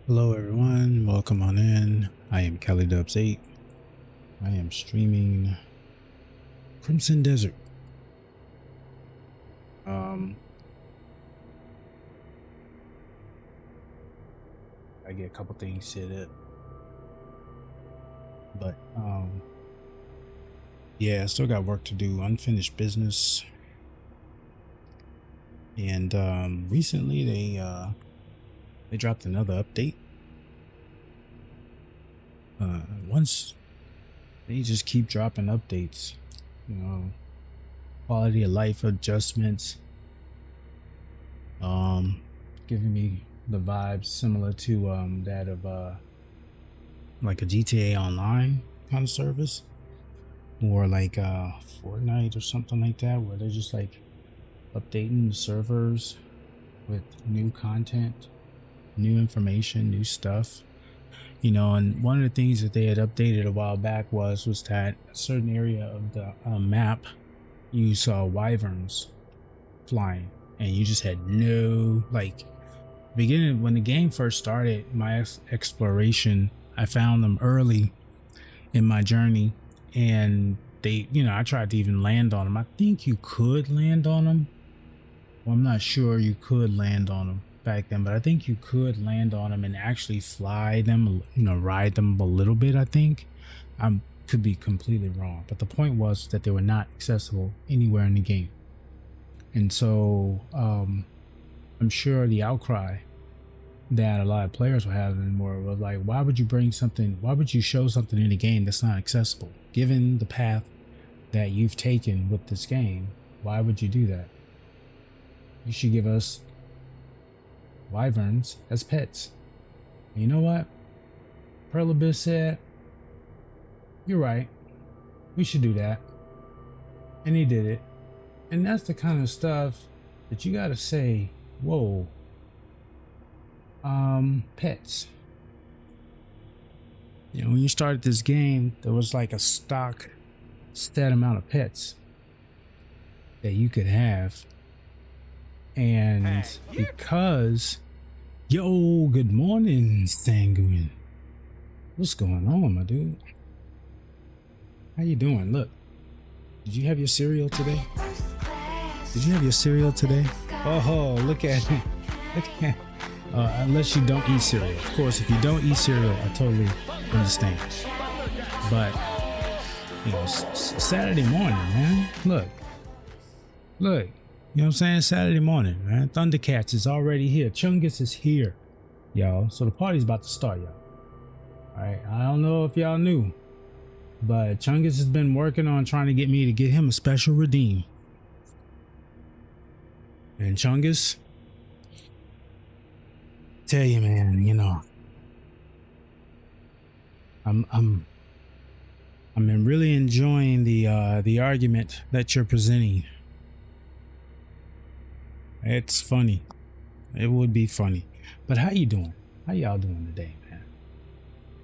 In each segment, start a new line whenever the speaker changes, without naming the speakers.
Hello everyone, welcome on in. I am Kelly8. I am streaming Crimson Desert. I get a couple things set up. But yeah, I still got work to do, unfinished business. And recently they dropped another update. Once they just keep dropping updates, you know, quality of life adjustments, giving me the vibes similar to that of like a GTA Online kind of service, or like Fortnite or something like that, where they're just like updating the servers with new content, new information, new stuff. You know, and one of the things that they had updated a while back was that a certain area of the map, you saw wyverns flying, and you just had no, like, beginning when the game first started, my exploration, I found them early in my journey, and they, you know, I tried to even land on them. I think you could land on them. Well, I'm not sure you could land on them back then, but I think you could land on them and actually fly them, you know, ride them a little bit. I think I could be completely wrong, but the point was that they were not accessible anywhere in the game. And so I'm sure the outcry that a lot of players were having was like, why would you bring something, why would you show something in the game that's not accessible? Given the path that you've taken with this game, why would you do that? You should give us wyverns as pets. And you know what? Pearl Abyss said, you're right, we should do that. And he did it. And that's the kind of stuff that you gotta say, whoa, pets. You know, when you started this game, there was like a stock set amount of pets that you could have. And because, yo, good morning, Sanguine. What's going on, my dude? How you doing? Look, did you have your cereal today? Did you have your cereal today? Oh, look at it. Look at unless you don't eat cereal. Of course, if you don't eat cereal, I totally understand. But, you know, Saturday morning, man. Look. You know what I'm saying? Saturday morning, man. Thundercats is already here. Chungus is here, y'all. So the party's about to start, y'all. All right. I don't know if y'all knew, but Chungus has been working on trying to get me to get him a special redeem. And Chungus, tell you, man, I'm really enjoying the argument that you're presenting. It's funny. It would be funny. But how you doing? How y'all doing today, man?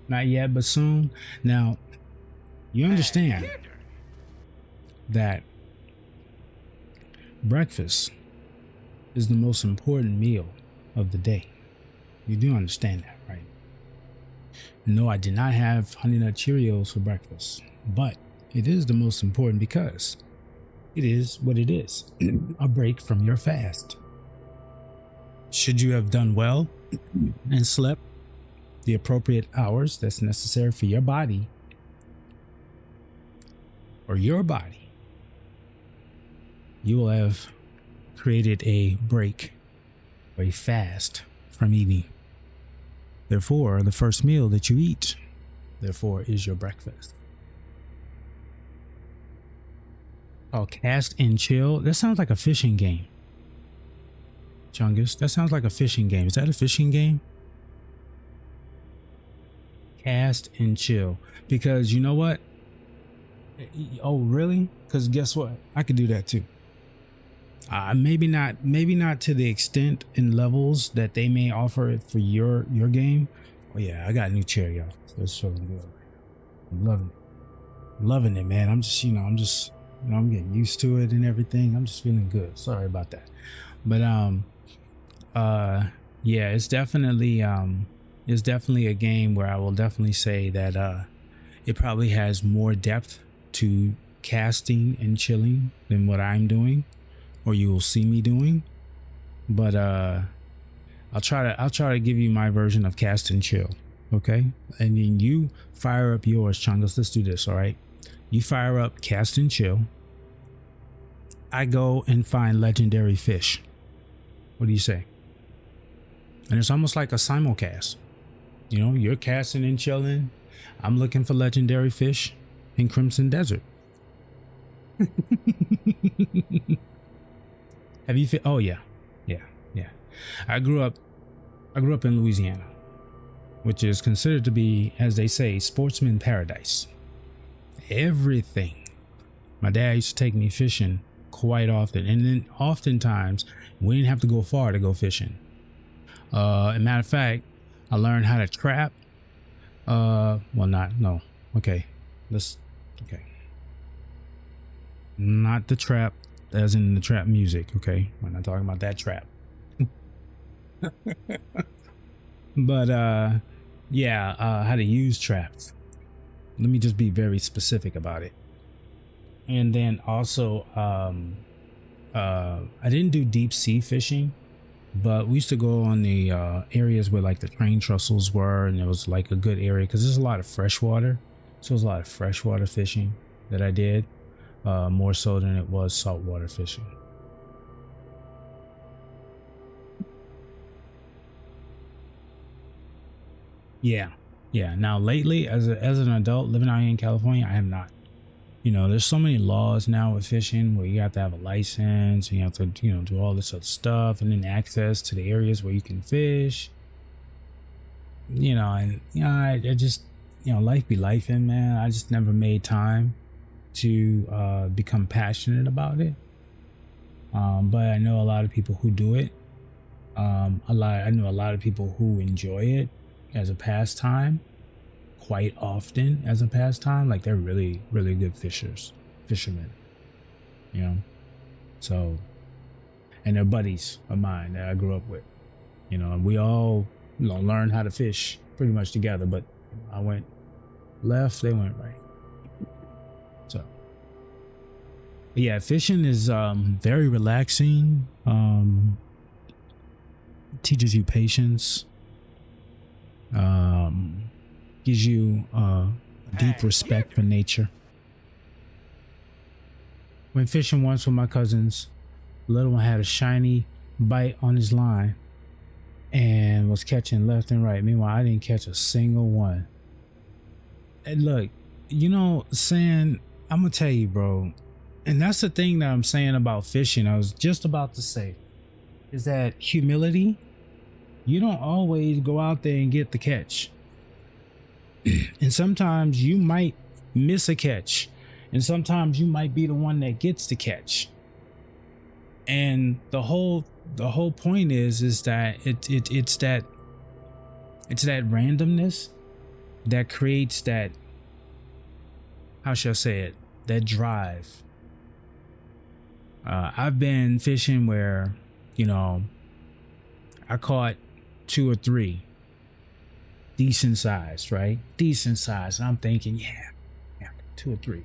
Not yet, but soon. Now, you understand that breakfast is the most important meal of the day. You do understand that, right? No, I did not have Honey Nut Cheerios for breakfast, but it is the most important because it is what it is. A break from your fast. Should you have done well and slept the appropriate hours that's necessary for your body, you will have created a break or a fast from eating. Therefore, the first meal that you eat, therefore, is your breakfast. Oh, cast and chill. That sounds like a fishing game. Chungus, that sounds like a fishing game. Is that a fishing game? Cast and chill. Because you know what? Oh, really? Because guess what? I could do that too. Maybe not to the extent and levels that they may offer it for your game. Oh yeah, I got a new chair, y'all. So it's feeling good. I'm loving it, man. I'm getting used to it and everything. I'm just feeling good. Sorry about that. But yeah, it's definitely a game where I will definitely say that it probably has more depth to casting and chilling than what I'm doing, or you will see me doing. But I'll try to give you my version of cast and chill, okay? And then you fire up yours, Chungus. Let's do this, all right? You fire up cast and chill. I go and find legendary fish. What do you say? And it's almost like a simulcast. You know, you're casting and chilling. I'm looking for legendary fish in Crimson Desert. Have you? Oh yeah. I grew up in Louisiana, which is considered to be, as they say, sportsman paradise. Everything. My dad used to take me fishing quite often, and then oftentimes we didn't have to go far to go fishing. As a matter of fact, I learned how to trap. Okay. Not the trap as in the trap music, okay? We're not talking about that trap. But how to use traps. Let me just be very specific about it. And then also, I didn't do deep sea fishing, but we used to go on the areas where like the train trestles were, and it was like a good area because there's a lot of fresh water. So there's a lot of freshwater fishing that I did, more so than it was saltwater fishing. Yeah. Now lately, as an adult living out here in California, I have not. You know, there's so many laws now with fishing where you have to have a license, and you have to, do all this other stuff, and then access to the areas where you can fish. I just, life be lifing, man. I just never made time to become passionate about it. But I know a lot of people who do it. I know a lot of people who enjoy it as a pastime, quite often as a pastime. Like they're really, really good fishermen, so, and they're buddies of mine that I grew up with, and we all, learned how to fish pretty much together, but I went left, they went right. So yeah, fishing is very relaxing, teaches you patience, gives you deep respect for nature. Went fishing once with my cousins. The little one had a shiny bite on his line and was catching left and right. Meanwhile, I didn't catch a single one. And look, saying, I'm gonna tell you, bro, and that's the thing that I'm saying about fishing. I was just about to say, is that humility. You don't always go out there and get the catch. And sometimes you might miss a catch. And sometimes you might be the one that gets the catch. And the whole point is that it's that randomness that creates that, how shall I say it, that drive. I've been fishing where, you know, I caught 2 or 3 decent size, right? Decent size. And I'm thinking, yeah, 2 or 3.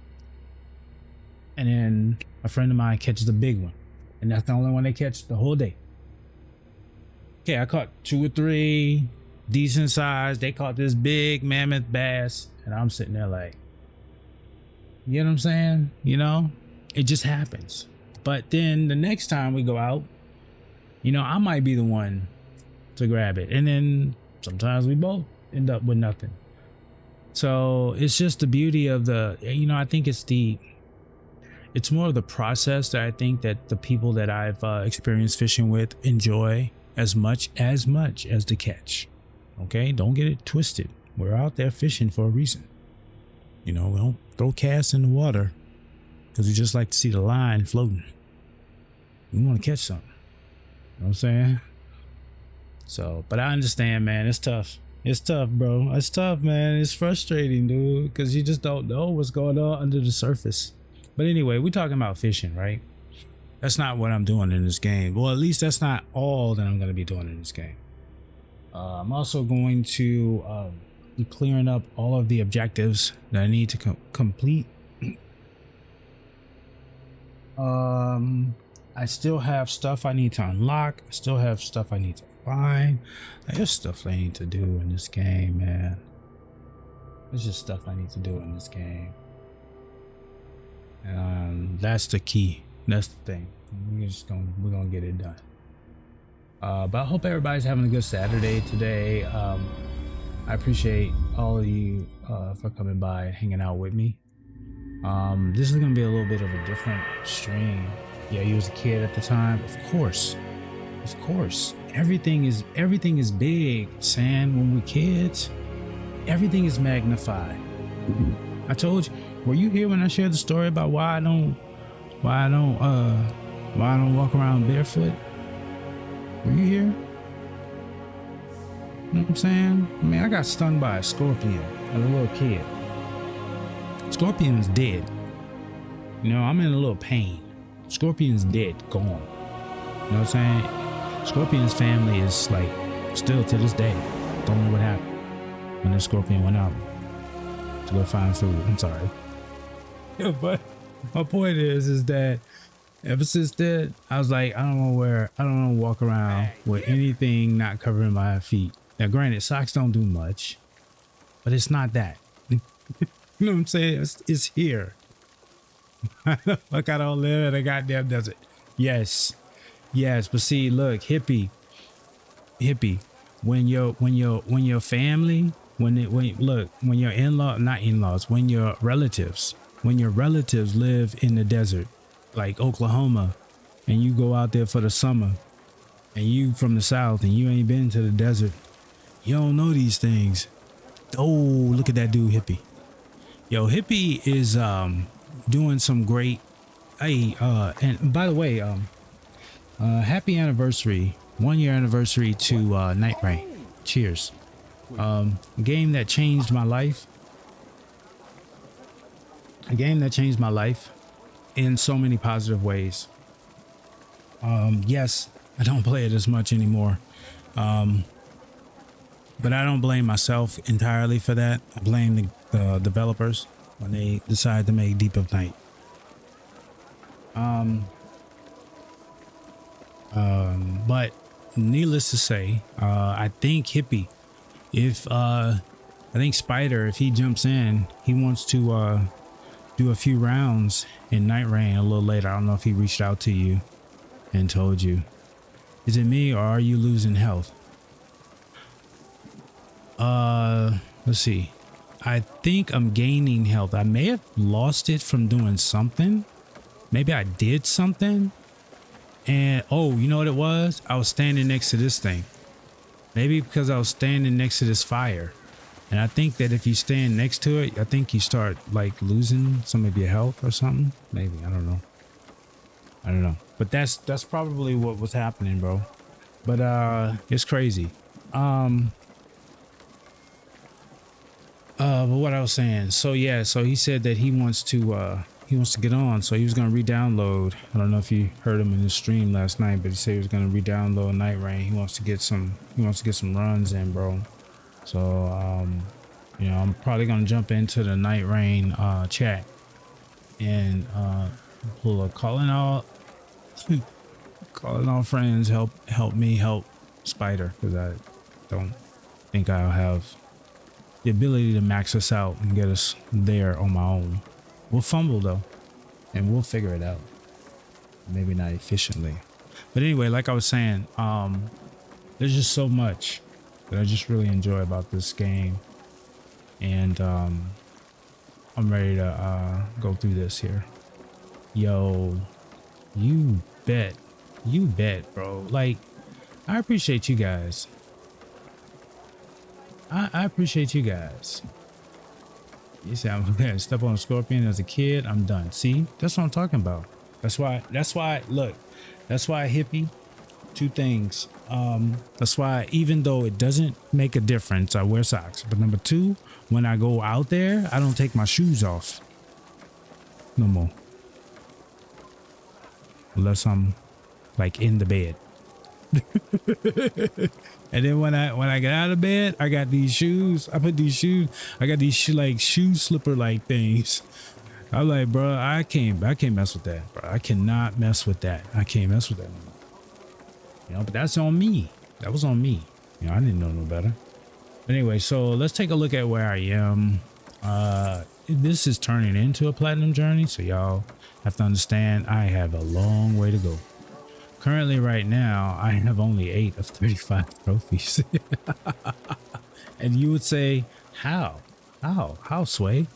And then a friend of mine catches a big one. And that's the only one they catch the whole day. Okay, I caught 2 or 3 decent size. They caught this big mammoth bass. And I'm sitting there like, you know what I'm saying? You know, it just happens. But then the next time we go out, you know, I might be the one to grab it. And then sometimes we both end up with nothing. So it's just the beauty of the, you know, I think it's more of the process that I think that the people that I've experienced fishing with enjoy as much as the catch. Okay, don't get it twisted. We're out there fishing for a reason. You know, we don't throw casts in the water because we just like to see the line floating. We want to catch something. You know what I'm saying? So, but I understand, man. It's tough. It's tough, bro. It's tough, man. It's frustrating, dude, because you just don't know what's going on under the surface. But anyway, we're talking about fishing, right? That's not what I'm doing in this game. Well, at least that's not all that I'm going to be doing in this game. I'm also going to be clearing up all of the objectives that I need to complete. I still have stuff I need to unlock. I still have stuff I need to find. There's stuff I need to do in this game, man. There's just stuff I need to do in this game. That's the key. That's the thing. We're gonna get it done. But I hope everybody's having a good Saturday today. I appreciate all of you for coming by and hanging out with me. This is gonna be a little bit of a different stream. Yeah, you was a kid at the time. Of course. Everything is big, Sam. When we're kids, everything is magnified. I told you. Were you here when I shared the story about why I don't walk around barefoot? Were you here? You know what I'm saying? I mean, I got stung by a scorpion as a little kid. Scorpion's dead. You know, I'm in a little pain. Scorpion's dead, gone. You know what I'm saying? Scorpion's family is like still to this day. Don't know what happened when the scorpion went out to go find food. I'm sorry. But my point is that ever since then, I was like, I don't want to walk around with anything not covering my feet. Now, granted, socks don't do much, but it's not that. You know what I'm saying? It's here. Look, I don't live in a goddamn desert. Yes, but see, look, hippie. When your family, when your in-laws, when your relatives live in the desert, like Oklahoma, and you go out there for the summer, and you from the South and you ain't been to the desert, you don't know these things. Oh, look at that dude, hippie. Yo, hippie is doing some great. Hey, and by the way, happy anniversary, 1-year anniversary to Night Rain. Cheers. Game that changed my life. A game that changed my life in so many positive ways. Yes, I don't play it as much anymore. But I don't blame myself entirely for that. I blame the developers when they decided to make Deep of Night. But needless to say, I think Hippie, I think Spider, if he jumps in, he wants to do a few rounds in Night Rain a little later. I don't know if he reached out to you and told you. Is it me or are you losing health? Let's see. I think I'm gaining health. I may have lost it from doing something. Maybe I did something. And oh, you know what it was? I was standing next to this thing. Maybe because I was standing next to this fire. And I think that if you stand next to it, I think you start like losing some of your health or something. Maybe, I don't know. I don't know. But that's probably what was happening, bro. But it's crazy. But what I was saying, so yeah, so he said that he wants to get on, so he was gonna re-download. I don't know if you heard him in his stream last night, but he said he was gonna re-download Night Rain. He wants to get some runs in, bro. So you know, I'm probably gonna jump into the Night Rain chat and pull a calling all friends, help me help Spider, because I don't think I'll have the ability to max us out and get us there on my own. We'll fumble though, and we'll figure it out. Maybe not efficiently, but anyway, like I was saying, there's just so much that I just really enjoy about this game, and I'm ready to go through this here. Yo, you bet, bro. Like, I appreciate you guys. I appreciate you guys. You say I'm gonna step on a scorpion as a kid. I'm done. See, that's what I'm talking about. That's why, look, that's why hippie, two things. That's why, even though it doesn't make a difference, I wear socks. But number two, when I go out there, I don't take my shoes off no more. Unless I'm like in the bed. And then when I get out of bed, I got these shoes. I got these like shoe slipper like things. I'm like, bro, I can't mess with that, bro. I cannot mess with that. I can't mess with that. You know, but that's on me. That was on me. You know, I didn't know no better. But anyway, so let's take a look at where I am. This is turning into a platinum journey, so y'all have to understand I have a long way to go. Currently, right now, I have only 8 of 35 trophies. And you would say, how, Sway?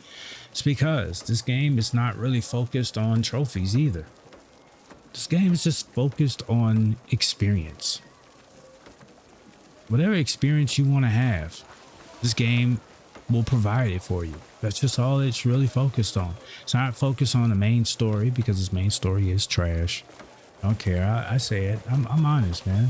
It's because this game is not really focused on trophies either. This game is just focused on experience. Whatever experience you want to have, this game will provide it for you. That's just all it's really focused on. It's not focused on the main story, because its main story is trash. I don't care. I say it. I'm honest, man.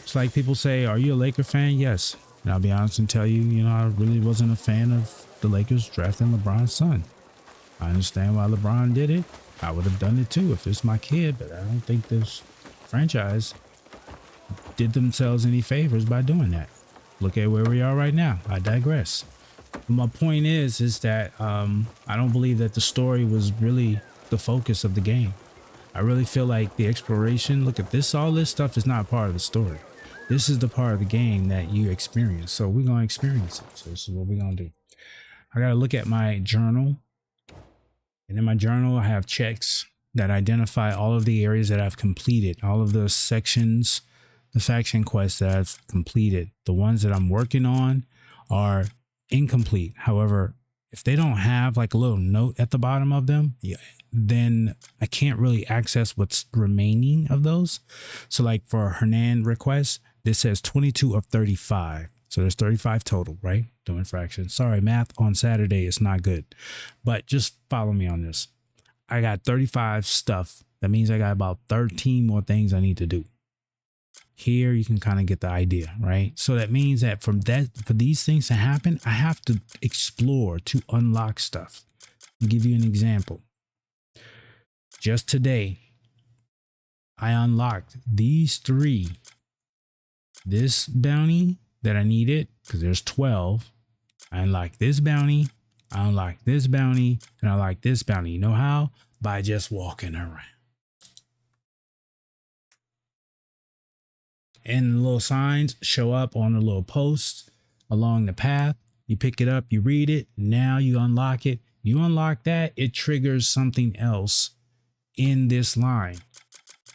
It's like people say, are you a Laker fan? Yes. And I'll be honest and tell you, you know, I really wasn't a fan of the Lakers drafting LeBron's son. I understand why LeBron did it. I would have done it too if it's my kid, but I don't think this franchise did themselves any favors by doing that. Look at where we are right now. I digress. My point is that I don't believe that the story was really the focus of the game. I really feel like the exploration, look at this, all this stuff is not part of the story. This is the part of the game that you experience. So we're going to experience it. So this is what we're going to do. I got to look at my journal. And in my journal, I have checks that identify all of the areas that I've completed, all of the sections, the faction quests that I've completed. The ones that I'm working on are incomplete. However, if they don't have like a little note at the bottom of them, then I can't really access what's remaining of those. So like for Hernan request, this says 22 of 35. So there's 35 total, right? Doing fractions. Sorry, math on Saturday is not good, but just follow me on this. I got 35 stuff. That means I got about 13 more things I need to do. Here you can kind of get the idea, right? So that means that for these things to happen, I have to explore to unlock stuff. I'll give you an example. Just today, I unlocked these 3. This bounty that I needed, because there's 12. I unlocked this bounty, I unlocked this bounty, and I unlocked this bounty. You know how? By just walking around. And the little signs show up on the little posts along the path. You pick it up, you read it. Now you unlock it. You unlock that, it triggers something else in this line.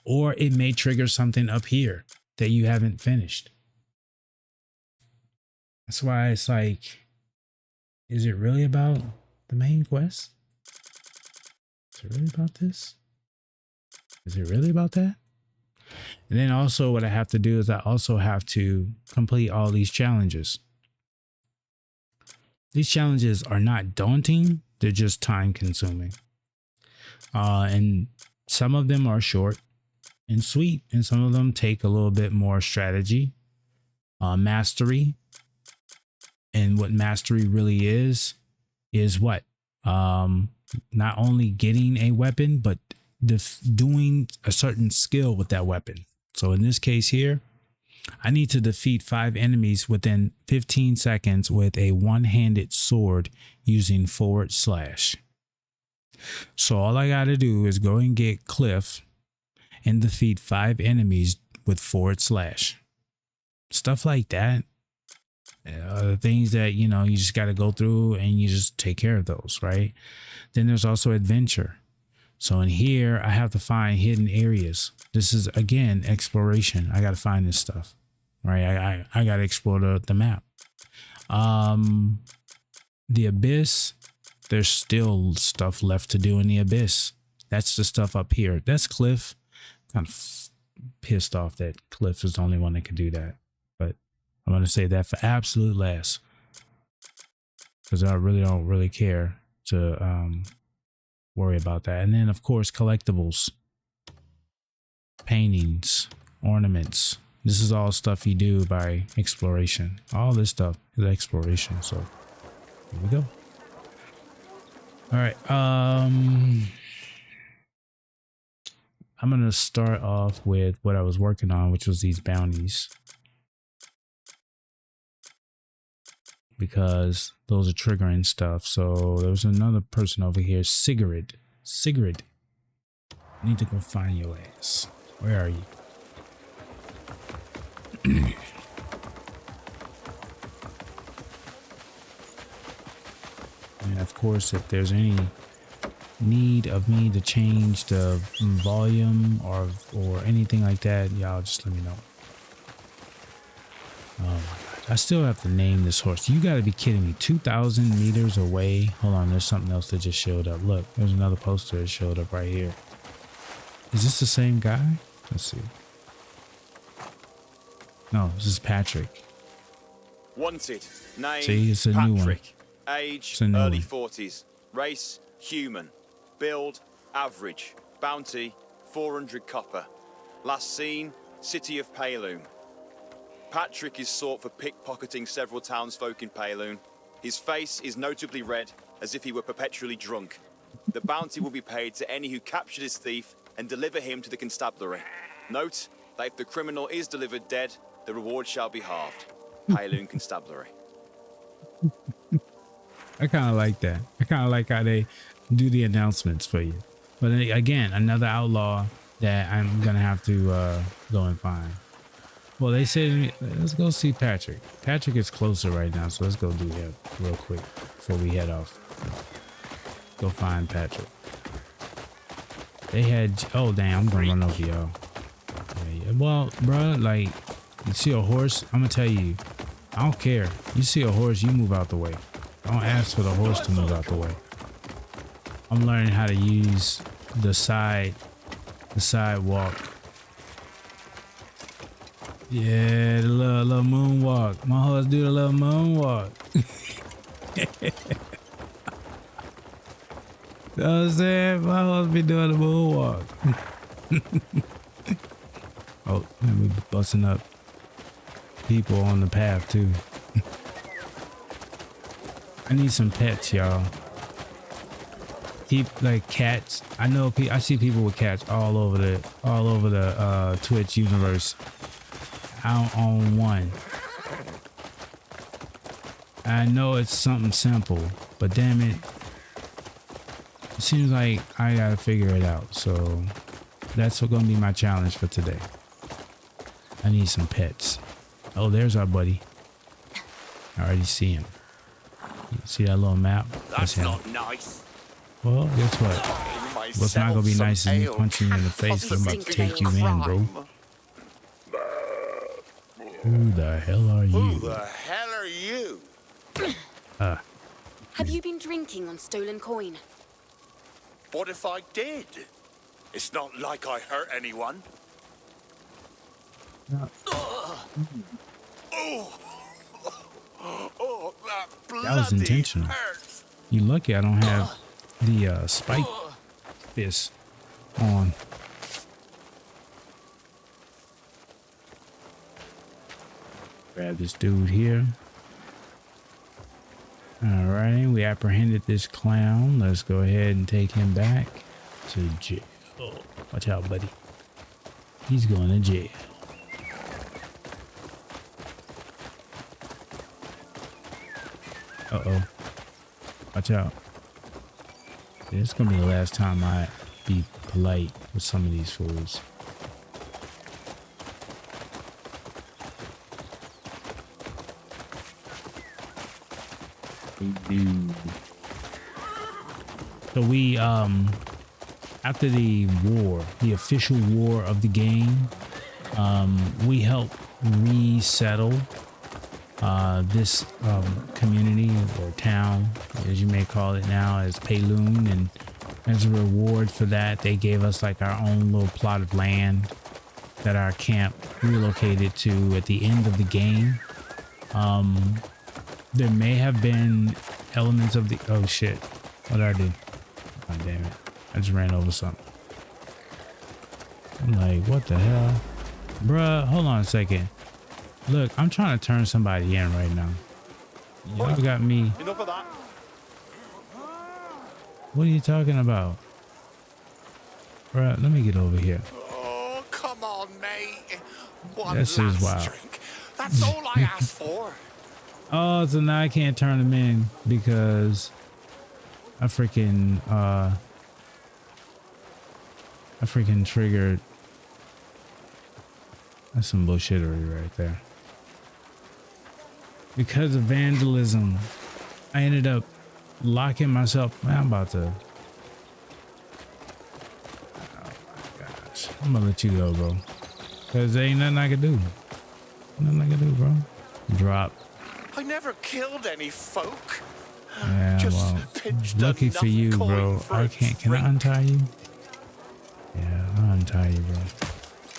Or it may trigger something up here that you haven't finished. That's why it's like, is it really about the main quest? Is it really about this? Is it really about that? And then also what I have to do is I also have to complete all these challenges. These challenges are not daunting. They're just time consuming. And some of them are short and sweet, and some of them take a little bit more strategy, mastery. And what mastery really is what? Not only getting a weapon, but doing a certain skill with that weapon. So in this case here, I need to defeat 5 enemies within 15 seconds with a one-handed sword using /. So all I got to do is go and get Cliff and defeat 5 enemies with /. Stuff like that. The things that, you know, you just got to go through and you just take care of those, right? Then there's also adventure. So in here, I have to find hidden areas. This is, again, exploration. I got to find this stuff, right? I got to explore the map. The Abyss, there's still stuff left to do in the Abyss. That's the stuff up here. That's Cliff. Kind of pissed off that Cliff is the only one that can do that. But I'm going to say that for absolute last, because I really don't care to worry about that. And then, of course, collectibles, paintings, ornaments. This is all stuff you do by exploration. All this stuff is exploration. So here we go. All right. I'm going to start off with what I was working on, which was these bounties, because those are triggering stuff. So there's another person over here, Sigrid. I need to go find your ass. Where are you? And of course, if there's any need of me to change the volume or anything like that, y'all just let me know. Oh my god, I still have to name this horse. You gotta be kidding me. 2,000 meters away. Hold on, there's something else that just showed up. Look, there's another poster that showed up right here. Is this the same guy? Let's see. No, this is Patrick.
Wanted. Name,
see, it's a
Patrick.
New one.
Age,
New
early
one.
40s. Race, human. Build, average. Bounty, 400 copper. Last seen, city of Payloon. Patrick is sought for pickpocketing several townsfolk in Payloon. His face is notably red, as if he were perpetually drunk. The bounty will be paid to any who capture this thief and deliver him to the constabulary. Note that if the criminal is delivered dead, the reward shall be halved. Payloon Constabulary.
I kind of like that. I kind of like how they do the announcements for you. But again, another outlaw that I'm going to have to go and find. Well, they said, let's go see Patrick. Patrick is closer right now, so let's go do that real quick before we head off. Go find Patrick. They had, oh damn, I'm going to run over y'all. Yeah. Well, bro, like, you see a horse, I'm going to tell you, I don't care. You see a horse, you move out the way. Don't ask for the horse to move out the way. I'm learning how to use the sidewalk. Yeah, the little moonwalk. My horse do the little moonwalk. You know what I'm saying? My horse be doing the moonwalk. Oh, and we busting up people on the path too. I need some pets, y'all. Keep like cats. I know I see people with cats all over the Twitch universe. I don't own one. I know it's something simple, but damn it, it seems like I gotta figure it out. So that's gonna be my challenge for today. I need some pets. Oh, there's our buddy. I already see him. You see that little map?
That's not nice.
Well, guess what? What's not gonna be nice is me punching you in the face. I'm about to take you in, bro. Who the hell are you?
Who the hell are you?
Have you been drinking on stolen coin?
What if I did? It's not like I hurt anyone.
Uh,
Oh, that
That was
bloody
intentional.
hurts.
You lucky I don't have the spike fist on. Grab this dude here. All right, we apprehended this clown. Let's go ahead and take him back to jail. Watch out, buddy. He's going to jail. Uh-oh. Watch out. This is going to be the last time I be polite with some of these fools. So we, after the war, the official war of the game, we helped resettle this community or town, as you may call it now, as Payloon, and as a reward for that, they gave us like our own little plot of land that our camp relocated to at the end of the game. There may have been elements of the... Oh shit. What did I do? God damn it. I just ran over something. I'm like, what the hell? Bruh, hold on a second. Look, I'm trying to turn somebody in right now. Y'all got me.
Enough of that.
What are you talking about? Bruh, let me get over here.
Oh, come on, mate. One
This
last
is wild.
drink. That's all I asked for.
Oh, so now I can't turn them in because I freaking triggered. That's some bullshittery right there. Because of vandalism, I ended up locking myself. Man, I'm about to. Oh my gosh. I'm gonna let you go, bro. Cause there ain't nothing I can do. Nothing I can do, bro. Drop.
I never killed any folk.
Yeah,
Just
well,
pitched
lucky
enough
for you,
coin
bro.
for
I
a
can't. Can I
drink.
untie you? Yeah, I'll untie you, bro.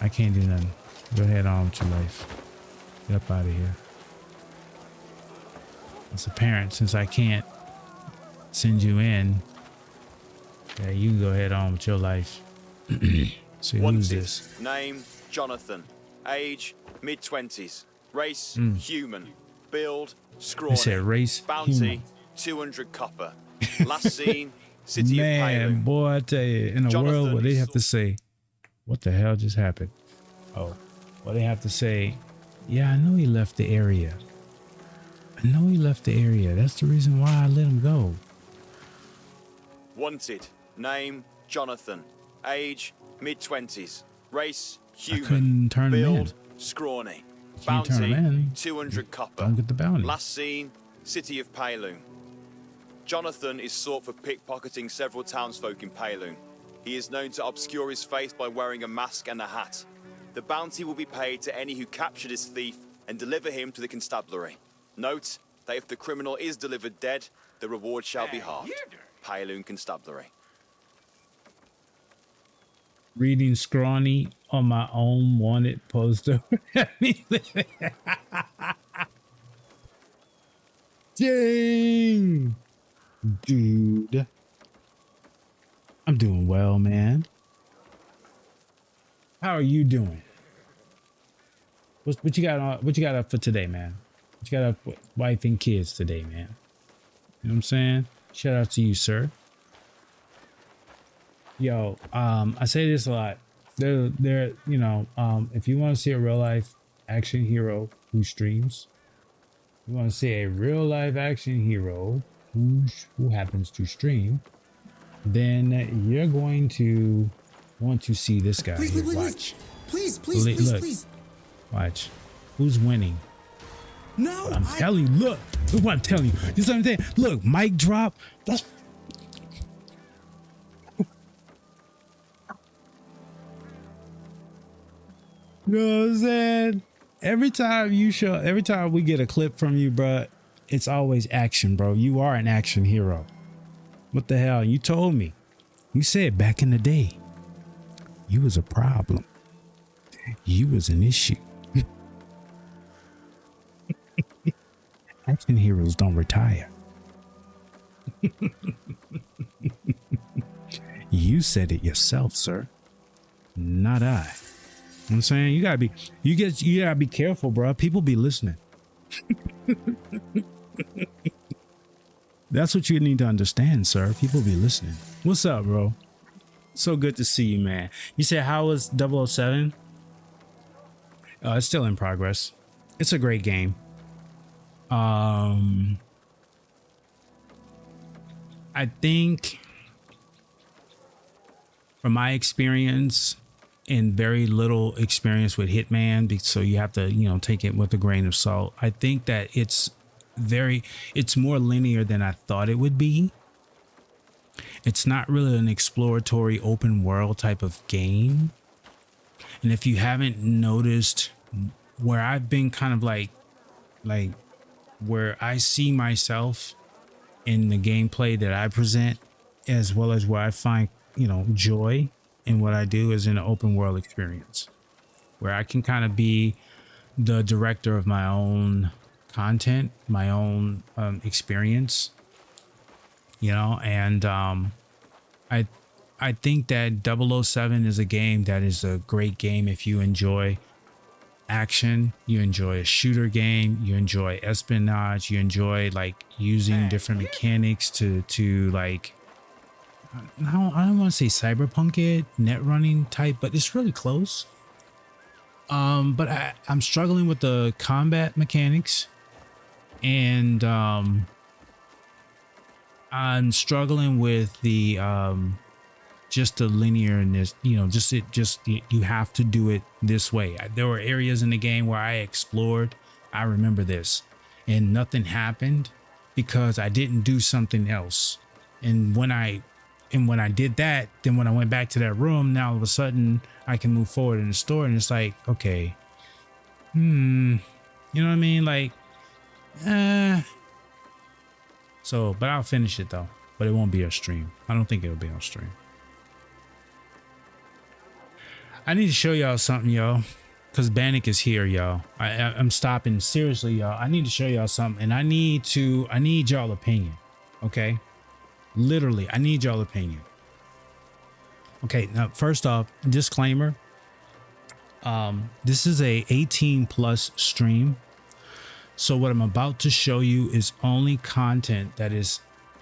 I can't do nothing. Go ahead on with your life. Get up out of here. It's apparent since I can't send you in. Yeah, you can go ahead on with your life. So who's
Wanted.
this?
Name, Jonathan. Age, mid-20s. Race, human. Build, scrawny.
They said race,
Bounty,
human.
200 copper. Last seen, city of
Man,
Payloon.
boy, I tell you, in a
Jonathan
world where they
is
have to say, what the hell just happened? Oh, well, they have to say, yeah, I know he left the area. I know he left the area. That's the reason why I let him go.
Wanted. Name, Jonathan. Age, mid-20s. Race,
I
human.
couldn't turn him in.
Build, scrawny.
Can't turn
Bounty,
him in.
200 copper.
Don't get the bounty.
Last seen, city of Payloon. Jonathan is sought for pickpocketing several townsfolk in Payloon. He is known to obscure his face by wearing a mask and a hat. The bounty will be paid to any who capture this thief and deliver him to the constabulary. Note that if the criminal is delivered dead, the reward shall be halved. Payloon Constabulary.
Reading scrawny on my own wanted poster. Dang, dude. I'm doing well, man. How are you doing? What you got on? What you got up for today, man? What you got up with wife and kids today, man? You know what I'm saying? Shout out to you, sir. Yo, I say this a lot. There, you know, if you want to see a real life action hero who streams, you want to see a real life action hero who happens to stream, then you're going to want to see this guy.
Please,
here.
please,
Watch.
please, please, please,
Look.
please.
Watch. Who's winning?
No,
I'm telling you, look what I'm telling you. You see what I'm saying? Look, mic drop. That's you know what I'm saying? Every time we get a clip from you, bro, it's always action, bro. You are an action hero. What the hell? You told me. You said back in the day, you was a problem. You was an issue. Action heroes don't retire. You said it yourself, sir. Not I. You know what I'm saying? You gotta be careful, bro. People be listening. That's what you need to understand, sir. People be listening. What's up, bro? So good to see you, man. You said, how was 007? It's still in progress. It's a great game. I think from my experience and very little experience with Hitman, so you have to, you know, take it with a grain of salt. I think that it's more linear than I thought it would be. It's not really an exploratory open world type of game. And if you haven't noticed, where I've been kind of like where I see myself in the gameplay that I present, as well as where I find, you know, joy in what I do, is in an open world experience where I can kind of be the director of my own content, my own experience, you know. And I think that 007 is a game that is a great game if you enjoy action, you enjoy a shooter game, you enjoy espionage, you enjoy like using different mechanics to like, I don't want to say cyberpunk it, net running type, but it's really close. But I'm struggling with the combat mechanics, and I'm struggling with the just the linearness, you know, you have to do it this way. There were areas in the game where I explored, I remember this, and nothing happened because I didn't do something else. And when I did that, then when I went back to that room, now all of a sudden I can move forward in the story, and it's like, okay, you know what I mean? Like, so, but I'll finish it though, but it won't be a stream. I don't think it'll be on stream. I need to show y'all something, y'all, because Bannock is here, y'all. I'm stopping, seriously, y'all. I need to show y'all something, and I need y'all opinion, okay? Literally, I need y'all opinion. Okay, now first off, disclaimer. This is a 18+ stream. So what I'm about to show you is only content that is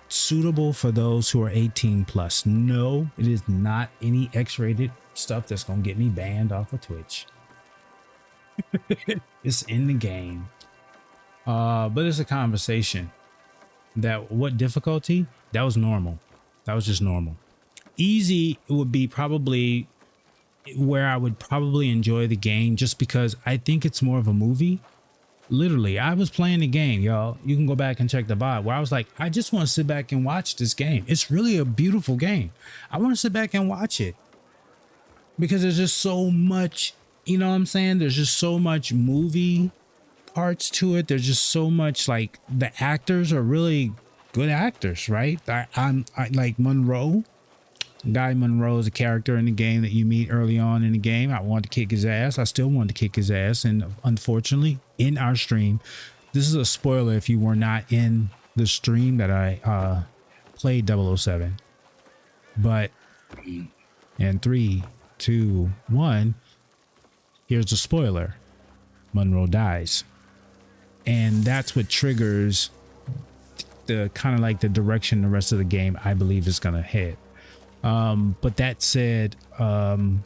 suitable for those who are 18+. No, it is not any X-rated stuff that's gonna get me banned off of Twitch. It's in the game. But it's a conversation. That what difficulty? That was normal. That was just normal. Easy would be probably where I would probably enjoy the game, just because I think it's more of a movie. Literally, I was playing the game, y'all. You can go back and check the VOD, where I was like, I just want to sit back and watch this game. It's really a beautiful game. I want to sit back and watch it because there's just so much, you know what I'm saying? There's just so much movie parts to it. There's just so much, like, the actors are really good actors, right? I like Monroe. Guy Monroe is a character in the game that you meet early on in the game. I wanted to kick his ass. I still wanted to kick his ass. And unfortunately, in our stream, this is a spoiler if you were not in the stream that I played 007. But in 3, 2, 1, here's the spoiler. Monroe dies. And that's what triggers the kind of like the direction the rest of the game, I believe, is going to head. But that said, you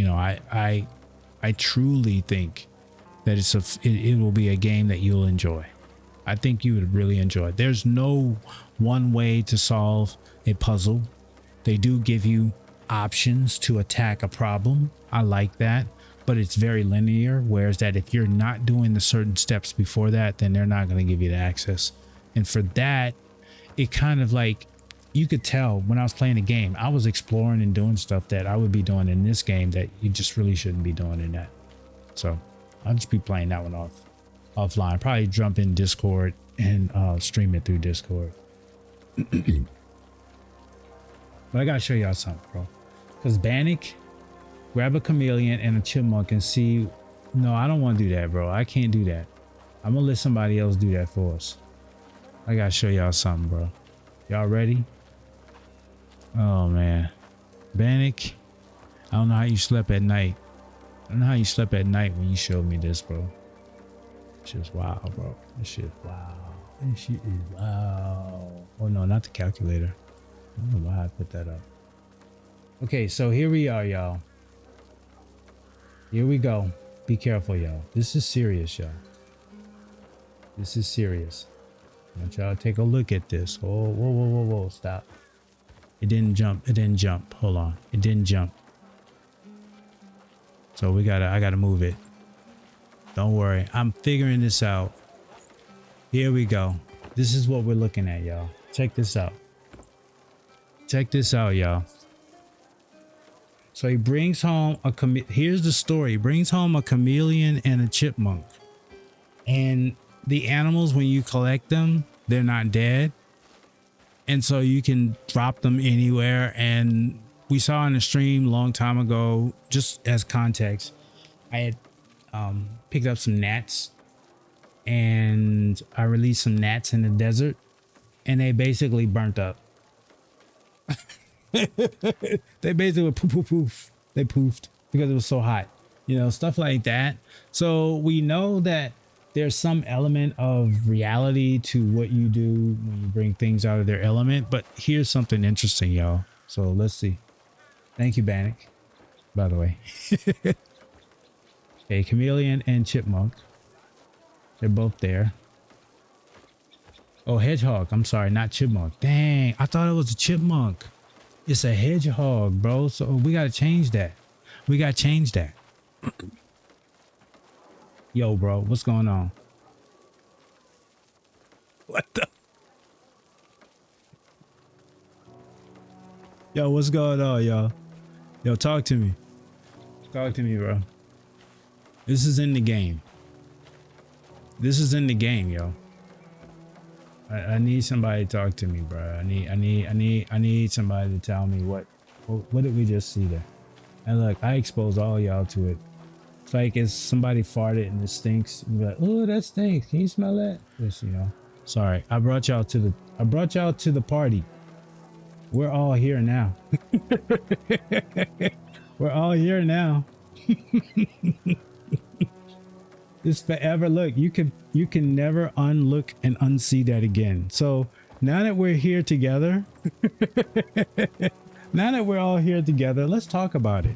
know, I truly think that it will be a game that you'll enjoy. I think you would really enjoy it. There's no one way to solve a puzzle. They do give you options to attack a problem. I like that, but it's very linear. Whereas that if you're not doing the certain steps before that, then they're not going to give you the access. And for that, it kind of like, you could tell when I was playing the game, I was exploring and doing stuff that I would be doing in this game that you just really shouldn't be doing in that. So I'll just be playing that one offline. Probably jump in Discord and stream it through Discord. But I gotta show y'all something, bro. Because Bannock, grab a chameleon and a chipmunk and see. No, I don't want to do that, bro. I can't do that. I'm gonna let somebody else do that for us. I gotta show y'all something, bro. Y'all ready? Oh man, Bannock, I don't know how you slept at night. I don't know how you slept at night when you showed me this, bro. It's just wow, bro. This shit, wow. This shit is wow. Oh no, not the calculator. I don't know why I put that up. Okay, so here we are, y'all. Here we go. Be careful, y'all. This is serious, y'all. This is serious. I want y'all to take a look at this. Oh, whoa, whoa, whoa, whoa. Stop. It didn't jump. It didn't jump. Hold on. It didn't jump. So I gotta move it. Don't worry. I'm figuring this out. Here we go. This is what we're looking at, y'all. Check this out. Check this out, y'all. So he brings home here's the story. He brings home a chameleon and a chipmunk. And the animals, when you collect them, they're not dead. And so you can drop them anywhere. And we saw in the stream a long time ago, just as context, I had picked up some gnats and I released some gnats in the desert and they basically burnt up. They basically poof, poof, poof. They poofed because it was so hot, you know, stuff like that. So we know that there's some element of reality to what you do when you bring things out of their element. But here's something interesting, y'all. So let's see. Thank you, Bannock, by the way. Okay, chameleon and chipmunk. They're both there. Oh, hedgehog. I'm sorry, not chipmunk. Dang, I thought it was a chipmunk. It's a hedgehog, bro. So we got to change that. We got to change that. Yo, bro, what's going on? What the? Yo, what's going on, y'all? Yo, talk to me. Talk to me, bro. This is in the game. This is in the game, yo. I need somebody to talk to me, bro. I need somebody to tell me what did we just see there? And look, I exposed all y'all to it. It's like it's somebody farted and it stinks. You be like, oh, that stinks. Can you smell that? Just, you know. Sorry, I brought y'all to the party. We're all here now. We're all here now. It's forever. Look, you can never unlook and unsee that again. So now that we're here together, now that we're all here together, let's talk about it.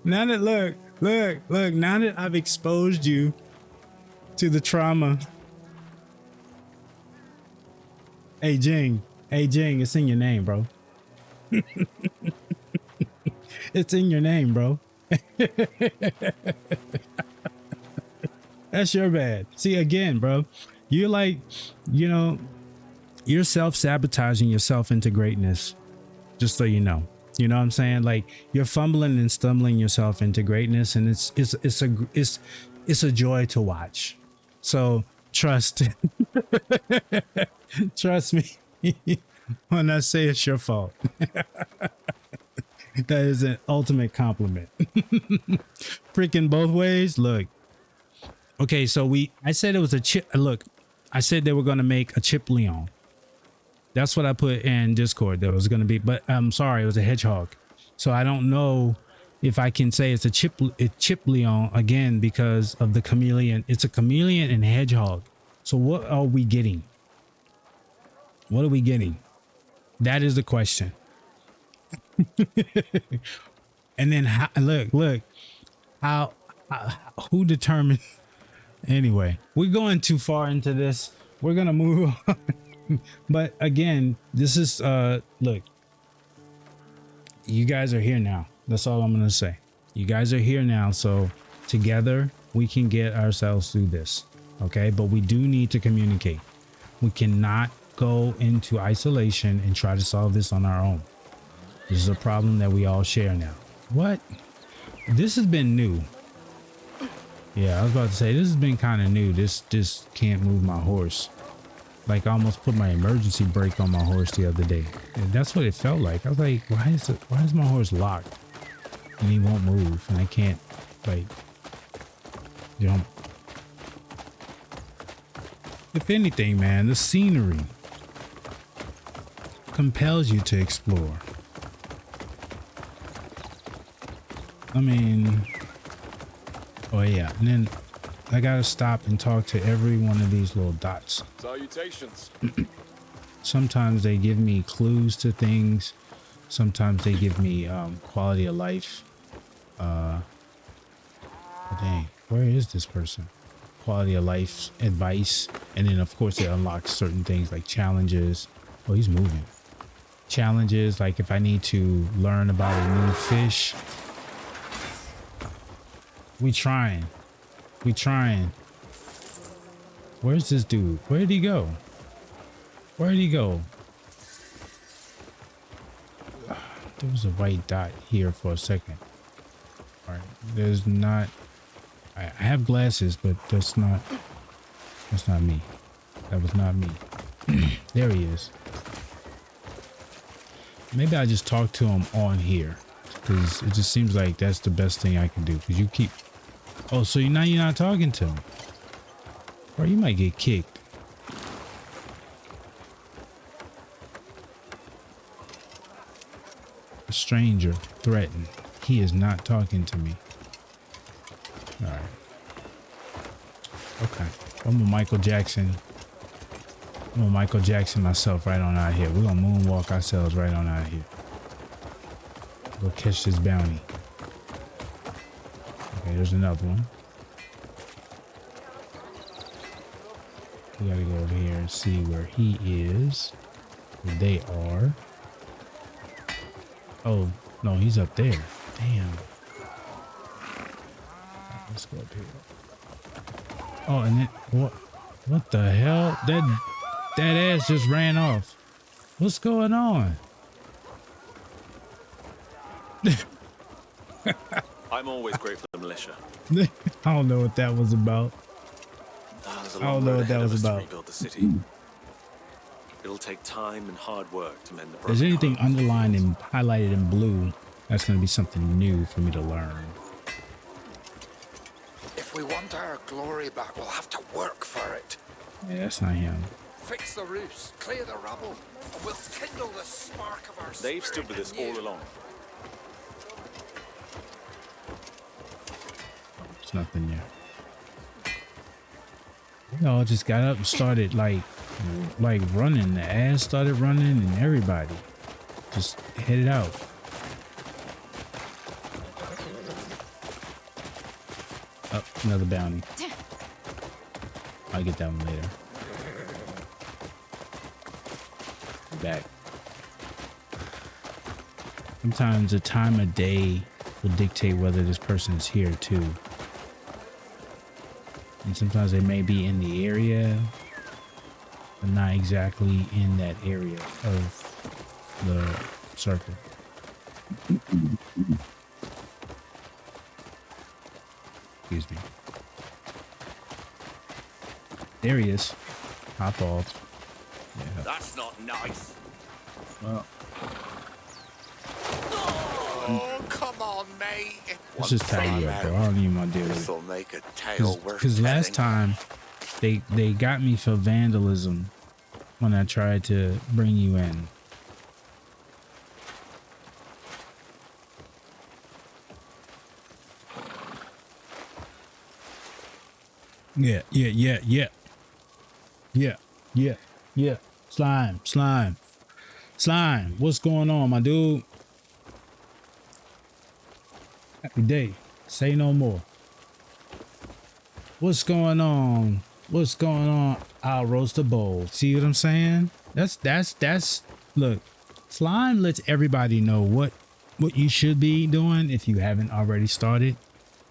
Now that look, now that I've exposed you to the trauma. Hey Jing, it's in your name, bro. It's in your name, bro. That's your bad. See, again, bro, you're like, you know, you're self-sabotaging yourself into greatness, just so you know. You know what I'm saying? Like, you're fumbling and stumbling yourself into greatness, and it's a joy to watch. So trust me when I say it's your fault. That is an ultimate compliment. Freaking both ways. Look. Okay, so I said it was a chip. Look, I said they were going to make a chip Leon. That's what I put in Discord. There was going to be, but I'm sorry, it was a hedgehog. So I don't know if I can say it's a chip Leon again because of the chameleon. It's a chameleon and hedgehog. So what are we getting? What are we getting? That is the question. And then look, how who determined? Anyway, we're going too far into this. We're gonna move on. But again, this is look, you guys are here now. That's all I'm gonna say. You guys are here now, so together we can get ourselves through this. Okay, but we do need to communicate. We cannot go into isolation and try to solve this on our own. This is a problem that we all share now. What? This has been new. Yeah, I was about to say, this has been kind of new. This just can't move my horse. Like, I almost put my emergency brake on my horse the other day. And that's what it felt like. I was like, why is my horse locked? and he won't move, and I can't like jump. If anything, man, the scenery compels you to explore. I mean, oh yeah, and then I gotta stop and talk to every one of these little dots.
Salutations.
Sometimes they give me clues to things. Sometimes they give me quality of life. Oh, dang, where is this person? Quality of life advice, and then of course it unlocks certain things like challenges. Oh, he's moving. Challenges, like if I need to learn about a new fish. We trying. Where's this dude? Where did he go? There was a white dot here for a second. All right, there's not. I have glasses, but that's not me. That was not me. There he is. Maybe I just talk to him on here, because it just seems like that's the best thing I can do. Because you keep. Oh, so now you're not talking to him, or you might get kicked. A stranger threatened. He is not talking to me. All right. Okay. I'm a Michael Jackson myself right on out here. We're gonna moonwalk ourselves right on out here. Go catch this bounty. Okay, there's another one. We gotta go over here and see where he is. Where they are. Oh, no, he's up there. Damn. Right, let's go up here. Oh, and then what the hell? That ass just ran off. What's going on?
I'm always grateful for the militia.
I don't know what that was about.
There's a
I
long
don't know
road
what that
ahead of
was
us to
about.
rebuild the city. It'll take time and hard work to mend the broken
There's anything
homes.
underlined and highlighted in blue, that's going to be something new for me to learn.
If we want our glory back, we'll have to work for it.
Yeah, that's not him.
Fix the roofs, clear the rubble, and we'll kindle the spark of our
They've stood with us all along.
There's nothing there. You know, I just got up and started like running. The ass started running and everybody just headed out. Oh, another bounty. I'll get that one later. Back. Sometimes the time of day will dictate whether this person is here too. And sometimes they may be in the area, but not exactly in that area of the circle. Excuse me. There he is. Hop off. Yeah.
That's not nice.
Well,
Oh, come on, mate.
let's just tie you up, bro. I don't even want to deal with it.
This'll make a tale worth
Because last
telling.
time they got me for vandalism when I tried to bring you in. Yeah. Slime. What's going on, my dude? Happy day. Say no more. What's going on? I'll roast a bowl. See what I'm saying? That's look, Slime lets everybody know what you should be doing if you haven't already started.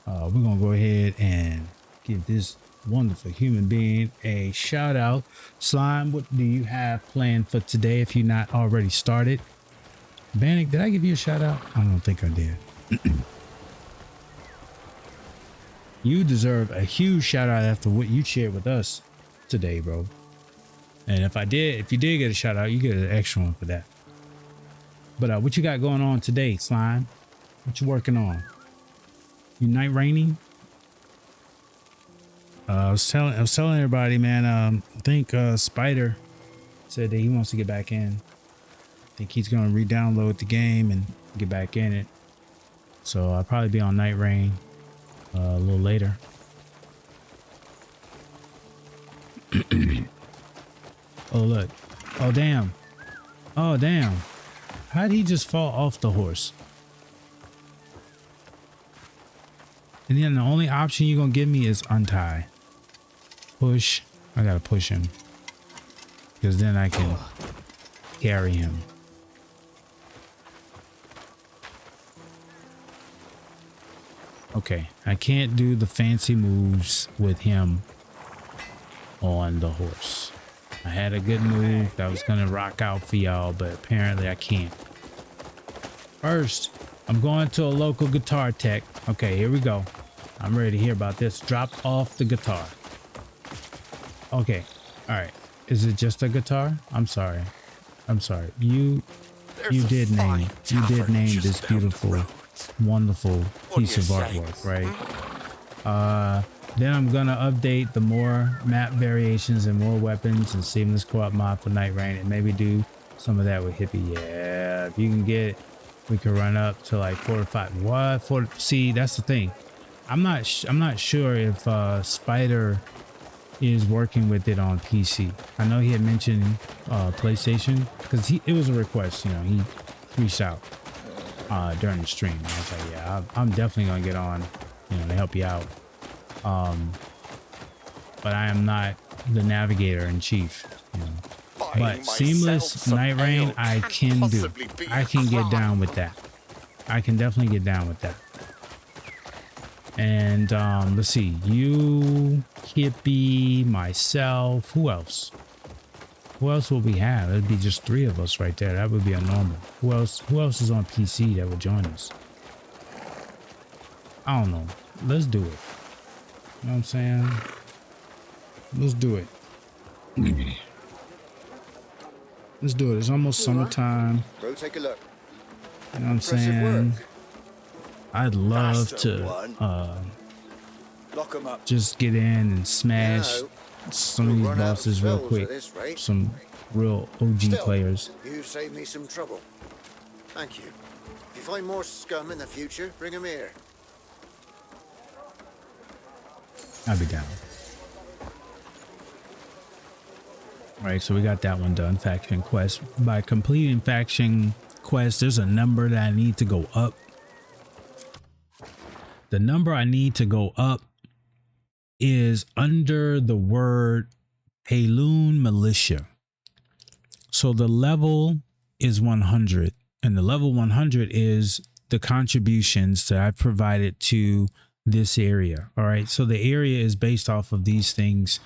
We're gonna go ahead and give this wonderful human being a shout out. Slime, what do you have planned for today if you're not already started? Bannock, did I give you a shout out? I don't think I did. You deserve a huge shout out after what you shared with us today, bro. And if you did get a shout out, you get an extra one for that. But what you got going on today, Slime? What you working on? You night raining? I was telling everybody, man. I think Spider said that he wants to get back in. I think he's gonna re-download the game and get back in it. So I'll probably be on night rain a little later. Oh look! Oh damn! Oh damn! How'd he just fall off the horse? And then the only option you're gonna give me is untie. Push. I gotta push him. Because then I can carry him. Okay. I can't do the fancy moves with him on the horse. I had a good move that was gonna rock out for y'all, but apparently I can't. First, I'm going to a local guitar tech. Okay, here we go. I'm ready to hear about this. Drop off the guitar. Okay. All right. Is it just a guitar? I'm sorry. I'm sorry. You did name this beautiful, wonderful piece of artwork, right? Then I'm gonna update the more map variations and more weapons and seamless co-op mod for Night Rain and maybe do some of that with Hippie. Yeah, if you can get it, we could run up to like 4 or 5. What? 4? See, that's the thing. I'm not sure if Spider is working with it on PC. I know he had mentioned PlayStation because it was a request. You know, he reached out during the stream. I was like, yeah, I'm definitely gonna get on, you know, to help you out. But I am not the navigator in chief. You know. But seamless Night Rain, I can do. I can get down with that. I can definitely get down with that. And let's see, you, Hippie, myself, who else? Who else will we have? It'd be just 3 of us right there. That would be a normal. Who else is on PC that would join us? I don't know. Let's do it. You know what I'm saying? Let's do it. Let's do it. It's almost summertime.
Go take a look.
You know what I'm saying? I'd love to
Lock 'em up.
just get in and smash some of these bosses real quick. Some real OG players.
You saved me some trouble. Thank you. If you find more scum in the future, bring them here.
I'll be down. Alright, so we got that one done. Faction quest. By completing faction quest, there's a number that I need to go up. The number I need to go up is under the word Payloon Militia. So the level is 100, and the level 100 is the contributions that I've provided to this area. All right, so the area is based off of these things,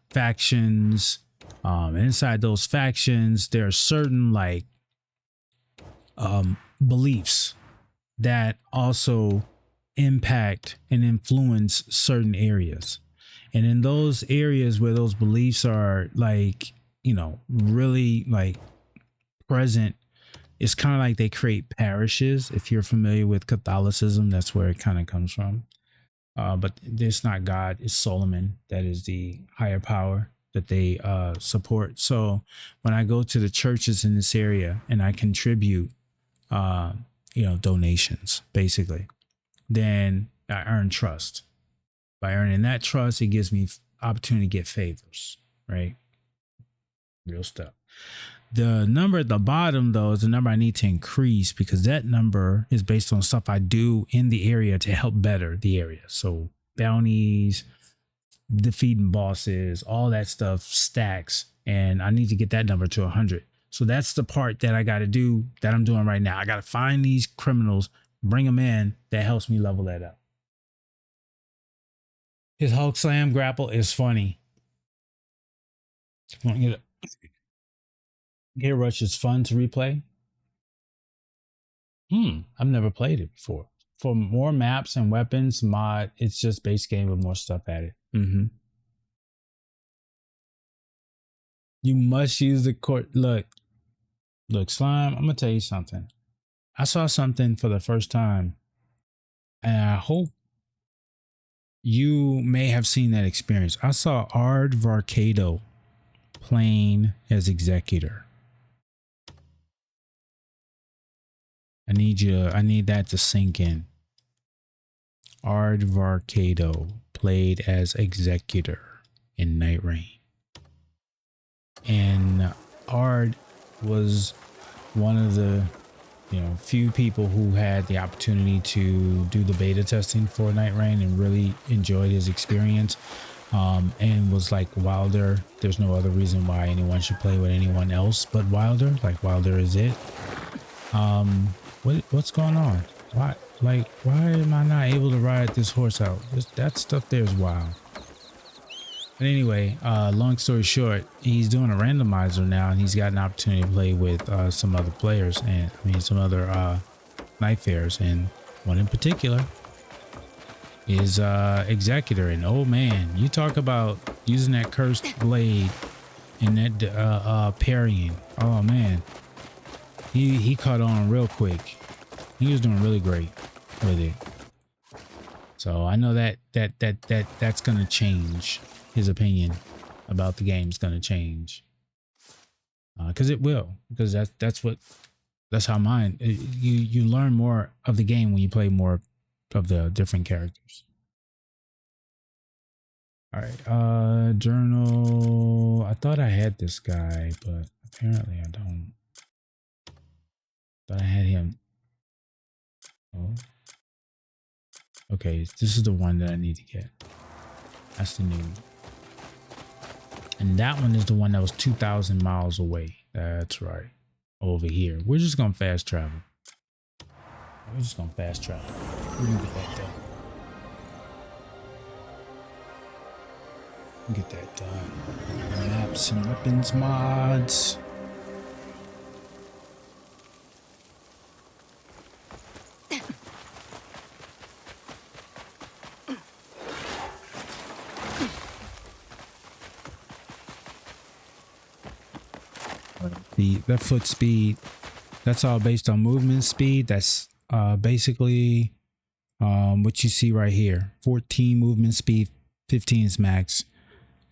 factions. Inside those factions, there are certain like beliefs that also impact and influence certain areas. And in those areas where those beliefs are like, you know, really like present, it's kind of like they create parishes. If you're familiar with Catholicism, that's where it kind of comes from. But it's not God, it's Solomon that is the higher power that they support. So when I go to the churches in this area and I contribute, you know, donations, basically, then I earn trust. By earning that trust, it gives me opportunity to get favors, right? Real stuff. The number at the bottom, though, is the number I need to increase because that number is based on stuff I do in the area to help better the area. So bounties, defeating bosses, all that stuff stacks, and I need to get that number to 100. So that's the part that I got to do, that I'm doing right now. I got to find these criminals, bring them in. That helps me level that up. His Hulk Slam grapple is funny. Gear Rush is fun to replay. I've never played it before. For more maps and weapons mod, it's just base game with more stuff added. You must use the court. Look, Slime, I'm gonna tell you something. I saw something for the first time And I hope you may have seen that experience. I saw Ard Varcado playing as Executor. I need that to sink in. Ard Varcado played as Executor in Night Rain. And Ard was one of the few people who had the opportunity to do the beta testing for Night Rain and really enjoyed his experience, and was like, Wilder, there's no other reason why anyone should play with anyone else but Wilder. Like, Wilder is it. What's going on? Why am I not able to ride this horse out? That stuff there is wild. But anyway, long story short, he's doing a randomizer now, and he's got an opportunity to play with some other players, and some other night fares, and one in particular is Executor. And oh man, you talk about using that cursed blade and that parrying. Oh man, he caught on real quick. He was doing really great with it. So I know that's gonna change. His opinion about the game is going to change, because it will, because that's how mine. You learn more of the game when you play more of the different characters. All right, journal. I thought I had this guy, but apparently I don't. Thought I had him. Oh, okay. This is the one that I need to get. That's the new one. And that one is the one that was 2,000 miles away. That's right. Over here. We're just going to fast travel. We're just going to fast travel. We're going to get that done. Get that done. Maps and weapons mods. That foot speed, that's all based on movement speed. That's basically what you see right here. 14 movement speed, 15 is max.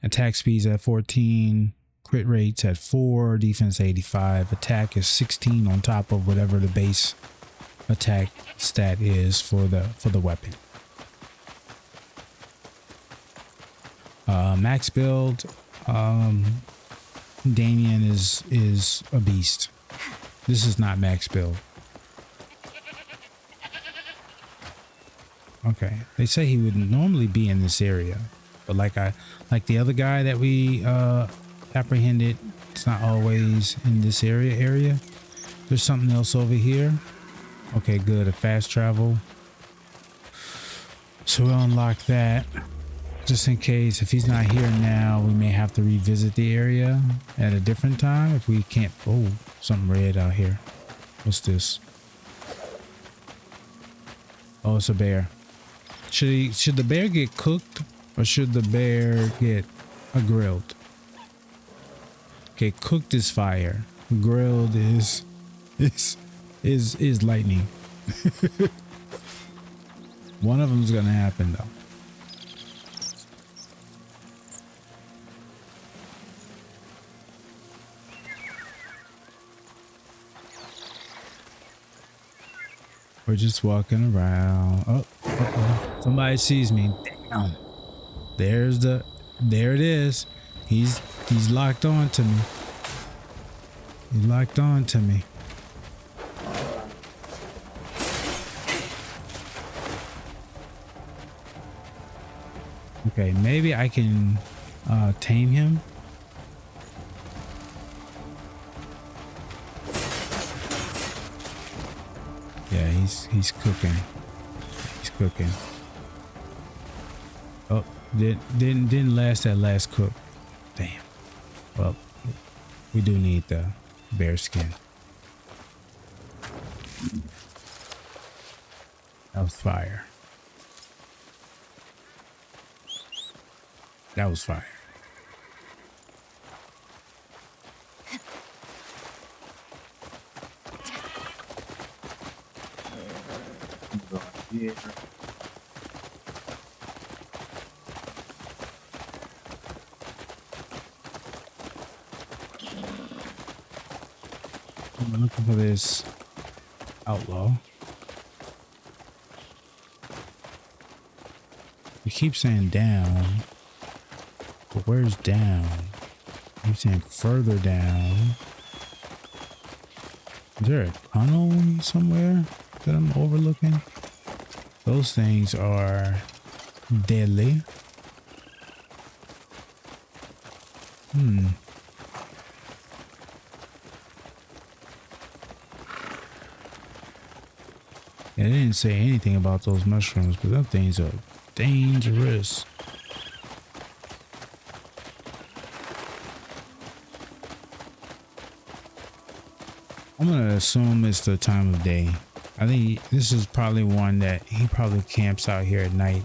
Attack speed's at 14, crit rates at 4, defense 85. Attack is 16 on top of whatever the base attack stat is for the weapon. Max build. Damien is a beast. This is not max build. Okay, they say he would normally be in this area, but like the other guy that we apprehended, it's not always in this area. There's something else over here. Okay, good. A fast travel. So we'll unlock that. Just in case, if he's not here now, we may have to revisit the area at a different time if we can't. Oh, something red out here. What's this? Oh, it's a bear. Should the bear get cooked or should the bear get grilled? Okay, cooked is fire. Grilled is lightning. One of them's gonna happen though. We're just walking around. Oh, somebody sees me. Damn. There it is. He's locked on to me. He's locked on to me. Okay, maybe I can tame him. Yeah, he's cooking. He's cooking. Oh, didn't last that last cook. Damn. Well, we do need the bear skin. That was fire. That was fire. Yeah. I'm looking for this outlaw. You keep saying down, but where's down? I'm saying further down. Is there a tunnel somewhere that I'm overlooking? Those things are deadly. It didn't say anything about those mushrooms, but those things are dangerous. I'm gonna assume it's the time of day. I think this is probably one that he probably camps out here at night.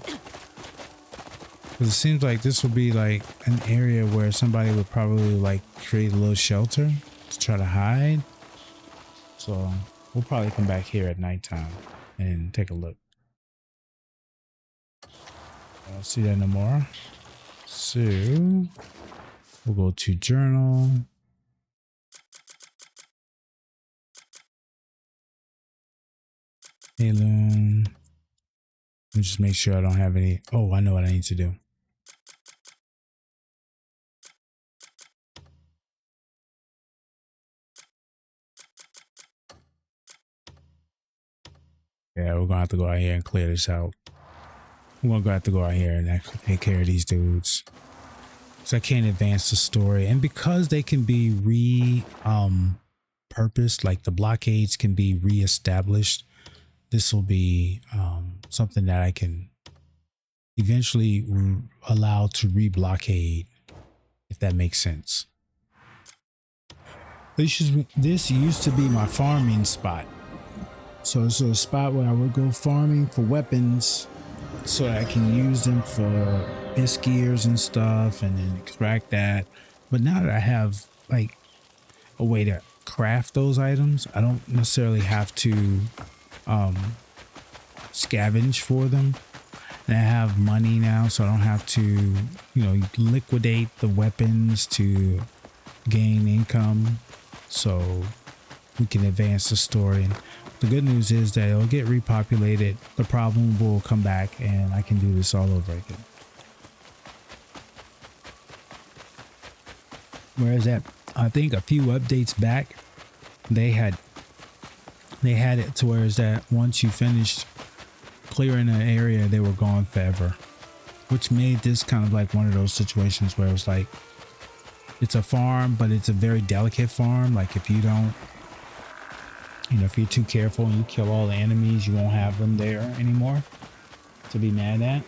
Because it seems like this would be like an area where somebody would probably like create a little shelter to try to hide. So we'll probably come back here at nighttime and take a look. I don't see that no more. So we'll go to journal. Heirloom. Let me just make sure I don't have any. Oh, I know what I need to do. Yeah, we're gonna have to go out here and clear this out. We're gonna have to go out here and actually take care of these dudes. So I can't advance the story. And because they can be purposed, like the blockades can be reestablished, this will be something that I can eventually allow to re-blockade, if that makes sense. This used to be my farming spot. So it's a spot where I would go farming for weapons so I can use them for bisque gears and stuff and then extract that. But now that I have like a way to craft those items, I don't necessarily have to scavenge for them. And I have money now, so I don't have to, liquidate the weapons to gain income. So we can advance the story. And the good news is that it'll get repopulated. The problem will come back and I can do this all over again. Whereas I think a few updates back, they had it to where is that once you finished clearing an area, they were gone forever, which made this kind of like one of those situations where it was like, it's a farm, but it's a very delicate farm. Like if you don't, if you're too careful and you kill all the enemies, you won't have them there anymore to be mad at,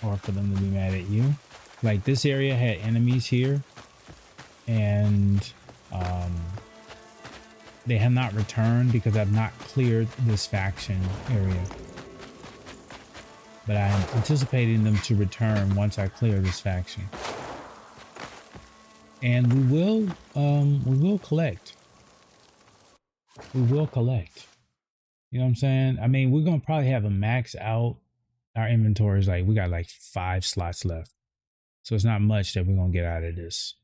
or for them to be mad at you. Like this area had enemies here, and they have not returned because I've not cleared this faction area. But I'm anticipating them to return once I clear this faction. And we will collect. We will collect. You know what I'm saying? I mean, we're gonna probably have a max out. Our inventory is like, we got like 5 slots left. So it's not much that we're gonna get out of this.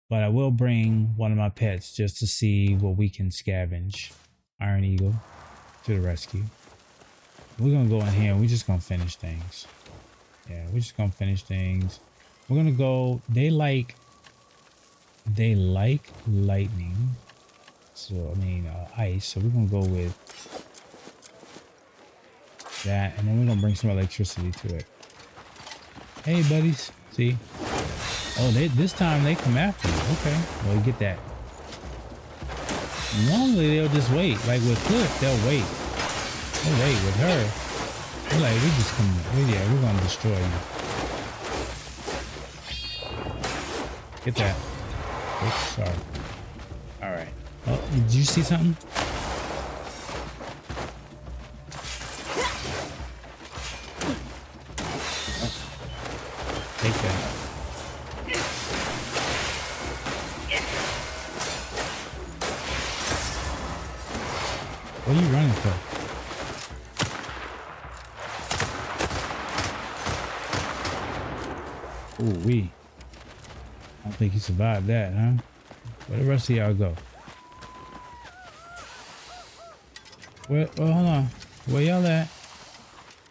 But I will bring one of my pets just to see what we can scavenge. Iron Eagle to the rescue. We're gonna go in here and we're just gonna finish things. Yeah, we're just gonna finish things. We're gonna go, they like lightning. So, ice. So we're going to go with that. And then we're going to bring some electricity to it. Hey, buddies. See? Oh, this time they come after you. Okay. Well, you get that. Normally, they'll just wait. Like with Cliff, they'll wait. They'll wait with her. They're like, we just come. Yeah, we're going to destroy you. Get that. Oops, sorry. All right. Oh, did you see something? Oh. Take that. What are you running for? Ooh, I don't think he survived that, huh? Where the rest of y'all go? Where? Oh, hold on. Where y'all at?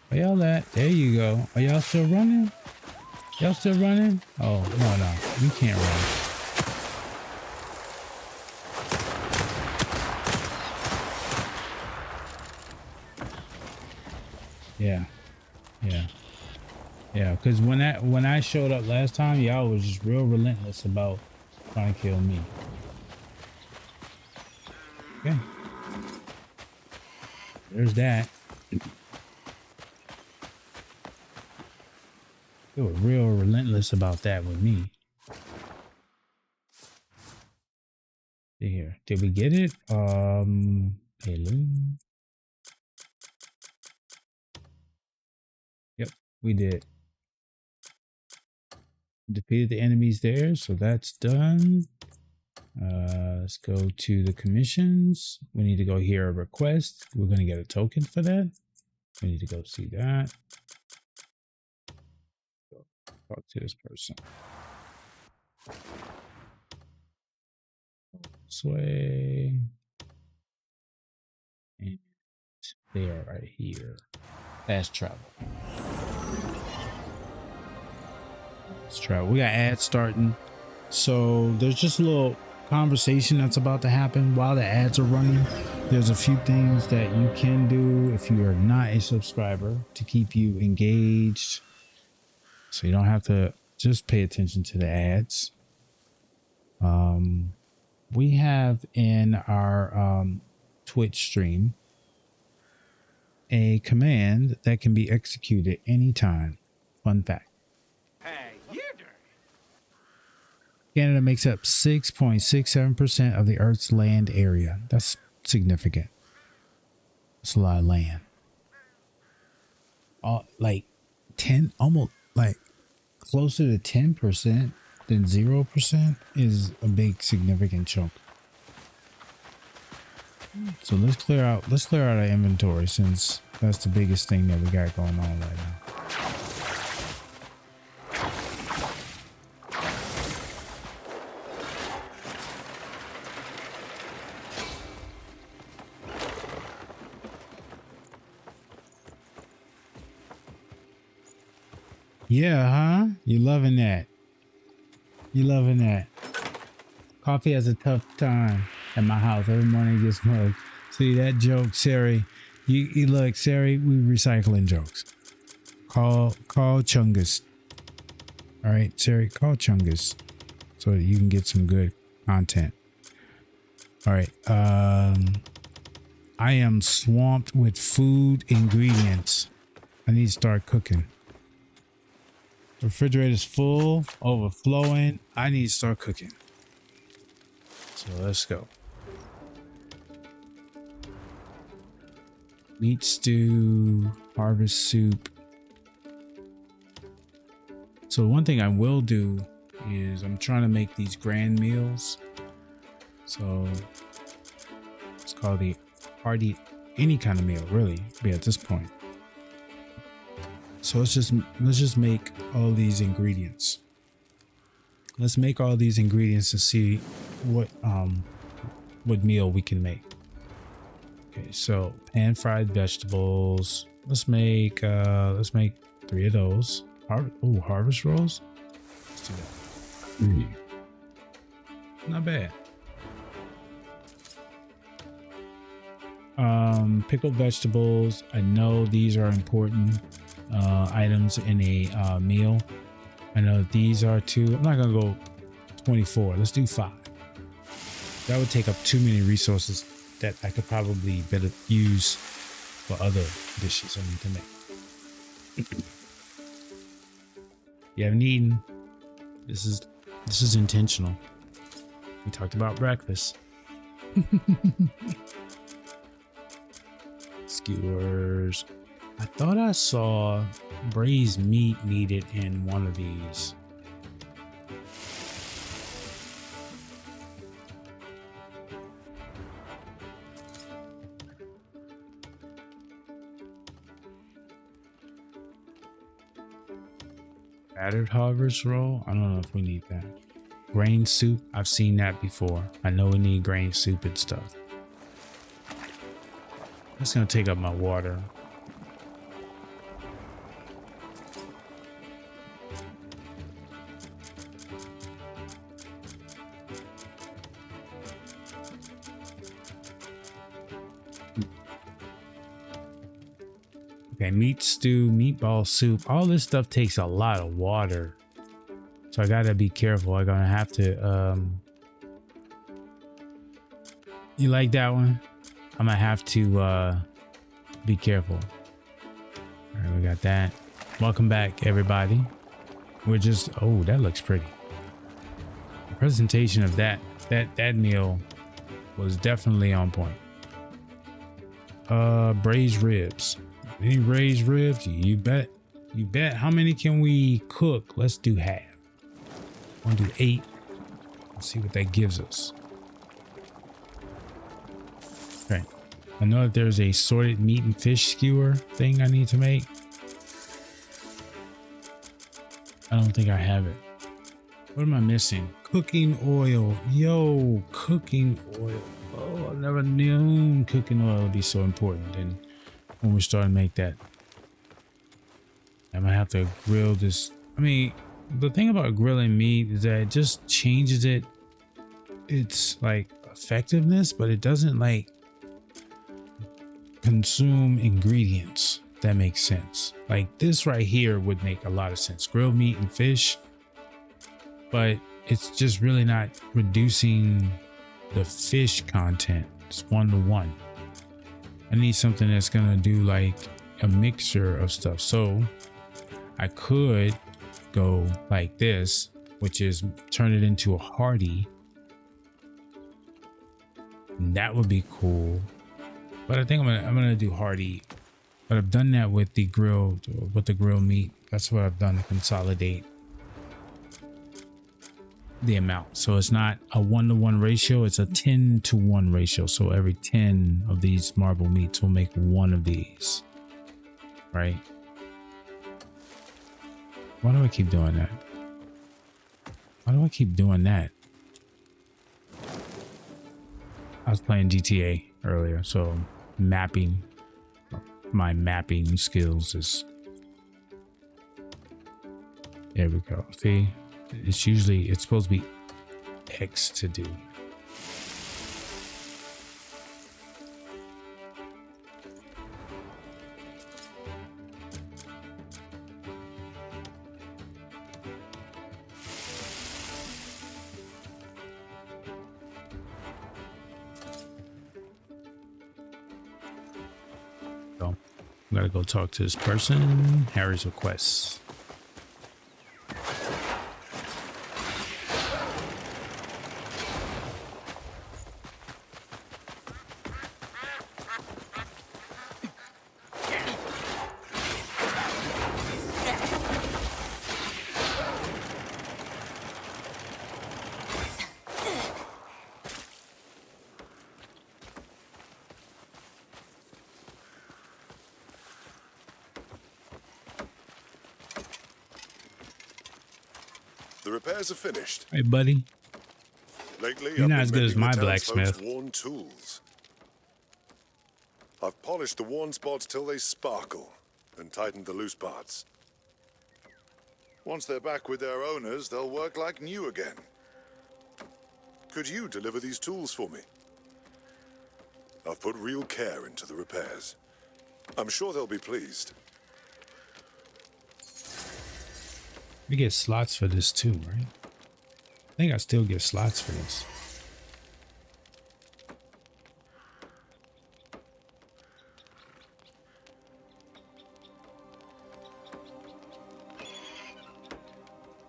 Where y'all at? There you go. Are y'all still running? Y'all still running? Oh, no. You can't run. Yeah, because when I showed up last time, y'all was just real relentless about trying to kill me. Okay. There's that. They were real relentless about that with me. See here. Did we get it? Balloon. Yep, we did. Defeated the enemies there, so that's done. Let's go to the commissions. We need to go hear a request. We're going to get a token for that. We need to go see that. Go talk to this person. This way. And they are right here. Fast travel. Let's travel. We got ads starting. So there's just a little conversation that's about to happen while the ads are running. There's a few things that you can do if you are not a subscriber to keep you engaged, so you don't have to just pay attention to the ads. We have in our Twitch stream a command that can be executed anytime. Fun fact. Canada makes up 6.67% of the Earth's land area. That's significant. That's a lot of land. Like 10, almost like closer to 10% than 0% is a big significant chunk. So let's clear out our inventory, since that's the biggest thing that we got going on right now. Yeah, huh? You loving that? You loving that? Coffee has a tough time at my house. Every morning it gets mugged. See that joke, Sari? You look, Sari, we recycling jokes. Call Chungus. All right, Sari, call Chungus so that you can get some good content. All right. I am swamped with food ingredients. I need to start cooking. Refrigerator's full, overflowing. I need to start cooking. So let's go. Meat stew, harvest soup. So one thing I will do is I'm trying to make these grand meals. So it's called the hearty, any kind of meal really, be at this point. So let's just make all these ingredients. Let's make all these ingredients to see what meal we can make. Okay, so pan fried vegetables. Let's make 3 of those. Harvest rolls. Let's do that. Not bad. Pickled vegetables. I know these are important items in a meal. I know these are too. I'm not gonna go 24. Let's do 5. That would take up too many resources that I could probably better use for other dishes I need to make. You haven't eaten. This is intentional. We talked about breakfast. Skewers. I thought I saw braised meat needed in one of these. Battered harvest roll? I don't know if we need that. Grain soup? I've seen that before. I know we need grain soup and stuff. That's gonna take up my water. Okay, meat stew, meatball soup. All this stuff takes a lot of water. So I gotta be careful. I'm gonna have to, you like that one? I'm gonna have to, be careful. All right, we got that. Welcome back, everybody. We're just, oh, that looks pretty. The presentation of that meal was definitely on point. Braised ribs. Any braised ribs? You bet. You bet. How many can we cook? Let's do half. I'll do 8. Let's see what that gives us. Okay. I know that there's a sorted meat and fish skewer thing I need to make. I don't think I have it. What am I missing? Cooking oil. Yo, cooking oil. Oh, I've never known cooking oil would be so important. And when we start to make that, I might have to grill this. I mean, the thing about grilling meat is that it just changes its like effectiveness, but it doesn't like consume ingredients. That makes sense. Like this right here would make a lot of sense. Grilled meat and fish, but it's just really not reducing the fish content. It's 1-to-1. I need something that's gonna do like a mixture of stuff. So I could go like this, which is turn it into a hearty. And that would be cool. But I think I'm gonna do hearty. But I've done that with the grilled meat. That's what I've done to consolidate the amount. So it's not a 1-to-1 ratio, it's a 10-to-1 ratio. So every 10 of these marble meats will make 1 of these, right? Why do I keep doing that? Why do I keep doing that? I was playing GTA earlier, so mapping, my mapping skills is, there we go. See, it's supposed to be X to do. So I'm gonna go talk to this person. Harry's requests.
The repairs are finished.
Hey, buddy.
Lately,
You're
I've
not
been
as good as
mending
my
the townsfolk's
blacksmith.
worn tools. I've polished the worn spots till they sparkle and tightened the loose parts. Once they're back with their owners, they'll work like new again. Could you deliver these tools for me? I've put real care into the repairs. I'm sure they'll be pleased.
We get slots for this too, right? I think I still get slots for this.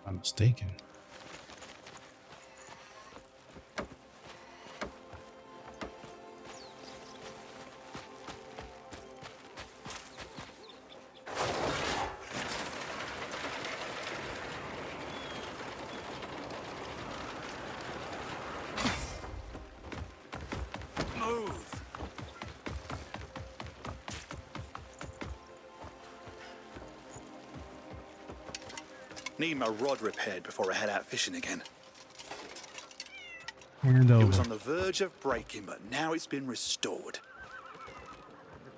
I'm mistaken.
Need my rod repaired before I head out fishing again.
Hand
It was
over.
on the verge of breaking, but now it's been restored.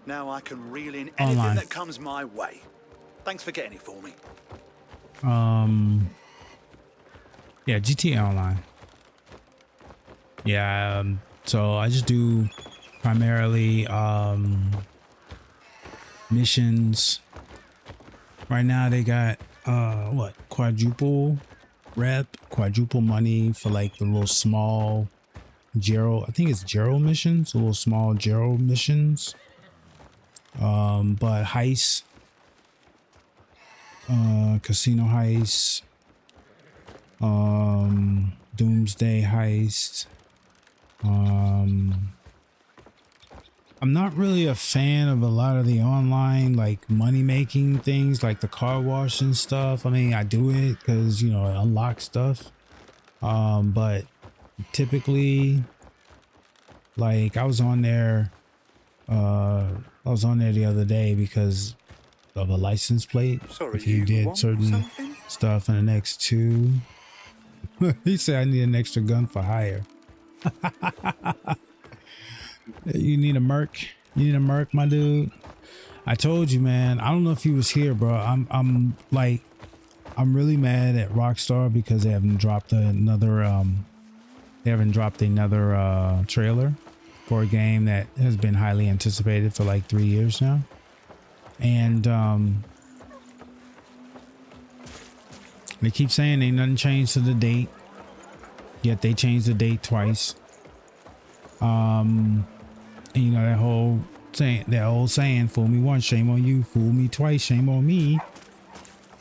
Now I can reel in anything
Online.
that comes my way. Thanks for getting it for me.
Yeah, GTA Online. Yeah, so I just do primarily missions. Right now they got what, quadruple money for like the little small Gero, I think it's Gero missions, little small Gero missions. But heists, casino heist, doomsday heist. I'm not really a fan of a lot of the online like money making things like the car wash and stuff. I mean, I do it because, you know, it unlocks stuff. But typically, like I was on there the other day because of a license plate.
Sorry,
If you
you
did
want
certain
something?
stuff in the next two. He said I need an extra gun for hire. You need a Merc? You need a Merc, my dude? I told you, man. I don't know if he was here, bro. I'm really mad at Rockstar because they haven't dropped another trailer for a game that has been highly anticipated for like 3 years now. And they keep saying ain't nothing changed to the date, yet they changed the date twice. And you know that whole saying, fool me once, shame on you, fool me twice, shame on me.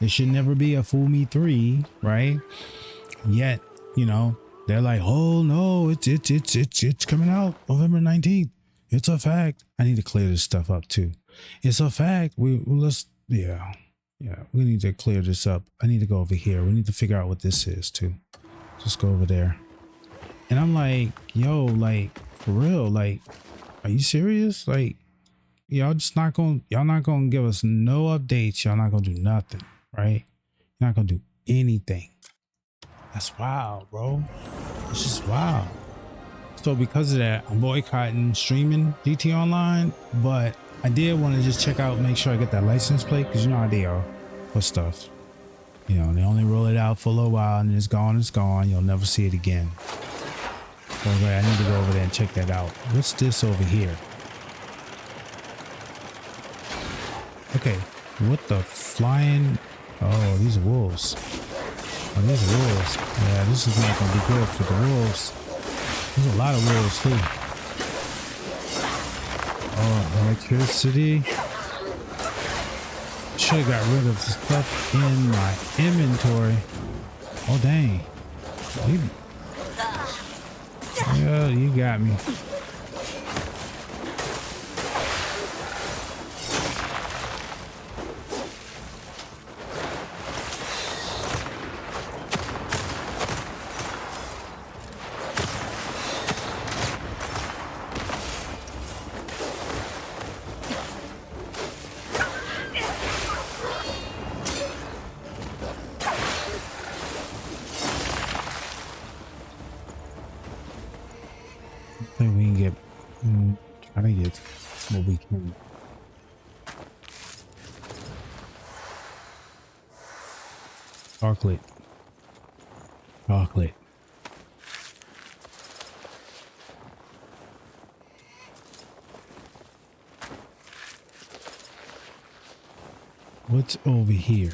There should never be a fool me three, right? Yet, you know, they're like, oh no, it's coming out November 19th. It's a fact. I need to clear this stuff up too. It's a fact. We need to clear this up. I need to go over here. We need to figure out what this is too. Just go over there. And I'm like, yo, like for real, like, are you serious? Like, y'all not gonna give us no updates. Y'all not gonna do nothing, right? You're not gonna do anything. That's wild, bro. It's just wild. So because of that, I'm boycotting streaming GT Online, but I did want to just check out, make sure I get that license plate, because you know how they are with stuff. You know, they only roll it out for a little while and it's gone, You'll never see it again. So I need to go over there and check that out. What's this over here? Okay, what the flying? Oh, these are wolves. Oh, these are wolves. Yeah, this is not gonna be good for the wolves. There's a lot of wolves too. Oh, electricity. Should have got rid of the stuff in my inventory. Oh dang. Yeah, you got me. I think we can get, try to get what we can. Chocolate. Chocolate. What's over here?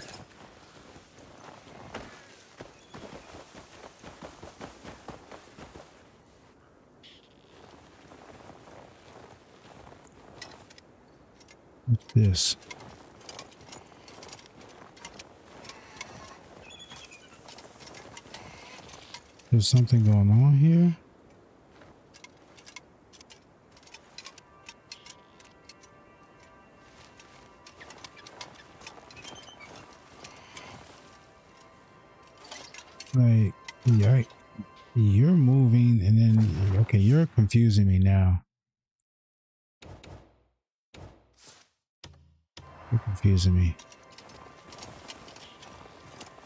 What's this? There's something going on here. Like, yeah, you're moving and then, okay, you're confusing me now. You're confusing me.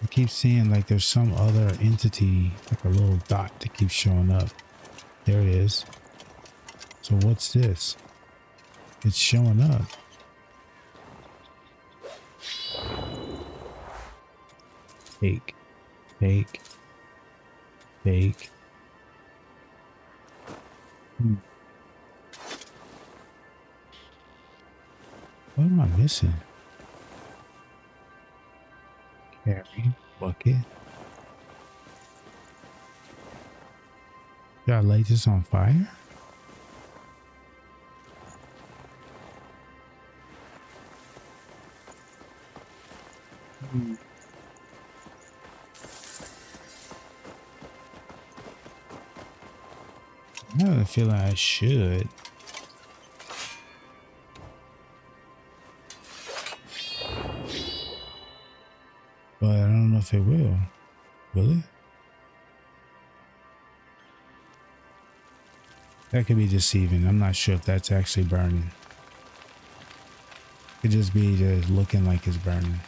I keep seeing like there's some other entity, like a little dot that keeps showing up. There it is. So what's this? It's showing up. Take. Take. Take. What am I missing? Carry. Bucket. Should I light this on fire? I have a feeling I should. But I don't know if it will. Will it? That could be deceiving. I'm not sure if that's actually burning. Could just be just looking like it's burning.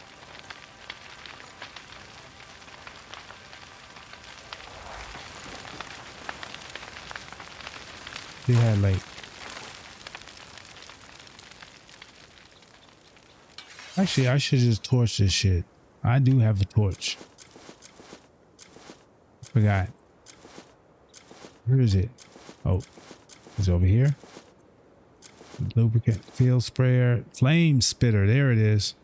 They had like... Actually, I should just torch this shit. I do have a torch. Forgot. Where is it? Oh, it's over here. Lubricant, field sprayer, flame spitter. There it is.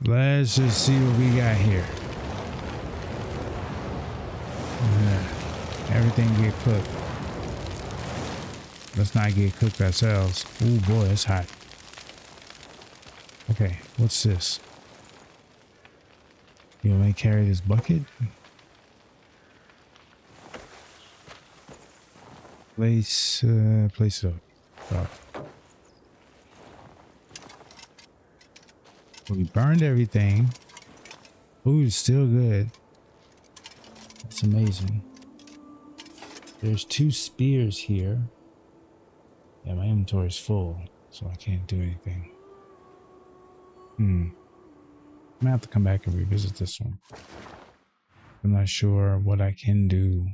Let's just see what we got here. Everything get cooked. Let's not get cooked ourselves. Oh boy, it's hot. Okay, what's this? You want me to carry this bucket? Place it up. Well, we burned everything. Food is still good. That's amazing. There's 2 spears here. Yeah, my inventory is full, so I can't do anything. I'm gonna have to come back and revisit this one. I'm not sure what I can do.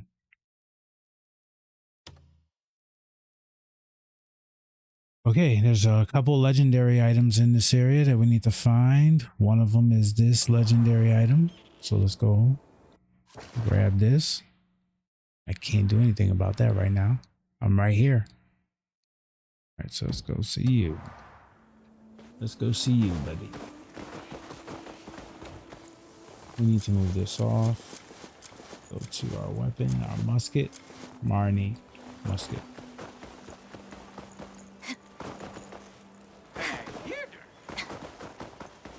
Okay, there's a couple legendary items in this area that we need to find. One of them is this legendary item. So let's go grab this. I can't do anything about that right now. I'm right here. All right, so let's go see you. Let's go see you, buddy. We need to move this off. Go to our weapon, our musket. Marnie musket.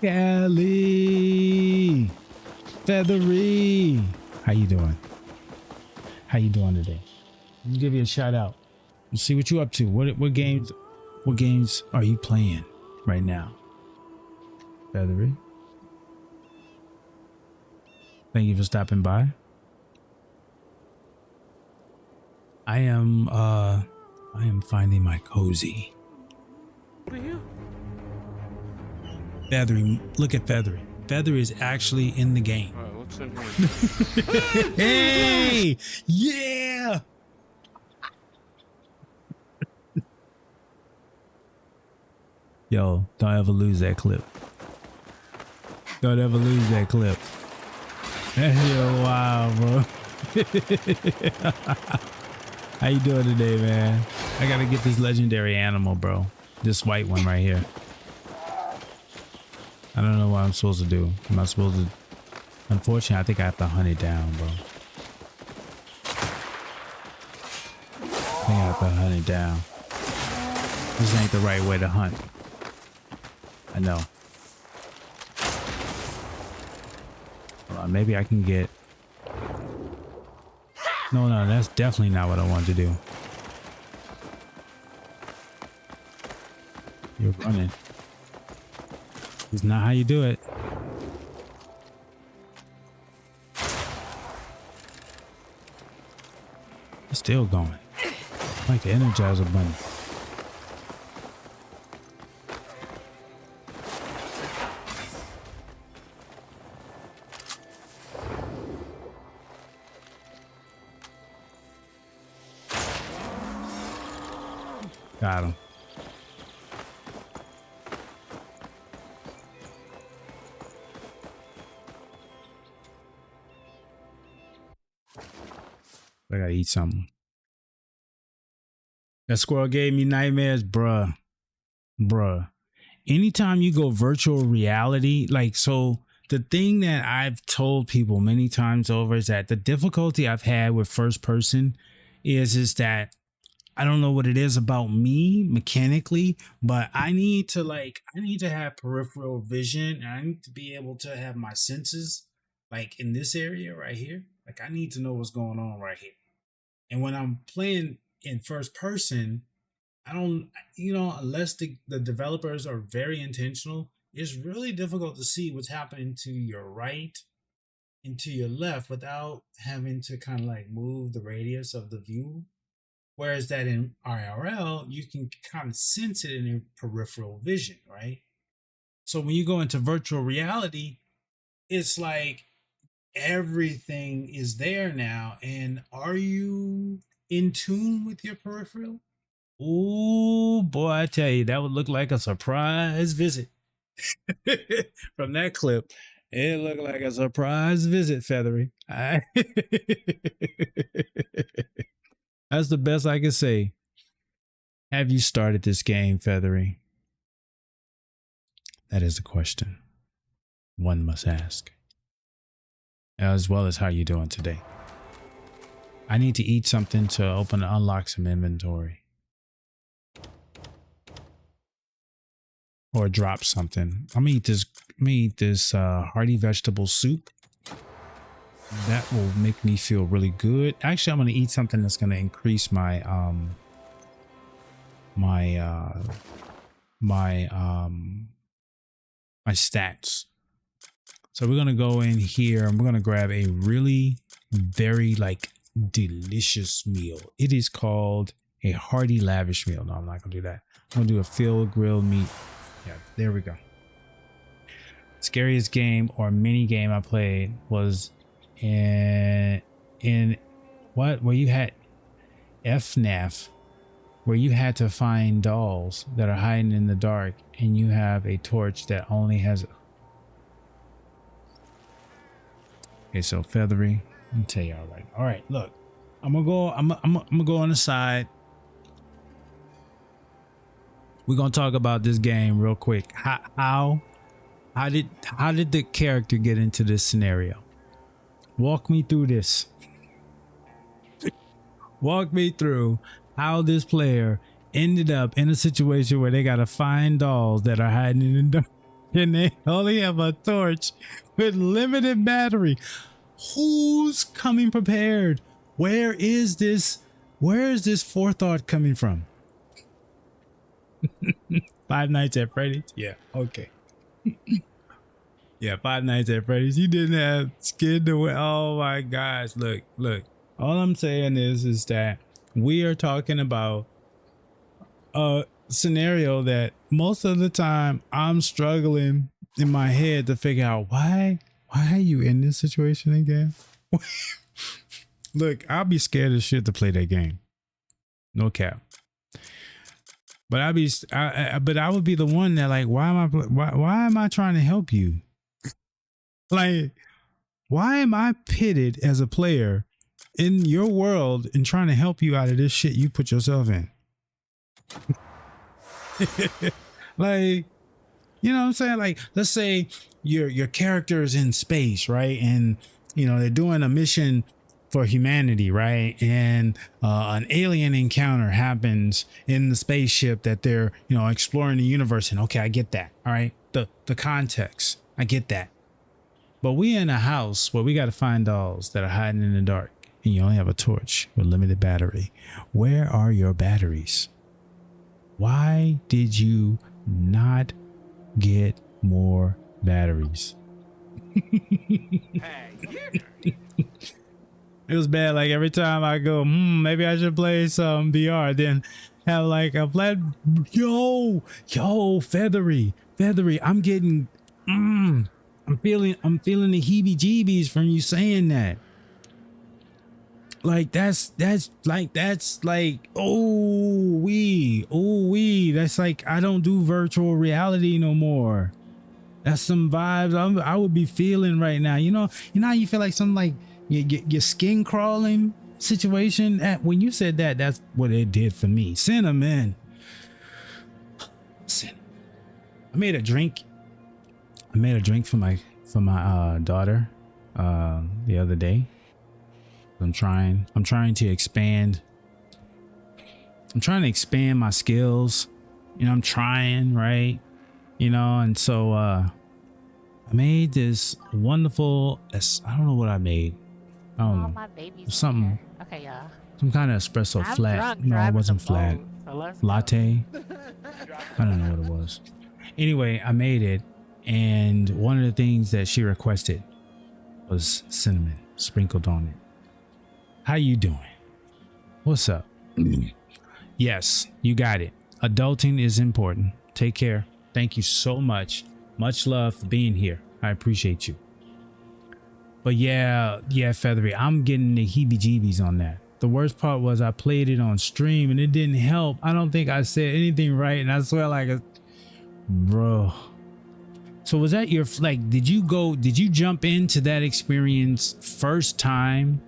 Callie, Feathery, how you doing? How you doing today? Let me give you a shout out. Let's see what you up to. What games are you playing right now? Feathery, thank you for stopping by. I am finding my cozy.
What are you?
Feathery, look at Feathery. Feathery is actually in the game.
All right, what's in here?
Hey, yeah. Yo, don't ever lose that clip. Don't ever lose that clip. Yo, wow, bro. How you doing today, man? I gotta get this legendary animal, bro. This white one right here. I don't know what I'm supposed to do. I'm not supposed to... Unfortunately, I think I have to hunt it down, bro. I think I have to hunt it down. This ain't the right way to hunt. I know. Hold on, maybe I can get... No, that's definitely not what I want to do. You're running. It's not how you do it. It's still going. Like the Energizer Bunny. Got him. I gotta eat something. That squirrel gave me nightmares, bruh. Anytime you go virtual reality, like, so the thing that I've told people many times over is that the difficulty I've had with first person is that I don't know what it is about me mechanically, but I need to have peripheral vision, and I need to be able to have my senses like in this area right here. Like, I need to know what's going on right here. And when I'm playing in first person, I don't, unless the developers are very intentional, it's really difficult to see what's happening to your right and to your left without having to kind of like move the radius of the view. Whereas that in IRL, you can kind of sense it in your peripheral vision, right? So when you go into virtual reality, it's like everything is there now. And are you in tune with your peripheral? Oh boy, I tell you, that would look like a surprise visit. From that clip, it looked like a surprise visit, Feathery. That's the best I can say. Have you started this game, Feathery? That is a question one must ask. As well as how you doing today. I need to eat something to open and unlock some inventory. Or drop something. I'm gonna eat this hearty vegetable soup. That will make me feel really good. Actually, I'm gonna eat something that's gonna increase my my stats. So we're gonna go in here and we're gonna grab a really very like delicious meal. It is called a hearty lavish meal. No, I'm not gonna do that. I'm gonna do a field grilled meat. Yeah, there we go. Scariest game or mini game I played was in what? Where you had FNAF, where you had to find dolls that are hiding in the dark, and you have a torch that only has. Okay, so Feathery, let me tell you all right. Look, I'm gonna go on the side. We're gonna talk about this game real quick. How did the character get into this scenario? Walk me through this. Walk me through how this player ended up in a situation where they gotta find dolls that are hiding in the dark, and they only have a torch with limited battery. Who's coming prepared? Where is this forethought coming from? Five Nights at Freddy's? Yeah, okay. Yeah, Five Nights at Freddy's. You didn't have skin to wear. Oh my gosh. Look. All I'm saying is that we are talking about a scenario that most of the time I'm struggling in my head to figure out why are you in this situation again? Look, I'll be scared as shit to play that game. No cap. But I would be the one that like, why am I trying to help you? Like, why am I pitted as a player in your world and trying to help you out of this shit you put yourself in? Like, you know what I'm saying? Like, let's say your character is in space, right? And they're doing a mission for humanity, right? And an alien encounter happens in the spaceship that they're exploring the universe. And okay, I get that. All right, the context, I get that. But we in a house where we got to find dolls that are hiding in the dark, and you only have a torch with limited battery. Where are your batteries? Why did you not get more batteries? It was bad. Like every time I go, maybe I should play some VR, then have like a flat. Yo, Feathery. I'm getting, I'm feeling the heebie-jeebies from you saying that. Like that's like, oh wee. That's like, I don't do virtual reality no more. That's some vibes I would be feeling right now. You know how you feel like something like your skin crawling situation, when you said that, that's what it did for me. Cinnamon. I made a drink. I made a drink for my daughter the other day. I'm trying to expand. I'm trying to expand my skills. You know, I'm trying, right? You know, and so I made this wonderful, I don't know what I made. I don't know.
My baby's
Something.
Okay, y'all.
Some kind of espresso
I'm
flat.
drunk
No, it
driving
wasn't
the
flat.
boat, so let's go.
Latte. I don't know what it was. Anyway, I made it, and one of the things that she requested was cinnamon sprinkled on it. How you doing? What's up? Yes, you got it. Adulting is important. Take care. Thank you so much. Much love for being here. I appreciate you. But yeah, Feathery, I'm getting the heebie-jeebies on that. The worst part was I played it on stream and it didn't help. I don't think I said anything right, and I swear, like, bro. So was that your, like, did you jump into that experience first time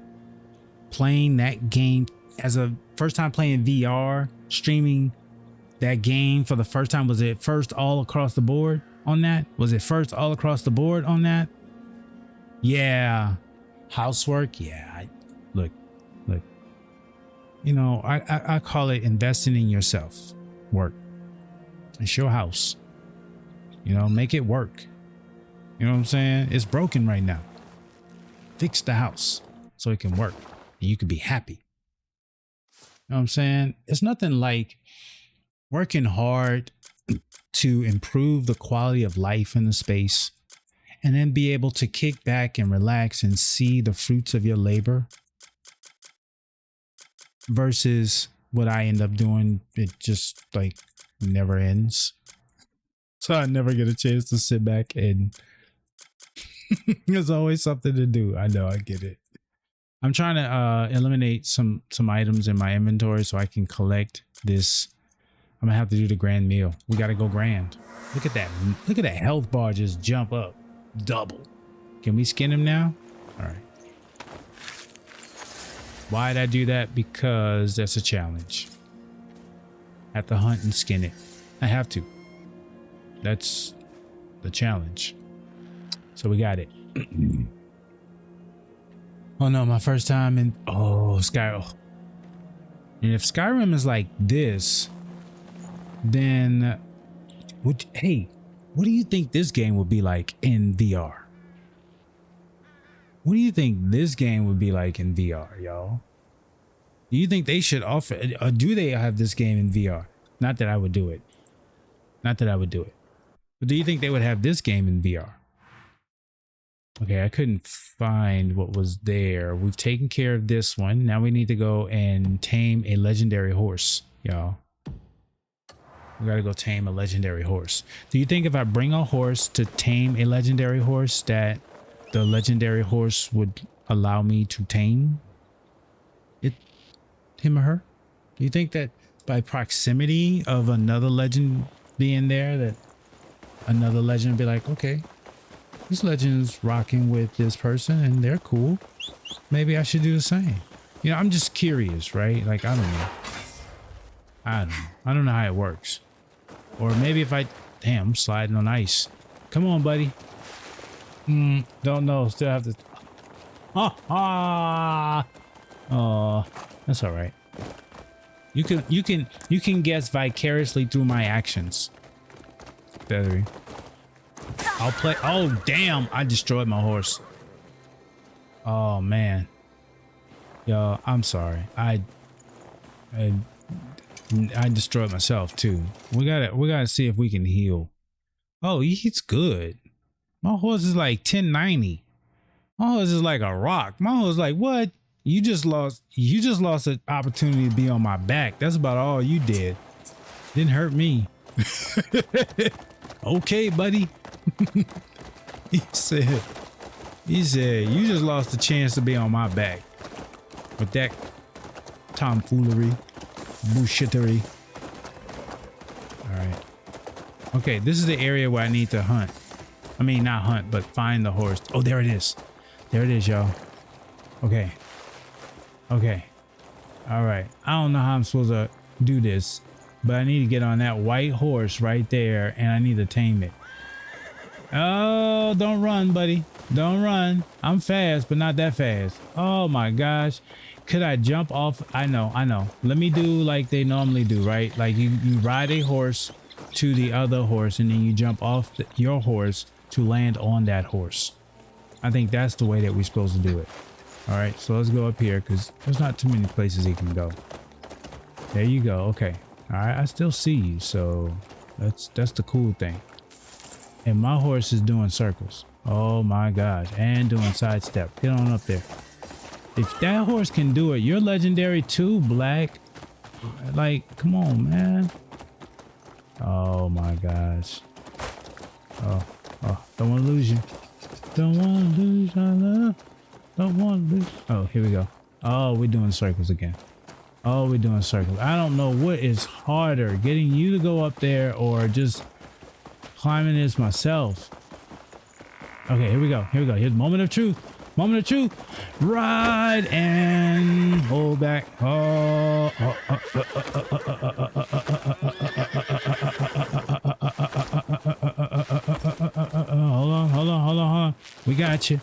playing that game, as a first time playing VR, streaming that game for the first time? Was it first all across the board on that? Was it first all across the board on that? Yeah. Housework. Yeah. Look, you know, I call it investing in yourself. Work. It's your house. You know, make it work. You know what I'm saying? It's broken right now. Fix the house so it can work and you can be happy. You know what I'm saying? It's nothing like working hard to improve the quality of life in the space and then be able to kick back and relax and see the fruits of your labor, versus what I end up doing. It just like never ends. So I never get a chance to sit back, and there's always something to do. I know, I get it. I'm trying to eliminate some items in my inventory so I can collect this. I'm gonna have to do the grand meal. We gotta go grand. Look at that. Look at that health bar just jump up. Double. Can we skin him now? All right. Why'd I do that? Because that's a challenge. I have to hunt and skin it. I have to. That's the challenge. So we got it. Oh no, my first time in Skyrim. And if Skyrim is like this, then what do you think this game would be like in VR? What do you think this game would be like in VR, y'all? Do you think they should offer, or do they have this game in VR? Not that I would do it. Not that I would do it. But do you think they would have this game in VR? Okay, I couldn't find what was there. We've taken care of this one. Now we need to go and tame a legendary horse, y'all. We gotta go tame a legendary horse. Do you think if I bring a horse to tame a legendary horse, that the legendary horse would allow me to tame him or her? Do you think that by proximity of another legend being there, that another legend would be like, okay, this legend's rocking with this person and they're cool, maybe I should do the same? You know, I'm just curious, right? Like, I don't know how it works. Or maybe if damn, I'm sliding on ice. Come on, buddy. Don't know. Still have to. Oh, that's all right. You can guess vicariously through my actions. Feathery. I'll play. Oh damn! I destroyed my horse. Oh man. Yo, I'm sorry. I destroyed myself too. We gotta see if we can heal. Oh, he's good. My horse is like 1090. My horse is like a rock. My horse is like, what? You just lost an opportunity to be on my back. That's about all you did. Didn't hurt me. Okay, buddy. He said, you just lost a chance to be on my back. With that tomfoolery, bullshittery. All right. Okay, this is the area where I need to hunt. I mean, not hunt, but find the horse. Oh, there it is. There it is, y'all. Okay. Okay. All right. I don't know how I'm supposed to do this, but I need to get on that white horse right there, and I need to tame it. Oh, don't run, buddy. Don't run. I'm fast, but not that fast. Oh my gosh. Could I jump off? I know. Let me do like they normally do, right? Like you ride a horse to the other horse, and then you jump off your horse to land on that horse. I think that's the way that we're supposed to do it. All right, so let's go up here because there's not too many places he can go. There you go. Okay. All right, I still see you, so that's the cool thing. And my horse is doing circles. Oh my gosh, and doing sidestep. Get on up there. If that horse can do it, you're legendary too, Black. Like, come on, man. Oh my gosh. Oh, don't want to lose you. Don't want to lose our love. Don't want to lose. Oh, here we go. Oh, we're doing circles again. Oh, we're doing circles. I don't know what is harder, getting you to go up there or just climbing this myself. Okay, here we go. Here's the moment of truth. Moment of truth. Ride and hold back. Hold on. We got you.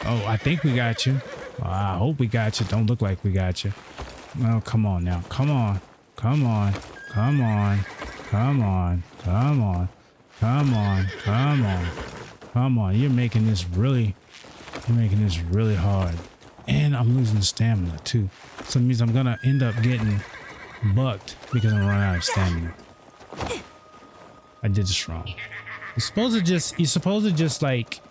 Oh, I think we got you. I hope we got you. Don't look like we got you. Oh, come on now. Come on. You're making this really hard. And I'm losing stamina too. So it means I'm gonna end up getting bucked because I'm running out of stamina. I did this wrong. You're supposed to just like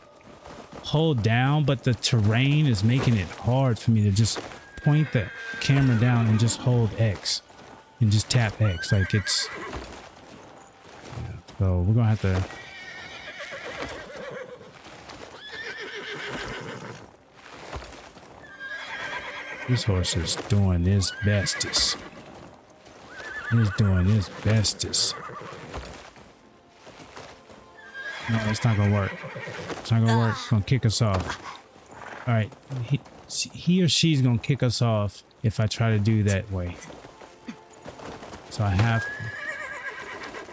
hold down, but the terrain is making it hard for me to just point the camera down and just hold X and just tap X. Like it's, yeah, so we're gonna have to. This horse is doing his bestest. He's doing his bestest. No, it's not gonna work. It's not gonna work. It's gonna kick us off. All right, he or she's gonna kick us off if I try to do that way. So I have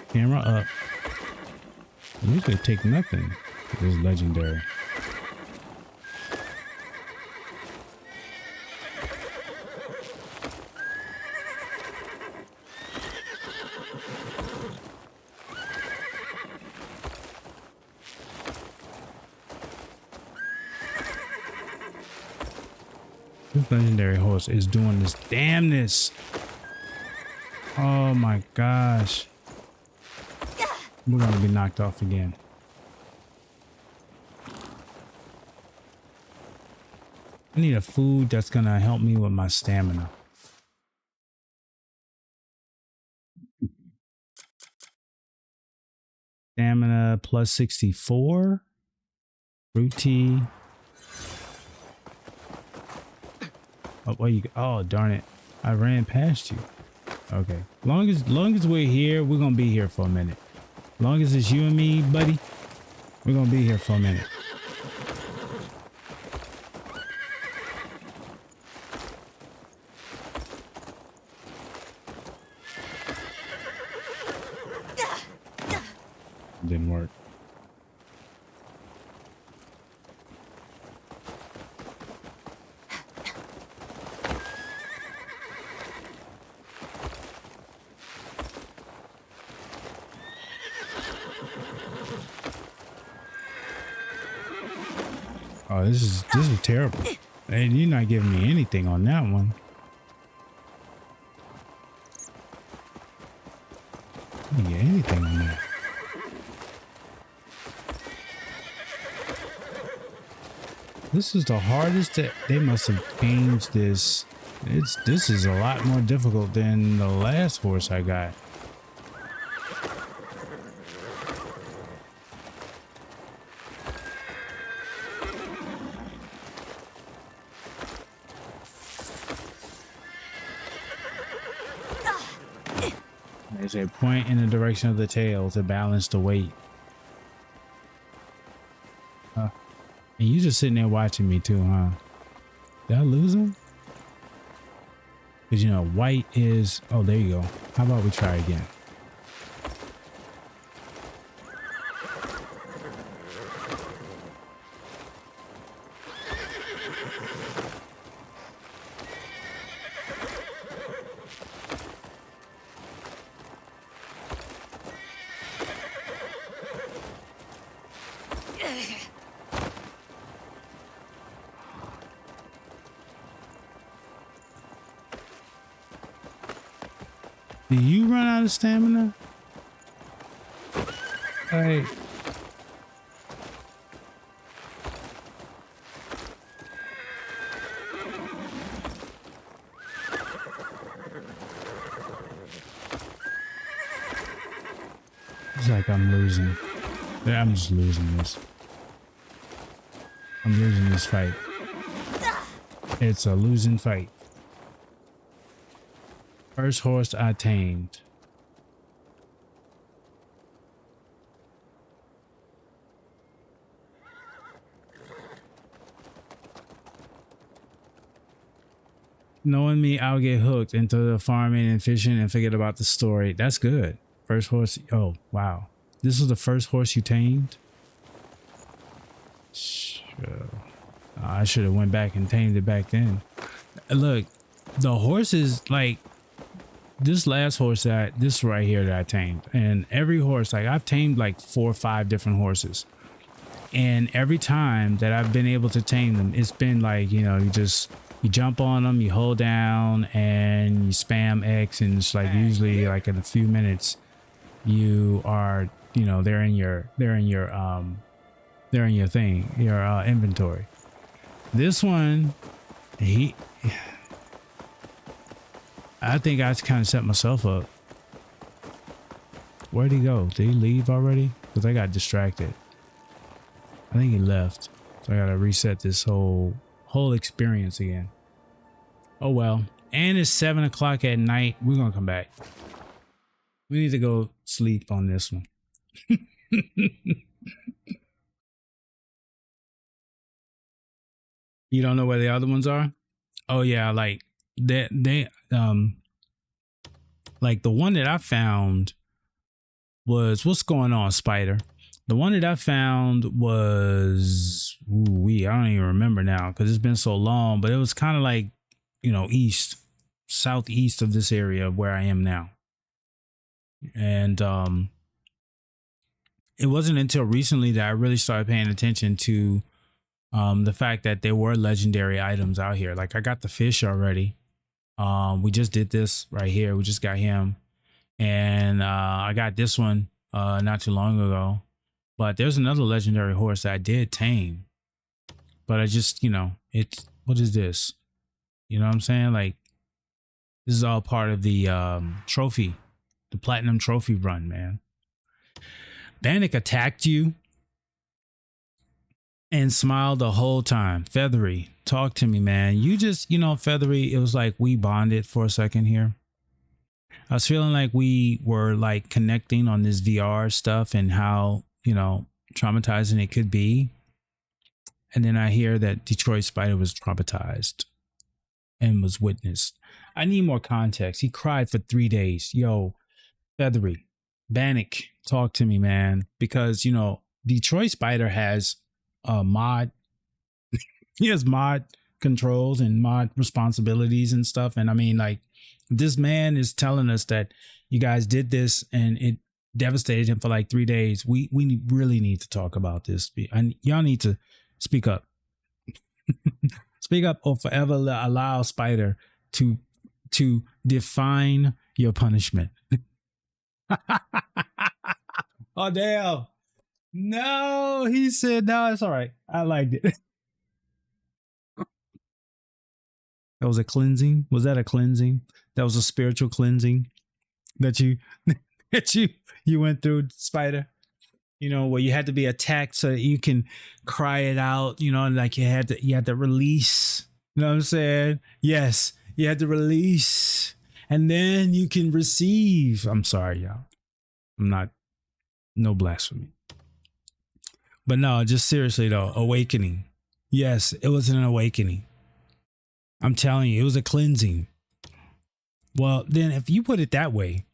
camera up. I usually take nothing. This is legendary. This legendary horse is doing this damnness. Oh my gosh. We're gonna be knocked off again. I need a food that's gonna help me with my stamina. Stamina plus 64. Fruit tea. Oh, where you go? Oh, darn it. I ran past you. Okay. Long as we're here, we're gonna be here for a minute. Long as it's you and me, buddy, we're gonna be here for a minute. Didn't work. Oh, this is terrible. And you're not giving me anything on that one. I didn't get anything on that. This is the hardest that they must have changed this. This is a lot more difficult than the last horse I got. There's a point in the direction of the tail to balance the weight. And you just sitting there watching me too, huh? Did I lose him? Because, you know, white is... Oh, there you go. How about we try again? Do you run out of stamina? Hey. It's like I'm losing. Yeah, I'm just losing this. I'm losing this fight. It's a losing fight. First horse I tamed. Knowing me, I'll get hooked into the farming and fishing and forget about the story. That's good. First horse. Oh, wow. This was the first horse you tamed? Sure. I should have went back and tamed it back then. Look, the horses, like, this last horse this right here that I tamed, and every horse, like I've tamed like 4 or 5 different horses, and every time that I've been able to tame them, it's been like, you know, you jump on them, you hold down and you spam X, and it's like usually like in a few minutes you are, you know, they're in your thing, your inventory. This one, I think I kind of set myself up. Where'd he go? Did he leave already? Because I got distracted. I think he left. So I gotta reset this whole experience again. Oh well. And it's 7 o'clock at night. We're gonna come back. We need to go sleep on this one. You don't know where the other ones are? Oh yeah, like they like the one that I found was, what's going on, Spider? The one that I found was, I don't even remember now because it's been so long, but it was kind of like, you know, southeast of this area where I am now. And it wasn't until recently that I really started paying attention to the fact that there were legendary items out here. Like I got the fish already. We just did this right here. We just got him. And I got this one not too long ago. But there's another legendary horse that I did tame. But I just, you know, what is this? You know what I'm saying? Like, this is all part of the trophy, the platinum trophy run, man. Bannock attacked you and smiled the whole time. Feathery, talk to me, man. You just, you know, Feathery, it was like we bonded for a second here. I was feeling like we were like connecting on this VR stuff and how, you know, traumatizing it could be. And then I hear that Detroit Spider was traumatized and was witnessed. I need more context. He cried for 3 days. Yo, Feathery, Bannock, talk to me, man. Because, you know, Detroit Spider has mod. He has mod controls and mod responsibilities and stuff. And I mean, like, this man is telling us that you guys did this and it devastated him for like 3 days. We really need to talk about this. And y'all need to speak up. Speak up or forever allow Spider to define your punishment. Oh, damn. No, he said, no, it's all right. I liked it. That was a cleansing. Was that a cleansing? That was a spiritual cleansing that you went through, Spider. You know, where you had to be attacked so that you can cry it out, you know, and like you had to release. You know what I'm saying? Yes, you had to release. And then you can receive. I'm sorry, y'all. I'm not, no blasphemy. But no, just seriously though, awakening. Yes, it was an awakening. I'm telling you, it was a cleansing. Well, then if you put it that way,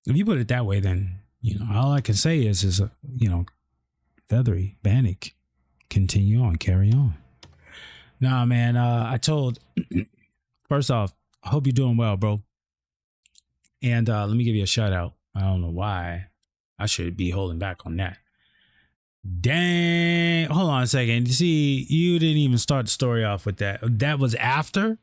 then, you know, all I can say is, you know, Feathery, Bannock, continue on, carry on. Nah, man, I told, first off, I hope you're doing well, bro. And let me give you a shout out. I don't know why I should be holding back on that. Dang, hold on a second. You see, you didn't even start the story off with that. That was after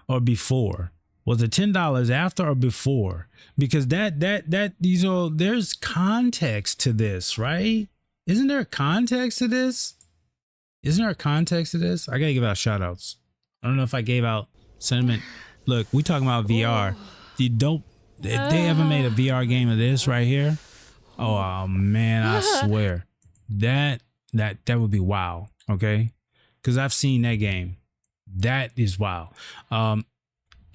or before? Was it $10 after or before? Because that you know, there's context to this, right? Isn't there a context to this? Isn't there a context to this? I gotta give out shout outs. I don't know if I gave out sentiment. Look, we talking about VR. You don't, if they ever made a VR game of this right here, oh man, I swear that would be wow. Okay, because I've seen that game. That is wow.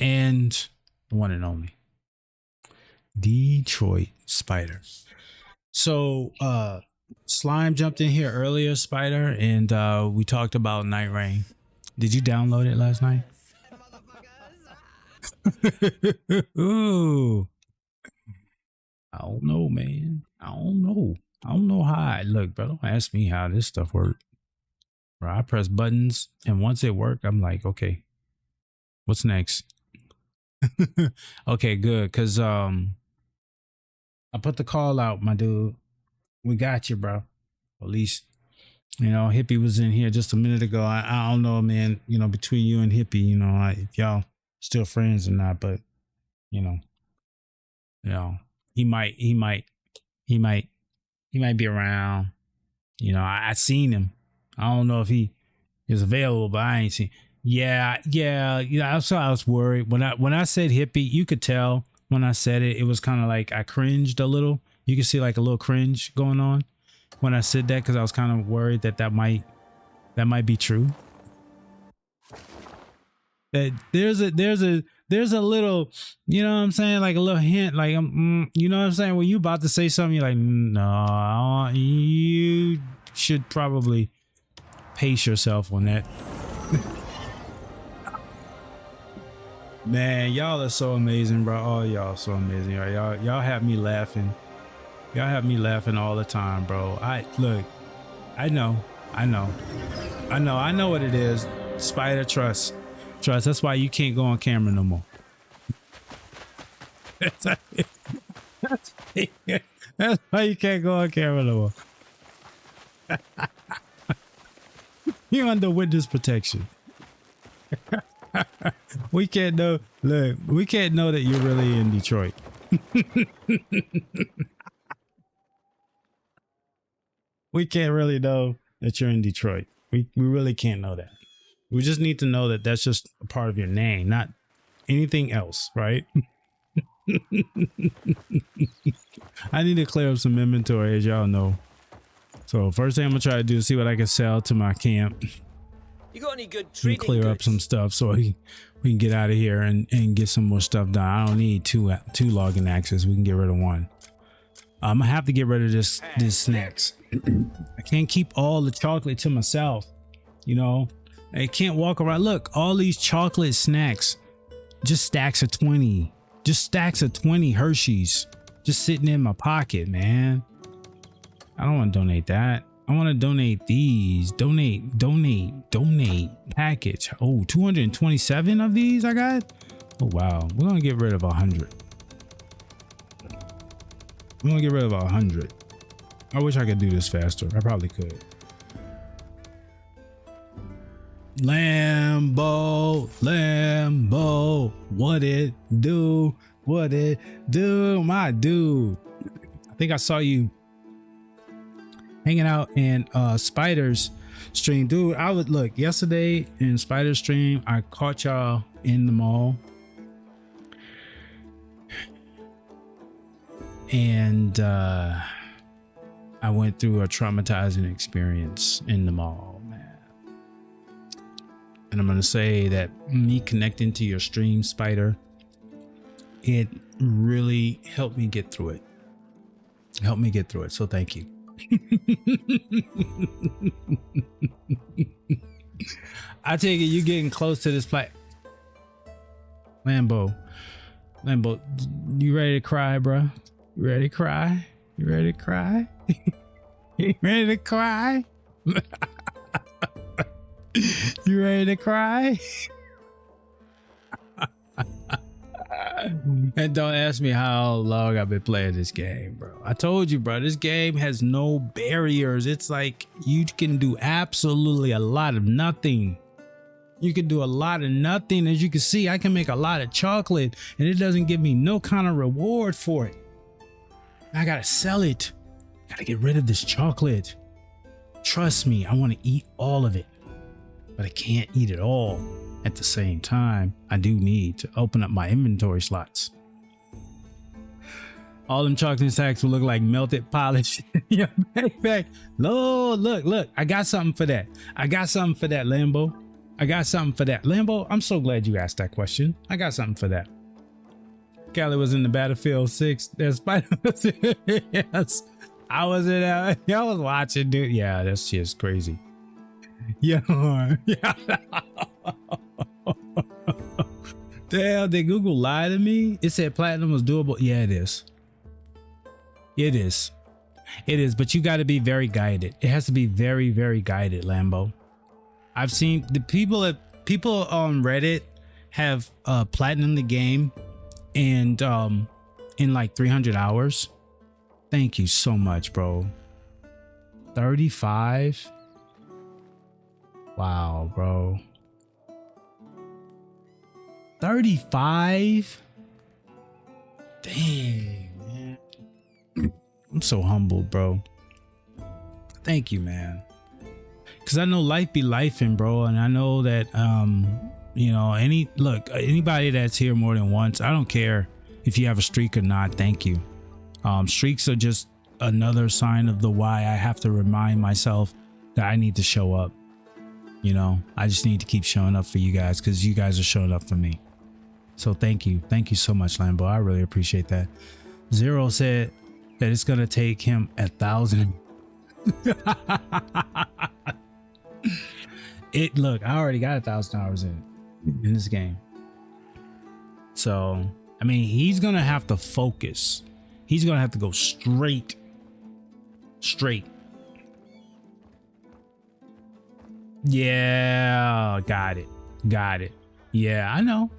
And the one and only Detroit Spider. So Slime jumped in here earlier, Spider, and we talked about Night Rain. Did you download it last night? Ooh, I don't know, man. I don't know how. Look, bro, don't ask me how this stuff works. Bro, I press buttons, and once it worked, I'm like, okay, what's next? Okay, good, because I put the call out, my dude. We got you, bro. At least, you know, Hippie was in here just a minute ago. I don't know, man, you know, between you and Hippie, you know, if y'all still friends or not, but you know, he might be around. You know, I seen him. I don't know if he is available, but I ain't seen. Yeah. So I was worried when I said Hippie. You could tell when I said it. It was kind of like I cringed a little. You can see like a little cringe going on when I said that, because I was kind of worried that might be true. That there's a little, you know what I'm saying, like a little hint, like you know what I'm saying, when you about to say something, you're like, no, you should probably pace yourself on that. Man, y'all are so amazing, bro. All y'all so amazing. Y'all have me laughing. Y'all have me laughing all the time, bro. I know what it is. Spider, trust. That's why you can't go on camera no more. That's why you can't go on camera no more. You're under witness protection. We can't know. Look, we can't know that you're really in Detroit. We can't really know that you're in Detroit. We really can't know that. We just need to know that that's just a part of your name, not anything else, right? I need to clear up some inventory, as y'all know. So first thing I'm gonna try to do is see what I can sell to my camp.
You got any good trading
clear
goods?
Up some stuff so we can get out of here and get some more stuff done. I don't need two logging axes. We can get rid of one. I'm gonna have to get rid of this snacks. I can't keep all the chocolate to myself. You know, I can't walk around. Look, all these chocolate snacks, just stacks of 20, Hershey's, just sitting in my pocket, man. I don't want to donate that. I want to donate these. Donate package. Oh, 227 of these I got. Oh, wow. We're going to get rid of 100. We're going to get rid of 100. I wish I could do this faster. I probably could. Lambo, what it do? My dude. I think I saw you hanging out in Spider's stream. Dude, I would look yesterday in Spider's stream. I caught y'all in the mall. And I went through a traumatizing experience in the mall, man. And I'm going to say that me connecting to your stream, Spider, it really helped me get through it. So thank you. I take it you getting close to this plat. Lambo, you ready to cry, bro? You ready to cry? You ready to cry? You ready to cry? You ready to cry? And don't ask me how long I've been playing this game, bro. I told you, bro, this game has no barriers. It's like you can do absolutely a lot of nothing. You can do a lot of nothing. As you can see, I can make a lot of chocolate and it doesn't give me no kind of reward for it. I gotta sell it. Gotta get rid of this chocolate. Trust me, I want to eat all of it, but I can't eat it all. At the same time, I do need to open up my inventory slots. All them chocolate sacks will look like melted polish. Yeah, back. No, look. I got something for that. Lambo. I got something for that. Lambo, I'm so glad you asked that question. I got something for that. Callie was in the Battlefield 6. There's Spider. Yes. I was in I was watching, dude. Yeah, that's just crazy. Yeah. Damn, did Google lie to me? It said platinum was doable. Yeah, it is. It is, but you got to be very guided. It has to be very, very guided, Lambo. I've seen the people on Reddit have platinum the game and in like 300 hours. Thank you so much, bro. 35. Wow, bro. 35. Dang, man. I'm so humbled, bro. Thank you, man. Cause I know life be lifing, bro, and I know that you know, anybody that's here more than once, I don't care if you have a streak or not. Thank you. Streaks are just another sign of the why I have to remind myself that I need to show up. You know, I just need to keep showing up for you guys because you guys are showing up for me. So thank you so much, Lambo. I really appreciate that. Zero said that it's gonna take him 1,000. Look, I already got 1,000 hours in this game. So I mean, he's gonna have to focus. He's gonna have to go straight. Yeah, got it. Yeah, I know.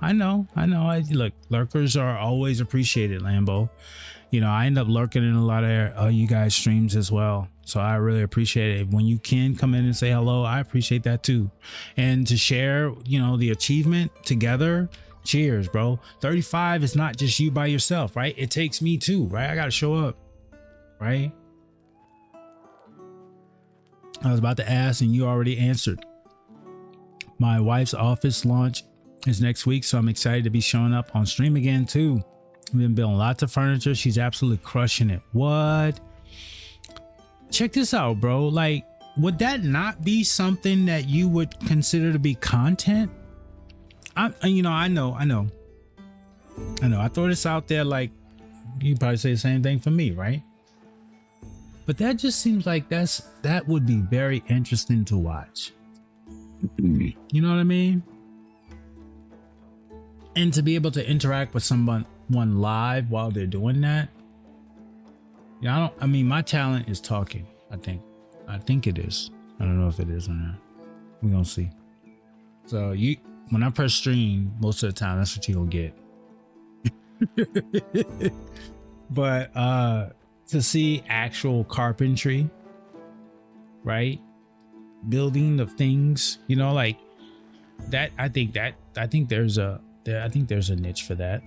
Look, lurkers are always appreciated, Lambo. You know, I end up lurking in a lot of you guys' streams as well. So I really appreciate it. When you can come in and say hello, I appreciate that too. And to share, you know, the achievement together. Cheers, bro. 35 is not just you by yourself, right? It takes me too, right? I gotta show up, right? I was about to ask and you already answered. My wife's office launch is next week, so I'm excited to be showing up on stream again too. We've been building lots of furniture. She's absolutely crushing it. What? Check this out, bro. Like, would that not be something that you would consider to be content? I know. I throw this out there like you probably say the same thing for me, right? But that just seems like that would be very interesting to watch. You know what I mean? And to be able to interact with someone live while they're doing that. Yeah, I mean, my talent is talking. I think it is. I don't know if it is or not. We're gonna see. So when I press stream, most of the time, that's what you're gonna get. But to see actual carpentry, right? Building of things, you know, like that. I think there's a niche for that.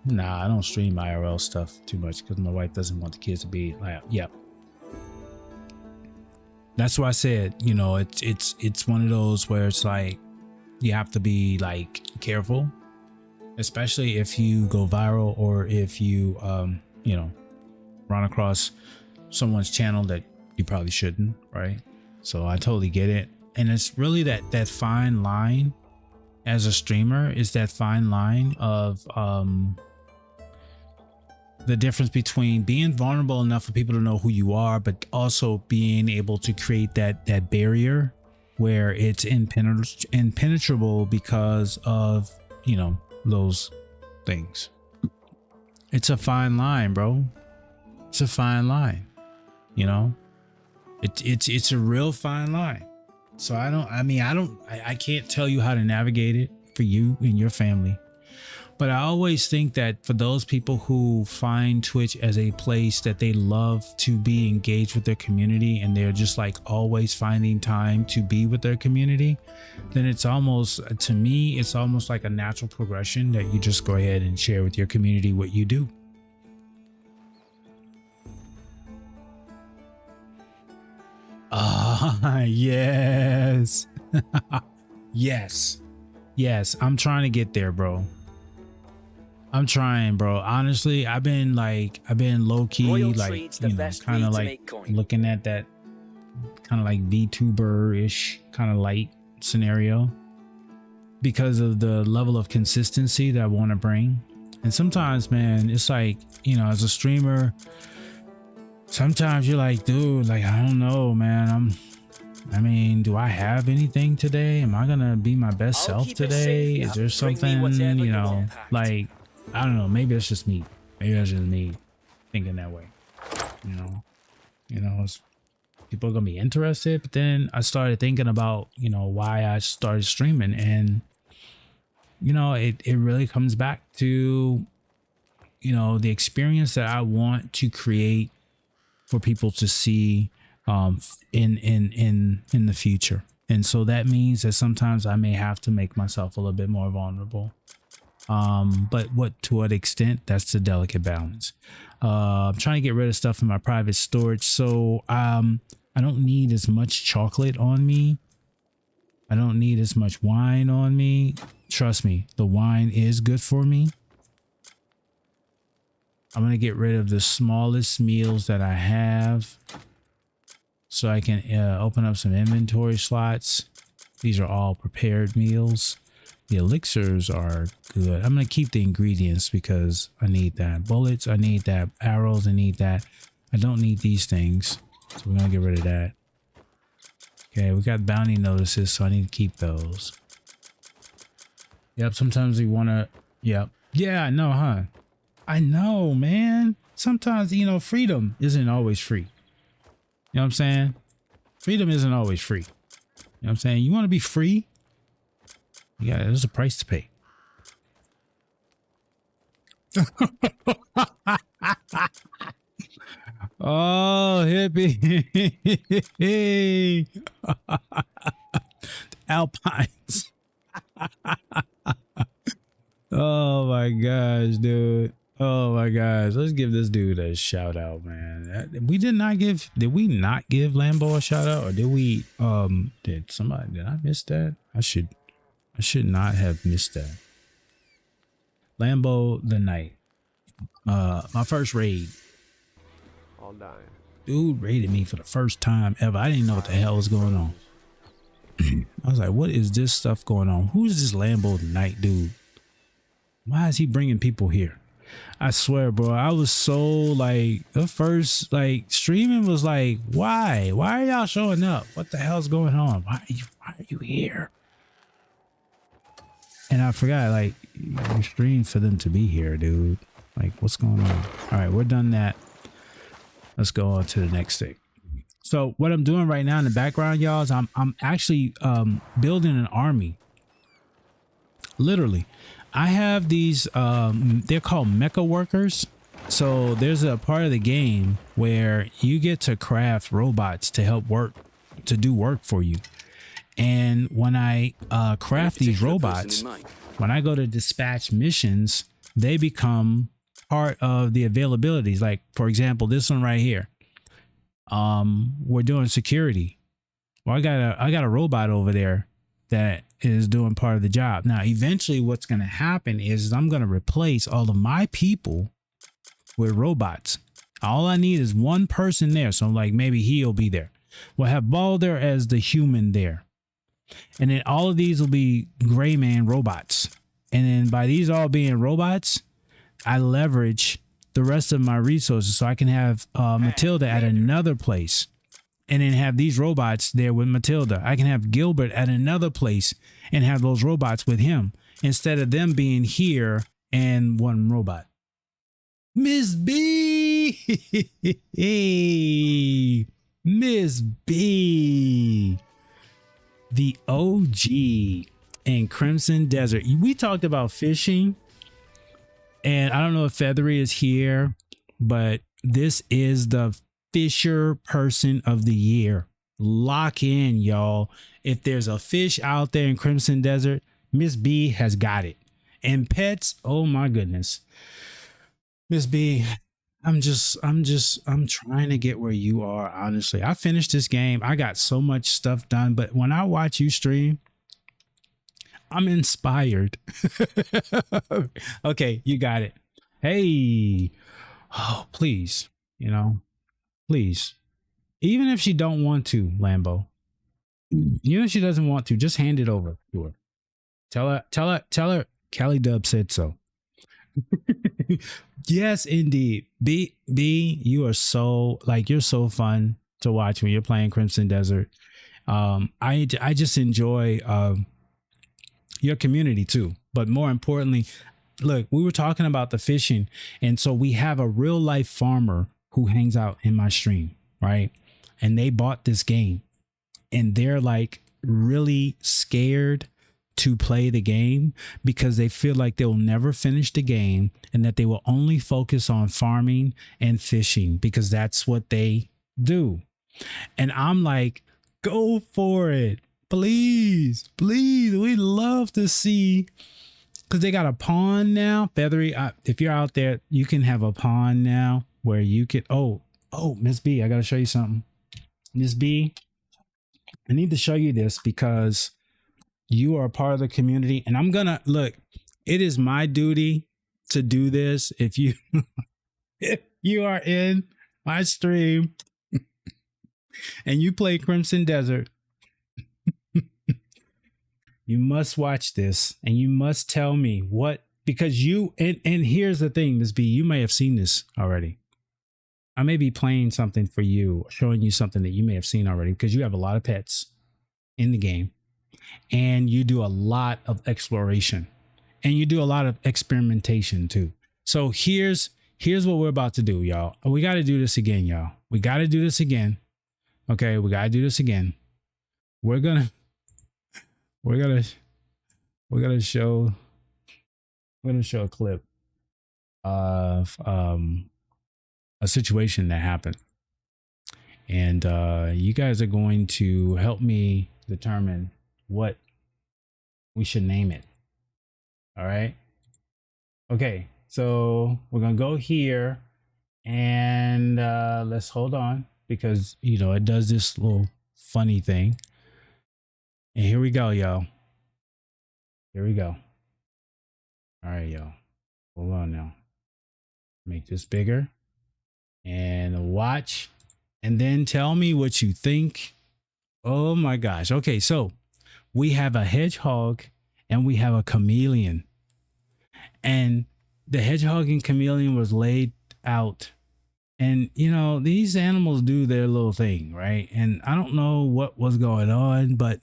Nah, I don't stream IRL stuff too much because my wife doesn't want the kids to be like, yep. That's why I said, you know, it's one of those where it's like you have to be like careful, especially if you go viral or if you you know, run across someone's channel that you probably shouldn't, right? So I totally get it. And it's really that fine line as a streamer, is that fine line of the difference between being vulnerable enough for people to know who you are, but also being able to create that barrier where it's impenetrable because of, you know, those things. It's a fine line, bro. It's a fine line, you know. It's a real fine line. So I can't tell you how to navigate it for you and your family. But I always think that for those people who find Twitch as a place that they love to be engaged with their community, and they're just like always finding time to be with their community, then it's almost, to me, it's almost like a natural progression that you just go ahead and share with your community what you do. Yes. Yes. I'm trying to get there, bro. I'm trying, bro. Honestly, I've been low key, like, you know, kind of like looking at that kind of like VTuber-ish kind of light scenario because of the level of consistency that I want to bring. And sometimes, man, it's like, you know, as a streamer, sometimes you're like, dude, like, I don't know, man. Do I have anything today? Am I gonna be my best self today? Is there something, you know, like, I don't know, maybe it's just me. Maybe it's just me thinking that way. People are gonna be interested. But then I started thinking about, you know, why I started streaming, and you know, it really comes back to, you know, the experience that I want to create for people to see in the future. And so that means that sometimes I may have to make myself a little bit more vulnerable. But to what extent, that's the delicate balance. I'm trying to get rid of stuff in my private storage. So I don't need as much chocolate on me. I don't need as much wine on me. Trust me, the wine is good for me. I'm going to get rid of the smallest meals that I have so I can open up some inventory slots. These are all prepared meals. The elixirs are good. I'm going to keep the ingredients because I need that. Bullets, I need that. Arrows, I need that. I don't need these things, so we're going to get rid of that. Okay, we got bounty notices, so I need to keep those. Yep, sometimes we want to... Yep. Yeah, I know, huh? I know, man. Sometimes, you know, freedom isn't always free. You know what I'm saying? Freedom isn't always free. You know what I'm saying? You want to be free? Yeah, there's a price to pay. Oh, hippie. Alpines. Oh my gosh, dude. Oh my gosh. Let's give this dude a shout out, man. Did we not give Lambo a shout out, or did we did I miss that? I should not have missed that. Lambo the Night. My first raid.
All dying.
Dude raided me for the first time ever. I didn't know what the hell was going on. I was like, what is this stuff going on? Who's this Lambo the Night dude? Why is he bringing people here? I swear, bro, I was so like, the first like streaming was like, why are y'all showing up? What the hell's going on? Why are you here? And I forgot, like, you stream for them to be here, dude. Like, what's going on? All right, we're done that. Let's go on to the next thing. So what I'm doing right now in the background, y'all, is I'm actually building an army. Literally. I have these, they're called mecha workers. So there's a part of the game where you get to craft robots to help to do work for you. And when I craft these robots, when I go to dispatch missions, they become part of the availabilities. Like, for example, this one right here. We're doing security. Well, I got a robot over there that is doing part of the job. Now, eventually what's going to happen is I'm going to replace all of my people with robots. All I need is one person there. So like maybe he'll be there. We'll have Balder as the human there. And then all of these will be gray man robots. And then by these all being robots, I leverage the rest of my resources so I can have Matilda at another place and then have these robots there with Matilda. I can have Gilbert at another place and have those robots with him instead of them being here and one robot. Miss B. Hey, Miss B. The OG in Crimson Desert. We talked about fishing, and I don't know if Feathery is here, but this is the Fisher Person of the Year. Lock in, y'all. If there's a fish out there in Crimson Desert, Miss B has got it. And pets, oh my goodness. Miss B, I'm trying to get where you are, honestly. I finished this game. I got so much stuff done, but when I watch you stream, I'm inspired. Okay, you got it. Hey, oh, please, please. Even if she don't want to, Lambo, even if she doesn't want to, just hand it over to her. Tell her, Cali Dub said so. Yes, indeed. B, you are you're so fun to watch when you're playing Crimson Desert. I just enjoy your community too. But more importantly, look, we were talking about the fishing, and so we have a real life farmer who hangs out in my stream, right? And they bought this game, and they're like really scared to play the game because they feel like they'll never finish the game and that they will only focus on farming and fishing because that's what they do. And I'm like, go for it. Please, we love to see, because they got a pond now. Feathery, if you're out there, you can have a pond now where you can, oh, Miss B, I got to show you something. Miss B, I need to show you this because you are a part of the community, and I'm gonna look. It is my duty to do this. If you are in my stream and you play Crimson Desert, you must watch this and you must tell me what, because you and here's the thing, Ms. B, you may have seen this already. I may be playing something for you, showing you something that you may have seen already because you have a lot of pets in the game. And you do a lot of exploration and you do a lot of experimentation too. So here's what we're about to do, y'all. We got to do this again, y'all. We got to do this again. Okay. We got to do this again. We're going to show a clip of, a situation that happened. And, you guys are going to help me determine what we should name it. All right. Okay. So we're going to go here and let's hold on because, it does this little funny thing. And here we go, y'all. Here we go. All right, y'all. Hold on now. Make this bigger and watch and then tell me what you think. Oh my gosh. Okay. So we have a hedgehog and we have a chameleon, and the hedgehog and chameleon was laid out, and these animals do their little thing, right? And I don't know what was going on, but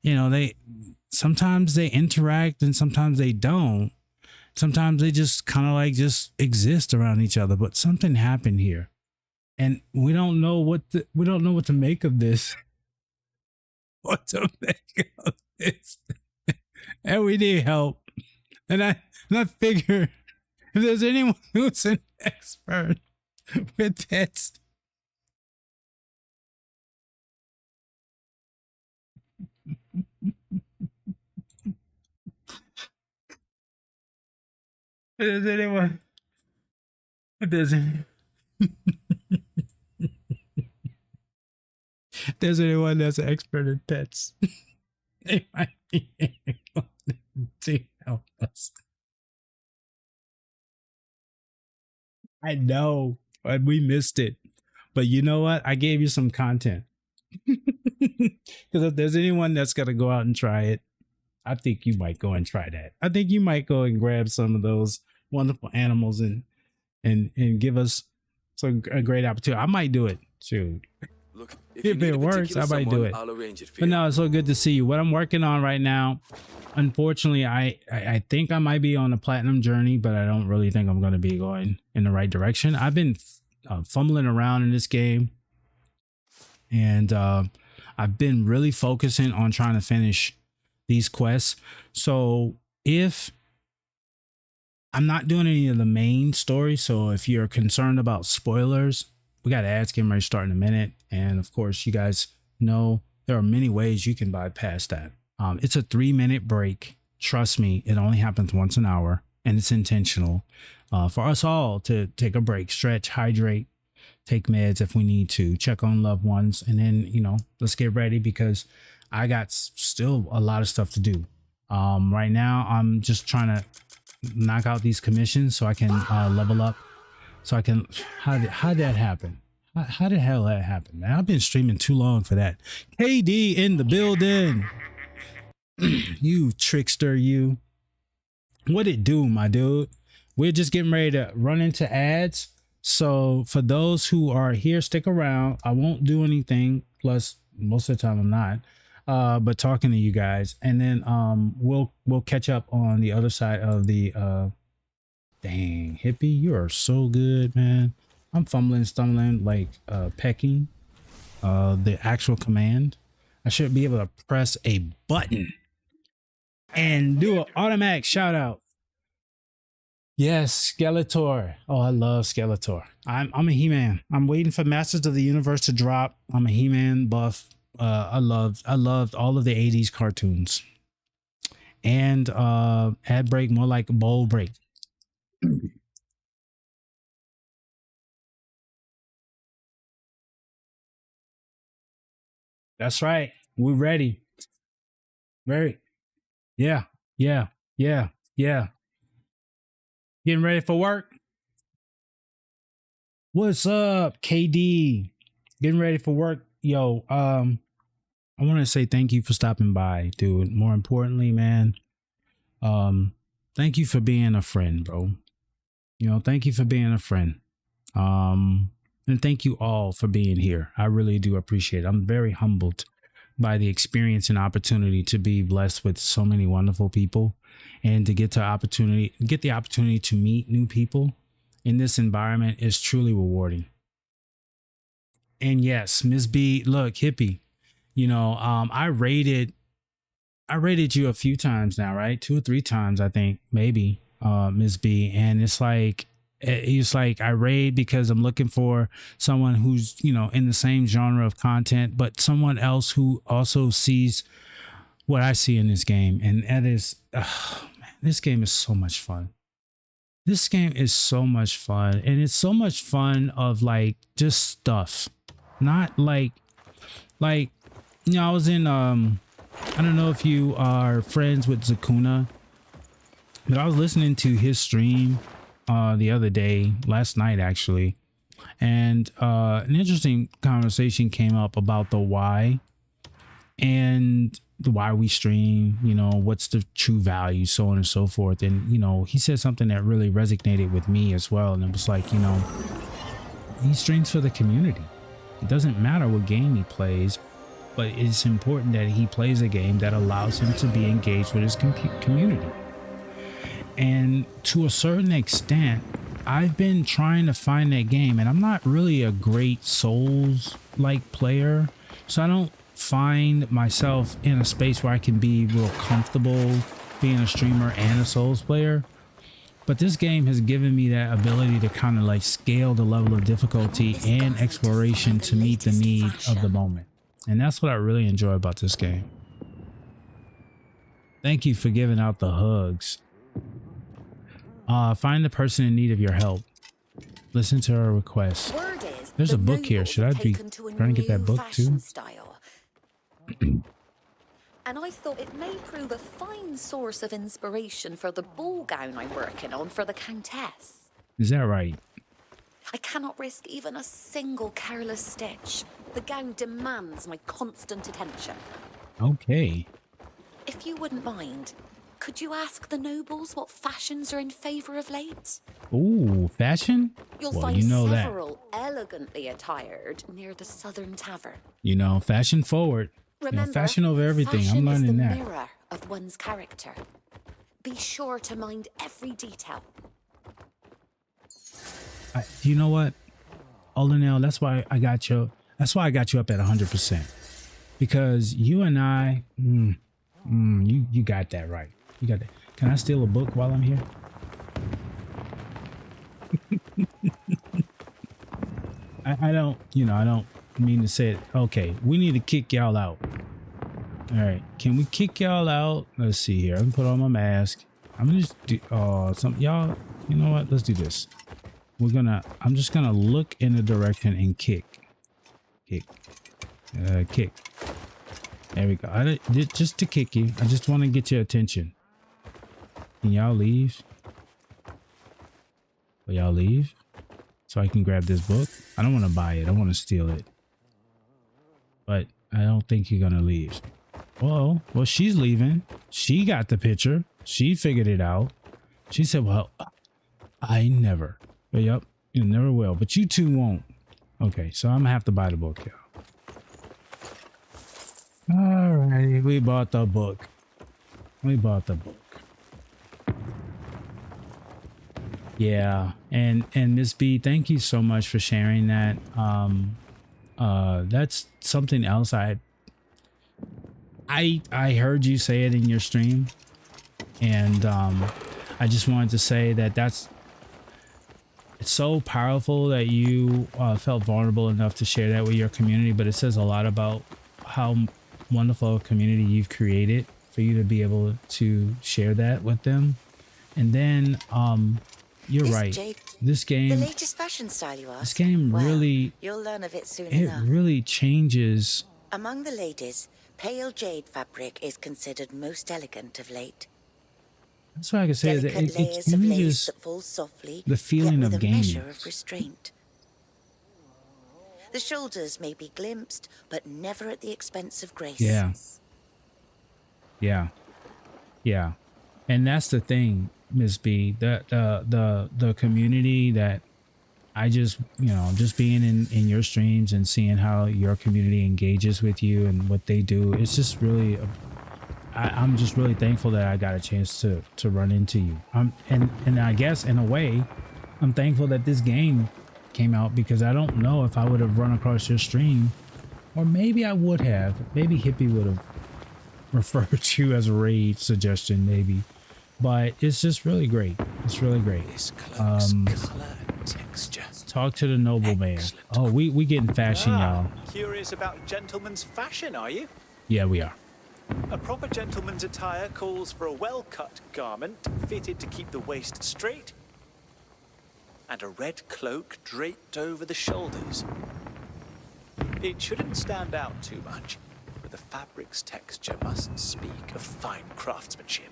they sometimes they interact and sometimes they don't. Sometimes they just kind of just exist around each other, but something happened here and we don't know what to make of this. What to make of this? And we need help. And I figure if there's anyone who's an expert with pets, if there's anyone that's an expert in pets, they might be able to help us. I know, but we missed it. But you know what? I gave you some content. Because if there's anyone that's going to go out and try it, I think you might go and try that. I think you might go and grab some of those wonderful animals and and give us a great opportunity. I might do it. Shoot.
Look,
If it works, I might do it.
I'll arrange it for
But
you.
no, it's so good to see you. What I'm working on right now, unfortunately, I think I might be on a platinum journey, but I don't really think I'm going to be going in the right direction. I've been fumbling around in this game, and I've been really focusing on trying to finish these quests. So if I'm not doing any of the main story, so if you're concerned about spoilers, we got ads getting ready to start in a minute. And of course, you guys know there are many ways you can bypass that. It's a 3-minute break. Trust me, it only happens once an hour, and it's intentional for us all to take a break, stretch, hydrate, take meds if we need to, check on loved ones. And then, let's get ready because I got still a lot of stuff to do. Right now, I'm just trying to knock out these commissions so I can level up. So I can, how did that happen? How the hell that happen, man? I've been streaming too long for that. KD in the building. You trickster, you. What it do, my dude? We're just getting ready to run into ads. So for those who are here, stick around. I won't do anything. Plus, most of the time I'm not. But talking to you guys. And then we'll catch up on the other side of the dang, hippie, you are so good, man. I'm fumbling, stumbling, like pecking the actual command. I should be able to press a button and do an automatic shout out. Yes, Skeletor. Oh, I love Skeletor. I'm a He-Man. I'm waiting for Masters of the Universe to drop. I'm a He-Man buff. I loved all of the 80s cartoons. And ad break, more like a bowl break. That's right. We're ready. Ready. Yeah. Getting ready for work. What's up, KD? Getting ready for work. Yo, I want to say thank you for stopping by, dude. More importantly, man, thank you for being a friend, bro. Thank you for being a friend. And thank you all for being here. I really do appreciate it. I'm very humbled by the experience and opportunity to be blessed with so many wonderful people and to get the opportunity to meet new people in this environment is truly rewarding. And yes, Ms. B, look, hippie, I rated you a few times now, right? 2 or 3 times, I think, maybe, Ms. B. And it's like I raid because I'm looking for someone who's, in the same genre of content, but someone else who also sees what I see in this game. And that is, man, this game is so much fun. This game is so much fun. And it's so much fun of like just stuff, not like, I was in, I don't know if you are friends with Zakuna, but I was listening to his stream the other day, last night actually, and an interesting conversation came up about the why and the why we stream, what's the true value, so on and so forth. And he said something that really resonated with me as well, and it was like, he streams for the community. It doesn't matter what game he plays, but it's important that he plays a game that allows him to be engaged with his community. And to a certain extent, I've been trying to find that game, and I'm not really a great Souls-like player, so I don't find myself in a space where I can be real comfortable being a streamer and a Souls player. But this game has given me that ability to kind of like scale the level of difficulty and exploration to meet the need of the moment. And that's what I really enjoy about this game. Thank you for giving out the hugs. Find the person in need of your help. Listen to her request. There's a book here. Should I be trying to get that book too?
And I thought it may prove a fine source of inspiration for the ball gown I'm working on for the Countess.
Is that right?
I cannot risk even a single careless stitch. The gown demands my constant attention.
Okay.
If you wouldn't mind, Could you ask the nobles what fashions are in favor of late?
Ooh, fashion?
You'll
Well,
find
you know
several elegantly attired near the Southern Tavern.
that. You know, fashion forward.
Remember,
you know, fashion over everything.
Fashion
I'm learning
is the
that.
mirror of one's character. Be sure to mind every detail.
You know what, Olenel, that's why I got you. That's why I got you up at 100%. Because you and I, you got that right. You got that. Can I steal a book while I'm here? I don't, I don't mean to say it. Okay, we need to kick y'all out. All right, can we kick y'all out? Let's see here. I can put on my mask. I'm gonna just do, y'all, you know what? Let's do this. I'm just gonna look in the direction and kick. Kick. There we go. Just to kick you. I just want to get your attention. Can y'all leave? Will y'all leave? So I can grab this book. I don't want to buy it. I want to steal it. But I don't think you're gonna leave. Well, she's leaving. She got the picture. She figured it out. She said, well, I never. But yep, you never will. But you two won't. Okay, so I'm gonna have to buy the book, y'all. Alrighty, we bought the book. We bought the book. Yeah, and Miss B, thank you so much for sharing that. That's something else I heard you say it in your stream, and I just wanted to say that it's so powerful that you felt vulnerable enough to share that with your community, but it says a lot about how wonderful a community you've created for you to be able to share that with them. And then you're right.
Jade,
this game,
the latest fashion style you ask?
This game really,
you'll learn of it soon
it
enough.
really changes.
Among the ladies, pale jade fabric is considered most elegant of late.
That's why I can say that
Delicate
it
layers of lace
changes
that fall softly,
the feeling
yet
of
with a
gaming.
measure of restraint. The shoulders may be glimpsed, but never at the expense of grace.
Yeah. And that's the thing, Miss B, the community that I just, just being in your streams and seeing how your community engages with you and what they do, it's just really, I'm just really thankful that I got a chance to run into you. And I guess in a way, I'm thankful that this game came out, because I don't know if I would have run across your stream, or maybe I would have. Maybe Hippie would have referred to you as a raid suggestion, maybe. But it's just really great. It's really great.
This cloak's color and texture.
Talk to the nobleman. Oh, we getting fashion, y'all.
Curious about gentleman's fashion, are you?
Yeah, we are.
A proper gentleman's attire calls for a well-cut garment fitted to keep the waist straight, and a red cloak draped over the shoulders. It shouldn't stand out too much, but the fabric's texture must speak of fine craftsmanship.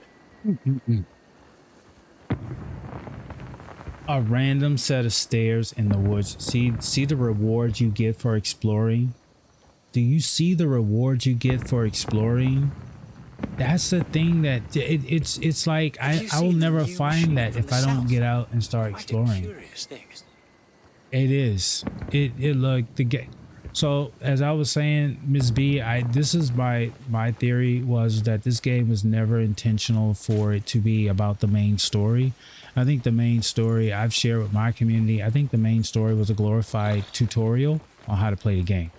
A random set of stairs in the woods. See the rewards you get for exploring? Do you see the rewards you get for exploring? That's the thing that it's like I will never find that if I don't get out and start exploring. It is. It look the game. So as I was saying, Ms. B, this is my theory was that this game was never intentional for it to be about the main story. I think the main story I've shared with my community, I think the main story was a glorified tutorial on how to play the game.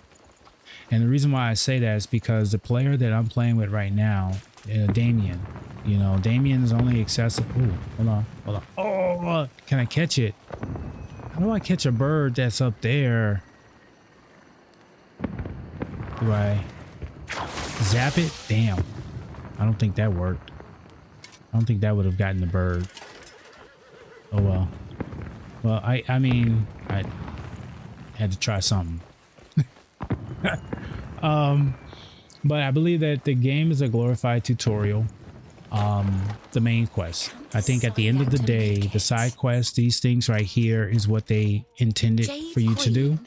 And the reason why I say that is because the player that I'm playing with right now, Damien, Damien is only accessible. Ooh, hold on. Oh, can I catch it? How do I catch a bird that's up there? Do I zap it? Damn. I don't think that worked. I don't think that would have gotten the bird. Oh well. Well, I mean, I had to try something. But I believe that the game is a glorified tutorial. The main quest. I think at the end of the day, the side quests, these things right here is what they intended for you to do.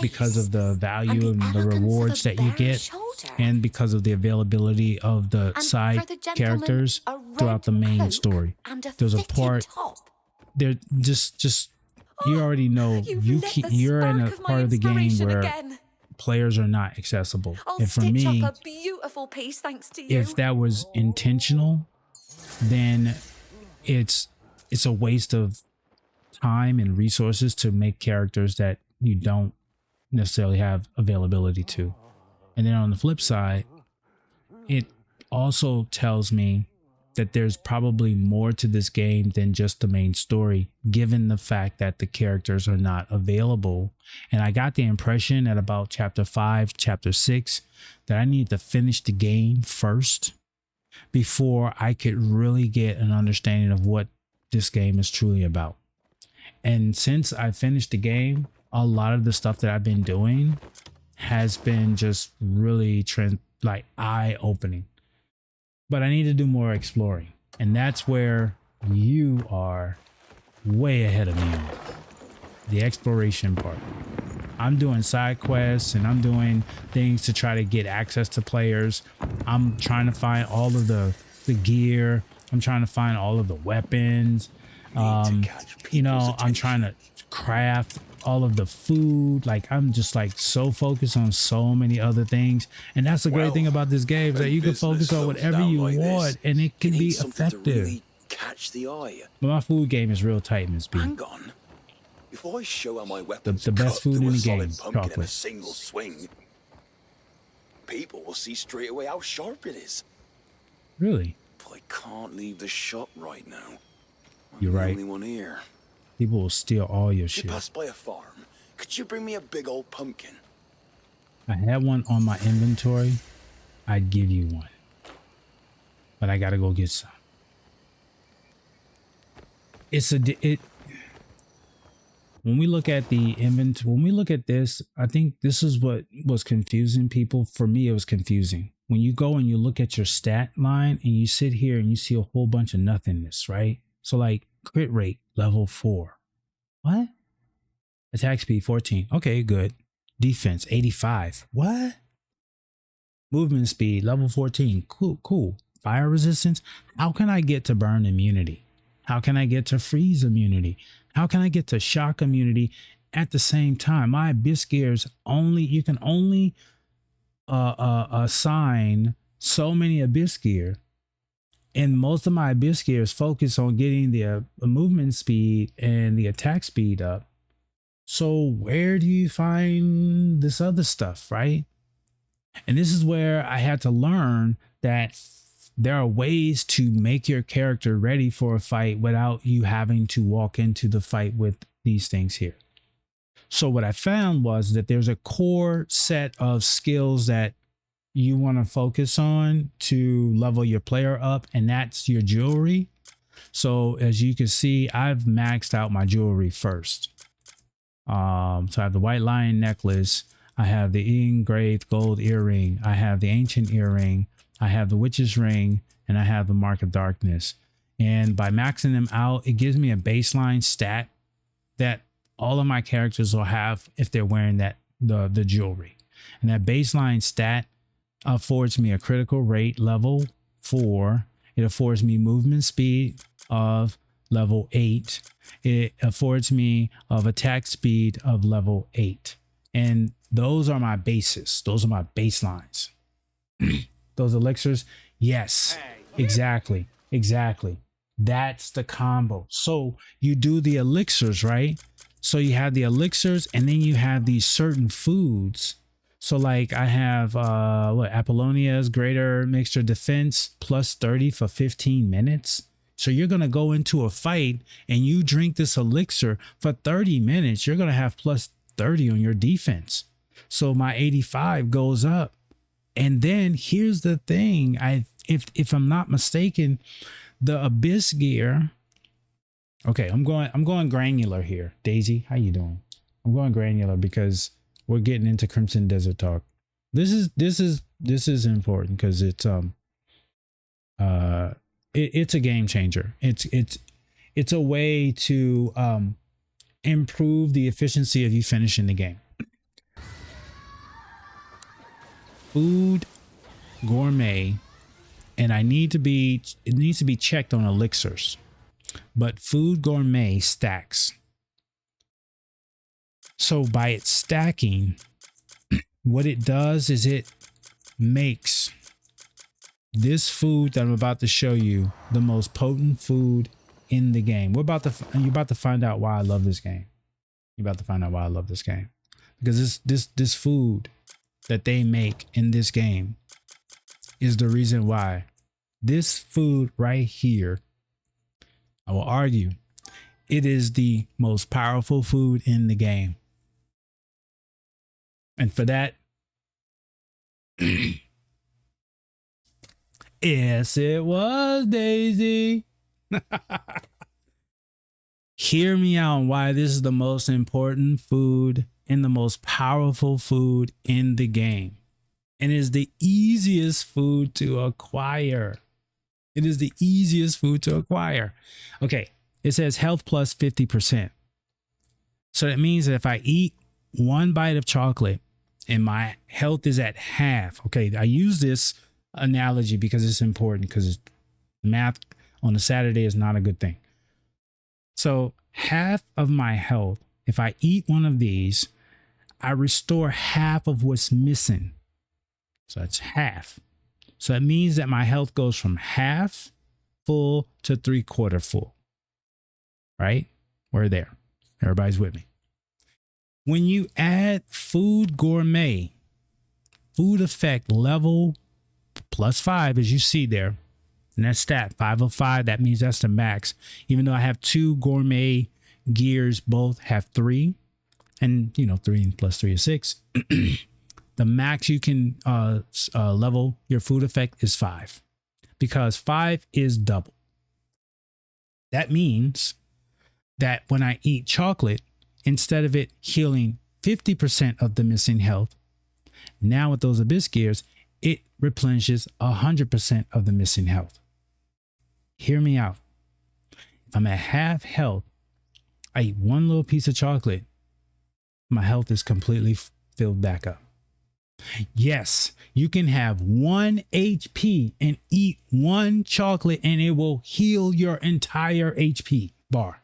because of the value
and
and the
elegance of
rewards
a
that you
bare
get,
shoulder.
and because of the availability of the
And
side
for the gentleman,
characters
a red
throughout the main
cloak
story.
and a
There's a
fitted
part
top.
there, just you already know you're in a
Spark of my
part of the game
inspiration
where
again.
players are not accessible.
I'll
And for
stitch
me,
up a beautiful piece thanks to you.
if that was intentional, then it's a waste of time and resources to make characters that you don't necessarily have availability to. And then on the flip side, it also tells me that there's probably more to this game than just the main story, given the fact that the characters are not available. And I got the impression at about chapter 5, chapter 6, that I need to finish the game first before I could really get an understanding of what this game is truly about. And since I finished the game, a lot of the stuff that I've been doing has been just really eye-opening. But I need to do more exploring. And that's where you are way ahead of me on the exploration part. I'm doing side quests and I'm doing things to try to get access to players. I'm trying to find all of the gear. I'm trying to find all of the weapons. I'm trying to craft all of the food. Like, I'm just like so focused on so many other things. And that's the great thing about this game, is that you can focus on whatever you want and it can be effective.
Really catch the eye.
But my food game is real tight, Miss B.
Hang on. If I show how my weapons
The best food
cut
in
through
the
a solid
game,
pumpkin in a
chocolate.
single swing, people will see straight away how sharp it is.
Really?
But I can't leave the shop right now.
You're right.
I'm the only one here.
People will steal all your
If you
shit.
pass by a farm, could you bring me a big old pumpkin?
I had one on my inventory. I'd give you one. But I gotta go get some. When we look at the inventory, when we look at this, I think this is what was confusing people. For me, it was confusing. When you go and you look at your stat line and you sit here and you see a whole bunch of nothingness, right? So like crit rate, level 4. What? Attack speed, 14. Okay, good. Defense, 85. What? Movement speed, level 14. Cool. Fire resistance. How can I get to burn immunity? How can I get to freeze immunity? How can I get to shock immunity at the same time? My abyss gears you can only assign so many abyss gear. And most of my abyss gears focus on getting the movement speed and the attack speed up. So where do you find this other stuff, right? And this is where I had to learn that there are ways to make your character ready for a fight without you having to walk into the fight with these things here. So what I found was that there's a core set of skills that you want to focus on to level your player up, and that's your jewelry. So as you can see, I've maxed out my jewelry first. So I have the white lion necklace, I have the engraved gold earring, I have the ancient earring, I have the witch's ring, and I have the mark of darkness. And by maxing them out, it gives me a baseline stat that all of my characters will have if they're wearing the jewelry. And that baseline stat affords me a critical rate level 4. It affords me movement speed of level 8. It affords me of attack speed of level 8. And those are my bases. Those are my baselines. Those elixirs. Yes, exactly. That's the combo. So you do the elixirs, right? So you have the elixirs and then you have these certain foods. So like I have Apollonia's greater mixture defense plus 30 for 15 minutes. So you're going to go into a fight and you drink this elixir for 30 minutes. You're going to have plus 30 on your defense. So my 85 goes up. And then here's the thing. If I'm not mistaken, the abyss gear. Okay, I'm going granular here. Daisy, how you doing? I'm going granular because we're getting into Crimson Desert talk. This is important because it's a game changer. It's a way to improve the efficiency of you finishing the game. Food Gourmet, and it needs to be checked on elixirs, but Food Gourmet stacks. So by it stacking, what it does is it makes this food that I'm about to show you the most potent food in the game. You're about to find out why I love this game. You're about to find out why I love this game, because this food that they make in this game is the reason why this food right here, I will argue, it is the most powerful food in the game. And for that, yes, it was Daisy. Hear me out on why this is the most important food and the most powerful food in the game. And it is the easiest food to acquire. It is the easiest food to acquire. Okay, it says health plus 50%. So that means that if I eat one bite of chocolate and my health is at half. Okay, I use this analogy because it's important, because math on a Saturday is not a good thing. So half of my health, if I eat one of these, I restore half of what's missing. So that's half. So that means that my health goes from half full to 3/4 full. Right? We're there. Everybody's with me. When you add Food Gourmet, food effect level +5, as you see there, and that's stat 5 of 5. That means that's the max. Even though I have 2 gourmet gears, both have 3, and 3 plus 3 is 6. The max you can level your food effect is 5, because 5 is double. That means that when I eat chocolate, instead of it healing 50% of the missing health, now with those abyss gears, it replenishes 100% of the missing health. Hear me out. If I'm at half health, I eat one little piece of chocolate, my health is completely filled back up. Yes, you can have 1 HP and eat 1 chocolate and it will heal your entire HP bar.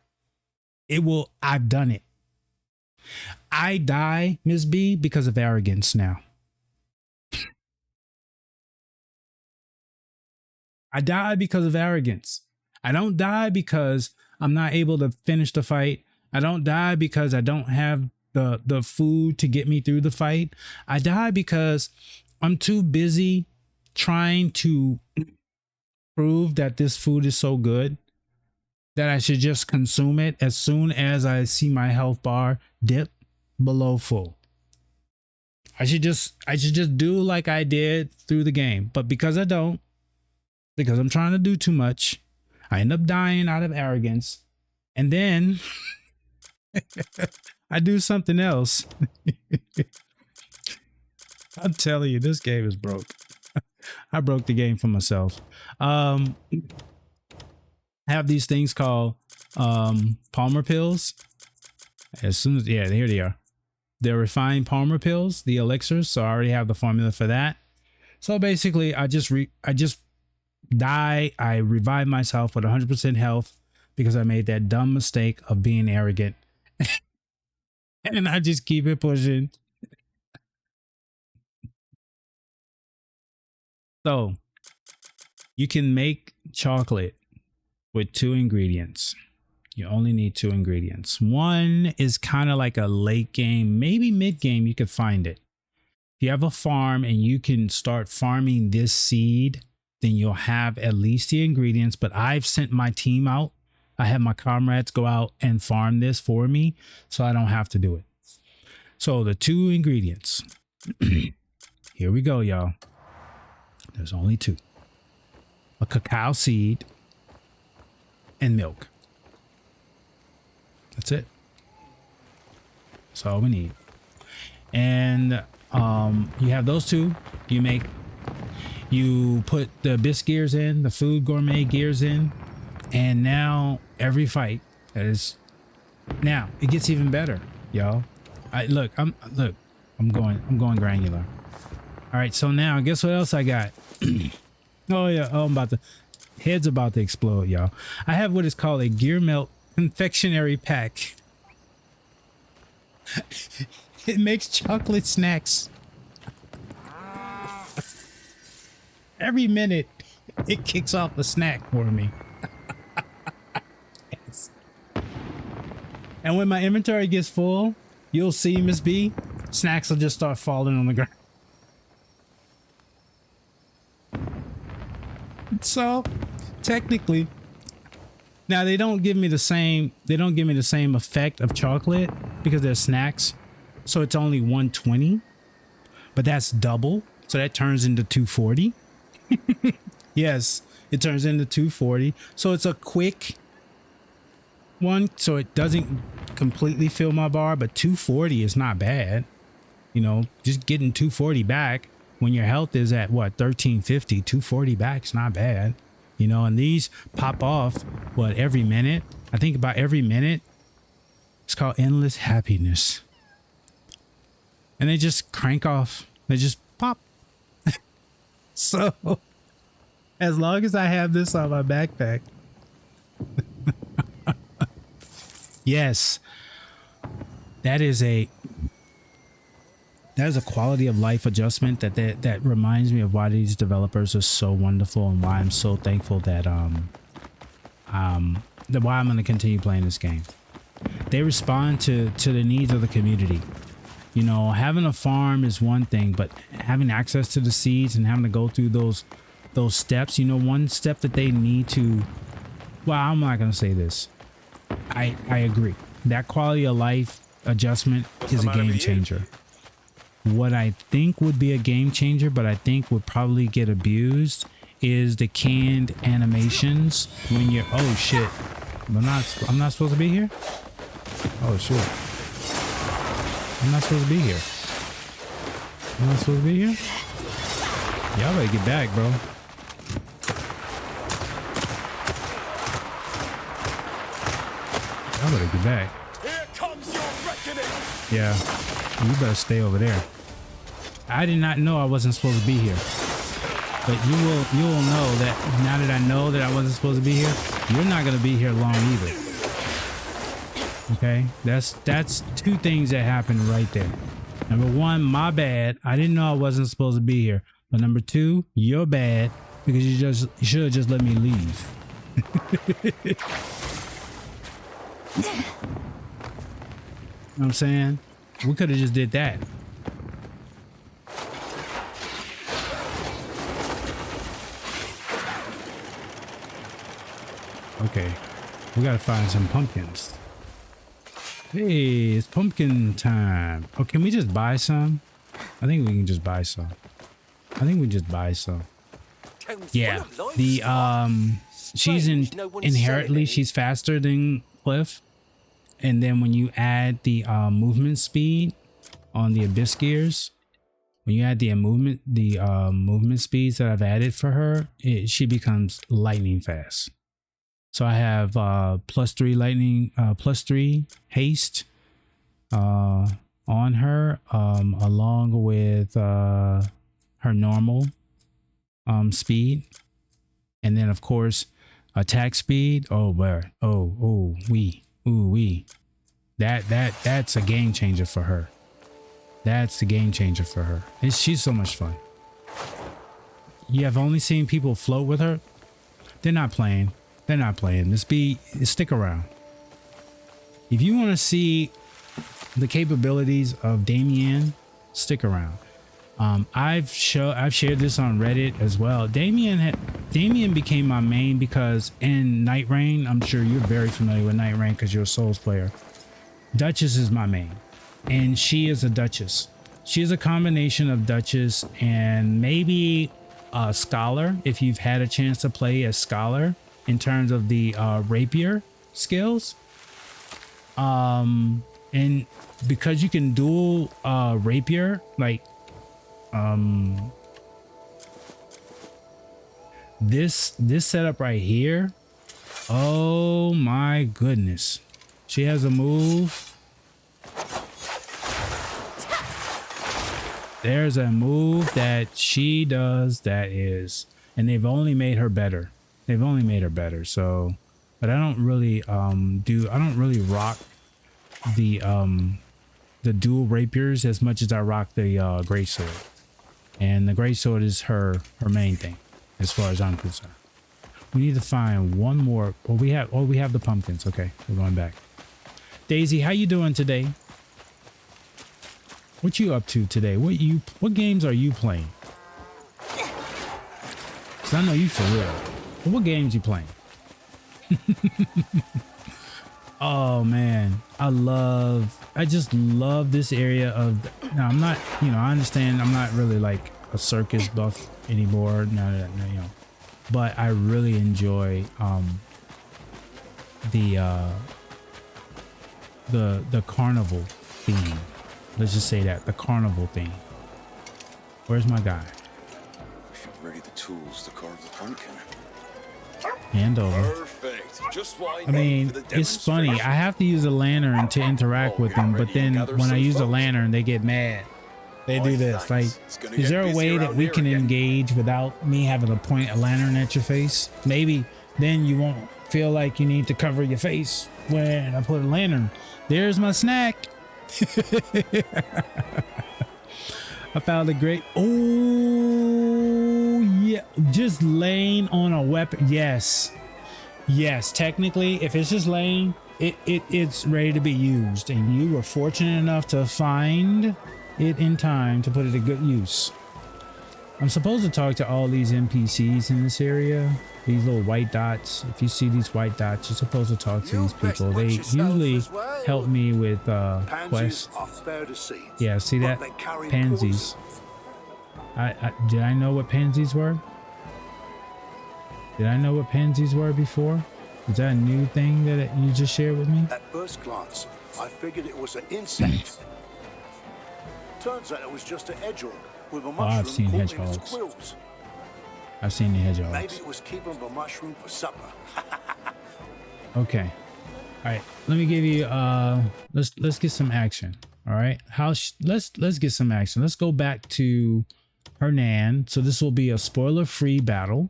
It will. I've done it. I die, Miss B, because of arrogance now. I die because of arrogance. I don't die because I'm not able to finish the fight. I don't die because I don't have the food to get me through the fight. I die because I'm too busy trying to prove that this food is so good that I should just consume it as soon as I see my health bar dip below full. I should just do like I did through the game. But because I don't, because I'm trying to do too much, I end up dying out of arrogance. And then I do something else. I'm telling you, this game is broke. I broke the game for myself. I have these things called Palmer pills. As soon as, here they are. They're refined Palmer pills, the elixirs. So I already have the formula for that. So basically, I just die. I revive myself with 100% health because I made that dumb mistake of being arrogant. And I just keep it pushing. So you can make chocolate with 2 ingredients. You only need 2 ingredients. One is kind of like a late game, maybe mid game, you could find it. If you have a farm and you can start farming this seed, then you'll have at least the ingredients. But I've sent my team out. I have my comrades go out and farm this for me, so I don't have to do it. So the 2 ingredients. Here we go, y'all. There's only 2. A cacao seed and milk. That's it. That's all we need. And you have those 2. You put the abyss gears in, the Food Gourmet gears in, and now every fight now it gets even better, y'all. I'm going granular. All right, so now guess what else I got? Oh yeah, oh, head's about to explode, y'all. I have what is called a gear melt confectionery pack. It makes chocolate snacks. Every minute, it kicks off a snack for me. Yes. And when my inventory gets full, you'll see, Miss B, snacks will just start falling on the ground. So, technically, now they don't give me the same effect of chocolate because they're snacks. So it's only 120, but that's double. So that turns into 240. Yes, it turns into 240. So it's a quick one. So it doesn't completely fill my bar, but 240 is not bad. You know, just getting 240 back when your health is at what, 1350, 240 back is not bad. You know, and these pop off, what, every minute? I think about every minute. It's called endless happiness. And they just crank off. They just pop. So, as long as I have this on my backpack. Yes. That is a quality of life adjustment that reminds me of why these developers are so wonderful and why I'm so thankful that why I'm going to continue playing this game. They respond to the needs of the community. You know, having a farm is one thing, but having access to the seeds and having to go through those steps, you know, one step that they need to, well, I'm not going to say this. I agree. That quality of life adjustment is a game changer. What I think would be a game changer, but I think would probably get abused, is the canned animations when you're, oh shit, I'm not supposed to be here? Oh shit. I'm not supposed to be here. I'm not supposed to be here? Y'all better get back, bro. Y'all better get back.
Here comes your reckoning.
Yeah, you better stay over there. I did not know I wasn't supposed to be here. But you will know that now that I know that I wasn't supposed to be here, you're not gonna be here long either. Okay, that's two things that happened right there. Number one, my bad. I didn't know I wasn't supposed to be here. But number two, you're bad because you should have just let me leave. You know what I'm saying? We could have just did that. Okay, we gotta find some pumpkins. Hey, it's pumpkin time. Oh, can we just buy some? I think we can just buy some. I think we just buy some. Yeah, the she's inherently she's faster than Cliff, and then when you add the movement speed on the abyss gears, when you add the movement speeds that I've added for her, she becomes lightning fast. So I have +3 lightning, +3 haste on her, along with her normal speed, and then of course attack speed. Oh, where? That's a game changer for her. That's the game changer for her. She's so much fun. You have only seen people float with her. They're not playing. They're not playing. Stick around. If you want to see the capabilities of Damien, stick around. I've shared this on Reddit as well. Damien became my main because in Night Rain, I'm sure you're very familiar with Night Rain because you're a Souls player. Duchess is my main, and she is a Duchess. She is a combination of Duchess and maybe a Scholar, if you've had a chance to play as Scholar in terms of the rapier skills. And because you can dual rapier, like this setup right here, oh my goodness, she has a move. there's a move that she does that is, and they've only made her better. They've only made her better. So, but I don't really I don't really rock the dual rapiers as much as I rock the great sword. And the great sword is her main thing as far as I'm concerned. We need to find one more. Well, we have the pumpkins. Okay, we're going back. Daisy, how you doing today? What you up to today? What games are you playing? 'Cause I know you for real. But what games you playing? Oh man, I just love this area of. Now I'm not, I understand I'm not really like a circus buff anymore. No, but I really enjoy the carnival theme. Let's just say that the carnival theme. Where's my guy?
Ready the tools to carve the pumpkin.
Hand over.
Perfect. Just what
I mean, it's funny. I have to use a lantern to interact with them, but then when I use a lantern, they get mad. They do this. Like, is there a way that we can engage without me having to point a lantern at your face? Maybe then you won't feel like you need to cover your face when I put a lantern. There's my snack. I found a great. Oh yeah, just laying on a weapon. Yes, technically if it's just laying, it's ready to be used, and you were fortunate enough to find it in time to put it to good use. I'm supposed to talk to all these NPCs in this area, these little white dots. If you see these white dots, you're supposed to talk to these people. They usually help me with quests. Yeah, see that? Pansies. Did I know what pansies were? Did I know what pansies were before? Is that a new thing that you just shared with me?
At first glance, I figured it was an insect. Turns out it was just an hedgehog with a mushroom
I've seen
caught in its
hedgehogs.
quills.
I've seen the hedgehogs.
Maybe it was keeping the mushroom for supper.
Okay. All right. Let me give you let's get some action. All right. Let's get some action. Let's go back to Hernan. So this will be a spoiler-free battle,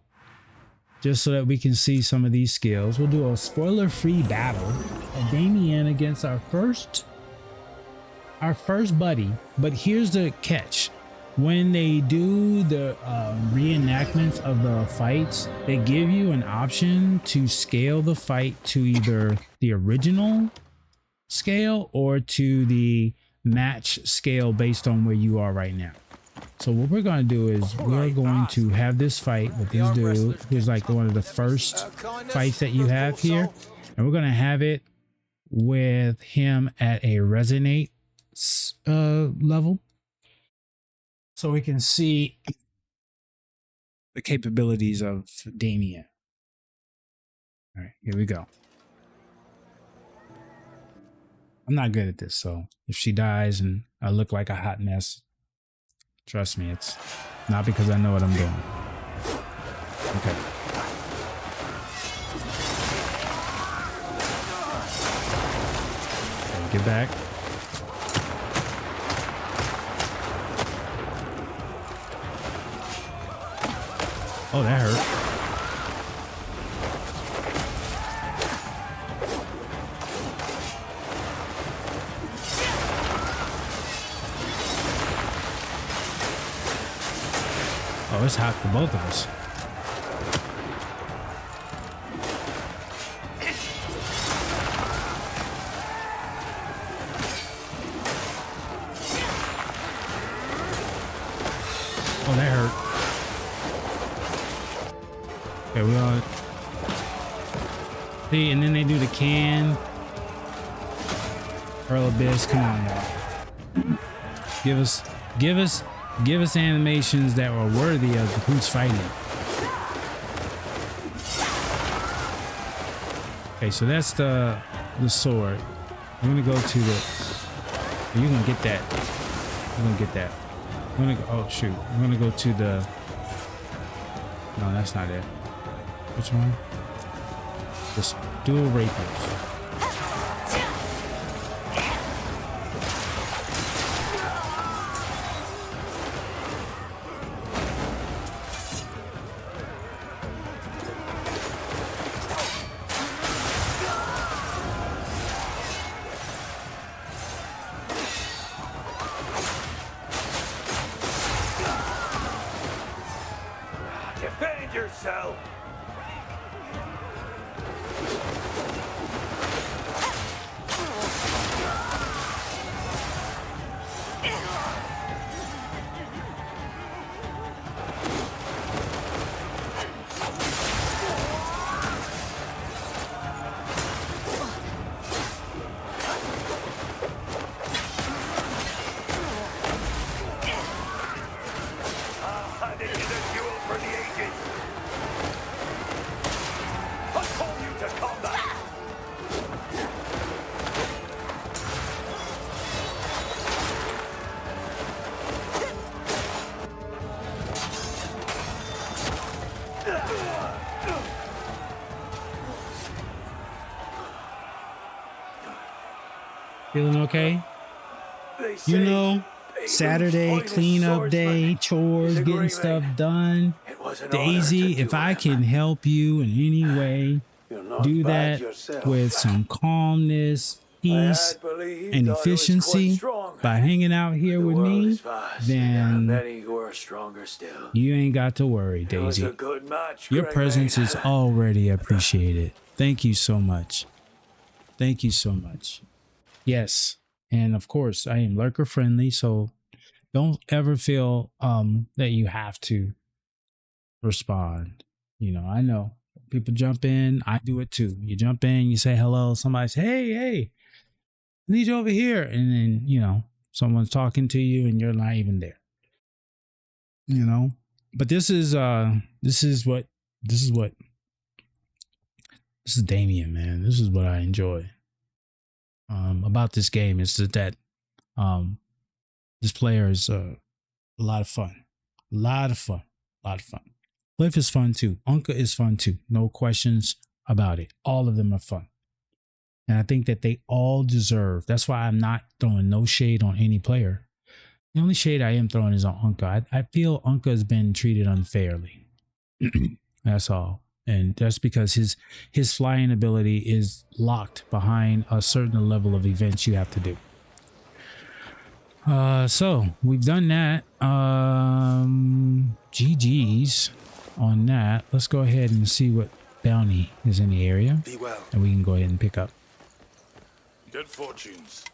just so that we can see some of these skills. We'll do a spoiler-free battle of Damien against our first buddy. But here's the catch. When they do the reenactments of the fights, they give you an option to scale the fight to either the original scale or to the match scale based on where you are right now. So what we're going to do is we're going to have this fight with this dude who's like one of the first fights that you have here. And we're going to have it with him at a resonate level, so we can see the capabilities of Damien. All right, here we go. I'm not good at this, so if she dies and I look like a hot mess, trust me, it's not because I know what I'm doing. Okay. Okay, get back. Oh, that hurt. Oh, it's hot for both of us. Oh, that hurt. Okay, we all see, and then they do the can. Pearl Abyss, come on, y'all. Give us animations that were worthy of who's fighting. Okay, so that's the sword. I'm gonna go to the. You're gonna get that. You're gonna get that. I'm gonna go. Oh shoot! I'm gonna go to the. No, that's not it. Which one? This dual rapiers. Feeling okay?
They
You
say
know,
England's
Saturday
finest
cleanup
swordsman
day,
is
chores,
a
getting
grey
stuff
man.
done.
It was an honor
Daisy,
to
if
do
I
him.
can help you in any way,
You're not
do
bad
that
yourself.
with some calmness,
I
peace,
had believed
and
I was quite
efficiency
strong.
by hanging out here
The
with
world
me,
is vast, and there are
then
many who are stronger still.
you ain't got to worry,
It was a
Daisy.
good match,
Your
Grey
presence
Mane.
is already appreciated. Thank you so much. Thank you so much. Yes. And of course, I am lurker friendly, so don't ever feel that you have to respond. You know, I know people jump in. I do it too. You jump in, you say hello. Somebody say, hey, I need you over here. And then, you know, someone's talking to you and you're not even there. You know, but this is Damien, man. This is what I enjoy about this game is that this player is a lot of fun. A lot of fun. Cliff is fun too. Unka is fun too. No questions about it. All of them are fun. And I think that they all deserve. That's why I'm not throwing no shade on any player. The only shade I am throwing is on Unka. I feel Unka has been treated unfairly. That's all. And that's because his flying ability is locked behind a certain level of events you have to do. So we've done that. GG's on that. Let's go ahead and see what bounty is in the area.
Be well.
And we can go ahead and pick up.
Good fortunes.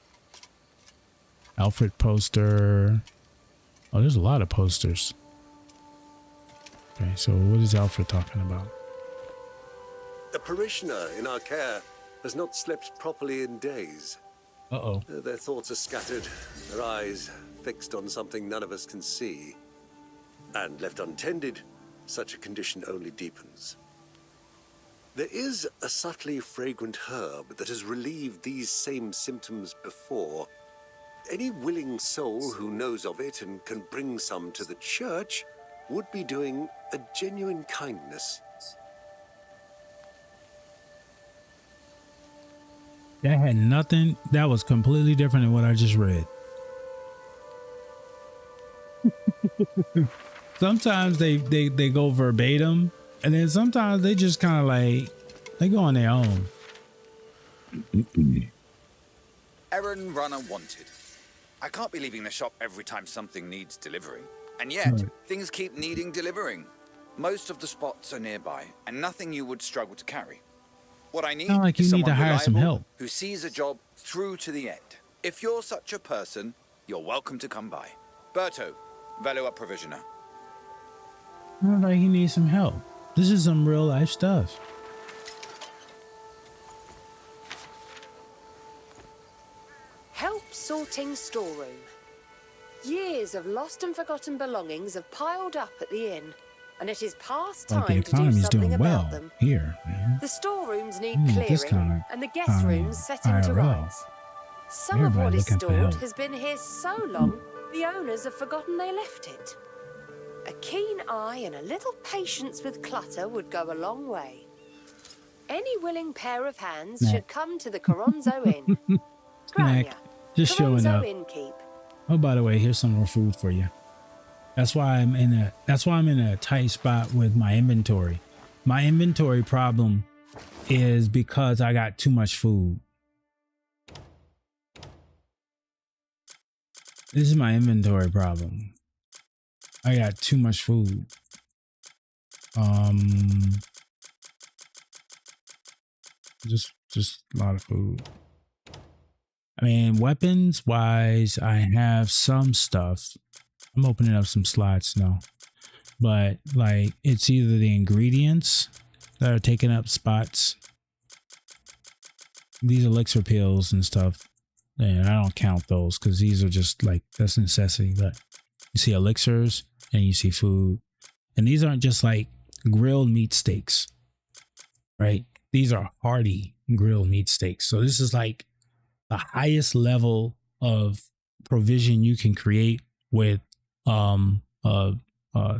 Alfred poster. Oh, there's a lot of posters. Okay, so what is Alfred talking about?
A parishioner in our care has not slept properly in days.
Uh-oh.
Their thoughts are scattered, their eyes fixed on something none of us can see. And left untended, such a condition only deepens. There is a subtly fragrant herb that has relieved these same symptoms before. Any willing soul who knows of it and can bring some to the church would be doing a genuine kindness.
That had nothing. That was completely different than what I just read. Sometimes they go verbatim, and then sometimes they just kind of like they go on their own.
Errand runner wanted. I can't be leaving the shop every time something needs delivering. And yet, things keep needing delivering. Most of the spots are nearby, and nothing you would struggle to carry. What I need
Sound like
is
you need to
someone
hire some
reliable
help.
who sees a job through to the end. If you're such a person, you're welcome to come by. Berto, Velo Provisioner.
Sounds like he needs some help. This is some real life stuff.
Help sorting storeroom. Years of lost and forgotten belongings have piled up at the inn, and it is past
Like the
time to do
economy's
something
doing
about
well
them.
here, man.
The storerooms need
This
clearing,
kind
and the
of
guest rooms setting to
IRL.
rights. Some of what
Everybody
is
looking for
stored
help.
has been here so long, the owners have forgotten they left it. A keen eye and a little patience with clutter would go a long way. Any willing pair of hands
Snack.
should come to the Coronzo Inn.
Snack. Just showing
Coronzo
up.
Inn Keep.
Oh, by the way, here's some more food for you. That's why I'm in a tight spot with my inventory. My inventory problem is because I got too much food. This is my inventory problem. I got too much food. Just a lot of food. I mean, weapons wise, I have some stuff. I'm opening up some slots now, but like it's either the ingredients that are taking up spots. These elixir pills and stuff, and I don't count those because these are just like that's necessity. But you see elixirs and you see food, and these aren't just like grilled meat steaks, right? These are hearty grilled meat steaks. So this is like the highest level of provision you can create with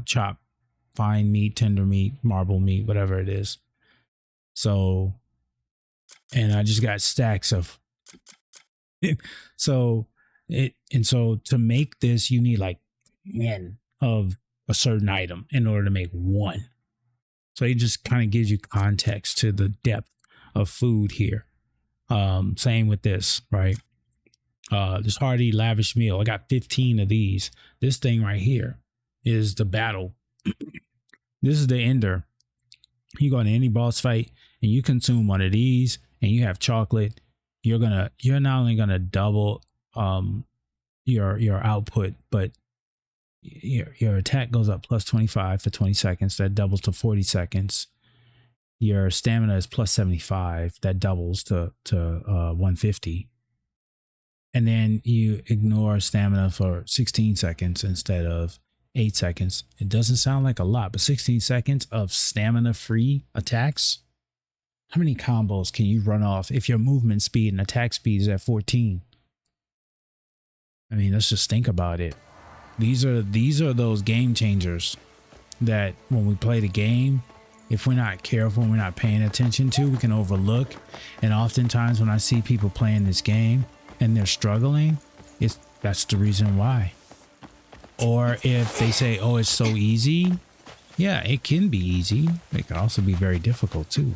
chopped fine meat, tender meat, marble meat, whatever it is. So, and I just got stacks of So so to make this, you need like 10 of a certain item in order to make one. So it just kind of gives you context to the depth of food here. Same with this, right? This hearty lavish meal. I got 15 of these. This thing right here is the battle. This is the ender. You go into any boss fight and you consume one of these and you have chocolate, you're not only gonna double your output, but your attack goes up plus 25 for 20 seconds. That doubles to 40 seconds. Your stamina is plus 75. That doubles to 150. And then you ignore stamina for 16 seconds instead of 8 seconds. It doesn't sound like a lot, but 16 seconds of stamina-free attacks. How many combos can you run off if your movement speed and attack speed is at 14? I mean, let's just think about it. These are those game changers that when we play the game, if we're not careful and we're not paying attention to, we can overlook. And oftentimes when I see people playing this game and they're struggling, that's the reason why. Or if they say, oh, it's so easy. Yeah, it can be easy. It can also be very difficult too.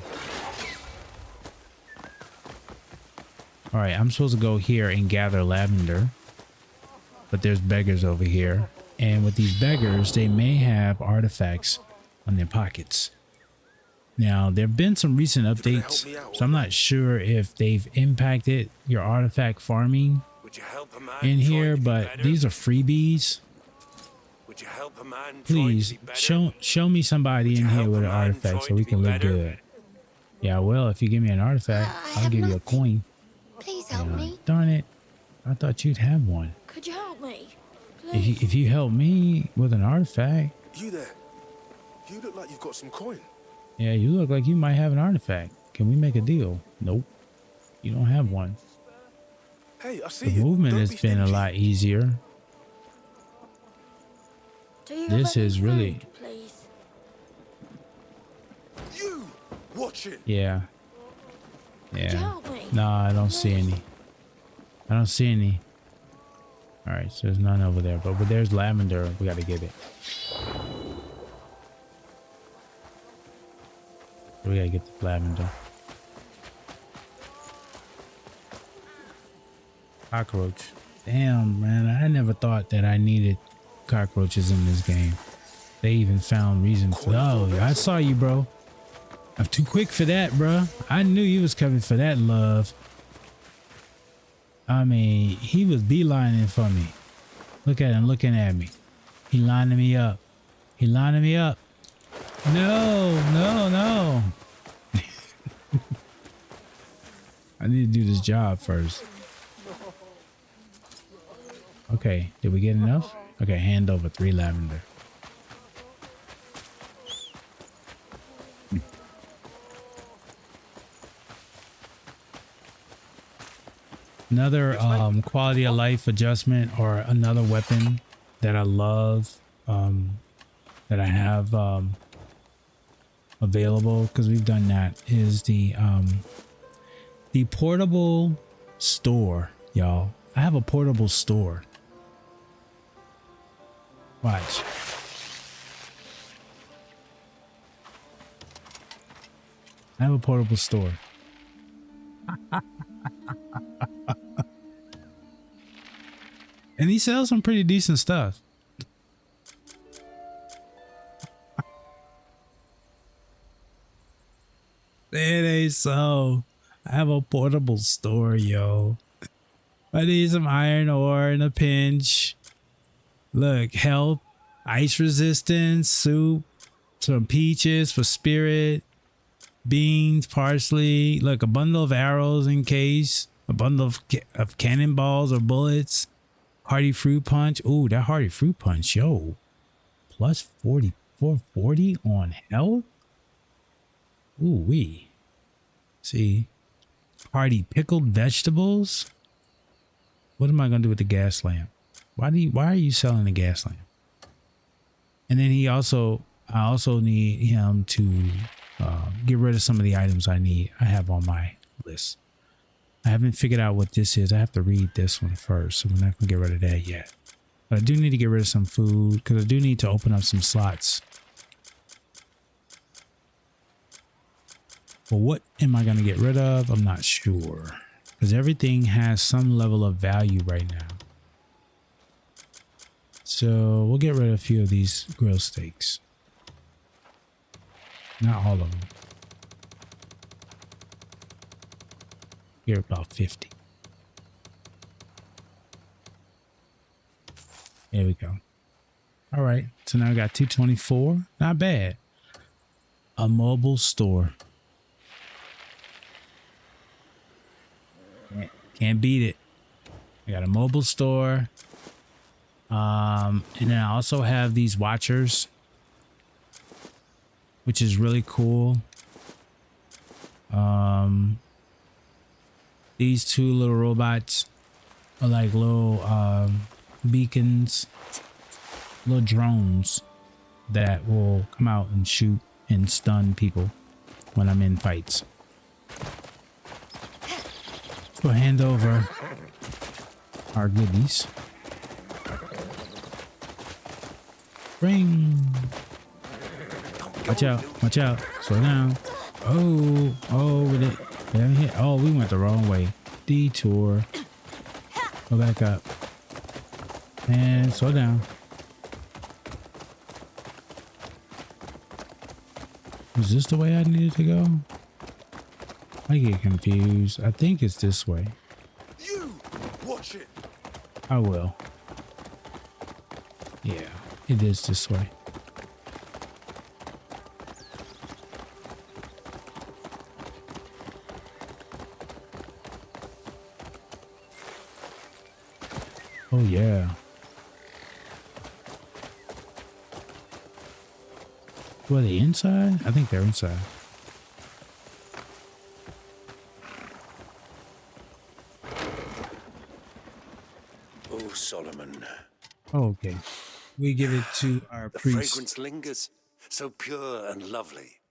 All right, I'm supposed to go here and gather lavender, but there's beggars over here. And with these beggars, they may have artifacts on their pockets. Now, there have been some recent updates, so I'm not sure if they've impacted your artifact farming in here, but these are freebies. Please show me somebody in here with an artifact so we can look good. Yeah, well, if you give me an artifact, I'll give you a coin.
Please help me.
Darn it. I thought you'd have one.
Could you help me?
If you help me with an artifact.
You there? You look like you've got some coin.
Yeah, you look like you might have an artifact. Can we make a deal? Nope. You don't have one.
Hey, I see
the movement has been a lot easier. This is really...
Please.
You watch it.
Yeah. Yeah. No, I don't see any. I don't see any. All right, so there's none over there, but there's lavender. We got to get it. We got to get the lavender. Cockroach. Damn, man. I never thought that I needed cockroaches in this game. They even found reason to. Oh, I saw you, bro. I'm too quick for that, bro. I knew you was coming for that love. I mean, he was beelining for me. Look at him looking at me. He lining me up. He lining me up. No, no, no. I need to do this job first. Okay, did we get enough? Okay, hand over 3 lavender. Another quality of life adjustment, or another weapon that I love, that I have available, because we've done that, is the portable store, y'all. I have a portable store. Watch. I have a portable store. And he sells some pretty decent stuff. It ain't so. I have a portable store, yo. I need some iron ore in a pinch. Look, health, ice resistance, soup, some peaches for spirit, beans, parsley. Look, a bundle of arrows in case, a bundle of cannonballs or bullets. Hearty fruit punch. Ooh, that hearty fruit punch, yo. Plus 440 on health. Ooh, wee. See. Hearty pickled vegetables. What am I gonna do with the gas lamp? Why are you selling the gas lamp? And then I also need him to get rid of some of the items I have on my list. I haven't figured out what this is. I have to read this one first, so we're not gonna get rid of that yet. But I do need to get rid of some food because I do need to open up some slots. But what am I gonna get rid of? I'm not sure because everything has some level of value right now. So we'll get rid of a few of these grilled steaks. Not all of them. Here about 50. There we go. All right. So now I got 224. Not bad. A mobile store. Can't beat it. I got a mobile store. And then I also have these watchers, which is really cool. These two little robots are like little beacons, little drones that will come out and shoot and stun people when I'm in fights. So hand over our goodies. Ring. Watch out, watch out. Slow down. Oh, we did. Oh, we went the wrong way. Detour. Go back up. And slow down. Is this the way I needed to go? I get confused. I think it's this way.
You watch it.
I will. Yeah, it is this way. Oh yeah. Were they inside? I think they're inside.
Oh, Solomon.
Okay. We give it to our
The
priest.
fragrance lingers, so pure and lovely.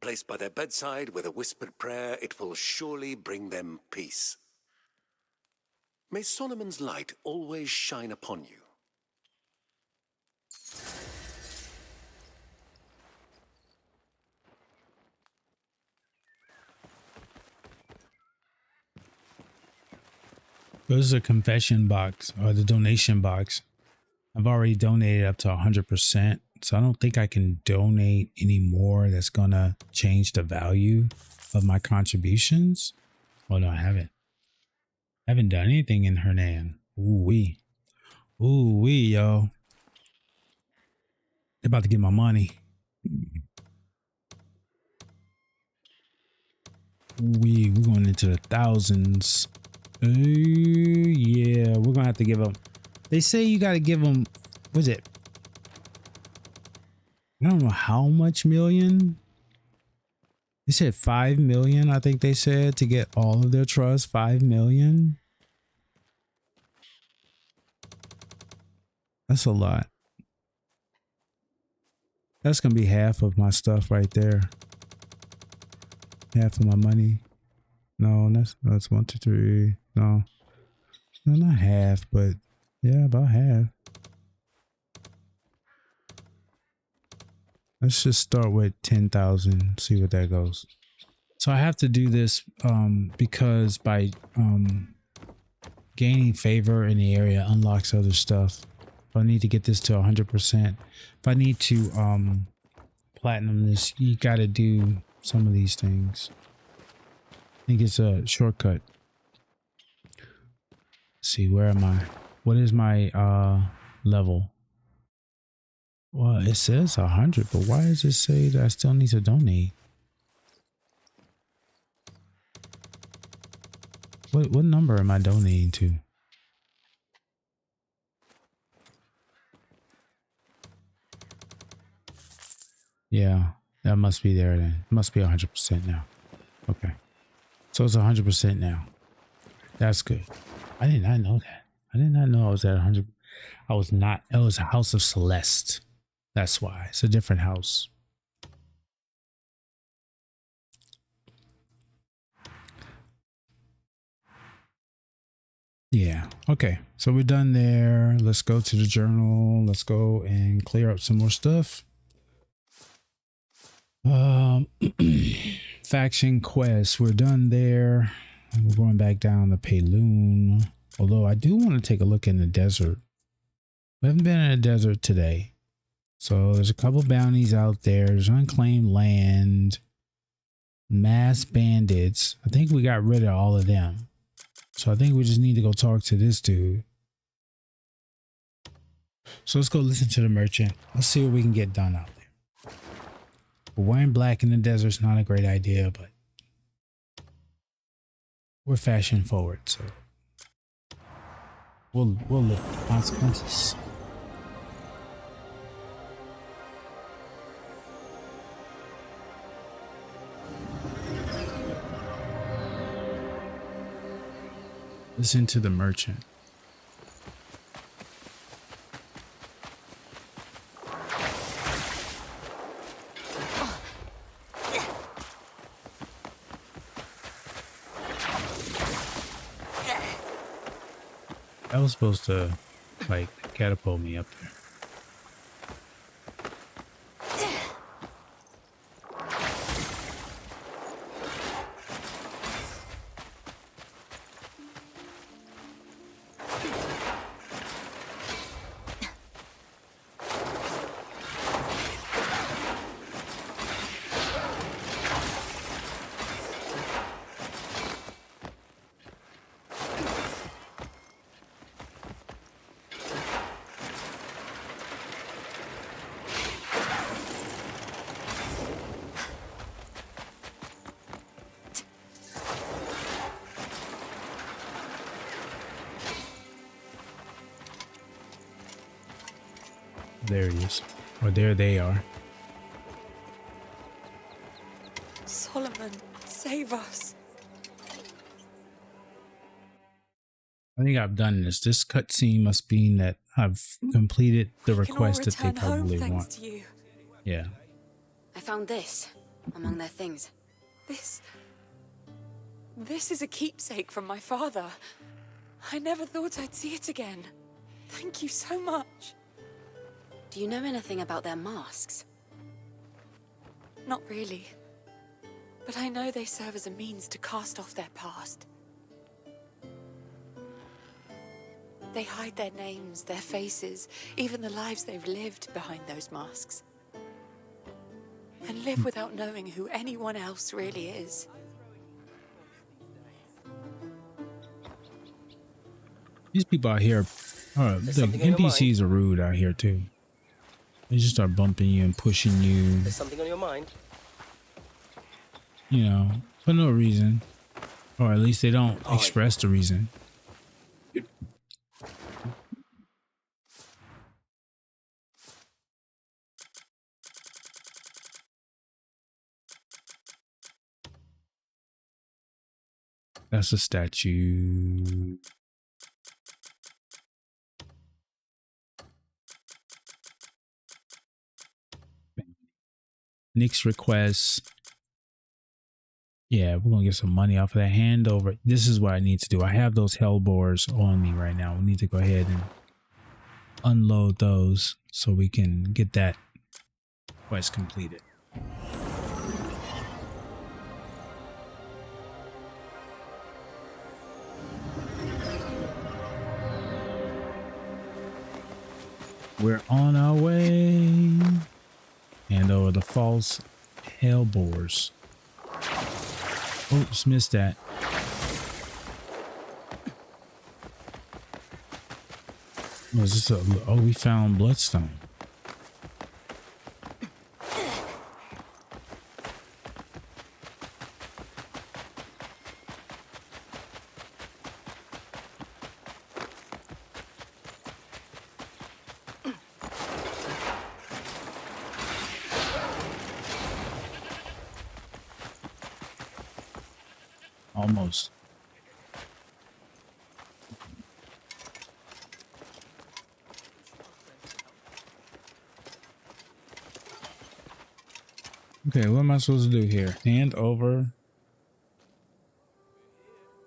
Placed by their bedside with a whispered prayer, it will surely bring them peace. May Solomon's light always shine upon you.
This is a confession box or the donation box. I've already donated up to 100%, so I don't think I can donate any more that's gonna change the value of my contributions. Oh no, I haven't. I haven't done anything in Hernan. Ooh wee, yo. They're about to get my money. We're going into the thousands. Yeah, we're gonna have to give them. They say you got to give them. What's it? I don't know how much million. They said 5 million. I think they said to get all of their trust. 5 million. That's a lot. That's gonna be half of my stuff right there. Half of my money. No, that's 1, 2, 3. No, not half, but yeah, about half. Let's just start with 10,000. See what that goes. So I have to do this because by gaining favor in the area unlocks other stuff. If I need to get this to 100%. If I need to platinum this, you got to do some of these things. I think it's a shortcut. Let's see, where am I? What is my level? Well, it says 100, but why does it say that I still need to donate? What number am I donating to? Yeah, that must be there then. It must be 100% now. Okay. So it's 100% now. That's good. I did not know that. I did not know I was at 100. I was not. It was a House of Celeste. That's why. It's a different house. Yeah. Okay. So we're done there. Let's go to the journal. Let's go and clear up some more stuff. Faction quest. We're done there. We're going back down to Payloon. Although I do want to take a look in the desert. We haven't been in the desert today. So there's a couple bounties out there. There's unclaimed land. Mass bandits. I think we got rid of all of them. So I think we just need to go talk to this dude. So let's go listen to the merchant. Let's see what we can get done out there. But wearing black in the desert is not a great idea, but we're fashion forward, so we'll live with the consequences. Listen to the merchant. That was supposed to, like, catapult me up there. There he is. Or there they are.
Solomon, save us.
I think I've done this. This cutscene must mean that I've completed the request that they probably want.
To you.
Yeah.
I found this among their things.
This is a keepsake from my father. I never thought I'd see it again. Thank you so much.
Do you know anything about their masks?
Not really. But I know they serve as a means to cast off their past. They hide their names, their faces, even the lives they've lived behind those masks. And live without knowing who anyone else really is.
These people out here, the NPCs are rude out here too. They just start bumping you and pushing you.
There's something on your mind?
You know, for no reason. Or at least they don't express the reason. That's a statue. Nick's request. Yeah, we're gonna get some money off of that. Hand over. This is what I need to do. I have those hellbores on me right now. We need to go ahead and unload those so we can get that quest completed. We're on our way. Hand over the false hellbores. Oh, just missed that. Was this a, oh, we found bloodstone. Almost. Okay, what am I supposed to do here? Hand over.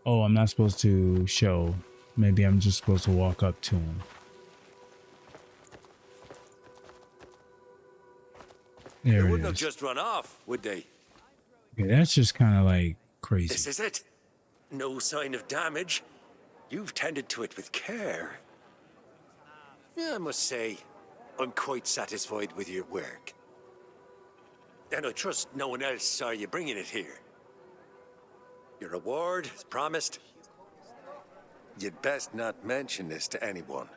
Oh, I'm not supposed to show. maybe I'm just supposed to walk up to him. There
They
it
wouldn't have
is.
just run off, would they?
Yeah, that's just kind of like crazy.
This is it. No sign of damage. You've tended to it with care. Yeah, I must say, I'm quite satisfied with your work. And I trust no one else saw you bringing it here. Your reward, as promised. You'd best not mention this to anyone.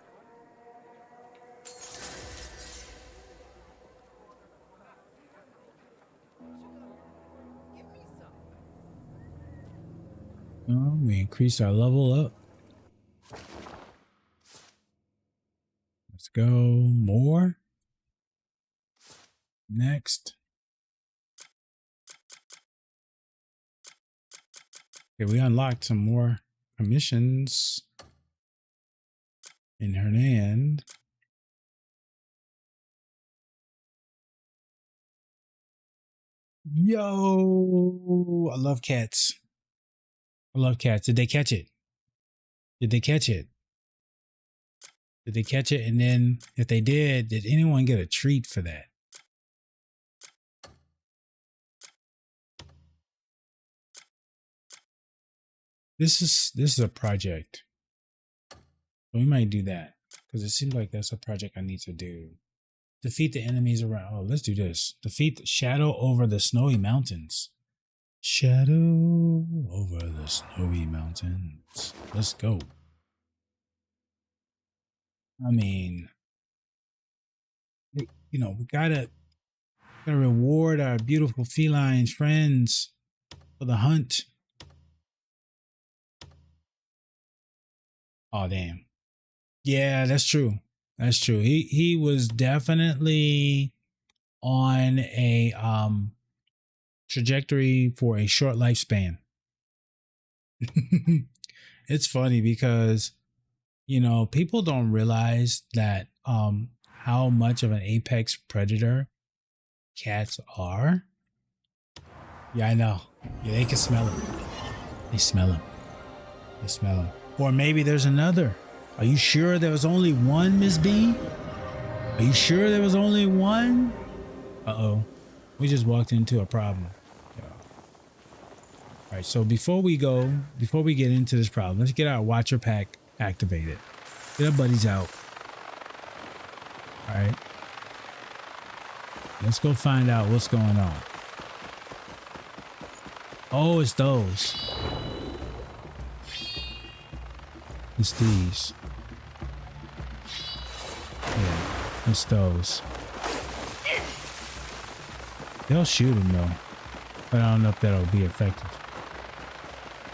Oh, we increased our level up. Let's go more. Next. Okay, we unlocked some more commissions in Hernan. Yo, I love cats. I love cats. Did they catch it? Did they catch it? Did they catch it? And then if they did anyone get a treat for that? This is a project. We might do that because it seems like that's a project I need to do. Defeat the enemies around. Oh, let's do this. Defeat the shadow over the snowy mountains. Shadow over the snowy mountains. Let's go. I mean, you know, we gotta reward our beautiful feline friends for the hunt. Oh, damn. Yeah, that's true. That's true. He was definitely on a trajectory for a short lifespan. It's funny because, you know, people don't realize that how much of an apex predator cats are. Yeah, I know. Yeah, they can smell him. They smell him. They smell him. Or maybe there's another. Are you sure there was only one, Miss B? Are you sure there was only one? Uh-oh. We just walked into a problem. Yeah. All right, so before we get into this problem, let's get our Watcher Pack activated. Get our buddies out. All right. Let's go find out what's going on. Oh, it's those. It's these. Yeah, it's those. They'll shoot him though, but I don't know if that'll be effective.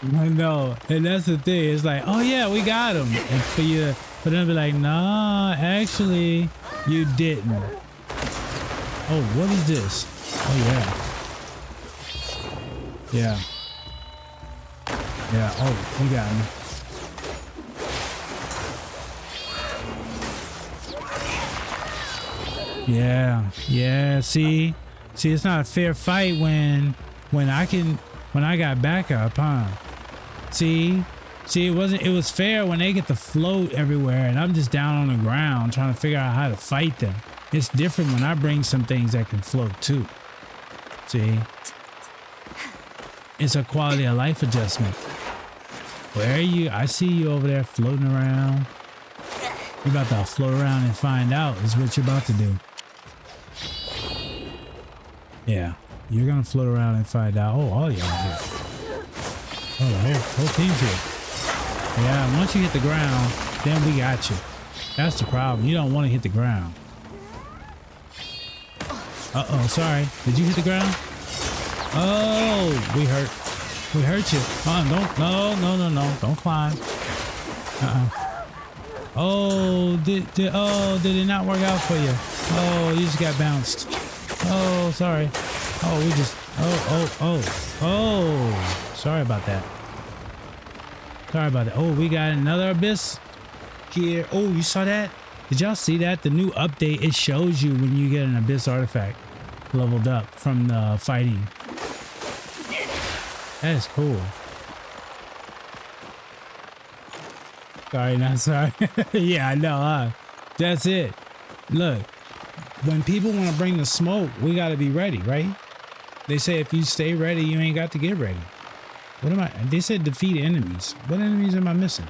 I know, and that's the thing. It's like, oh yeah, we got him, and for you, but then be like, nah, actually, you didn't. Oh, what is this? Oh yeah, yeah, yeah. Oh, we got him. Yeah. See, it's not a fair fight when I got backup, huh? See, it was fair when they get to float everywhere and I'm just down on the ground trying to figure out how to fight them. It's different when I bring some things that can float too. See, it's a quality of life adjustment. Where are you? I see you over there floating around. You're about to float around and find out is what you're about to do. Yeah, you're gonna float around and find out. Oh, all y'all here. Oh, the whole team's here. Yeah, once you hit the ground, then we got you. That's the problem. You don't want to hit the ground. Uh-oh, sorry. Did you hit the ground? Oh, we hurt. We hurt you. No. Don't climb. Oh, did it not work out for you? Oh, you just got bounced. Oh, sorry. Oh, we just, oh. Sorry about that. Oh, we got another abyss here. Oh, you saw that? Did y'all see that? The new update, it shows you when you get an abyss artifact leveled up from the fighting. That is cool. Sorry, not sorry. Yeah, I know, huh? That's it. Look, when people want to bring the smoke, we got to be ready, right? They say if you stay ready, you ain't got to get ready. What am I? They said defeat enemies. What enemies am I missing?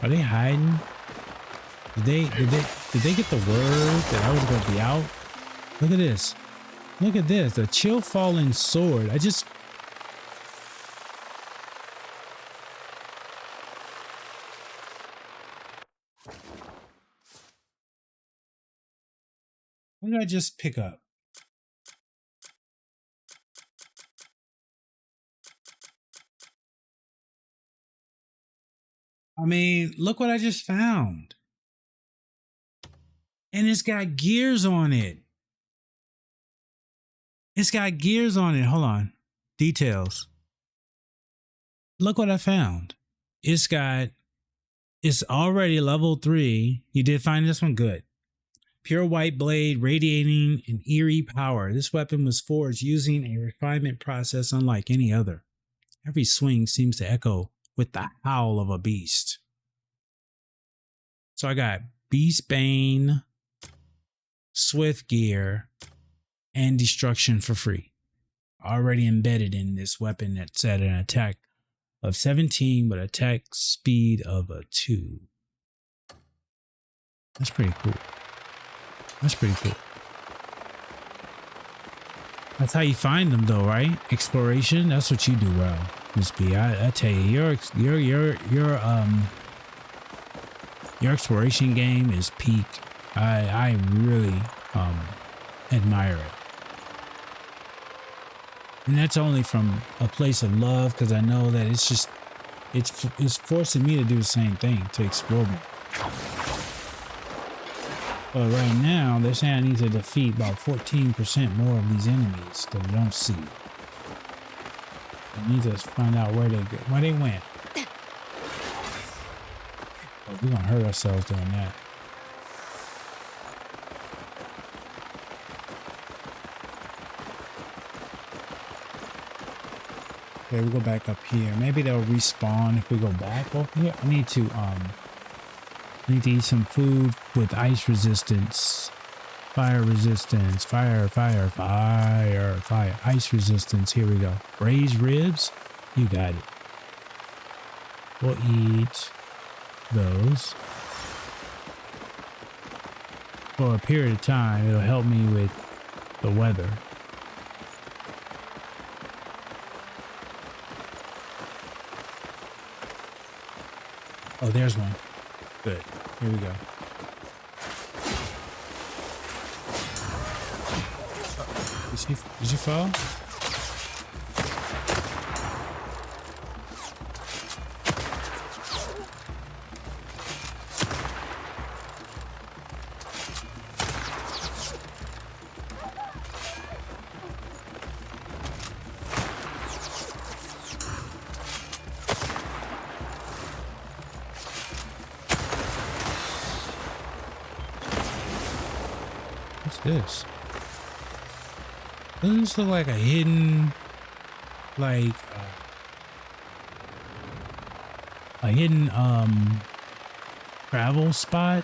Are they hiding? Did they get the word that I was going to be out? Look at this. Look at this. The chill falling sword. What did I just pick up? I mean, look what I just found. And it's got gears on it. It's got gears on it. Hold on. Details. Look what I found. It's already level 3. You did find this one? Good. Pure white blade radiating an eerie power. This weapon was forged using a refinement process unlike any other. Every swing seems to echo with the howl of a beast. So I got Beast Bane, Swift Gear, and Destruction for free. Already embedded in this weapon that's at an attack of 17 with attack speed of a 2. That's pretty cool. That's pretty cool. That's how you find them though, right? Exploration. That's what you do well, Miss B. I tell you, your exploration game is peak. I really admire it. And that's only from a place of love, because I know that it's forcing me to do the same thing, to explore more. But right now, they're saying I need to defeat about 14% more of these enemies that I don't see. I need to find out where they went. Oh, we're gonna hurt ourselves doing that. Okay, we go back up here. Maybe they'll respawn if we go back over here. I need to eat some food with ice resistance, fire resistance, fire, ice resistance. Here we go. Braised ribs. You got it. We'll eat those for a period of time. It'll help me with the weather. Oh, there's one. Good. Here we go. Did you fall? This doesn't this look like a hidden, like a hidden travel spot?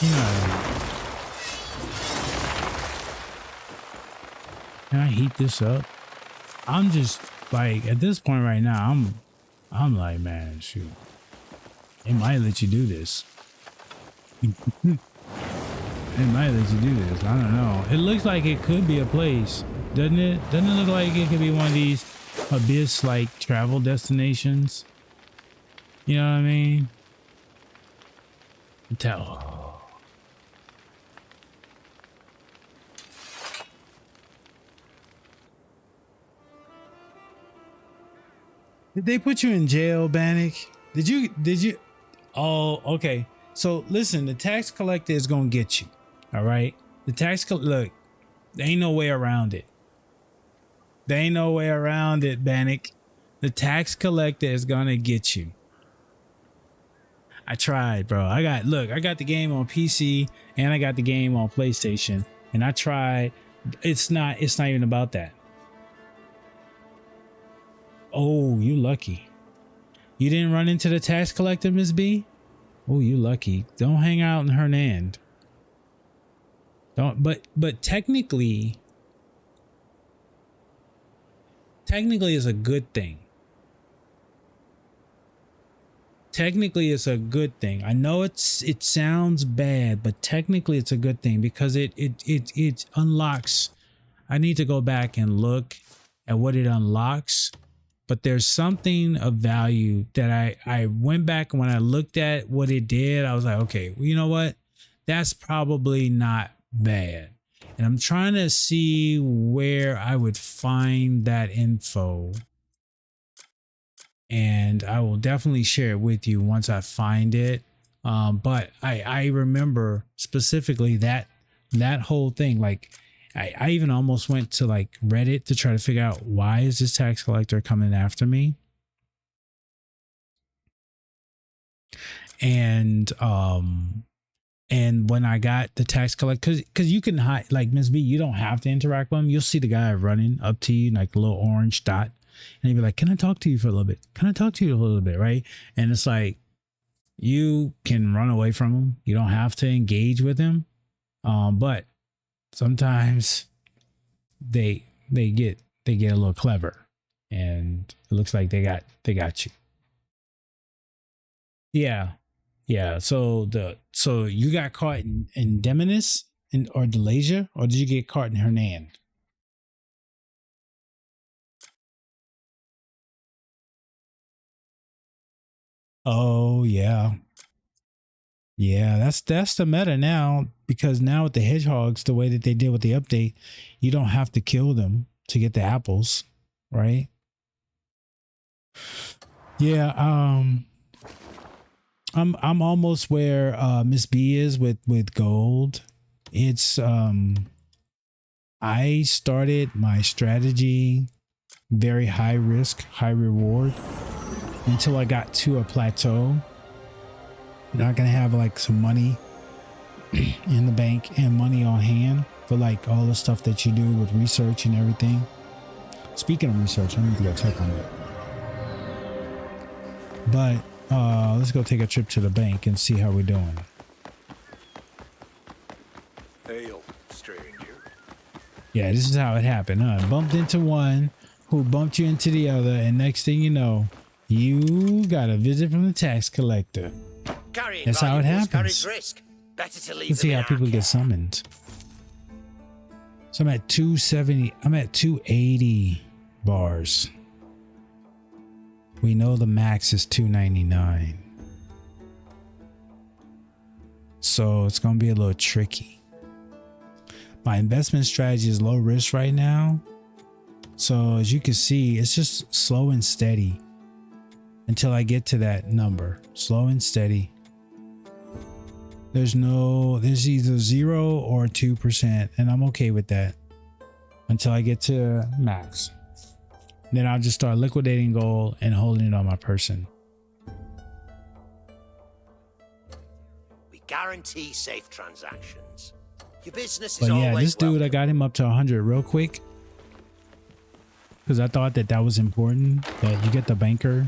You know, can I heat this up? I'm just like, at this point right now, I'm like, man, shoot, they might let you do this. It might let you do this. I don't know. It looks like it could be a place, doesn't it? Doesn't it look like it could be one of these abyss-like travel destinations? You know what I mean? Tell. Did they put you in jail, Bannock? Did you? Oh, okay. So listen, the tax collector is gonna get you. All right, look, there ain't no way around it. There ain't no way around it, Bannock. The tax collector is gonna get you. I tried, bro. I got the game on PC and I got the game on PlayStation, and I tried. It's not even about that. Oh, you lucky. You didn't run into the tax collector, Miss B? Oh, you lucky. Don't hang out in Hernand. Don't. But technically it's a good thing. Technically it's a good thing. I know it sounds bad, but technically it's a good thing because it unlocks. I need to go back and look at what it unlocks, but there's something of value that I went back and when I looked at what it did, I was like, okay, well, you know what? That's probably not bad. And I'm trying to see where I would find that info. And I will definitely share it with you once I find it. But I remember specifically that whole thing. Like I even almost went to like Reddit to try to figure out why is this tax collector coming after me? And when I got the tax collector, because you can hide, like Miss B, you don't have to interact with him. You'll see the guy running up to you, like a little orange dot. And he'd be like, can I talk to you for a little bit? Can I talk to you a little bit? Right. And it's like, you can run away from him. You don't have to engage with him. But sometimes they get a little clever and it looks like they got you. Yeah. Yeah. So you got caught in Demonis or Delasia, or did you get caught in Hernand? Oh yeah. Yeah, that's the meta now, because now with the hedgehogs, the way that they did with the update, you don't have to kill them to get the apples, right? Yeah, I'm almost where Miss B is with gold. It's I started my strategy very high risk, high reward until I got to a plateau. You're not gonna have like some money in the bank and money on hand for like all the stuff that you do with research and everything. Speaking of research, I need to go check on it. But let's go take a trip to the bank and see how we're doing.
Hail, stranger.
Yeah, this is how it happened, huh? Bumped into one who bumped you into the other, and next thing you know, you got a visit from the tax collector. That's how it happens.
Risk. Better to leave
Let's see how people get summoned. So I'm at 270. I'm at 280 bars. We know the max is 299. So it's going to be a little tricky. My investment strategy is low risk right now. So as you can see, it's just slow and steady until I get to that number. Slow and steady. There's either 0 or 2%, and I'm okay with that until I get to max. Then I'll just start liquidating gold and holding it on my person.
We guarantee safe transactions. Your business is
But yeah,
always
this dude, I got him up to 100 real quick because I thought that was important, that you get the banker,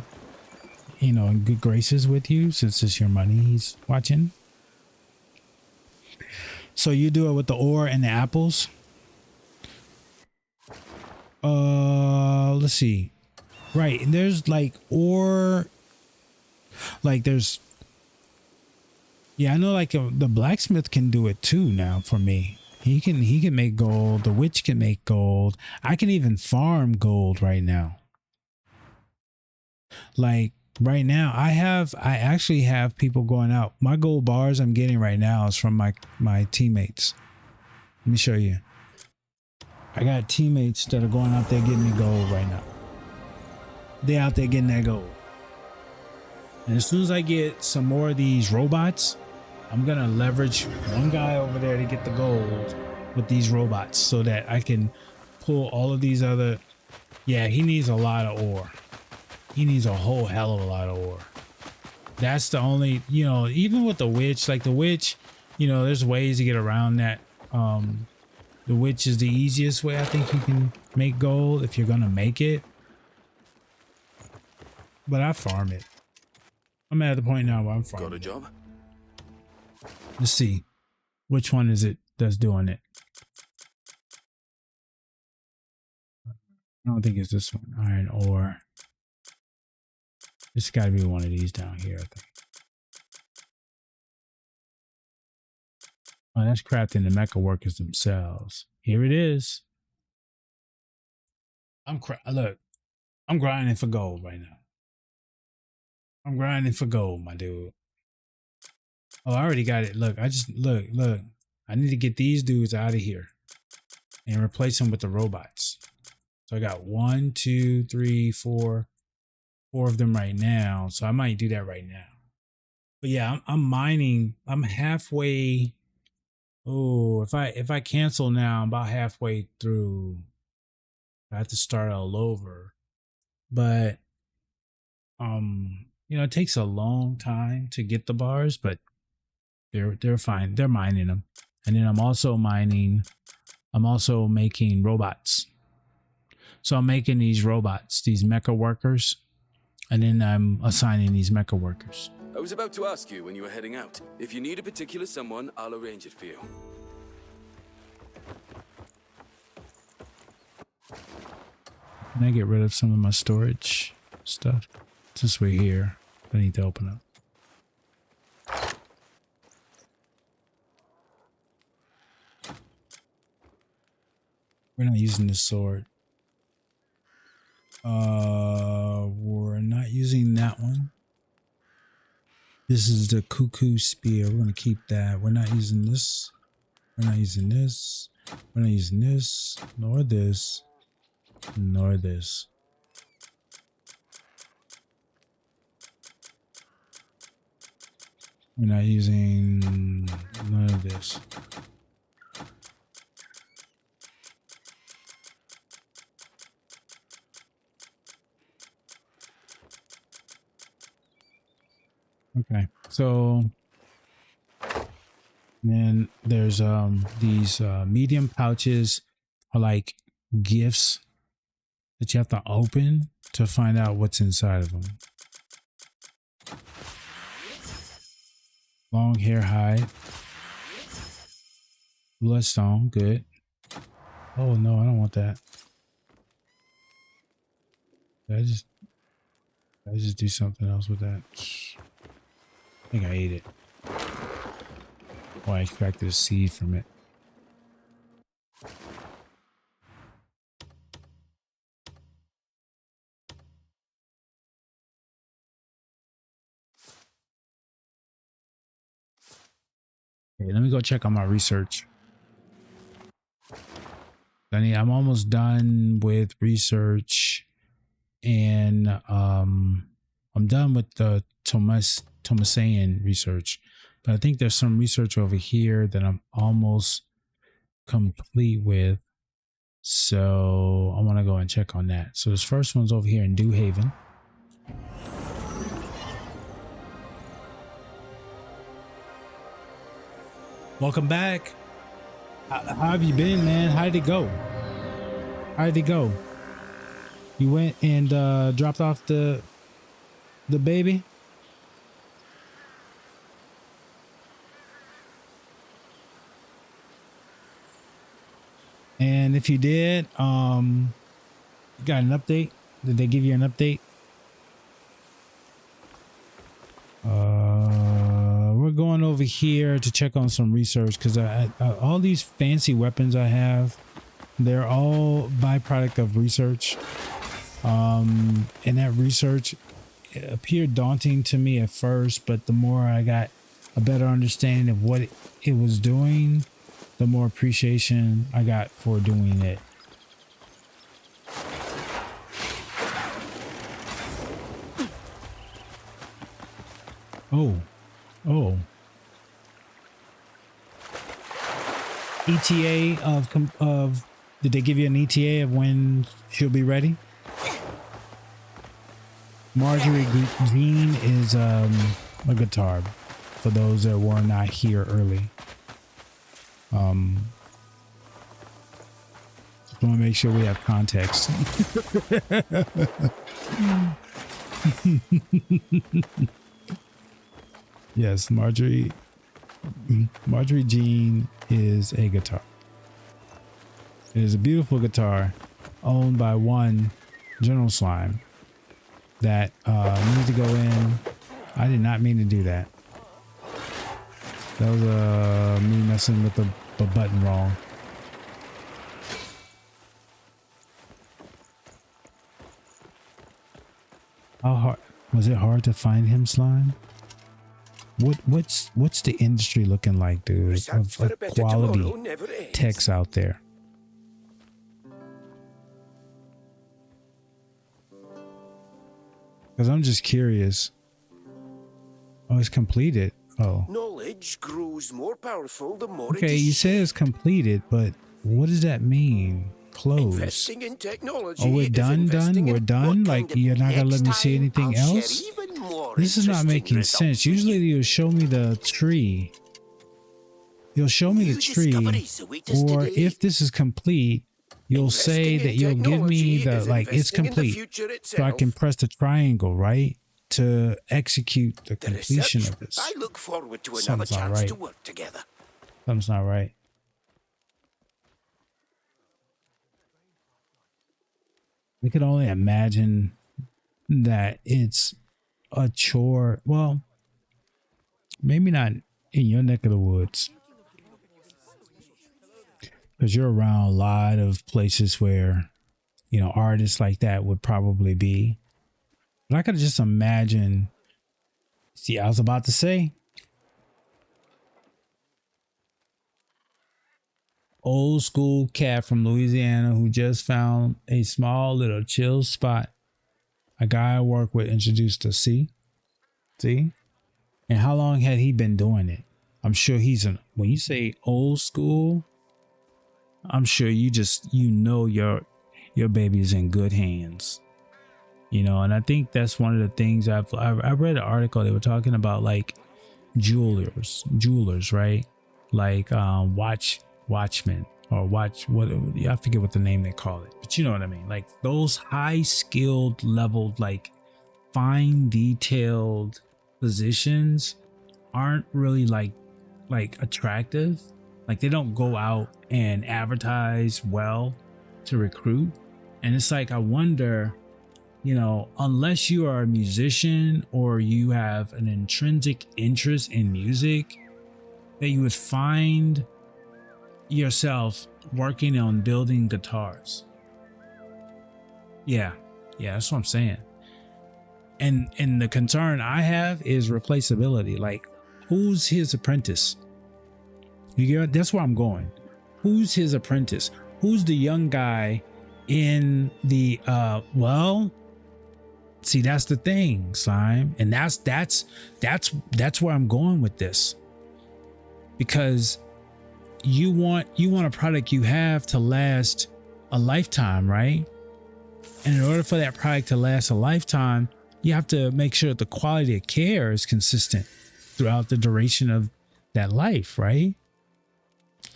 you know, in good graces with you since it's your money he's watching. So you do it with the ore and the apples. Let's see. Right, and there's like ore, like there's, yeah, I know like the blacksmith can do it too now for me. He can make gold. The witch can make gold. I can even farm gold right now. Like right now, I actually have people going out. My gold bars I'm getting right now is from my teammates. Let me show you. I got teammates that are going out there getting me gold right now. They're out there getting that gold. And as soon as I get some more of these robots, I'm going to leverage one guy over there to get the gold with these robots so that I can pull all of these other. Yeah, he needs a lot of ore. He needs a whole hell of a lot of ore. That's the only, you know, even with the witch, like the witch, you know, there's ways to get around that. The witch is the easiest way I think you can make gold if you're going to make it. But I farm it. I'm at the point now where I'm farming.
Got a job?
Let's see. Which one is it that's doing it? I don't think it's this one. Iron ore. It's got to be one of these down here, I think. Oh, that's crafting the mecha workers themselves. Here it is. Look, I'm grinding for gold right now. I'm grinding for gold, my dude. Oh, I already got it. Look, look. I need to get these dudes out of here and replace them with the robots. So I got 1, 2, 3, 4 of them right now. So I might do that right now. But yeah, I'm mining. I'm halfway. Oh, if I cancel now, I'm about halfway through. I have to start all over. But you know, it takes a long time to get the bars, but they're fine. They're mining them. And then I'm also making robots. So I'm making these robots, these mecha workers, and then I'm assigning these mecha workers.
I was about to ask you when you were heading out. If you need a particular someone, I'll arrange it for you.
Can I get rid of some of my storage stuff? Since we're here, I need to open up. We're not using this sword. We're not using that one. This is the cuckoo spear. We're gonna keep that. We're not using this. We're not using this. We're not using this, nor this, nor this. We're not using none of this. Okay, so then there's these medium pouches are like gifts that you have to open to find out what's inside of them. Long hair hide. Bloodstone, good. Oh no, I don't want that. Did I just do something else with that? I think I ate it. Oh, I extracted a seed from it. Okay, let me go check on my research. I'm almost done with research, and I'm done with the Thomasean research, but I think there's some research over here that I'm almost complete with, so I want to go and check on that. So this first one's over here in Dew Haven. Welcome back. How have you been, man? How did it go? How did it go? You went and dropped off the baby? And if you did, you got an update? Did they give you an update? We're going over here to check on some research because all these fancy weapons I have, they're all byproduct of research. And that research appeared daunting to me at first, but the more I got a better understanding of what it was doing, the more appreciation I got for doing it. Oh. ETA of did they give you an ETA of when she'll be ready? Marjorie Jean is a guitar for those that were not here early. Just want to make sure we have context. Yes, Marjorie Jean is a guitar. It is a beautiful guitar owned by one General Slime that needs to go in. I did not mean to do that. That was me messing with the button wrong. How hard was it? Hard to find him, Slime? What's the industry looking like, dude? Of quality techs out there. Because I'm just curious. Oh, it's completed. Oh.
Knowledge grows more powerful the more
Okay,
it is
you say it's completed, but what does that mean? Closed.
investing in technology.
Oh, we're
is
done.
investing
We're
in
done.
what
Like
kind
you're not gonna let me
next
see
time
anything
I'll share
else.
even more
This is not
interesting
making
results
sense.
with
Usually you'll show me the tree. You'll show me the tree, or if this is complete, you'll say that you'll give me the like it's complete, so I can press the triangle right to execute the completion of this.
I look forward to another
Something's not
chance
right.
to work together.
Something's not right. We could only imagine that it's a chore. Well, maybe not in your neck of the woods, because you're around a lot of places where, you know, artists like that would probably be. But I could just imagine. See, I was about to say, old school cat from Louisiana who just found a small little chill spot. A guy I work with introduced us. See? And how long had he been doing it? I'm sure when you say old school, I'm sure you know your baby is in good hands. You know, and I think that's one of the things I read an article. They were talking about like jewelers, right? Like watchmen or I forget what the name they call it, but you know what I mean. Like those high skilled leveled, like fine detailed positions aren't really like attractive. Like they don't go out and advertise well to recruit. And it's like, I wonder, you know, unless you are a musician or you have an intrinsic interest in music, that you would find yourself working on building guitars. Yeah, that's what I'm saying. And the concern I have is replaceability. Like, who's his apprentice? That's where I'm going. Who's his apprentice? Who's the young guy in the see, that's the thing, Slime. And that's where I'm going with this. Because you want a product you have to last a lifetime, right? And in order for that product to last a lifetime, you have to make sure that the quality of care is consistent throughout the duration of that life, right?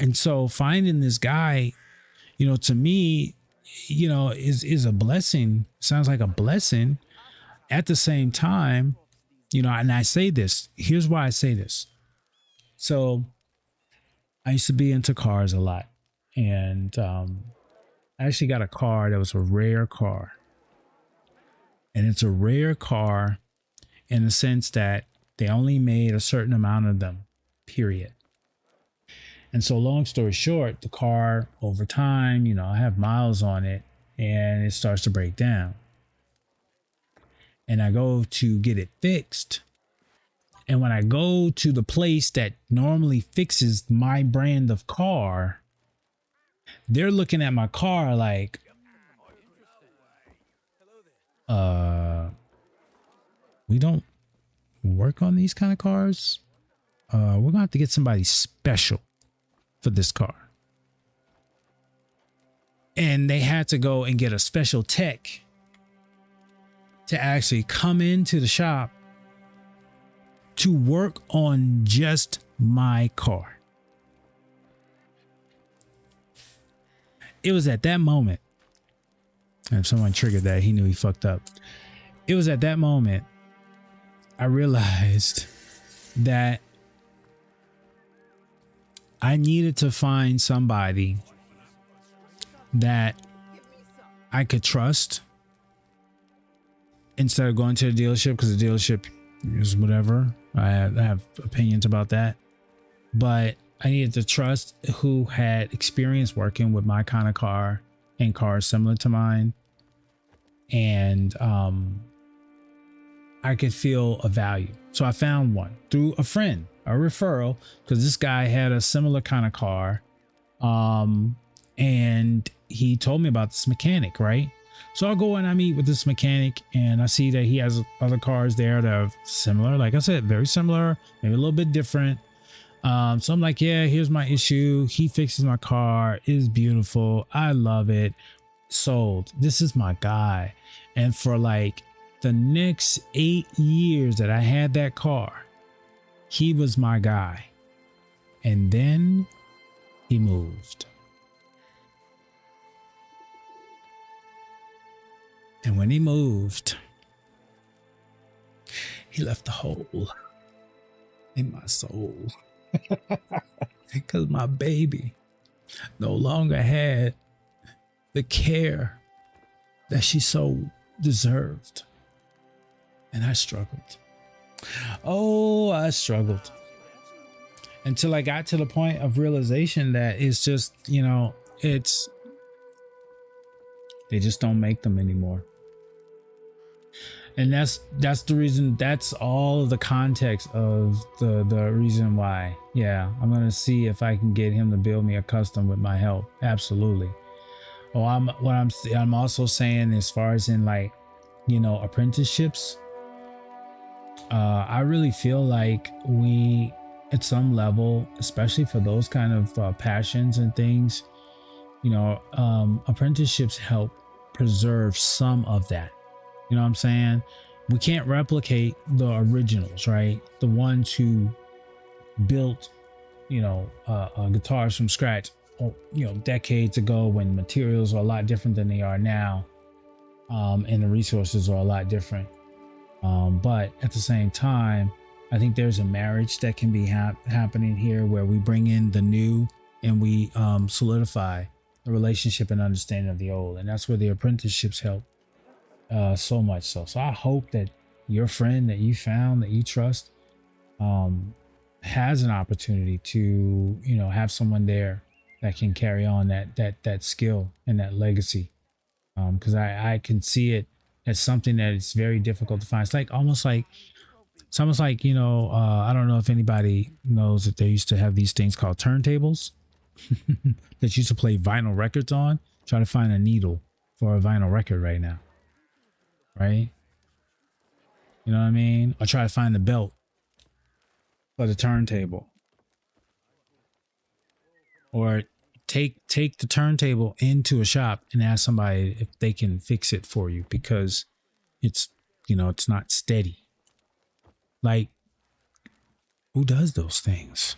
And so finding this guy, you know, to me, you know, is a blessing. Sounds like a blessing. At the same time, you know, and I say this, here's why I say this. So I used to be into cars a lot, and I actually got a car that was a rare car. And it's a rare car in the sense that they only made a certain amount of them, period. And so long story short, the car over time, you know, I have miles on it and it starts to break down. And I go to get it fixed. And when I go to the place that normally fixes my brand of car, they're looking at my car like, we don't work on these kind of cars. We're gonna have to get somebody special for this car. And they had to go and get a special tech to actually come into the shop to work on just my car. It was at that moment, and if someone triggered that, he knew he fucked up. It was at that moment I realized that I needed to find somebody that I could trust instead of going to the dealership, because the dealership is whatever. I have opinions about that. But I needed to trust who had experience working with my kind of car and cars similar to mine. And I could feel a value. So I found one through a friend, a referral, because this guy had a similar kind of car. And he told me about this mechanic, right? So I'll go and I meet with this mechanic and I see that he has other cars there that are similar. Like I said, very similar, maybe a little bit different. So I'm like, yeah, here's my issue. He fixes my car. It is beautiful. I love it. Sold. This is my guy. And for like the next 8 years that I had that car, he was my guy. And then he moved. And when he moved, he left a hole in my soul. Because my baby no longer had the care that she so deserved. And I struggled. Oh, I struggled. Until I got to the point of realization that it's just, you know, it's, they just don't make them anymore. And that's the reason, that's all of the context of the reason why. Yeah, I'm going to see if I can get him to build me a custom with my help. Absolutely. Oh, I'm also saying, as far as in, like, you know, apprenticeships, I really feel like we, at some level, especially for those kind of passions and things, you know, apprenticeships help preserve some of that. You know what I'm saying? We can't replicate the originals, right? The ones who built, you know, guitars from scratch, you know, decades ago, when materials are a lot different than they are now, and the resources are a lot different. But at the same time, I think there's a marriage that can be happening here, where we bring in the new and we solidify the relationship and understanding of the old, and that's where the apprenticeships help. So much so. So I hope that your friend that you found, that you trust, has an opportunity to, you know, have someone there that can carry on that skill and that legacy. Because I can see it as something that is very difficult to find. It's almost like, you know, I don't know if anybody knows that they used to have these things called turntables that used to play vinyl records on. Try to find a needle for a vinyl record right now. Right? You know what I mean? Or try to find the belt for the turntable. Or take the turntable into a shop and ask somebody if they can fix it for you, because it's, you know, it's not steady. Like, who does those things?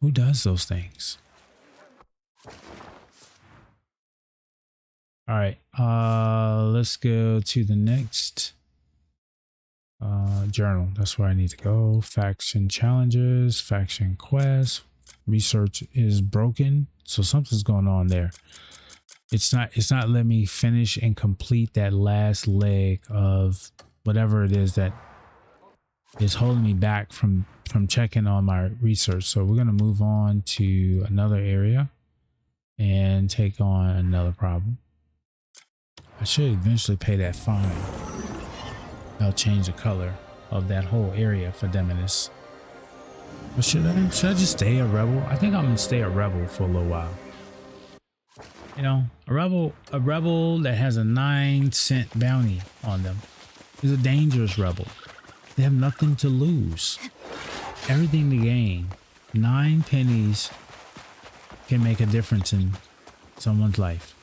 Who does those things? All right, let's go to the next journal. That's where I need to go. Faction challenges, faction quests. Research is broken, so something's going on there. It's not letting me finish and complete that last leg of whatever it is that is holding me back from checking on my research. So we're going to move on to another area and take on another problem. I should eventually pay that fine. I'll change the color of that whole area for Demonis. Or should I just stay a rebel? I think I'm gonna stay a rebel for a little while. You know, a rebel that has a 9-cent bounty on them is a dangerous rebel. They have nothing to lose, everything to gain. 9 pennies can make a difference in someone's life.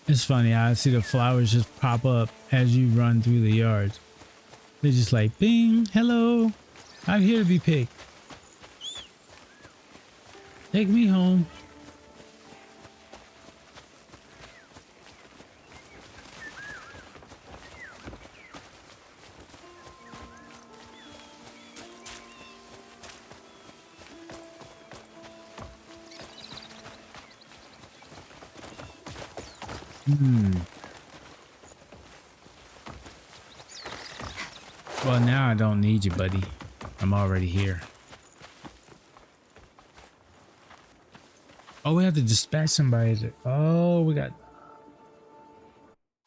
It's funny, I see the flowers just pop up as you run through the yards. They're just like, bing, hello, I'm here to be picked. Take me home. Well, now I don't need you, buddy. I'm already here. Oh, we have to dispatch somebody. Oh, we got...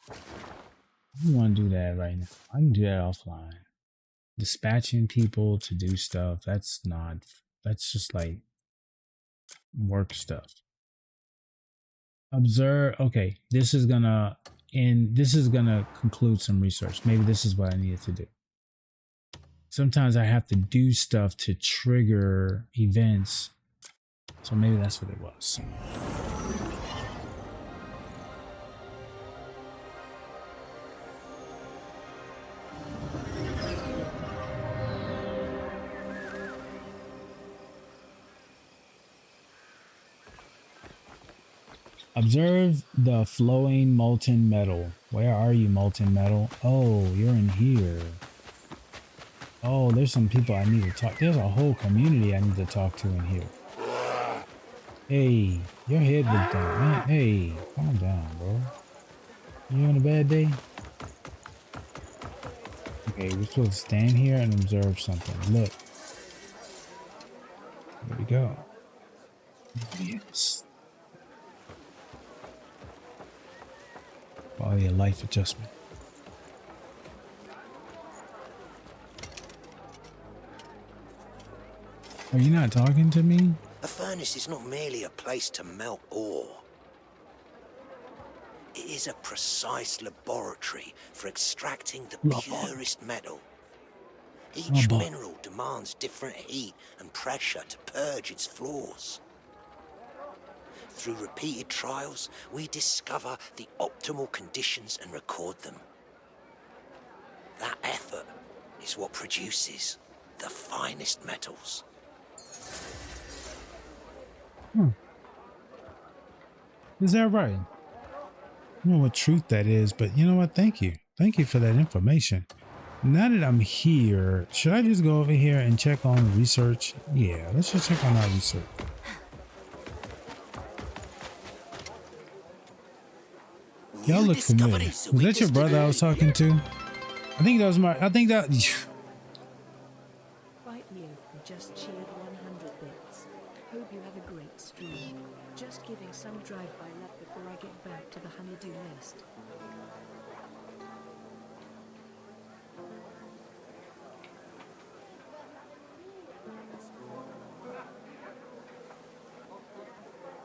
I don't want to do that right now. I can do that offline. Dispatching people to do stuff. That's not... That's just like work stuff. Observe. Okay, this is gonna conclude some research. Maybe this is what I needed to do. Sometimes I have to do stuff to trigger events. So maybe that's what it was. Observe the flowing molten metal. Where are you, molten metal? Oh, you're in here. Oh, there's some people I need to talk. There's a whole community I need to talk to in here. Hey, your head was down, man. Hey, calm down, bro. You having a bad day? Okay, we're supposed to stand here and observe something. Look. There we go. Yes. Quality of life adjustment. Are you not talking to me?
A furnace is not merely a place to melt ore. It is a precise laboratory for extracting the purest metal. Each mineral demands different heat and pressure to purge its flaws. Through repeated trials, we discover the optimal conditions and record them. That effort is what produces the finest metals.
Is that right? I don't know what truth that is, but you know what? Thank you. Thank you for that information. Now that I'm here, should I just go over here and check on the research? Yeah, let's just check on our research. Y'all look familiar. Was that your brother I was talking to? I think that was my... I think that...
Quite new. Just cheered 100 bits. Hope you have a great stream. Just giving some drive-by left before I get back to the honeydew list.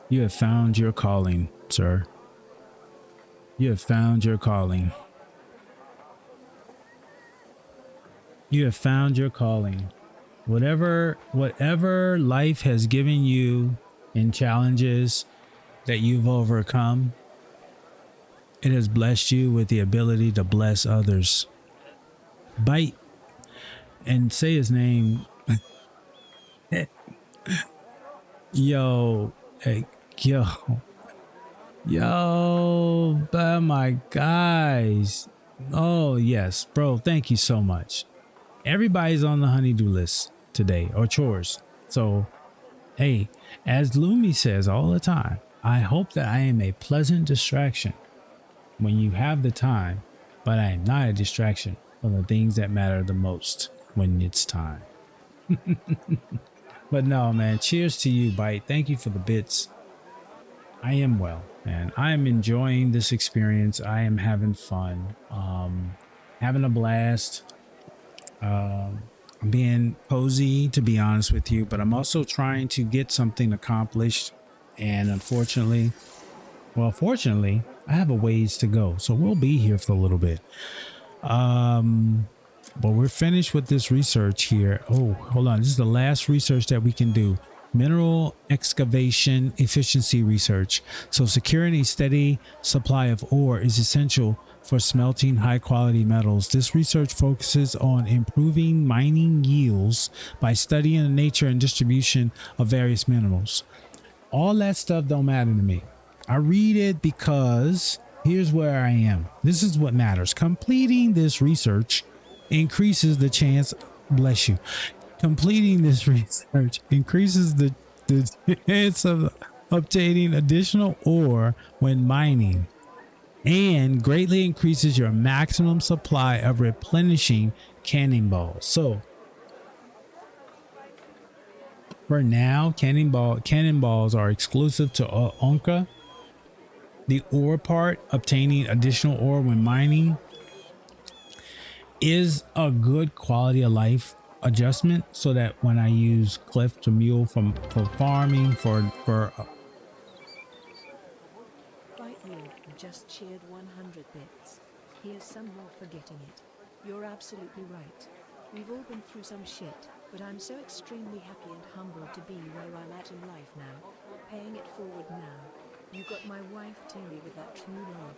You have found your calling, sir. You have found your calling. You have found your calling. Whatever life has given you in challenges that you've overcome, it has blessed you with the ability to bless others. Bite and say his name. Yo, hey, yo, oh my guys. Oh yes, bro, thank you so much. Everybody's on the honeydew list today, or chores. So, hey, as Lumi says all the time, I hope that I am a pleasant distraction when you have the time, but I am not a distraction from the things that matter the most when it's time. But no, man, cheers to you, Bite. Thank you for the bits. I am well, man. I am enjoying this experience. I am having fun, having a blast. I'm being cozy, to be honest with you, but I'm also trying to get something accomplished. And unfortunately, well, fortunately, I have a ways to go. So we'll be here for a little bit. But we're finished with this research here. Oh, hold on. This is the last research that we can do. Mineral excavation efficiency research. So securing a steady supply of ore is essential for smelting high quality metals. This research focuses on improving mining yields by studying the nature and distribution of various minerals. All that stuff don't matter to me. I read it because here's where I am. This is what matters. Completing this research increases the chance, bless you. Completing this research increases the chance of obtaining additional ore when mining. and greatly increases your maximum supply of replenishing cannonballs. So for now, cannonballs are exclusive to Onka. The ore part, obtaining additional ore when mining, is a good quality of life adjustment, so that when I use Cliff to Mule for farming, for
Fight you just cheered 100 bits. Here's some more for getting it. You're absolutely right. We've all been through some shit, but I'm so extremely happy and humbled to be where I'm at in life now. Paying it forward now. You got my wife Terry with that true love.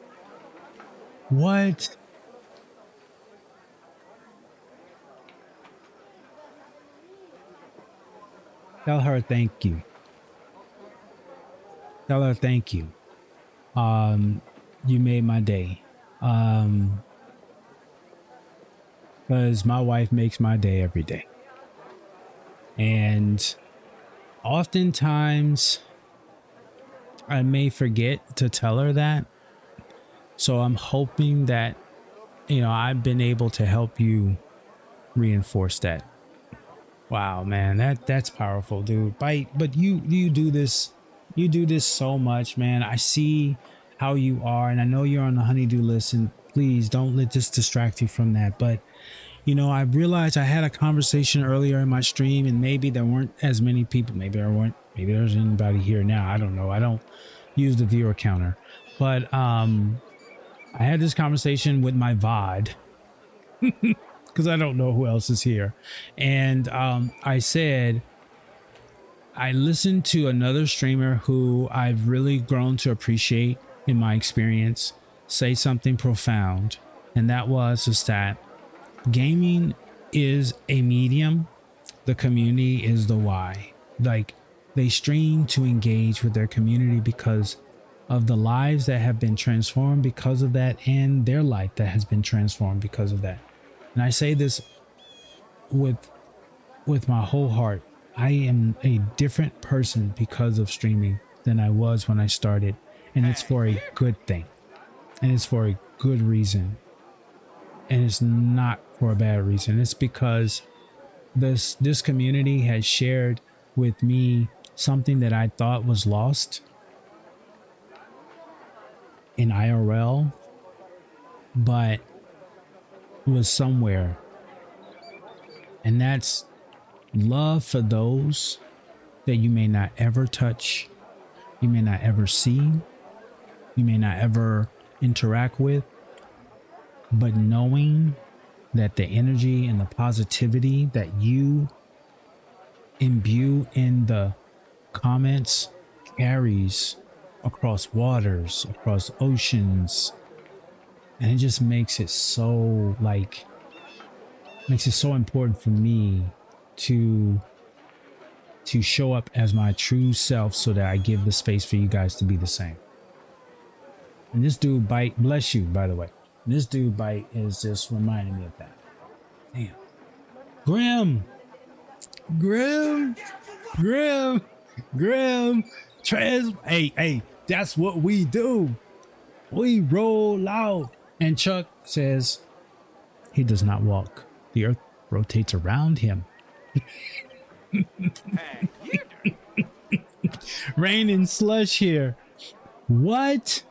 what? Tell her thank you. Tell her thank you. You made my day. Because my wife makes my day every day. And oftentimes I may forget to tell her that. So I'm hoping that, you know, I've been able to help you reinforce that. Wow, man, that's powerful, dude. But you do this so much, man. I see how you are, and I know you're on the honeydew list, and please don't let this distract you from that. But you know, I realized I had a conversation earlier in my stream, and maybe there weren't as many people. Maybe there's anybody here now. I don't know. I don't use the viewer counter, but I had this conversation with my VOD. Because I don't know who else is here. And I said, I listened to another streamer who I've really grown to appreciate in my experience say something profound. And that was that gaming is a medium. The community is the why. Like, they stream to engage with their community because of the lives that have been transformed because of that, and their life that has been transformed because of that. And I say this with my whole heart. I am a different person because of streaming than I was when I started. And it's for a good thing. And it's for a good reason. And it's not for a bad reason. It's because this community has shared with me something that I thought was lost in IRL, but was somewhere. And that's love for those that you may not ever touch, you may not ever see, you may not ever interact with, but knowing that the energy and the positivity that you imbue in the comments carries across waters, across oceans. And it just makes it so important for me to show up as my true self, so that I give the space for you guys to be the same. And this dude Bite, bless you, by the way. This dude Bite is just reminding me of that. Damn. Grim. Hey, that's what we do. We roll out. And Chuck says he does not walk. The earth rotates around him. Rain and slush here. What?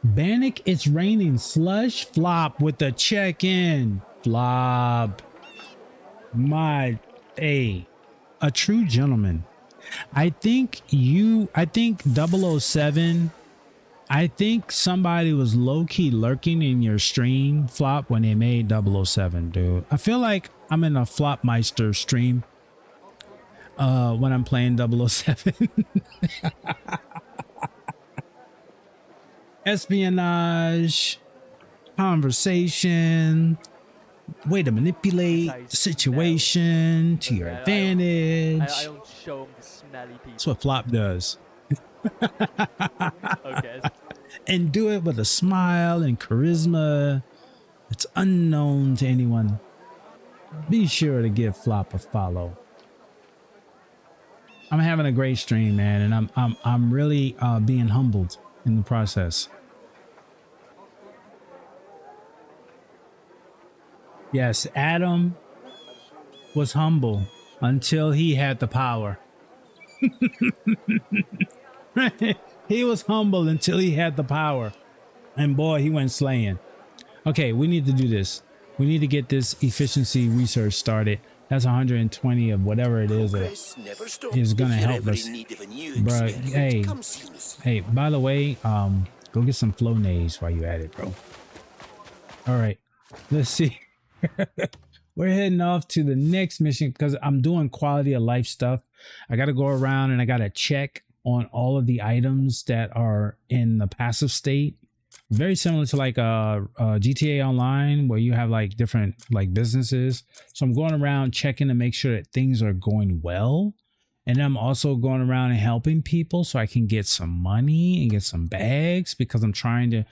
Bannock, it's raining slush? Flop with the check-in. Flop. A true gentleman. I think 007, I think somebody was low-key lurking in your stream, Flop, when they made 007, dude. I feel like I'm in a Flopmeister stream when I'm playing 007. Espionage, conversation, way to manipulate the situation to your advantage.
I don't show them the smelly people.
That's what Flop does.
Okay.
And do it with a smile and charisma that's unknown to anyone. Be sure to give Flop a follow. I'm having a great stream, man, and I'm really being humbled in the process. Yes, Adam was humble until he had the power. He was humble until he had the power. And boy, he went slaying. Okay, we need to do this. We need to get this efficiency research started. That's 120 of whatever it is that is gonna help us. Bro, hey, by the way, go get some flow nades while you at it, bro. All right, let's see. We're heading off to the next mission because I'm doing quality of life stuff. I got to go around and I got to check on all of the items that are in the passive state. Very similar to like GTA Online where you have like different like businesses. So I'm going around checking to make sure that things are going well. And I'm also going around and helping people so I can get some money and get some bags because I'm trying to,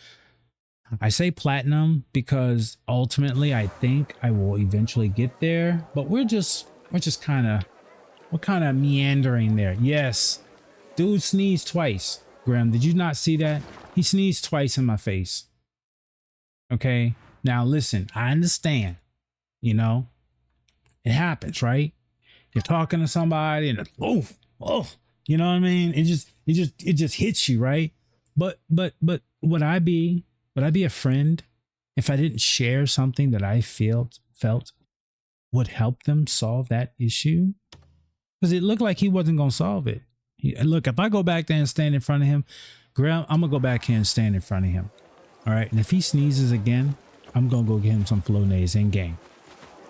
I say platinum because ultimately I think I will eventually get there, but we're kind of meandering there. Yes. Dude sneezed twice. Graham, did you not see that? He sneezed twice in my face. Okay. Now listen, I understand, you know, it happens, right? You're talking to somebody and oh, you know what I mean? It just hits you, right? But would I be a friend if I didn't share something that I felt would help them solve that issue? Because it looked like he wasn't going to solve it. Look, if I go back there and stand in front of him, Graham, I'm going to go back here and stand in front of him. All right. And if he sneezes again, I'm going to go get him some flow nades in game.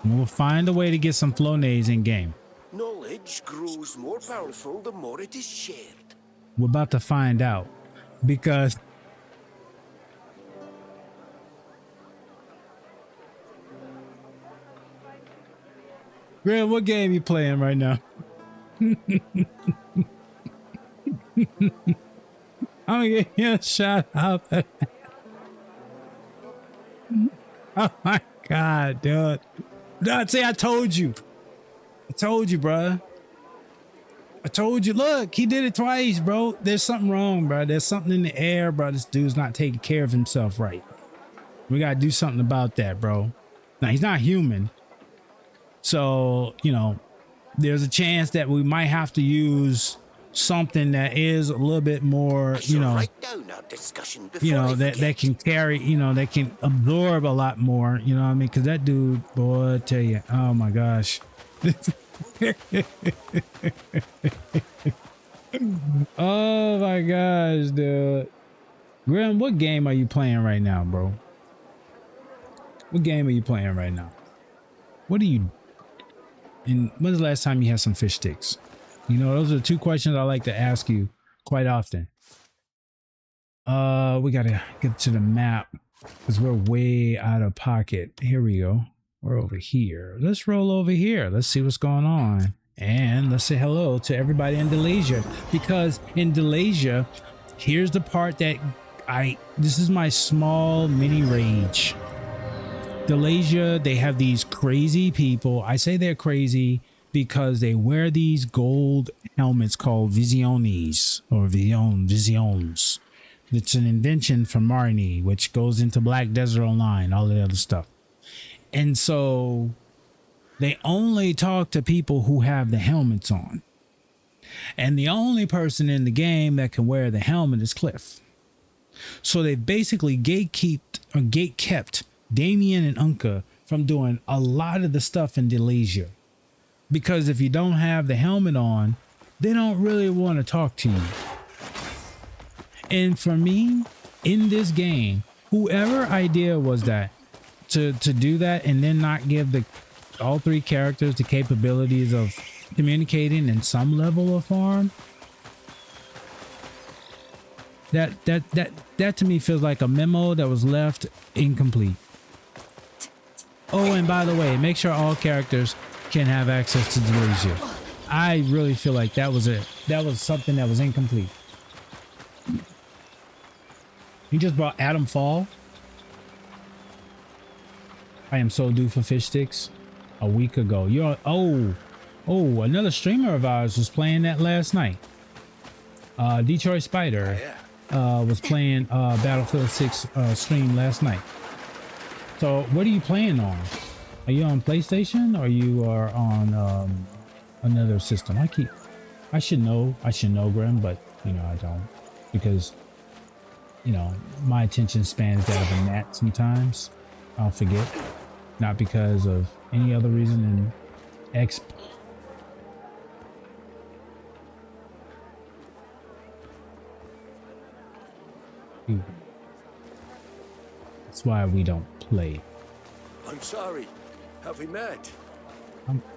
And we'll find a way to get some flow nades in game.
Knowledge grows more powerful the more it is shared.
We're about to find out because Graham, what game you playing right now? I'm gonna get you a shout out. Oh my god, dude. See, I told you. I told you, bro. I told you. Look, he did it twice, bro. There's something wrong, bro. There's something in the air, bro. This dude's not taking care of himself right. We gotta do something about that, bro. Now, he's not human. So, you know, there's a chance that we might have to use something that is a little bit more, you know, that can carry, you know, that can absorb a lot more, you know what I mean? Because that dude, boy, I tell you, oh my gosh. Oh my gosh, dude. Graham, what game are you playing right now, bro? What game are you playing right now? What are you... And when's the last time you had some fish sticks? You know, those are the two questions I like to ask you quite often. We gotta get to the map because we're way out of pocket. Here we go. We're over here. Let's roll over here. Let's see what's going on. And let's say hello to everybody in Delasia, because in Delasia, here's the part that this is my small mini rage. Delasia, they have these crazy people. I say they're crazy because they wear these gold helmets called Visiones or Visions. It's an invention from Marnie, which goes into Black Desert Online, all the other stuff. And so they only talk to people who have the helmets on. And the only person in the game that can wear the helmet is Cliff. So they basically gate-kept Damien and Unka from doing a lot of the stuff in Delasia. Because if you don't have the helmet on, they don't really want to talk to you. And for me, in this game, whoever idea was that to do that and then not give all three characters the capabilities of communicating in some level of form, that to me feels like a memo that was left incomplete. Oh, and by the way, make sure all characters can have access to Delasia. I really feel like that was something that was incomplete. He just brought Adam Fall. I am so due for fish sticks. A week ago. Another streamer of ours was playing that last night. Detroit Spider was playing Battlefield 6 stream last night. So what are you playing on? Are you on PlayStation or you are on another system? I should know, Grim, but you know I don't, because you know my attention span is that of a gnat sometimes. I'll forget, not because of any other reason than X. That's why we don't play.
I'm sorry. Have we met?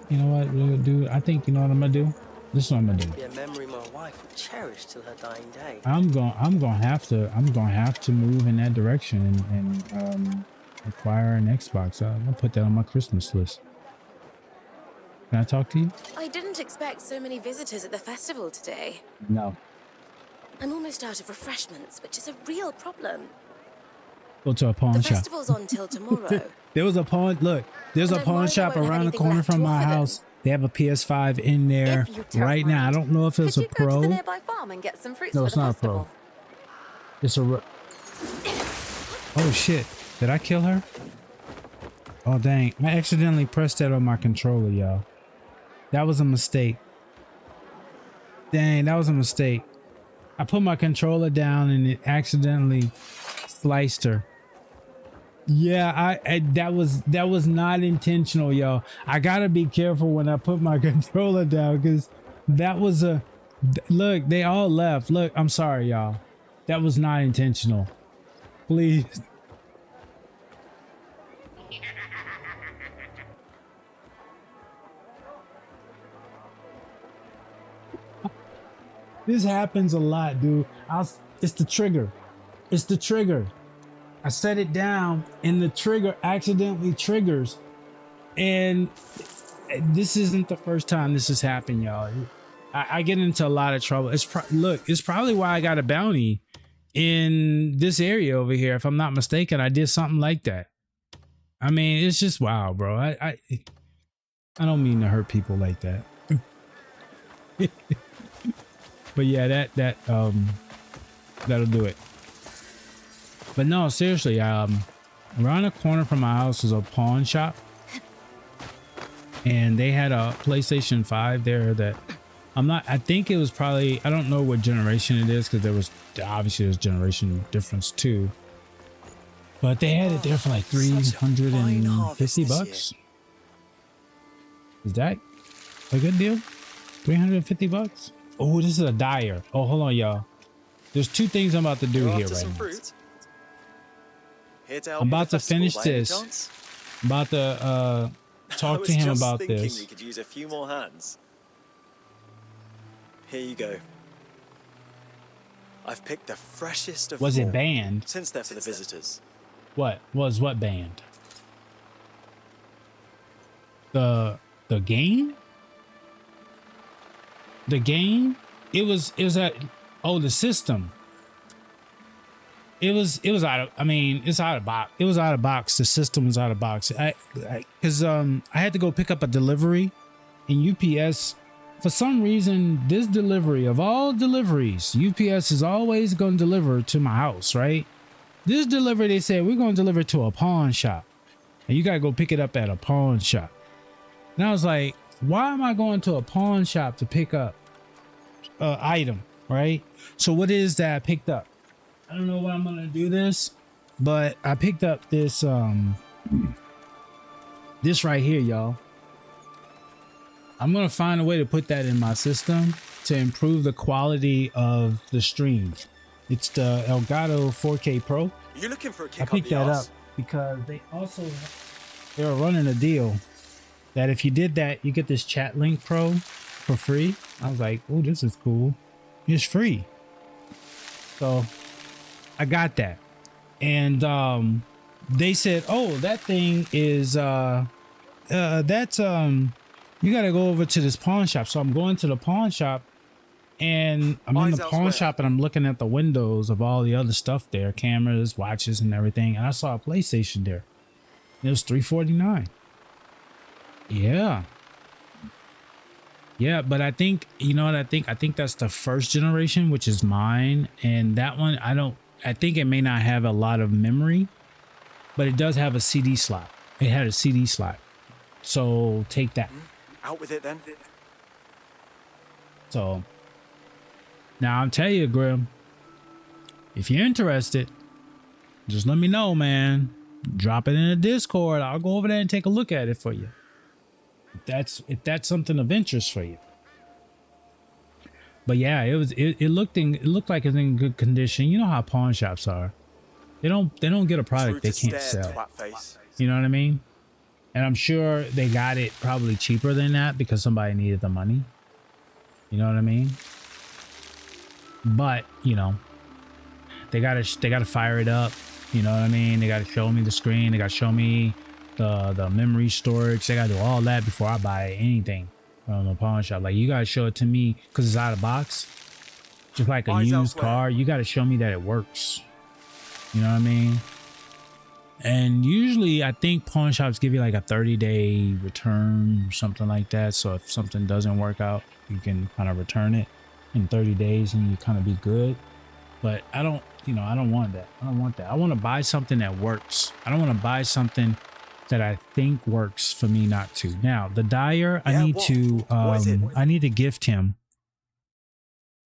You know what, dude? I think you know what I'm gonna do. This is what I'm gonna do.
Be a memory my wife would cherish till her dying day.
I'm gonna have to move in that direction and acquire an Xbox. I'm gonna put that on my Christmas list. Can I talk to you?
I didn't expect so many visitors at the festival today.
No.
I'm almost out of refreshments, which is a real problem.
Go to a pawn
The
shop.
festival's on till tomorrow.
There was a pawn. Look, there's a pawn shop around the corner from my house. They have a PS5 in there right now. I don't know if it's a pro.
Go to the nearby farm and get some fruits
No,
for
it's
the
not a
festival.
pro. It's a. Oh shit! Did I kill her? Oh dang! I accidentally pressed that on my controller, y'all. That was a mistake. Dang, that was a mistake. I put my controller down and it accidentally sliced her. Yeah, that was not intentional, y'all. I gotta be careful when I put my controller down, because that was a look. They all left. Look, I'm sorry, y'all. That was not intentional. Please. This happens a lot, dude. It's the trigger. It's the trigger. I set it down and the trigger accidentally triggers. And this isn't the first time this has happened, y'all. I get into a lot of trouble. Look, it's probably why I got a bounty in this area over here. If I'm not mistaken, I did something like that. I mean, it's just wow, bro. I don't mean to hurt people like that. But yeah, that'll do it. But no, seriously, around the corner from my house is a pawn shop, and they had a PlayStation 5 there that I think it was probably, I don't know what generation it is, because there was obviously there's generation difference too, but they had it there for like $350. Is that a good deal? $350? Oh, this is a dyer. Oh, hold on, y'all. There's two things I'm about to do here right now. I'm about to finish this. I'm about to talk to him about this.
We could use a few more hands. Here you go. I've picked the freshest of
Was
all,
it banned?
since they're for the visitors.
What banned? The game? The game? It was at the system. It was out of, I mean, it's out of box. It was out of box. The system was out of box. Because I had to go pick up a delivery, and UPS, for some reason, this delivery of all deliveries, UPS is always going to deliver to my house, right? This delivery, they said, we're going to deliver to a pawn shop, and you got to go pick it up at a pawn shop. And I was like, why am I going to a pawn shop to pick up an item, right? So what is that I picked up? I don't know why I'm gonna do this, but I picked up this this right here, y'all. I'm gonna find a way to put that in my system to improve the quality of the stream. It's the Elgato 4K Pro.
You looking for a kick
I picked that up because they were running a deal that if you did that, you get this Chat Link Pro for free. I was like, oh, this is cool. It's free. So I got that. And they said, oh, that thing is that's you gotta go over to this pawn shop. So I'm going to the pawn shop, and I'm in the pawn shop, and I'm looking at the windows of all the other stuff there, cameras, watches, and everything, and I saw a PlayStation there. It was $349. Yeah, but I think, you know what I think? I think that's the first generation, which is mine, and that one I think it may not have a lot of memory, but it does have a CD slot. It had a CD slot. So take that.
Out with it then.
So now I'll tell you, Grim, if you're interested, just let me know, man. Drop it in the Discord. I'll go over there and take a look at it for you. If that's something of interest for you. But yeah, it looked like it's in good condition. You know how pawn shops are. They don't get a product they can't sell. You know what I mean? And I'm sure they got it probably cheaper than that because somebody needed the money. You know what I mean? But, you know, they gotta fire it up. You know what I mean? They gotta show me the screen. They gotta show me the memory storage. They gotta do all that before I buy anything from the pawn shop. Like, you gotta show it to me because it's out of box. Just like a used car, you gotta show me that it works. You know what I mean? And usually I think pawn shops give you like a 30-day return or something like that. So if something doesn't work out, you can kind of return it in 30 days and you kind of be good. But I don't want that. I don't want that. I want to buy something that works. I don't want to buy something that I think works for me not to. Now, the dyer, I need to gift him.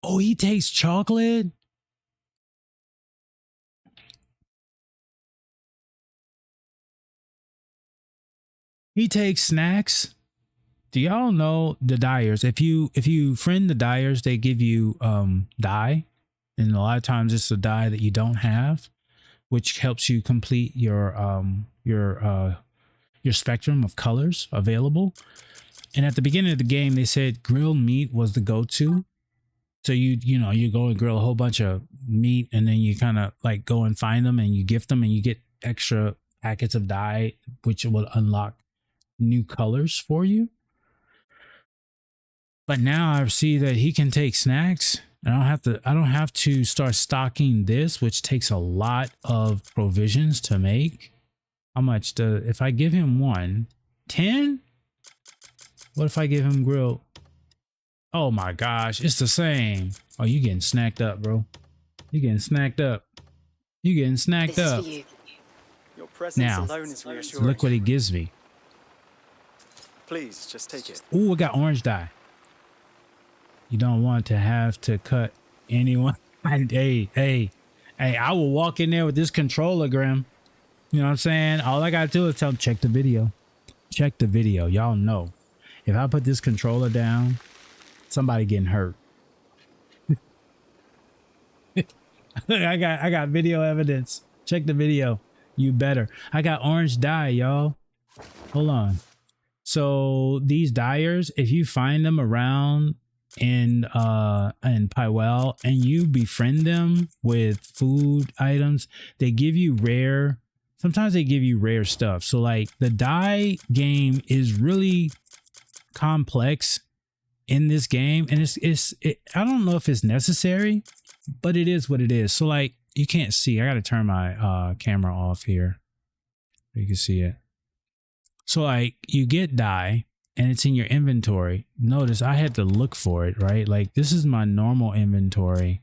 Oh, he takes chocolate? He takes snacks. Do y'all know the dyers? If you friend the dyers, they give you dye, and a lot of times it's a dye that you don't have, which helps you complete your spectrum of colors available. And at the beginning of the game, they said grilled meat was the go-to. So you go and grill a whole bunch of meat, and then you kind of like go and find them and you gift them, and you get extra packets of dye, which will unlock new colors for you. But now I see that he can take snacks. I don't have to start stocking this, which takes a lot of provisions to make. How much if I give him 10? What if I give him grilled? Oh my gosh, it's the same. Oh, you getting snacked up, bro. You getting snacked up. You getting snacked up.
Your presence
Now,
alone is reassuring.
look what he gives me.
Please, just take it.
Ooh, I got orange dye. You don't want to have to cut anyone. Hey, I will walk in there with this controller, Grim. You know what I'm saying? All I got to do is tell him, check the video. Check the video. Y'all know. If I put this controller down, somebody getting hurt. I got video evidence. Check the video. You better. I got orange dye, y'all. Hold on. So these dyers, if you find them around in Pywell and you befriend them with food items, they give you rare. Sometimes they give you rare stuff. So like the dye game is really complex in this game, and I don't know if it's necessary, but it is what it is. So like you can't see. I got to turn my camera off here so you can see it. So like you get dye and it's in your inventory. Notice I had to look for it, right? Like this is my normal inventory.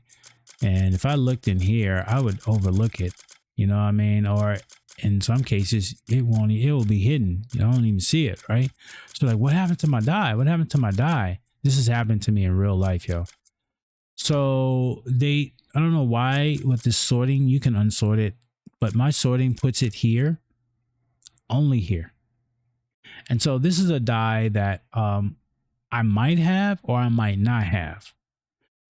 And if I looked in here, I would overlook it. You know what I mean? Or in some cases, it will be hidden. You don't even see it, right? So like, what happened to my dye? What happened to my dye? This has happened to me in real life, yo. So I don't know why with this sorting, you can unsort it, but my sorting puts it here, only here. And so this is a dye that I might have or I might not have.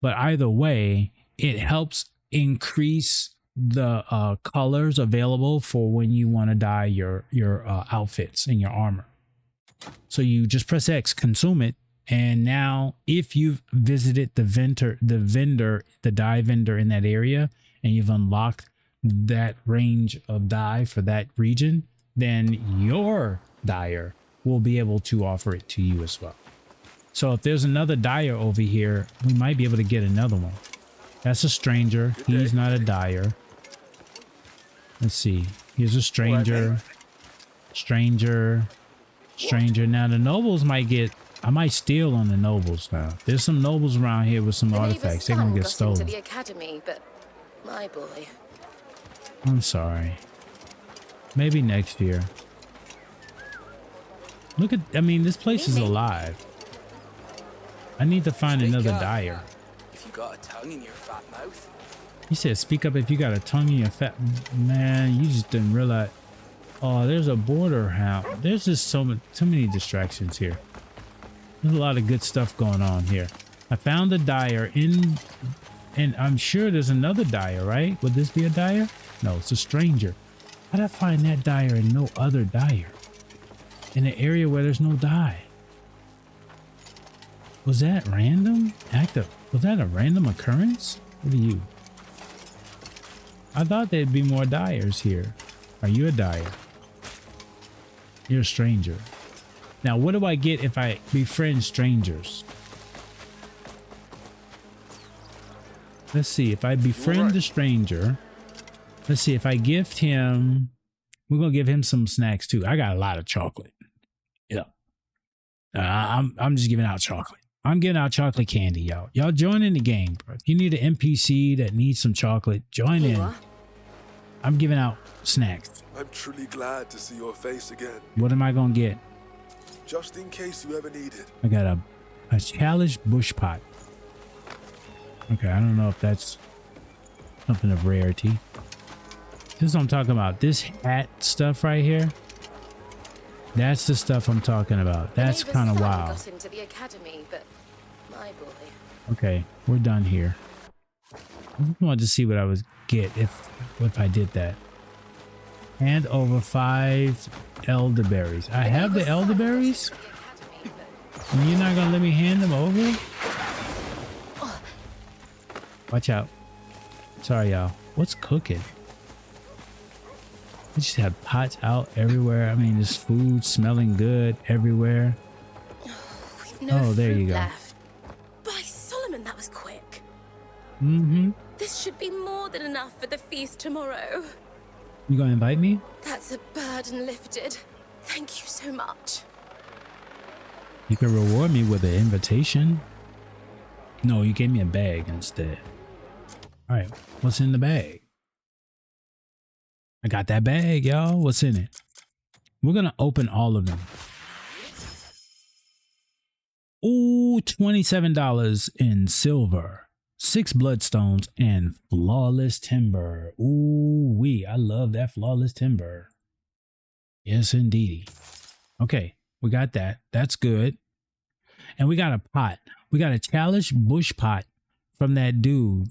But either way, it helps increase the colors available for when you want to dye your outfits and your armor. So you just press X, consume it. And now if you've visited the dye vendor in that area, and you've unlocked that range of dye for that region, then your dyer will be able to offer it to you as well. So if there's another dyer over here, we might be able to get another one. That's a stranger. He's not a dyer. Let's see. Here's a stranger. Stranger. Now the nobles might get... I might steal on the nobles now. There's some nobles around here with some artifacts. They're gonna get stolen.
To the academy, but my boy.
I'm sorry. Maybe next year. Look at, I mean, this place is alive. I need to find another dyer.
If you got a tongue in your fat mouth.
He said, speak up if you got a tongue in your fat... Man, you just didn't realize... Oh, there's a border hound. There's just so many distractions here. There's a lot of good stuff going on here. I found a dyer in... And I'm sure there's another dyer, right? Would this be a dyer? No, it's a stranger. How'd I find that dyer and no other dyer? In an area where there's no dye. Was that random? Was that a random occurrence? What are you? I thought there'd be more dyers here. Are you a dyer? You're a stranger. Now, what do I get if I befriend strangers? Let's see. If I befriend the stranger, let's see. If I gift him, we're going to give him some snacks too. I got a lot of chocolate. Yeah. I'm just giving out chocolate. I'm giving out chocolate candy, y'all. Y'all join in the game, bro. If you need an NPC that needs some chocolate, join in. I'm giving out snacks.
I'm truly glad to see your face again.
What am I going to get?
Just in case you ever need it.
I got a chalice bush pot. Okay, I don't know if that's something of rarity. This is what I'm talking about. This hat stuff right here. That's the stuff I'm talking about. That's kind of wild.
Got into the academy, but my boy.
Okay, we're done here. I just wanted to see what I would get if I did that. Hand over 5 elderberries. I have the elderberries? And you're not gonna let me hand them over? Watch out. Sorry, y'all. What's cooking? We just have pots out everywhere. I mean, there's food smelling good everywhere.
No
there you go.
Left. By Solomon, that was quick.
Mm-hmm.
This should be more than enough for the feast tomorrow.
You gonna invite me?
That's a burden lifted. Thank you so much.
You can reward me with an invitation. No, you gave me a bag instead. All right, what's in the bag? I got that bag, y'all. What's in it? We're gonna open all of them. Ooh, $27 in silver, 6 bloodstones, and flawless timber. Ooh wee, I love that flawless timber. Yes, indeedy. Okay, we got that. That's good. And we got a pot. We got a chalice bush pot from that dude.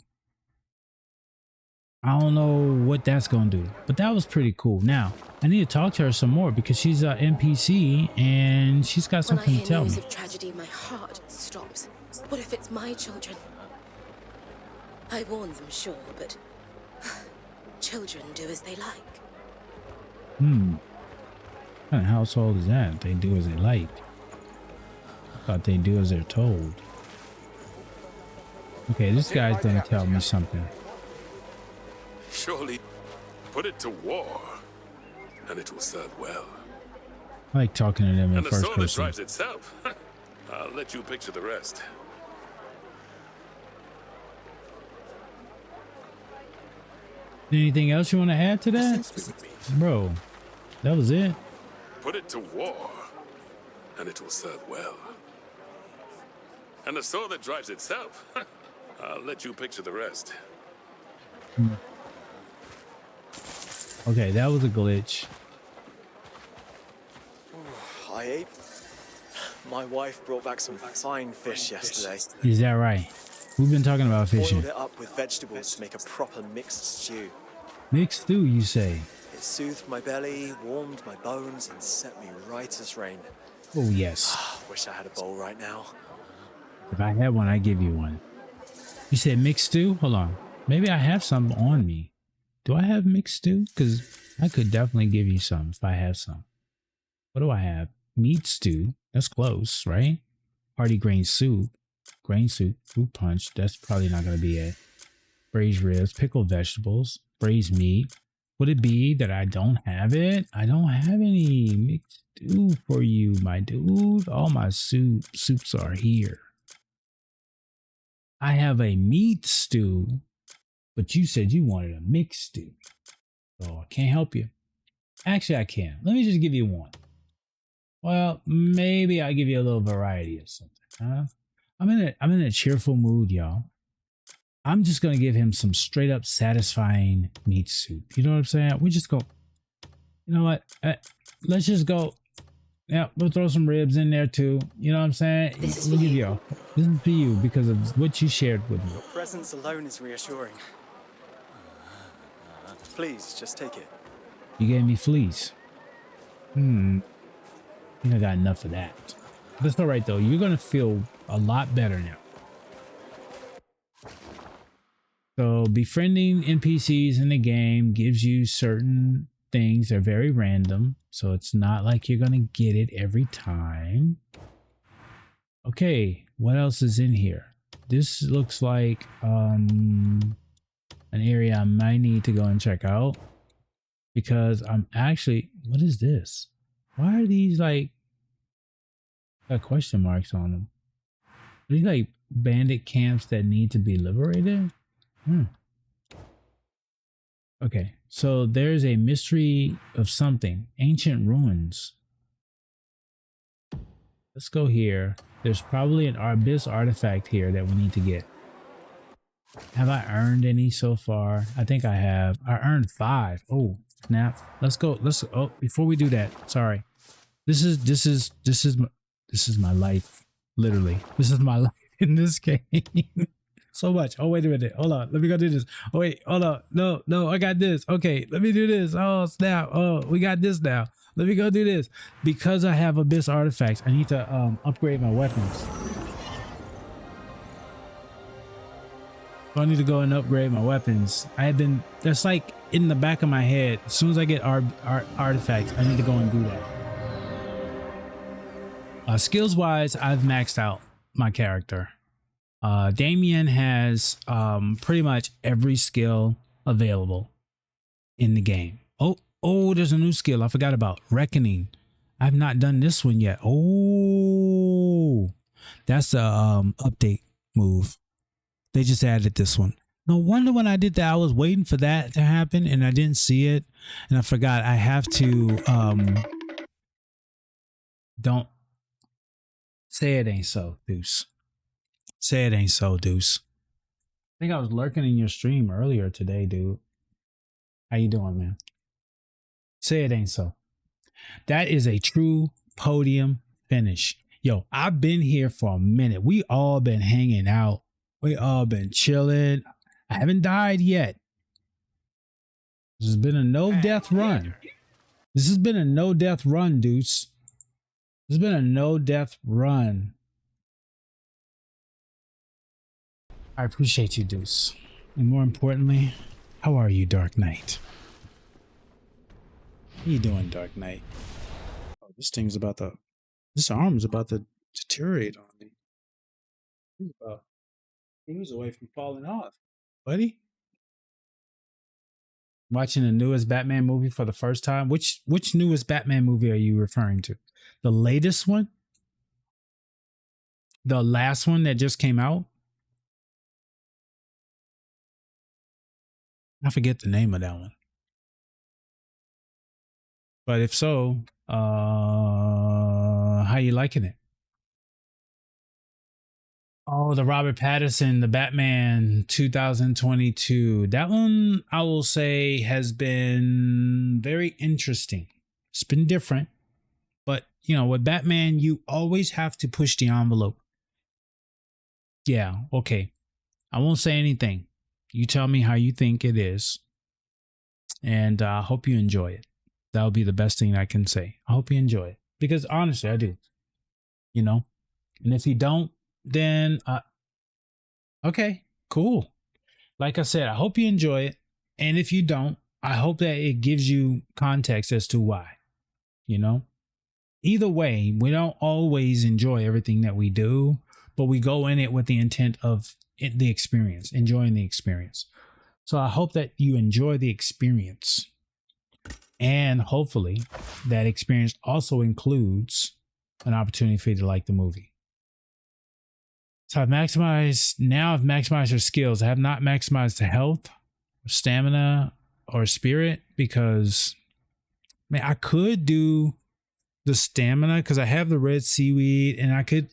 I don't know what that's gonna do, but that was pretty cool. Now I need to talk to her some more because she's an NPC and she's got something to tell me.
When I hear news of tragedy, my heart stops. What if it's my children? I warn them, sure, but children do as they like.
What kind of household is that? They do as they like. I thought they do as they're told. Okay, this guy's gonna tell me something.
Surely put it to war, and it will serve well.
I like talking to them in
And the
first
sword that
person.
drives itself. I'll let you picture the rest.
Anything else you want to add to that? Bro, that was it.
Put it to war, and it will serve well. And the sword that drives itself. I'll let you picture the rest.
Okay, that was a glitch.
I ate. My wife brought back some fine fish yesterday.
Is that right? We've been talking about fishing.
Boiled it up with vegetables to make a proper mixed stew.
Mixed stew, you say?
It soothed my belly, warmed my bones, and set me right as rain.
Oh, yes.
Wish I had a bowl right now.
If I had one, I'd give you one. You said mixed stew? Hold on. Maybe I have some on me. Do I have mixed stew? Because I could definitely give you some if I have some. What do I have? Meat stew. That's close, right? Hearty grain soup. Grain soup. Fruit punch. That's probably not going to be it. Braised ribs. Pickled vegetables. Braised meat. Would it be that I don't have it? I don't have any mixed stew for you, my dude. All my soups are here. I have a meat stew, but you said you wanted a mixed stew. So I can't help you. Actually, I can. Let me just give you one. Well, maybe I give you a little variety or something. Huh? I'm in a cheerful mood, y'all. I'm just gonna give him some straight up satisfying meat soup. You know what I'm saying? We just go. You know what? Let's just go. Yeah, we'll throw some ribs in there too. You know what I'm saying?
This is
We'll
for
give
you.
you. This is for you because of what you shared with me.
Your presence alone is reassuring. Please, just take it.
You gave me fleas. I think I got enough of that. That's all right though. You're gonna feel a lot better now. So befriending NPCs in the game gives you certain things. They're very random, so it's not like you're gonna get it every time. Okay, what else is in here? This looks like an area I might need to go and check out because I'm actually, what is this? Why are these like got question marks on them? Are these like bandit camps that need to be liberated? Okay, so there's a mystery of something. Ancient ruins. Let's go here. There's probably an Abyss artifact here that we need to get. Have I earned any so far? I think I have. I earned 5. Oh, snap. Let's go. Oh, before we do that, sorry. This is my life. Literally. This is my life in this game. So much. Oh, wait a minute. Hold on. Let me go do this. Oh, wait. Hold on. No, I got this. Okay, let me do this. Oh, snap. Oh, we got this now. Let me go do this. Because I have Abyss artifacts, I need to upgrade my weapons. So I need to go and upgrade my weapons. That's like in the back of my head. As soon as I get artifacts, I need to go and do that. Skills wise, I've maxed out my character. Damien has pretty much every skill available in the game. Oh, there's a new skill I forgot about. Reckoning. I've not done this one yet. Oh, that's a update move. They just added this one. No wonder when I did that, I was waiting for that to happen and I didn't see it. And I forgot I have to, don't say it ain't so, Deuce. Say it ain't so, Deuce. I think I was lurking in your stream earlier today, dude. How you doing, man? Say it ain't so. That is a true podium finish. Yo, I've been here for a minute. We all been hanging out. We all been chilling. I haven't died yet. This has been a no-death run. This has been a no-death run, Deuce. This has been a no-death run. I appreciate you, Deuce. And more importantly, how are you, Dark Knight? How you doing, Dark Knight? Oh, this arm's about to deteriorate on me. He was away from falling off, buddy. Watching the newest Batman movie for the first time. Which newest Batman movie are you referring to? The latest one? The last one that just came out? I forget the name of that one. But if so, how you liking it? Oh, the Robert Pattinson, the Batman 2022. That one, I will say, has been very interesting. It's been different. But, you know, with Batman, you always have to push the envelope. Yeah, okay. I won't say anything. You tell me how you think it is. And I hope you enjoy it. That would be the best thing I can say. I hope you enjoy it. Because honestly, I do. You know? And if you don't, then okay, cool. Like I said, I hope you enjoy it. And if you don't, I hope that it gives you context as to why. You know? Either way, we don't always enjoy everything that we do, but we go in it with the intent of the experience, enjoying the experience. So I hope that you enjoy the experience. And hopefully that experience also includes an opportunity for you to like the movie. So I've maximized her skills. I have not maximized the health, stamina, or spirit because, man, I could do the stamina, because I have the red seaweed and I could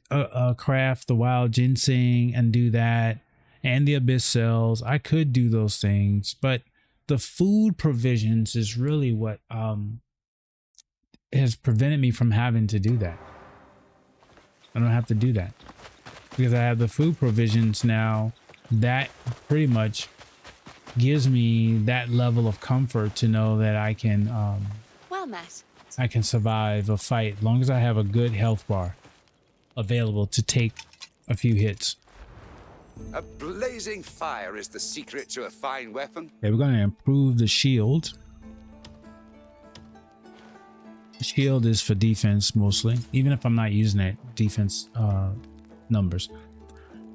craft the wild ginseng and do that, and the abyss cells. I could do those things, but the food provisions is really what has prevented me from having to do that. I don't have to do that because I have the food provisions now. That pretty much gives me that level of comfort to know that I can
Well met.
I can survive a fight as long as I have a good health bar available to take a few hits.
A blazing fire is the secret to a fine weapon.
Okay, we're going to improve the shield. The shield is for defense mostly, even if I'm not using it, defense numbers.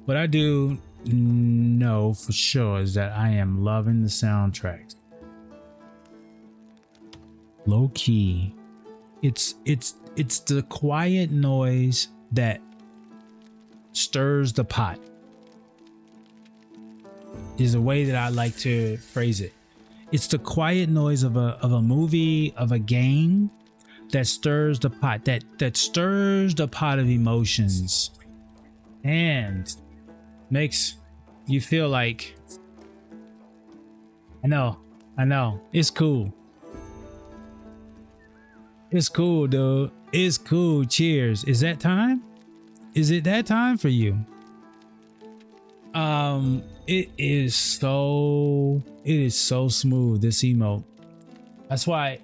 What I do know for sure is that I am loving the soundtrack. Low key. It's the quiet noise that stirs the pot. Is a way that I like to phrase it. It's the quiet noise of a movie, of a game that stirs the pot, that stirs the pot of emotions and makes you feel like, I know, it's cool. It's cool, dude. It's cool. Cheers. Is that time? Is it that time for you? It is so smooth, this emote. That's why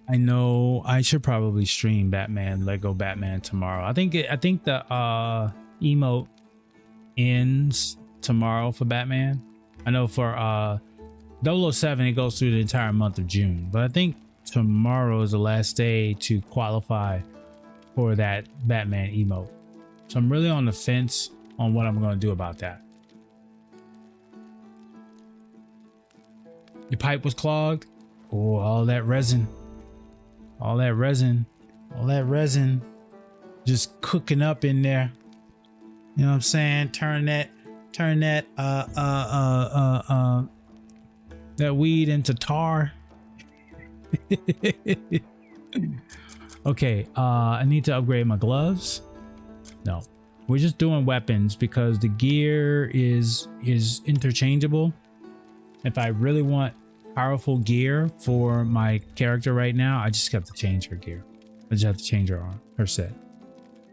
I know I should probably stream Lego Batman tomorrow. I think the emote ends tomorrow for Batman. I know for 007 it goes through the entire month of June, but I think tomorrow is the last day to qualify for that Batman emote. So I'm really on the fence on what I'm going to do about that. Your pipe was clogged? Oh, all that resin just cooking up in there. You know what I'm saying? Turn that weed into tar. Okay, I need to upgrade my gloves. No, we're just doing weapons because the gear is interchangeable. If I really want powerful gear for my character right now, I just have to change her gear. I just have to change her set.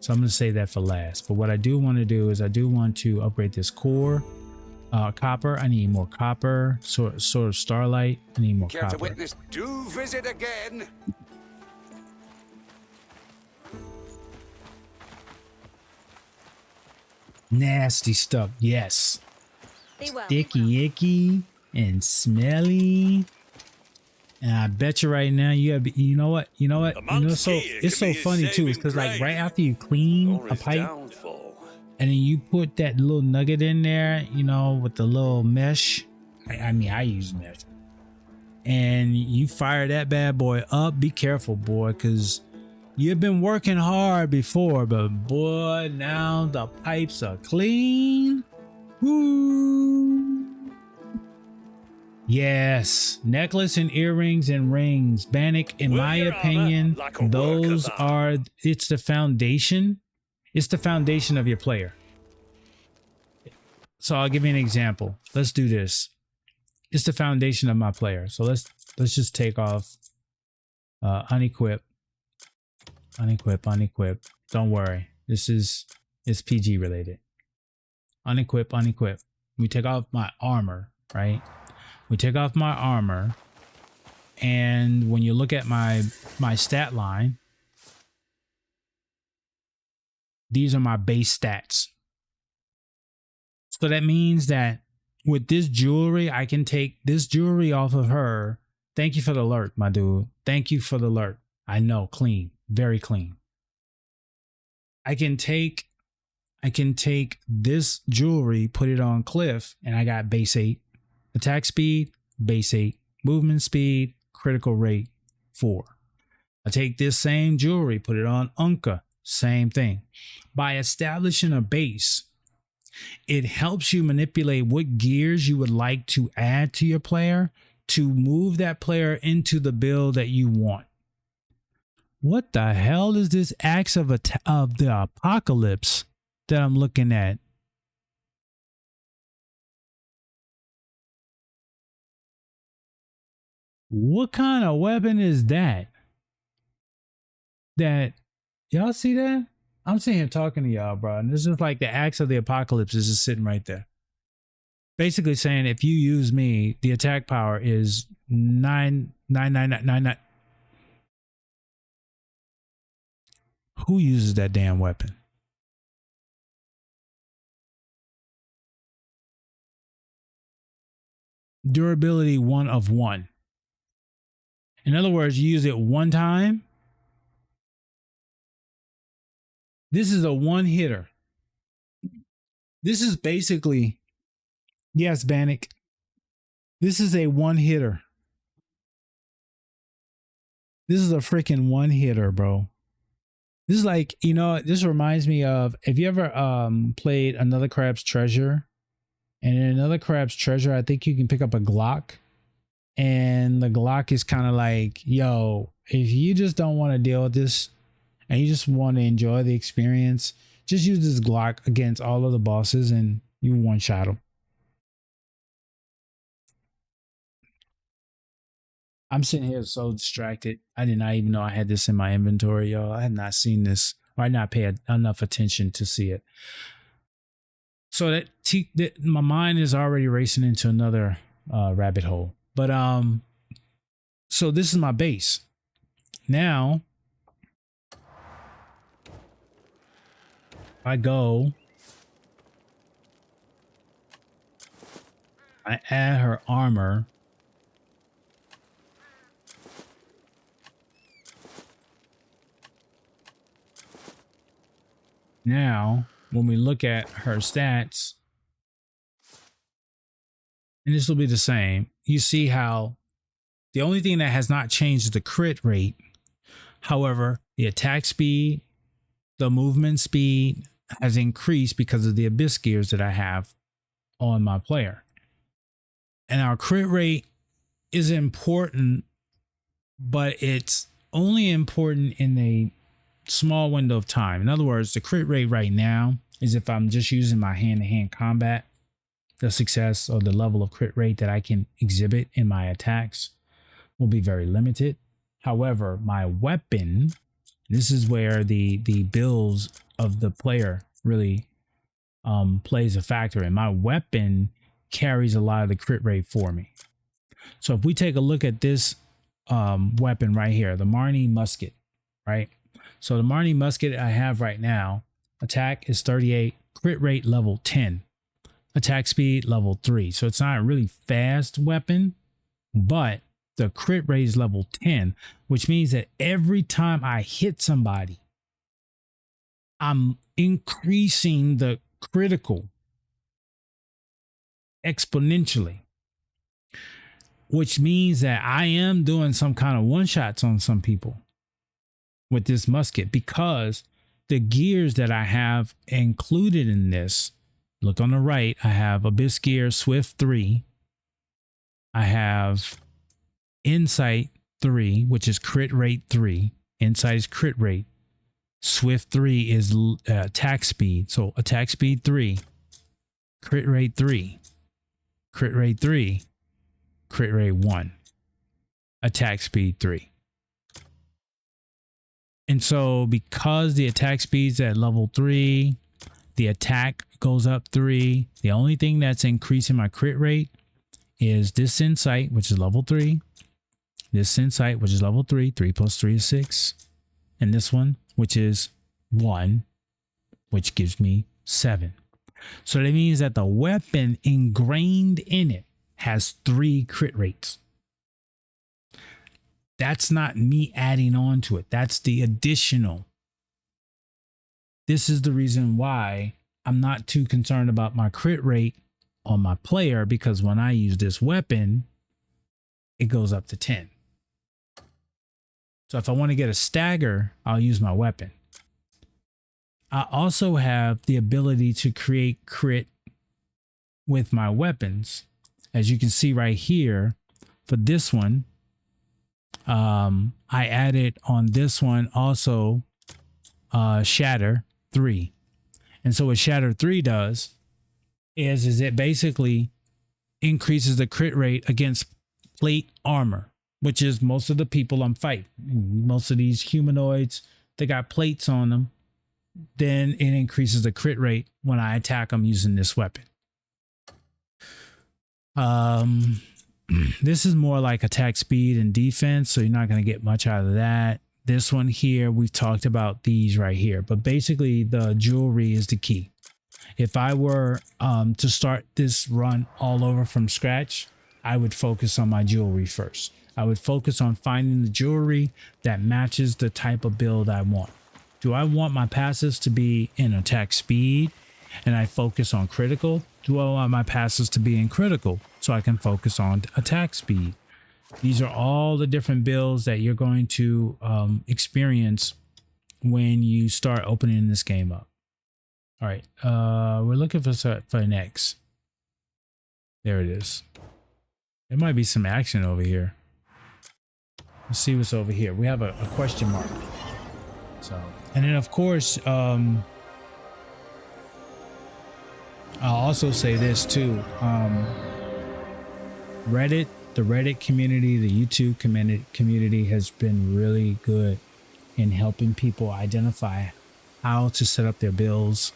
So I'm going to save that for last. But what I do want to do is I do want to upgrade this core. Copper. I need more copper. Sort of starlight. I need more
Care
copper.
to witness? Do visit again.
Nasty stuff. Yes. Sticky, icky, and smelly. And I bet you right now you have. You know what? So it's so funny too. It's because like right after you clean a pipe, and then you put that little nugget in there, with the little mesh. I mean, I use mesh. And you fire that bad boy up. Be careful, boy, because you've been working hard before, but boy, now the pipes are clean. Woo! Yes, necklace and earrings and rings. Bannock, in my opinion, those are, it's the foundation. It's the foundation of your player. So I'll give you an example. Let's do this. It's the foundation of my player. So let's just take off unequip. Unequip. Don't worry. It's PG related. Unequip. We take off my armor, right? We take off my armor, and when you look at my stat line, these are my base stats. So that means that with this jewelry, I can take this jewelry off of her. Thank you for the lurk, my dude. Thank you for the lurk. I know, clean, very clean. I can take this jewelry, put it on Cliff, and I got base 8. Attack speed, base 8. Movement speed, critical rate, 4. I take this same jewelry, put it on Unka, same thing. By establishing a base, It helps you manipulate what gears you would like to add to your player to move that player into the build that you want. What the hell is this Axe of the Apocalypse that I'm looking at? What kind of weapon is that? That y'all see that? I'm sitting here talking to y'all, bro, and this is like the Axe of the Apocalypse is just sitting right there. Basically saying if you use me, the attack power is 99999. Who uses that damn weapon? Durability 1 of 1. In other words, you use it one time. This is a one hitter. This is basically, yes, Bannock. This is a one hitter. This is a freaking one hitter, bro. This is like, you know, this reminds me of, have you ever played Another Crab's Treasure? And in Another Crab's Treasure, I think you can pick up a Glock. And the Glock is kind of like, yo, if you just don't want to deal with this and you just want to enjoy the experience, just use this Glock against all of the bosses and you one-shot them. I'm sitting here so distracted. I did not even know I had this in my inventory, y'all. I had not seen this, or I not paid enough attention to see it. So that my mind is already racing into another rabbit hole. But so this is my base. Now I add her armor. Now, when we look at her stats, and this will be the same, you see how the only thing that has not changed is the crit rate. However, the attack speed, the movement speed has increased because of the abyss gears that I have on my player. And our crit rate is important, but it's only important in a small window of time. In other words, the crit rate right now is if I'm just using my hand-to-hand combat, the success or the level of crit rate that I can exhibit in my attacks will be very limited. However, my weapon, this is where the builds of the player really plays a factor in. My weapon carries a lot of the crit rate for me. So if we take a look at this weapon right here, the Marnie musket, right? So the Marnie musket I have right now, attack is 38, crit rate level 10, attack speed level 3. So it's not a really fast weapon, but the crit rate is level 10, which means that every time I hit somebody, I'm increasing the critical exponentially, which means that I am doing some kind of one-shots on some people with this musket, because the gears that I have included in this, look on the right, I have Abyss Gear Swift 3. I have Insight 3, which is crit rate 3. Insight is crit rate. Swift 3 is attack speed. So attack speed 3, crit rate 3, crit rate 3, crit rate 1, attack speed 3. And so because the attack speed's at level 3, the attack goes up 3. The only thing that's increasing my crit rate is this Insight, which is level 3. This Insight, which is level 3. 3 plus 3 is 6. And this one, which is 1, which gives me 7. So that means that the weapon ingrained in it has 3 crit rates. That's not me adding on to it. That's the additional. This is the reason why I'm not too concerned about my crit rate on my player, because when I use this weapon, it goes up to 10. So if I want to get a stagger, I'll use my weapon. I also have the ability to create crit with my weapons. As you can see right here, for this one, I added on this one also Shatter 3. And so what Shatter 3 does is it basically increases the crit rate against plate armor, which is most of the people I'm fighting. Most of these humanoids, they got plates on them. Then it increases the crit rate when I attack them using this weapon. This is more like attack speed and defense, so you're not going to get much out of that. This one here, we've talked about these right here, but basically the jewelry is the key. If I were to start this run all over from scratch, I would focus on my jewelry first. I would focus on finding the jewelry that matches the type of build I want. Do I want my passives to be in attack speed and I focus on critical? Do I want my passives to be in critical so I can focus on attack speed? These are all the different builds that you're going to experience when you start opening this game up. All right, we're looking for an X. There it is. There might be some action over here. Let's see what's over here. We have a question mark. So, and then of course, I'll also say this too. Reddit, the Reddit community, the YouTube community has been really good in helping people identify how to set up their builds,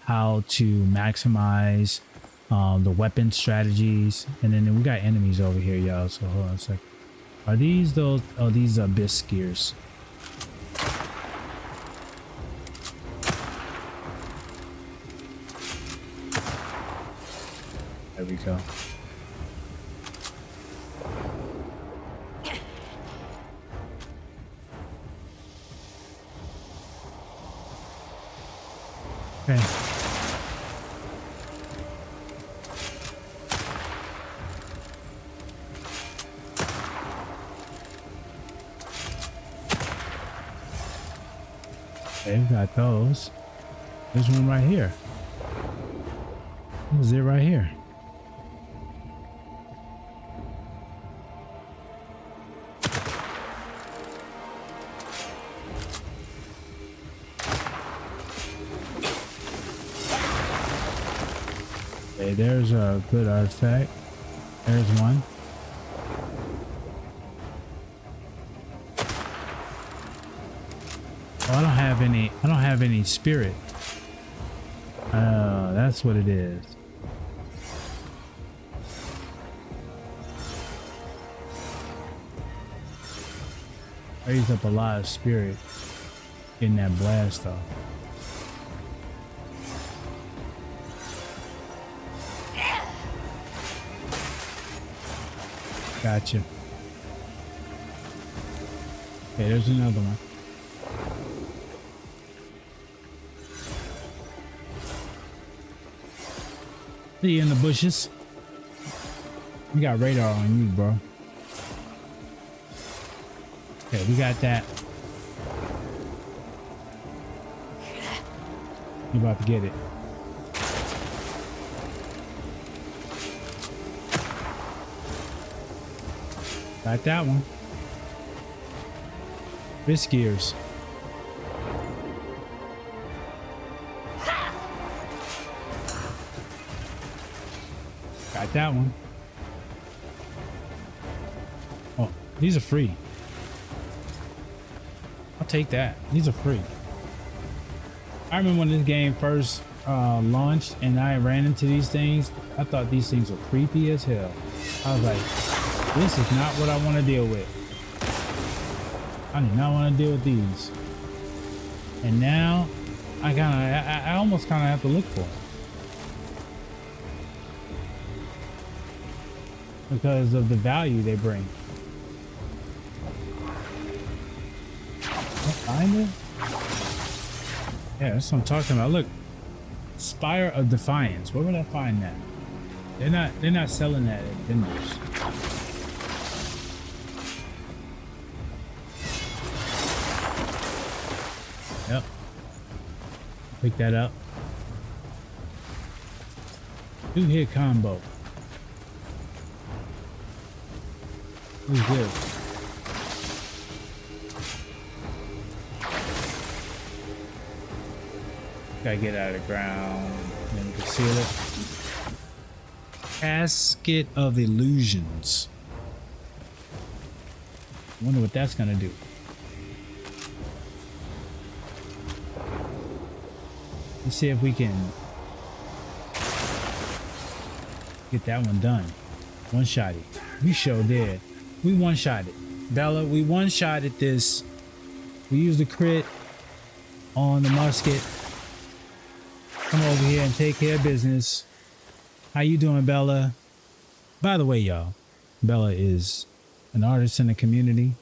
how to maximize the weapon strategies. And then we got enemies over here, y'all. So hold on a second. Are these those? Oh, these are abyss skiers. There we go. Okay. Okay, we got those. There's one right here. What is it right here? Okay, there's a good artifact. There's one. Oh, I don't have any spirit. That's what it is. I used up a lot of spirit in that blast off. Gotcha. Okay, there's another one. See you in the bushes. We got radar on you, bro. Okay, we got that. You about to get it. Got that one. Wrist gears. Got that one. Oh, these are free. I'll take that. These are free. I remember when this game first launched and I ran into these things, I thought these things were creepy as hell. I was like, this is not what I want to deal with. I do not want to deal with these. And now I almost kind of have to look for them. Because of the value they bring. Find it? Yeah, that's what I'm talking about. Look, Spire of Defiance. Where would I find that? They're not selling that at vendors. Yep. Pick that up. 2-hit combo. Who's this? Gotta get out of the ground. Then we can seal it. Casket of Illusions. Wonder what that's gonna do. Let's see if we can get that one done. One-shot it. We sure did. We one-shot it. Bella, we one-shotted this. We used a crit on the musket. Come over here and take care of business. How you doing, Bella? By the way, y'all, Bella is an artist in the community.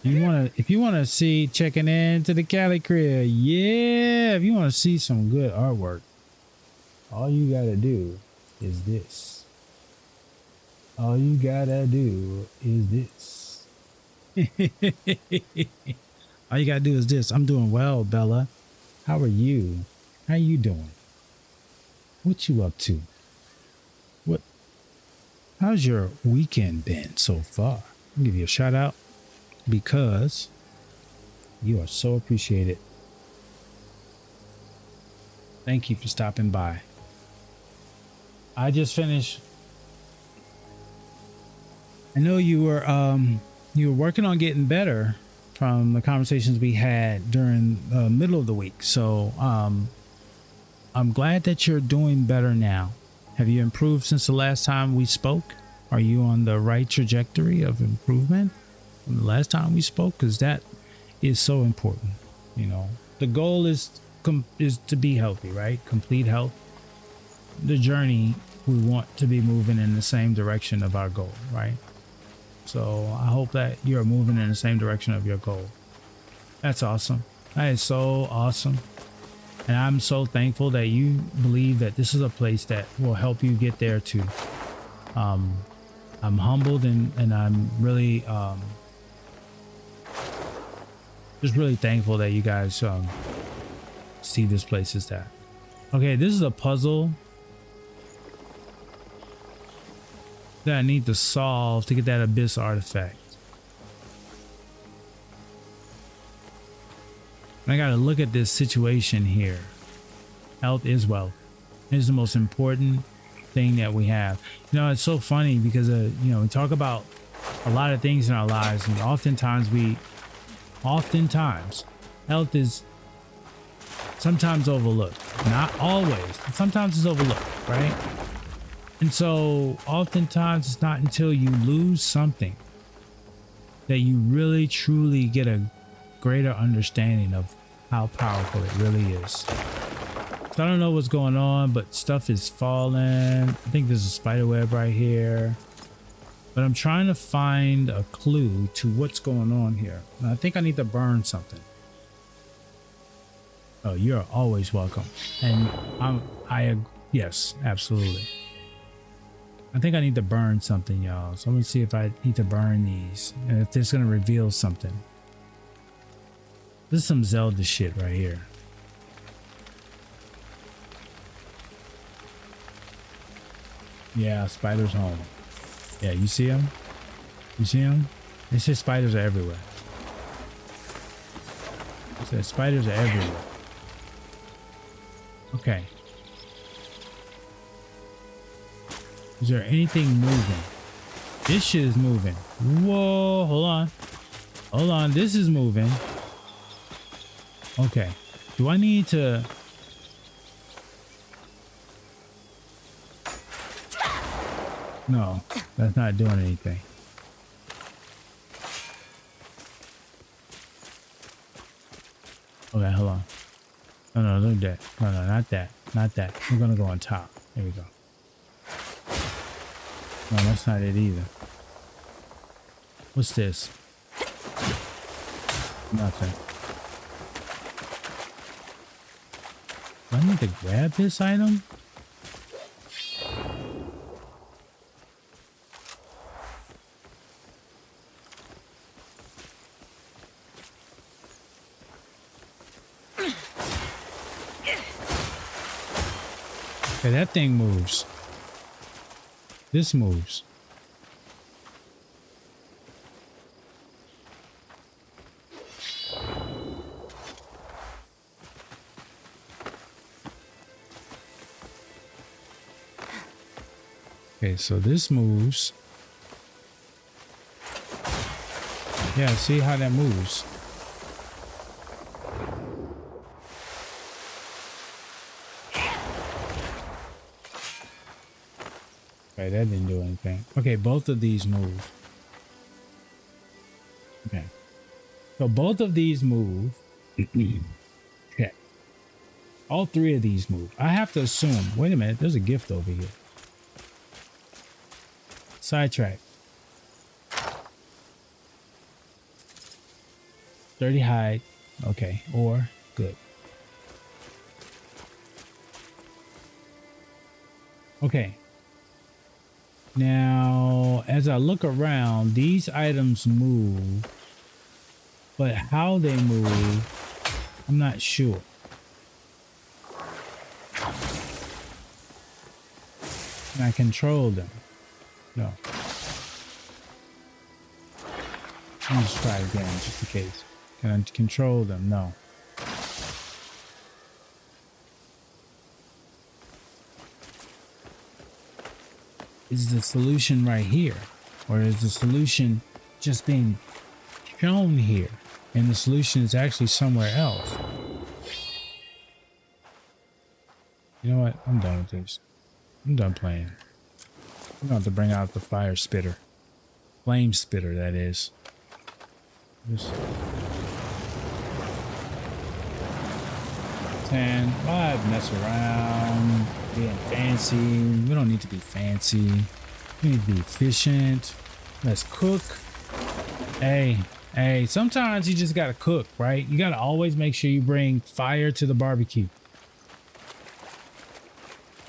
If you wanna see checking in to the Cali crib, yeah. If you wanna see some good artwork, all you gotta do is this. All you gotta do is this. All you gotta do is this. I'm doing well, Bella. How are you? How you doing? What you up to? How's your weekend been so far? I'll give you a shout out because you are so appreciated. Thank you for stopping by. I just finished. I know you were working on getting better from the conversations we had during the middle of the week. So I'm glad that you're doing better now. Have you improved since the last time we spoke? Are you on the right trajectory of improvement from the last time we spoke? Because that is so important. You know, the goal is to be healthy, right? Complete health. The journey, we want to be moving in the same direction of our goal, right? So I hope that you're moving in the same direction of your goal. That's awesome. That is so awesome. And I'm so thankful that you believe that this is a place that will help you get there too. I'm humbled and I'm really just really thankful that you guys see this place as that. Okay, this is a puzzle that I need to solve to get that abyss artifact. I gotta look at this situation here. Health is wealth. It's the most important thing that we have. You know, it's so funny because you know, we talk about a lot of things in our lives, and oftentimes health is sometimes overlooked. Not always, but sometimes it's overlooked, right? And so oftentimes it's not until you lose something that you really truly get a greater understanding of how powerful it really is. So I don't know what's going on, but stuff is falling. I think there's a spider web right here, but I'm trying to find a clue to what's going on here. And I think I need to burn something. Oh, you're always welcome. And yes, absolutely. I think I need to burn something, y'all. So I'm gonna see if I need to burn these and if it's gonna reveal something. This is some Zelda shit right here. Yeah, spider's home. Yeah, you see them? You see them? They say spiders are everywhere. It says spiders are everywhere. Okay. Is there anything moving? This shit is moving. Whoa, hold on. Hold on, this is moving. Okay. Do I need to... No, that's not doing anything. Okay, hold on. No, look at that. No, not that. Not that. We're gonna go on top. There we go. No, that's not it either. What's this? Nothing. Do I need to grab this item? Okay, that thing moves. This moves. Okay, so this moves. Yeah, see how that moves. Okay, that didn't do anything. Okay, both of these move. Okay. So both of these move. Okay. All three of these move. I have to assume. Wait a minute, there's a gift over here. Sidetrack. 30 hide. Okay. Or good. Okay. Now, as I look around, these items move, but how they move, I'm not sure. Can I control them? No. Let me just try again, just in case. Can I control them? No. Is the solution right here? Or is the solution just being shown here? And the solution is actually somewhere else? You know what? I'm done with this. I'm done playing. I'm going to have to bring out the fire spitter. Flame spitter, that is. Just 10. Why mess around? Being fancy. We don't need to be fancy. We need to be efficient. Let's cook. Hey, sometimes you just gotta cook, right? You gotta always make sure you bring fire to the barbecue.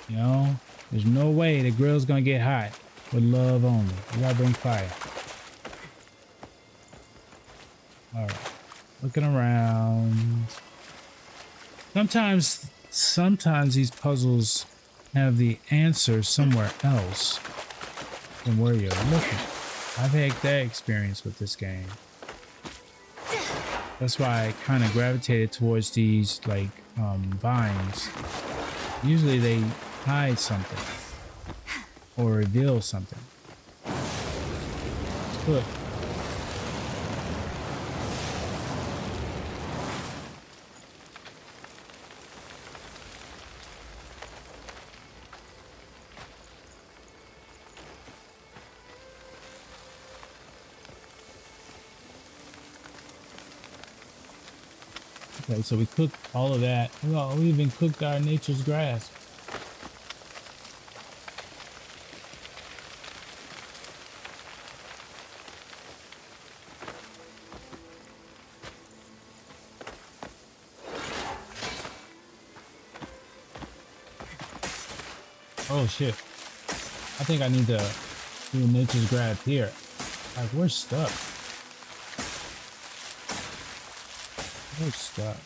You know, there's no way the grill's gonna get hot with love only. You gotta bring fire. All right, looking around. Sometimes these puzzles have the answer somewhere else than where you're looking. I've had that experience with this game. That's why I kind of gravitated towards these like vines. Usually they hide something or reveal something. Look. Okay, so we cooked all of that. Well, we even cooked our nature's grass. Oh shit. I think I need to do nature's grass here. Like, we're stuck. We're stuck.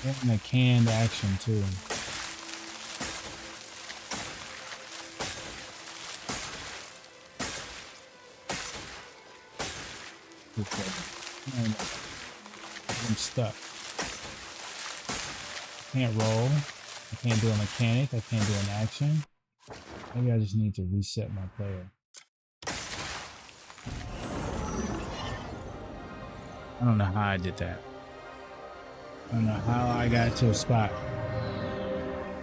Getting a canned action too. I'm stuck. I can't roll. I can't do a mechanic. I can't do an action. Maybe I just need to reset my player. I don't know how I did that. I don't know how I got to a spot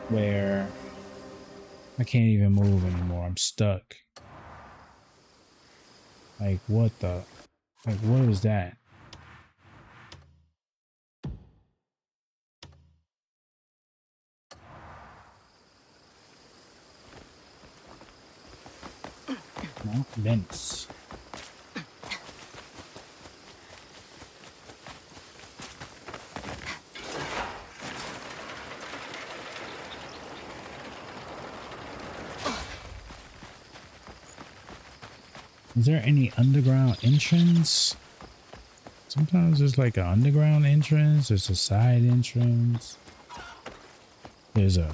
where I can't even move anymore. I'm stuck. Like, what the? Like, what was that? No, vents. Is there any underground entrance? Sometimes there's like an underground entrance. There's a side entrance. There's a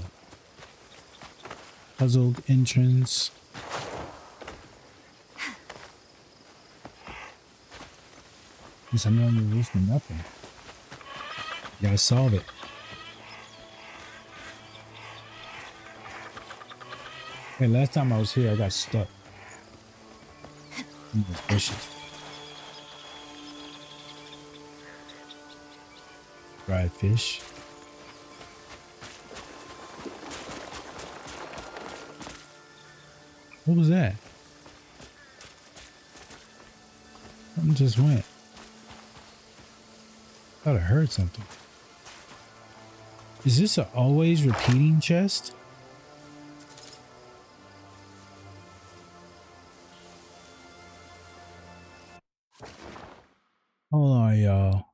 puzzled entrance. It's a no use for nothing. You gotta solve it. Hey, last time I was here, I got stuck in those bushes. Dried fish. What was that? Something just went. Thought I heard something. Is this a always repeating chest? Hold on, y'all.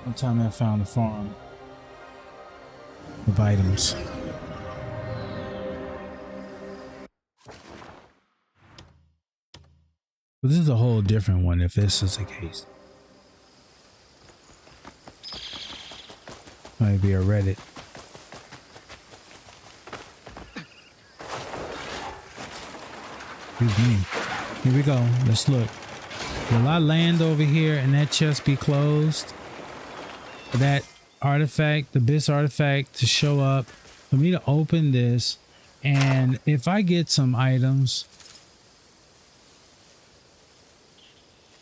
One time I found a farm of items. But this is a whole different one if this is the case. Might be a Reddit. Excuse me. Here we go. Let's look. Will I land over here and that chest be closed? For that artifact, the Abyss artifact, to show up, for me to open this, and if I get some items,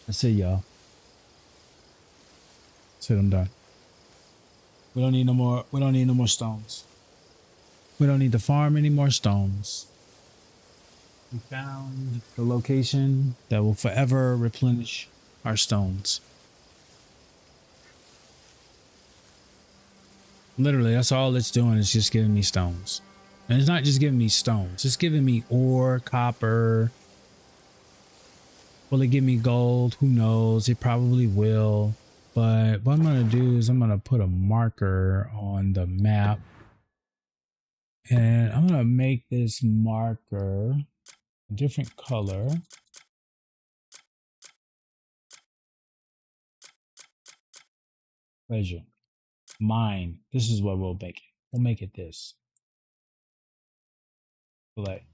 that's it, y'all. That's it, I'm done. We don't need no more. We don't need no more stones. We don't need to farm any more stones. We found the location that will forever replenish our stones. Literally, that's all it's doing, is just giving me stones. And it's not just giving me stones. It's giving me ore, copper. Will it give me gold? Who knows? It probably will. But what I'm going to do is I'm going to put a marker on the map. And I'm going to make this marker a different color. Pleasure. Mine. This is what we'll make it. We'll make it this. Select.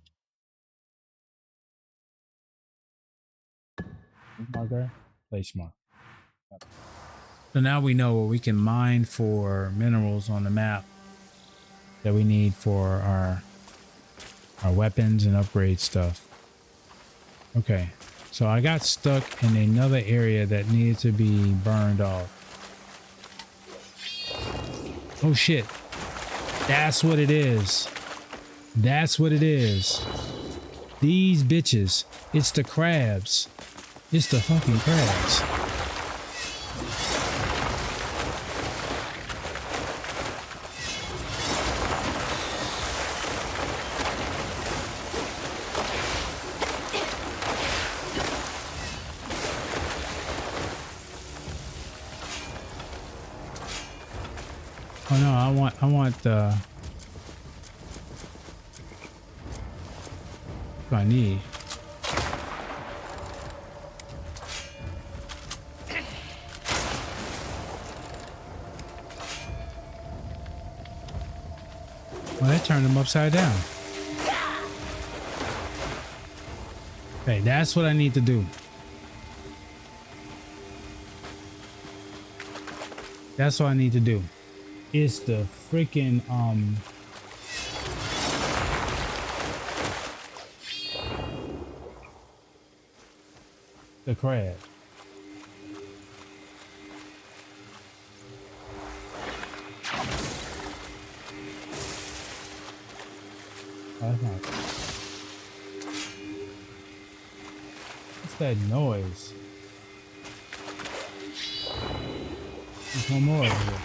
Marker. Place mark. So now we know where we can mine for minerals on the map that we need for our weapons and upgrade stuff. Okay. So I got stuck in another area that needed to be burned off. Oh shit. That's what it is. That's what it is. These bitches. It's the crabs. It's the fucking crabs. Oh no, I want the what I need. Well, that turned them upside down. Okay, that's what I need to do. That's what I need to do. It's the freaking the crab. Oh, that's not. What's that noise? There's one more over here.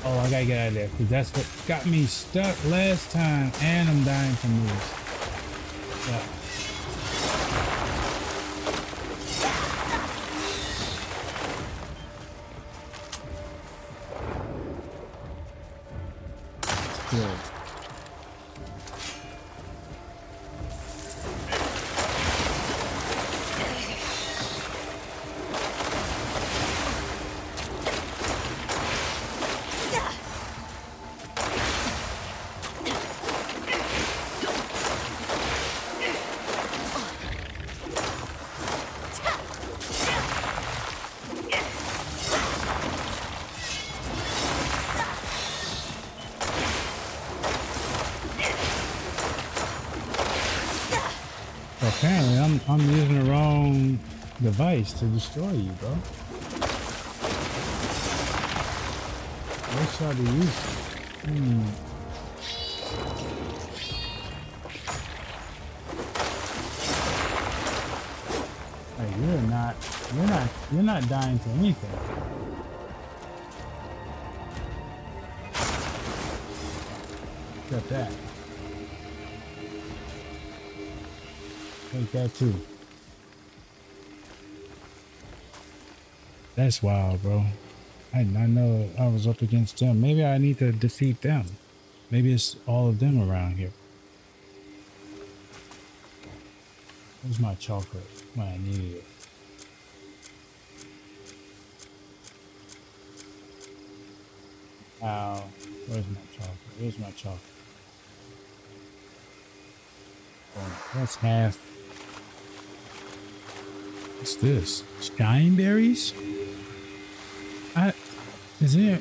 Oh, I gotta get out of there, because that's what got me stuck last time, and I'm dying from this. Yeah. Good. Apparently, I'm using the wrong device to destroy you, bro. What should I be using? Like you're not dying to anything. Except that. Take that too. That's wild, bro. I did not know I was up against them. Maybe I need to defeat them. Maybe it's all of them around here. Where's my chocolate when I needed it? Ow. Where's my chocolate? Where's my chocolate? Oh, that's half. What's this? Shine berries? Is there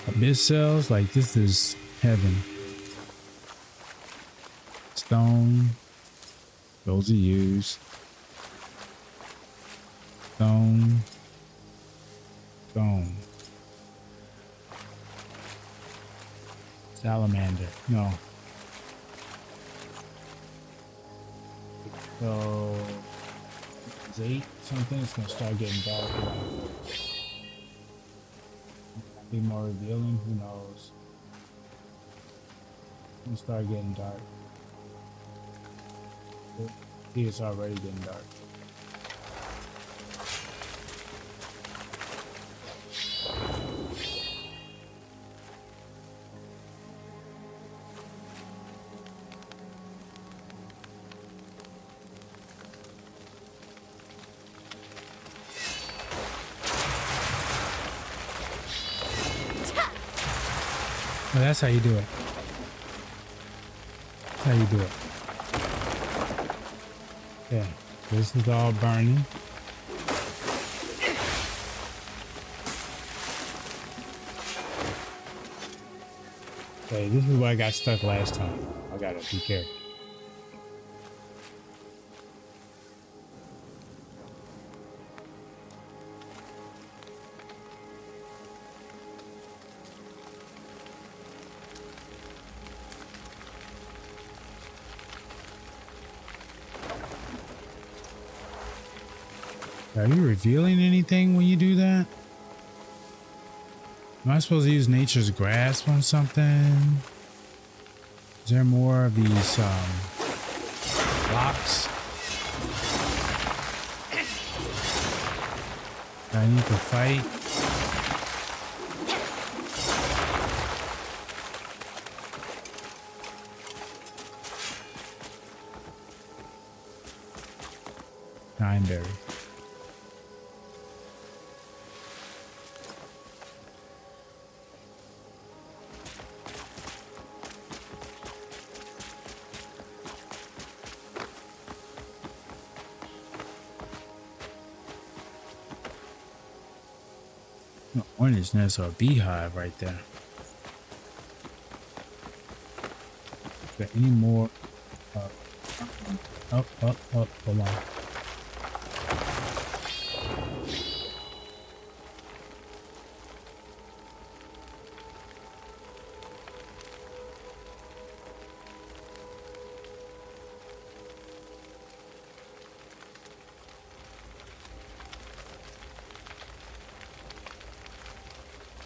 abyss cells? Like, this is heaven. Stone. Those are used. Stone. Stone. Salamander. No. So it's 8 something. It's gonna start getting dark. Be more revealing. Who knows? It's gonna start getting dark. See, it's already getting dark. Oh, that's how you do it. That's how you do it. Yeah, this is all burning. Okay, this is where I got stuck last time. I gotta be careful. Are you revealing anything when you do that? Am I supposed to use nature's grasp on something? Is there more of these blocks that I need to fight? Nineberry. Hornet's nest or a beehive right there. Got any more? Up, hold on.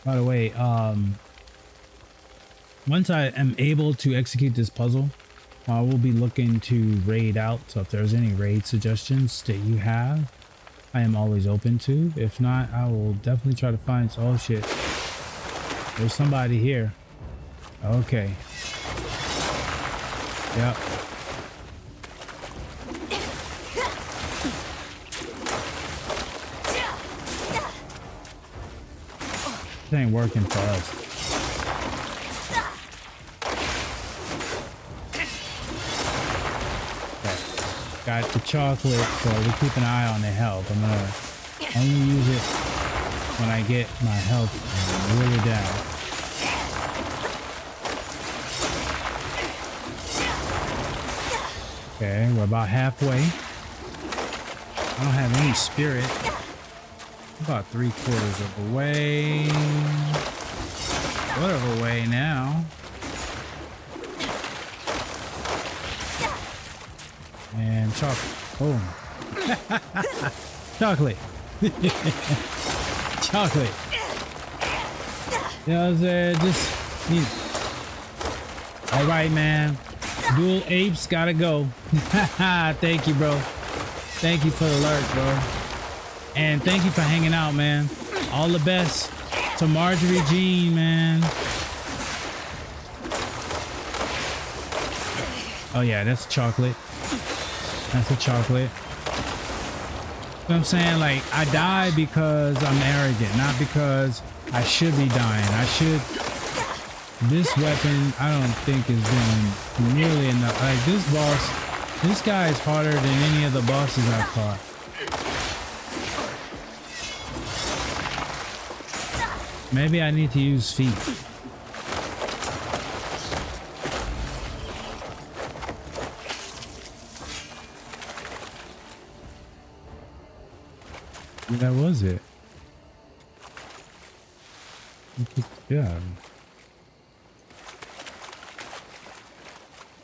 By the way, once I am able to execute this puzzle, I will be looking to raid out. So if there's any raid suggestions that you have, I am always open to. If not, I will definitely try to find. Oh shit, there's somebody here. Okay. Yep. This ain't working for us. Okay. Got the chocolate, so we keep an eye on the health. I'm gonna only use it when I get my health really down. Okay, we're about halfway. I don't have any spirit. About 3/4 of the way. Quarter of the way now. And chocolate. Boom. Chocolate. Chocolate. You know what I'm saying? Just need. All right, man. Dual apes gotta go. Thank you, bro. Thank you for the lurk, bro. And thank you for hanging out, man. All the best to Marjorie Jean, man. Oh yeah, that's chocolate. That's a chocolate. You know what I'm saying? Like, I die because I'm arrogant, not because I should be dying. I should. This weapon, I don't think is doing nearly enough. Like, this boss, this guy is harder than any of the bosses I've fought. Maybe I need to use feet. That was it. Yeah.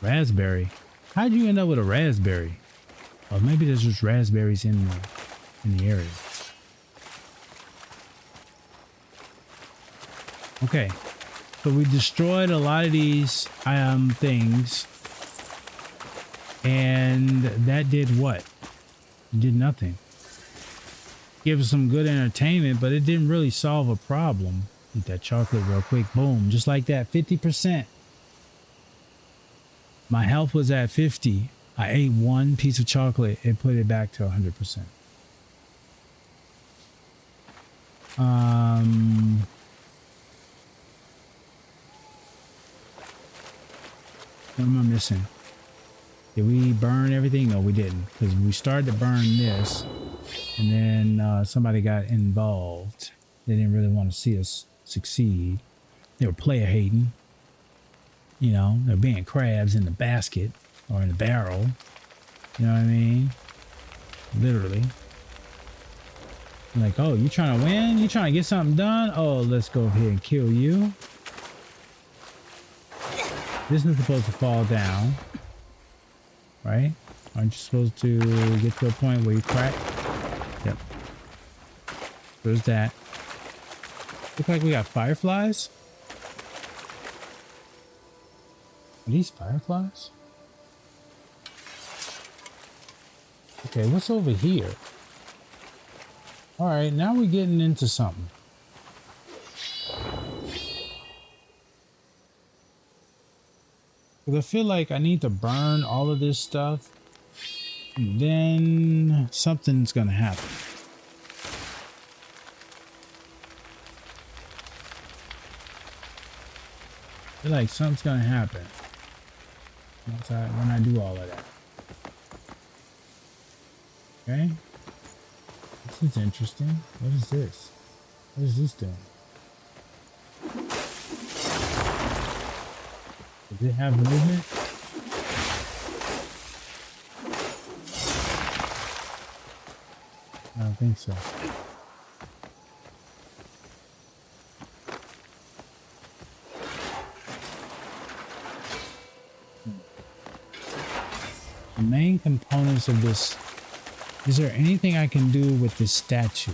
Raspberry. How'd you end up with a raspberry? Or maybe there's just raspberries in the area. Okay. So we destroyed a lot of these things. And that did what? It did nothing. Give us some good entertainment, but it didn't really solve a problem. Eat that chocolate real quick. Boom. Just like that. 50%. My health was at 50. I ate one piece of chocolate. It put it back to 100%. What am I missing? Did we burn everything? No, we didn't. Because we started to burn this. And then somebody got involved. They didn't really want to see us succeed. They were player hating. You know, they're being crabs in the basket or in the barrel. You know what I mean? Literally. Like, oh, you trying to win? You trying to get something done? Oh, let's go ahead and kill you. This is supposed to fall down. Right? Aren't you supposed to get to a point where you crack? Yep. There's that. Look like we got fireflies. Are these fireflies? Okay, what's over here? All right, now we're getting into something. Because I feel like I need to burn all of this stuff. And then something's going to happen. I feel like something's going to happen. When I do all of that. Okay. This is interesting. What is this? What is this doing? Does it have movement? I don't think so. The main components of this. Is there anything I can do with this statue?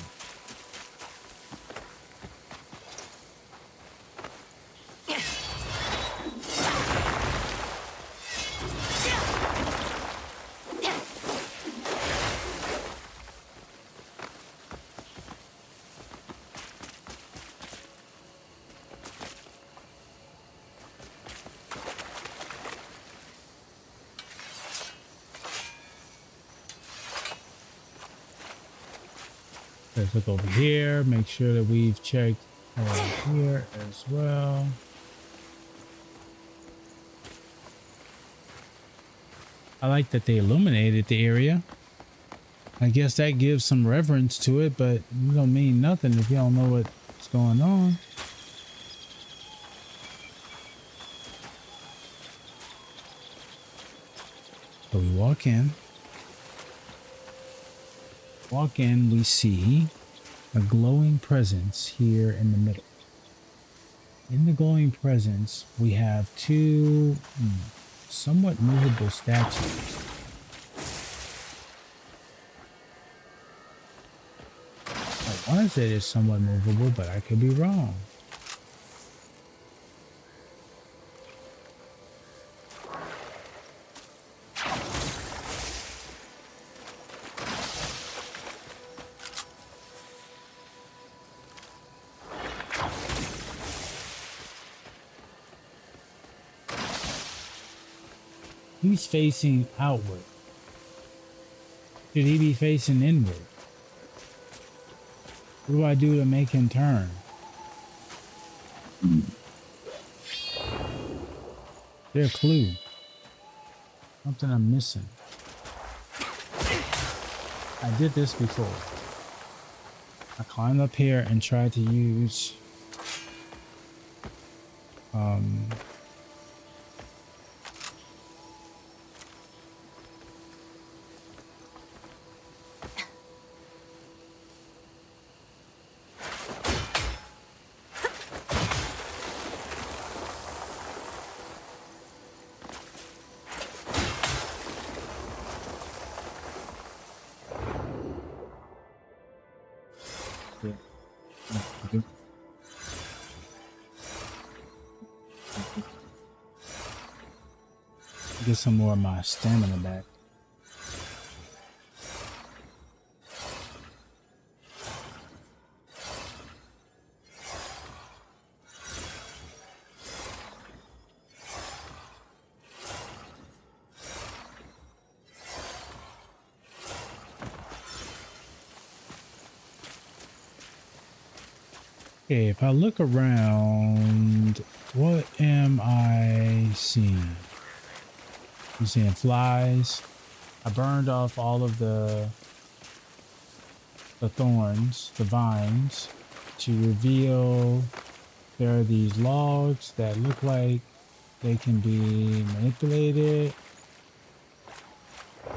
Let's look over here. Make sure that we've checked over here as well. I like that they illuminated the area. I guess that gives some reverence to it, but it don't mean nothing if you don't know what's going on. So we walk in. Walk in, we see a glowing presence here in the middle. In the glowing presence, we have two somewhat movable statues. I want to say it's somewhat movable, but I could be wrong. He's facing outward. Should he be facing inward? What do I do to make him turn? There's a clue. Something I'm missing. I did this before. I climbed up here and tried to use get some more of my stamina back. Okay, if I look around, what am I seeing? I'm seeing flies. I burned off all of the thorns, the vines, to reveal there are these logs that look like they can be manipulated.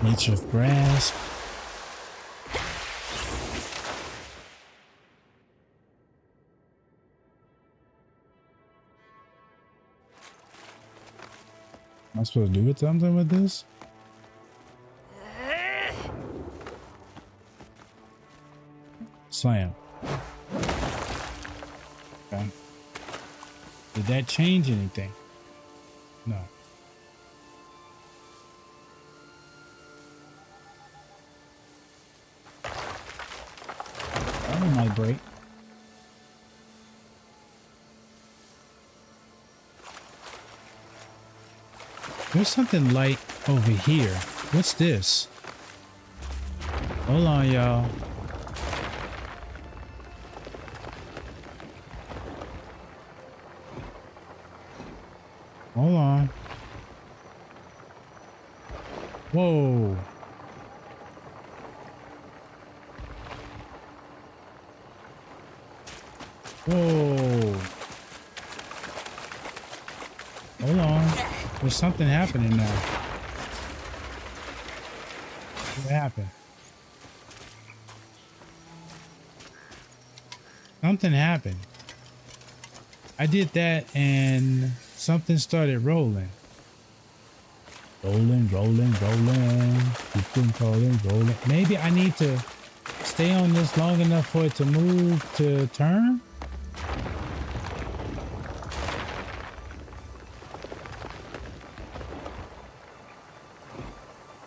Nature's grasp. Am I supposed to do something with this? Slam. Okay. Did that change anything? No. That one might break. There's something light over here. What's this? Hold on, y'all. Hold on. Whoa. Whoa. Hold on. There's something happening now. What happened? Something happened. I did that and something started rolling. Rolling, rolling, rolling. Keep rolling, rolling. Maybe I need to stay on this long enough for it to move to turn?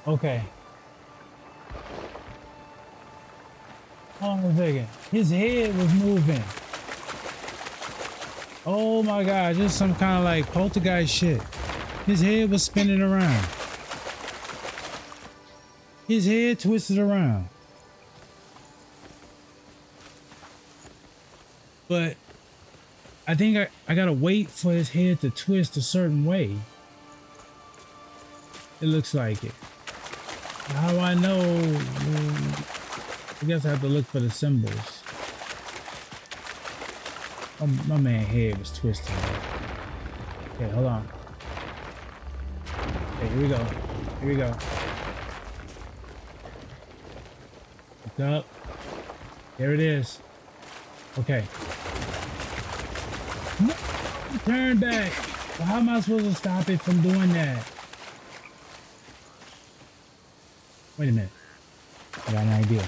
Okay. Hold on a second. His head was moving. Oh my God, just some kind of like poltergeist shit. His head was spinning around. His head twisted around. But I think I gotta wait for his head to twist a certain way. It looks like it. How do I know? I guess I have to look for the symbols. My man's head was twisting. Okay, hold on. Okay, here we go. Here we go. Look up. There it is. Okay. Turn back. Well, how am I supposed to stop it from doing that? Wait a minute. I got an idea.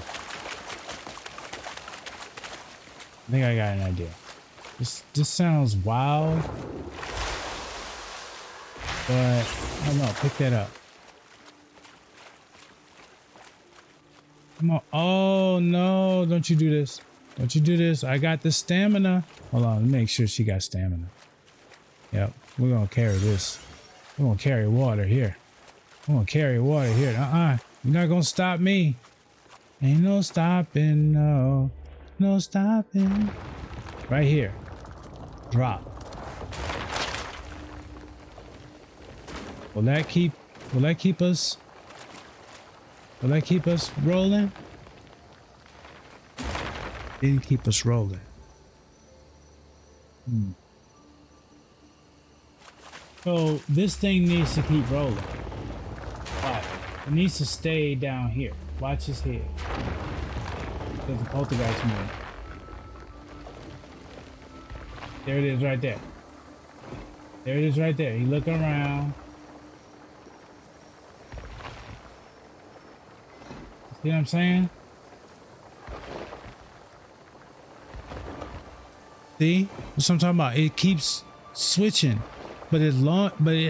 I think I got an idea. This sounds wild, but I don't know. Pick that up. Come on. Oh no, don't you do this. Don't you do this. I got the stamina. Hold on, let me make sure she got stamina. Yep, we're gonna carry this. We're gonna carry water here. We're gonna carry water here. You're not gonna stop me. Ain't no stopping, no. No stopping. Right here. Drop. Will that keep us rolling? Didn't keep us rolling. So this thing needs to keep rolling. Right. It needs to stay down here. Watch his head. There's the poltergeist move. There it is right there. There it is right there. He looking around. See what I'm saying? See? That's what I'm talking about. It keeps switching. But it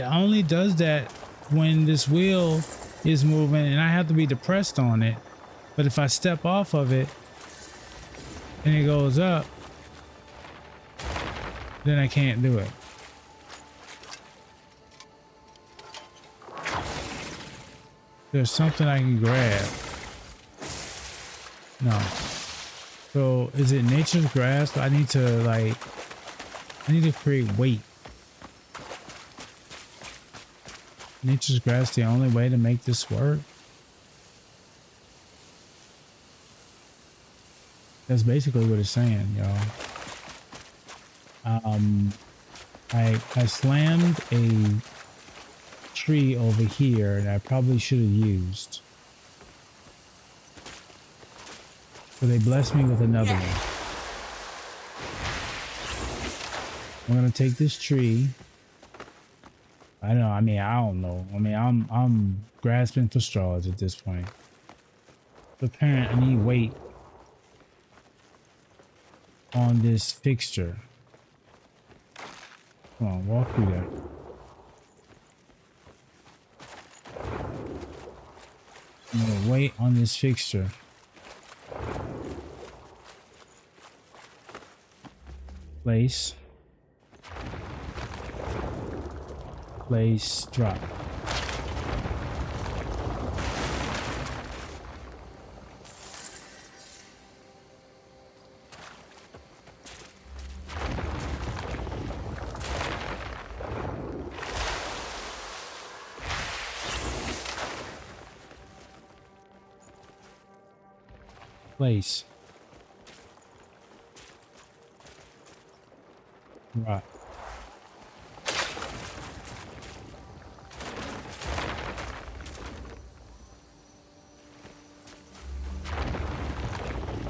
only does that when this wheel is moving and I have to be depressed on it. But if I step off of it and it goes up, then I can't do it. There's something I can grab. No. So is it nature's grasp? I need to create weight. Nature's grasp the only way to make this work? That's basically what it's saying, y'all. I slammed a tree over here that I probably should have used. So they blessed me with another one. I'm gonna take this tree. I don't know. I mean, I'm grasping for straws at this point. But apparently, I need weight on this fixture. Come on, walk through there. I'm gonna wait on this fixture. Place. Place, drop. Place. Right.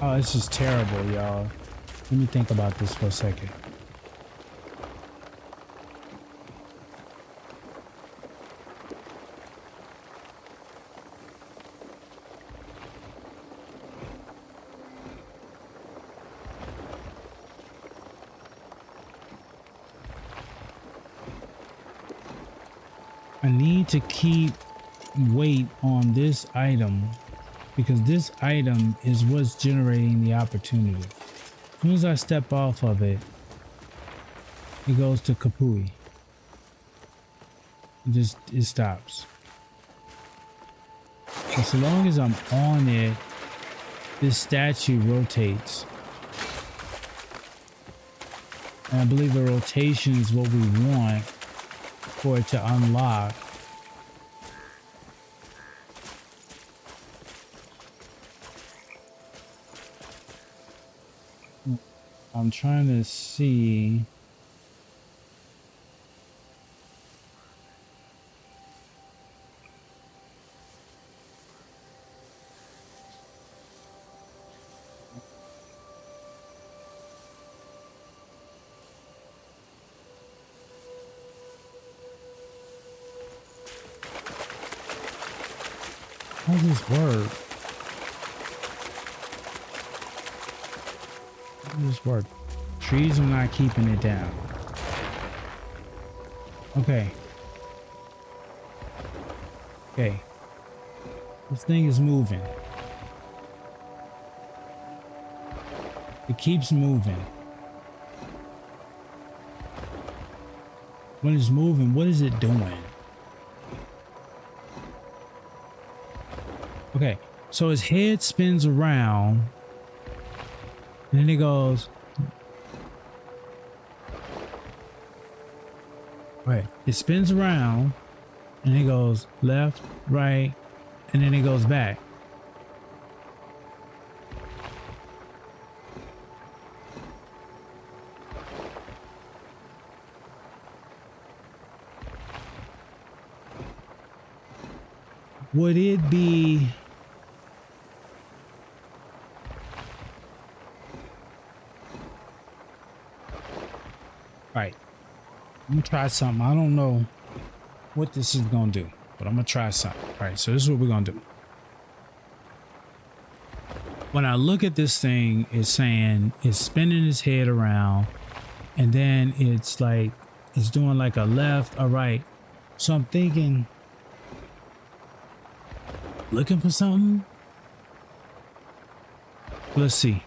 Oh, this is terrible, y'all. Let me think about this for a second. I need to keep weight on this item because this item is what's generating the opportunity. As soon as I step off of it, it goes to kapui. It stops. And so long as I'm on it, this statue rotates. And I believe the rotation is what we want for it to unlock. I'm trying to see. How does this work? How does this work? Trees are not keeping it down. Okay. Okay. This thing is moving. It keeps moving. When it's moving, what is it doing? Okay, so his head spins around, and then it goes. Right, it spins around, and it goes left, right, and then it goes back. Would it be... Right. I'm gonna try something. I don't know what this is gonna do, but I'm gonna try something. All right, so this is what we're gonna do. When I look at this thing, it's saying it's spinning its head around, and then it's like it's doing like a left, a right. So I'm thinking, looking for something. Let's see.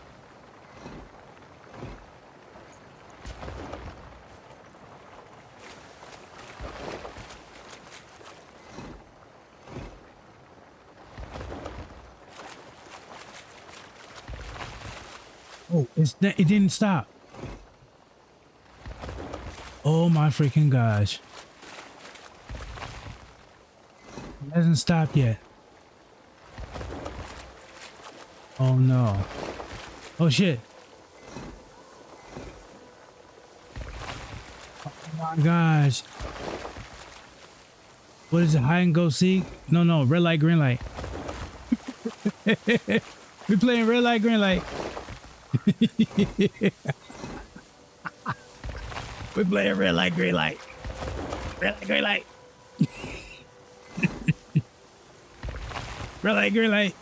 Oh, it didn't stop. Oh my freaking gosh. It hasn't stopped yet. Oh no. Oh shit. Oh my gosh. What is it? Hide and go seek? No, red light, green light. We playing red light, green light. We playing red light, green light. Red light, green light. Red light, green light.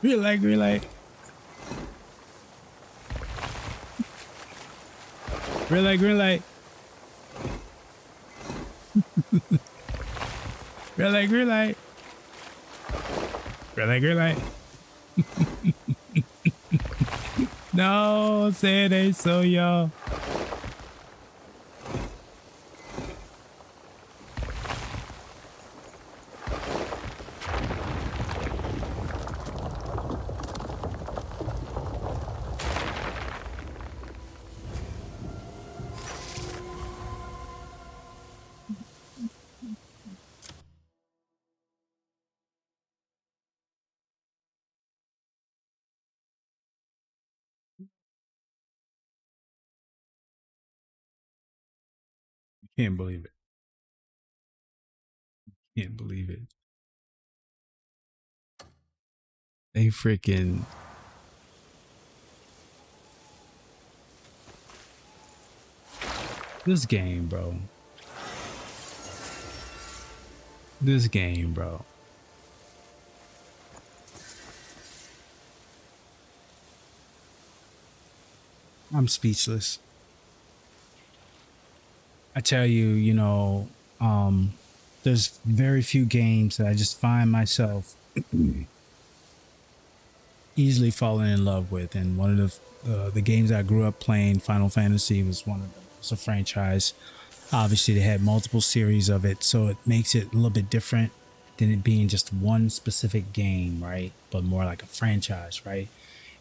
Red light, green light. Red light, green light. Red light, green light. Red light, green light. No, say it ain't so, y'all. Can't believe it. Can't believe it. They freaking... This game, bro. This game, bro. I'm speechless. I tell you, you know, there's very few games that I just find myself easily falling in love with, and one of the games I grew up playing, Final Fantasy, was one of them. It's a franchise. Obviously, they had multiple series of it, so it makes it a little bit different than it being just one specific game, right? But more like a franchise, right?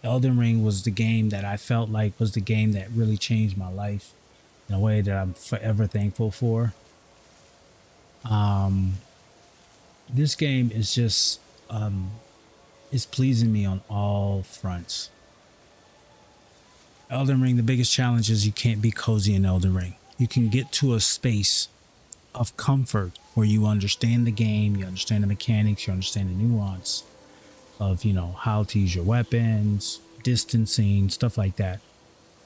Elden Ring was the game that I felt like was the game that really changed my life in a way that I'm forever thankful for. This game is just it's pleasing me on all fronts. Elden Ring, the biggest challenge is you can't be cozy in Elden Ring. You can get to a space of comfort where you understand the game, you understand the mechanics, you understand the nuance of, you know, how to use your weapons, distancing, stuff like that.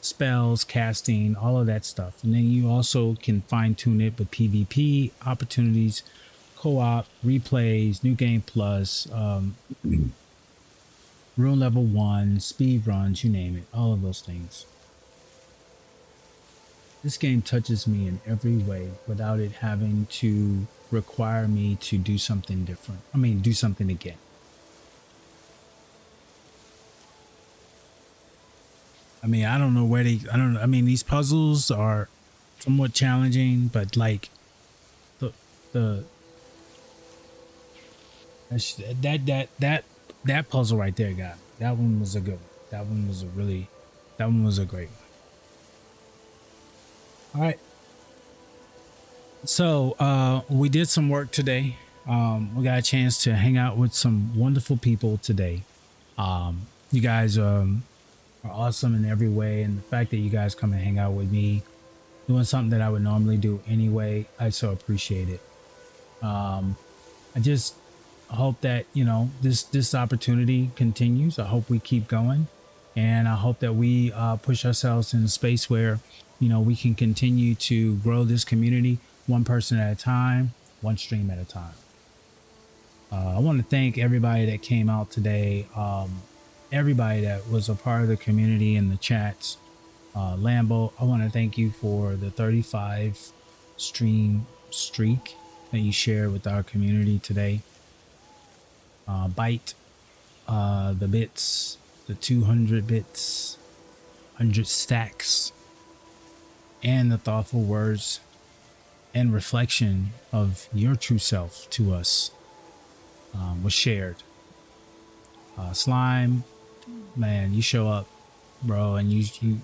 Spells, casting, all of that stuff. And then you also can fine tune it with PvP opportunities, co-op, replays, new game plus, rune level 1, speed runs, you name it, all of those things. This game touches me in every way without it having to require me to do something different. I mean, do something again. I mean, I don't know where I mean, these puzzles are somewhat challenging, but like that puzzle right there, got me. That one was a good one. That one was a great one. All right. So we did some work today. We got a chance to hang out with some wonderful people today. You guys are awesome in every way, and the fact that you guys come and hang out with me, doing something that I would normally do anyway, I so appreciate it. I just hope that, you know, this opportunity continues. I hope we keep going, and I hope that we push ourselves in a space where, you know, we can continue to grow this community one person at a time, one stream at a time. I want to thank everybody that came out today, everybody that was a part of the community in the chats. Lambo, I want to thank you for the 35 stream streak that you shared with our community today. Bite, the bits, the 200 bits, 100 stacks, and the thoughtful words and reflection of your true self to us was shared. Slime, man, you show up, bro, and you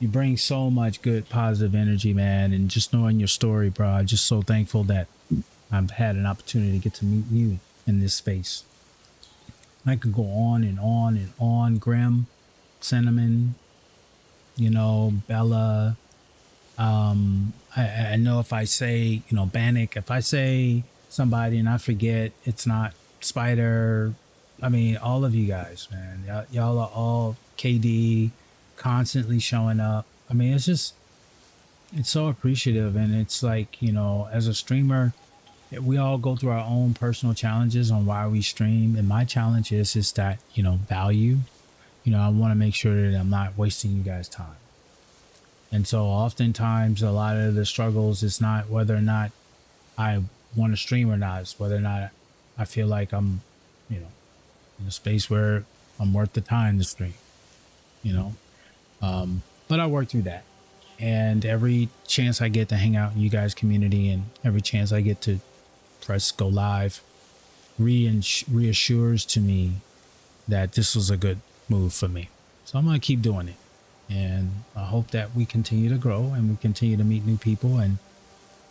bring so much good positive energy, man, and just knowing your story, bro, I'm just so thankful that I've had an opportunity to get to meet you in this space. I could go on and on and on. Grim, Cinnamon, you know, Bella. I know if I say, you know, Bannock, if I say somebody and I forget, it's not Spider. I mean, all of you guys, man, y'all are all KD, constantly showing up. I mean, it's just, it's so appreciative. And it's like, you know, as a streamer, we all go through our own personal challenges on why we stream. And my challenge is that, you know, value, you know, I want to make sure that I'm not wasting you guys' time. And so oftentimes a lot of the struggles is not whether or not I want to stream or not. It's whether or not I feel like I'm, you know, in a space where I'm worth the time to stream, you know. But I work through that. And every chance I get to hang out in you guys' community and every chance I get to press go live reassures to me that this was a good move for me. So I'm going to keep doing it. And I hope that we continue to grow and we continue to meet new people and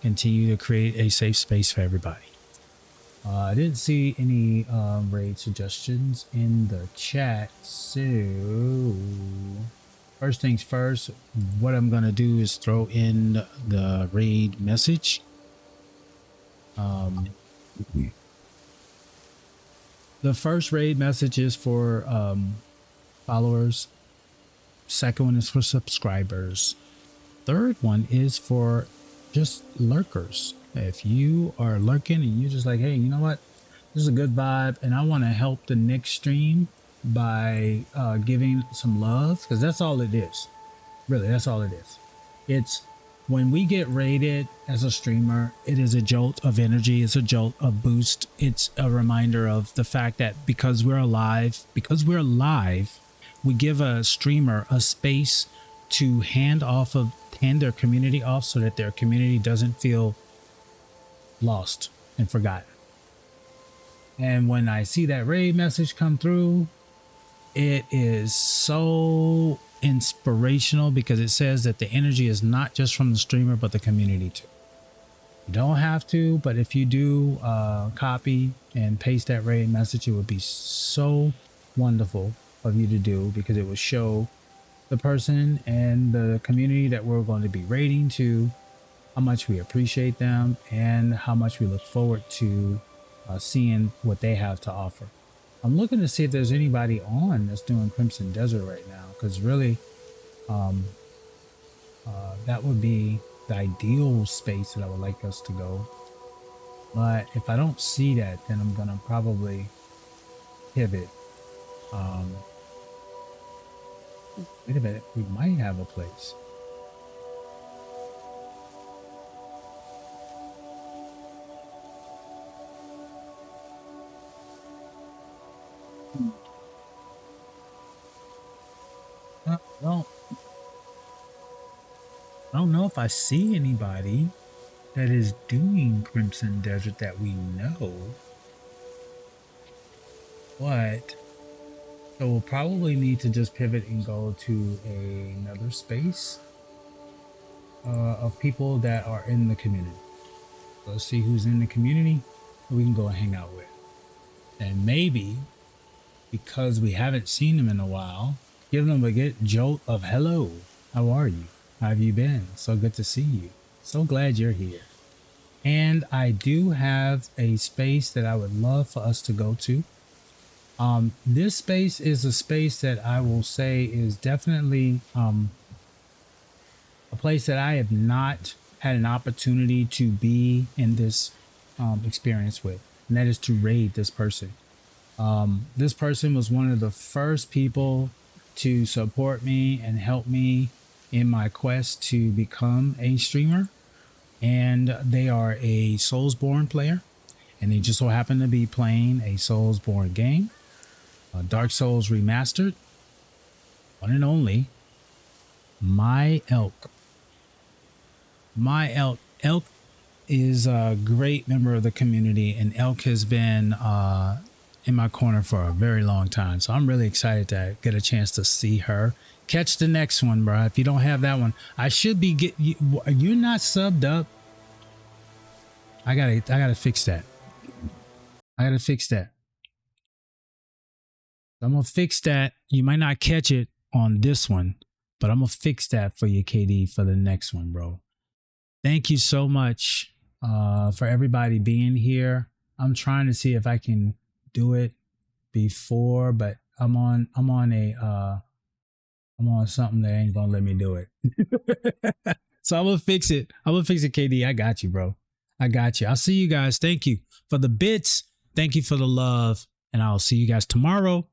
continue to create a safe space for everybody. I didn't see any raid suggestions in the chat. So first things first, what I'm going to do is throw in the raid message. The first raid message is for followers. Second one is for subscribers. Third one is for just lurkers. If you are lurking and you're just like, hey, you know what? This is a good vibe and I want to help the next stream by giving some love, because that's all it is. Really, that's all it is. It's when we get raided as a streamer, it is a jolt of energy. It's a jolt of boost. It's a reminder of the fact that because we're alive, we give a streamer a space to hand their community off so that their community doesn't feel lost and forgotten. And when I see that raid message come through, It is so inspirational because it says that the energy is not just from the streamer, but the community too. You don't have to, but if you do copy and paste that raid message, it would be so wonderful of you to do, because it will show the person and the community that we're going to be raiding to how much we appreciate them and how much we look forward to seeing what they have to offer. I'm looking to see if there's anybody on that's doing Crimson Desert right now, because really that would be the ideal space that I would like us to go. But if I don't see that, then I'm gonna probably pivot. Wait a minute, we might have a place. Well, I don't know if I see anybody that is doing Crimson Desert that we know. But so we'll probably need to just pivot and go to another space of people that are in the community. Let's see who's in the community that we can go and hang out with. And maybe, because we haven't seen them in a while, give them a good jolt of hello. How are you? How have you been? So good to see you. So glad you're here. And I do have a space that I would love for us to go to. This space is a space that I will say is definitely a place that I have not had an opportunity to be in this experience with, and that is to raid this person. This person was one of the first people to support me and help me in my quest to become a streamer, and they are a Soulsborne player, and they just so happen to be playing a Soulsborne game, Dark Souls Remastered. One and only My Elk. My Elk. Elk is a great member of the community, and Elk has been in my corner for a very long time. So I'm really excited to get a chance to see her. Catch the next one, bro. If you don't have that one, I should be you're not subbed up. I gotta fix that. I gotta fix that. I'm gonna fix that. You might not catch it on this one, but I'm gonna fix that for you, KD, for the next one, bro. Thank you so much for everybody being here. I'm trying to see if I can do it before, but I'm on something that ain't gonna let me do it. So I'm gonna fix it. KD. I got you, bro. I got you. I'll see you guys. Thank you for the bits. Thank you for the love. And I'll see you guys tomorrow.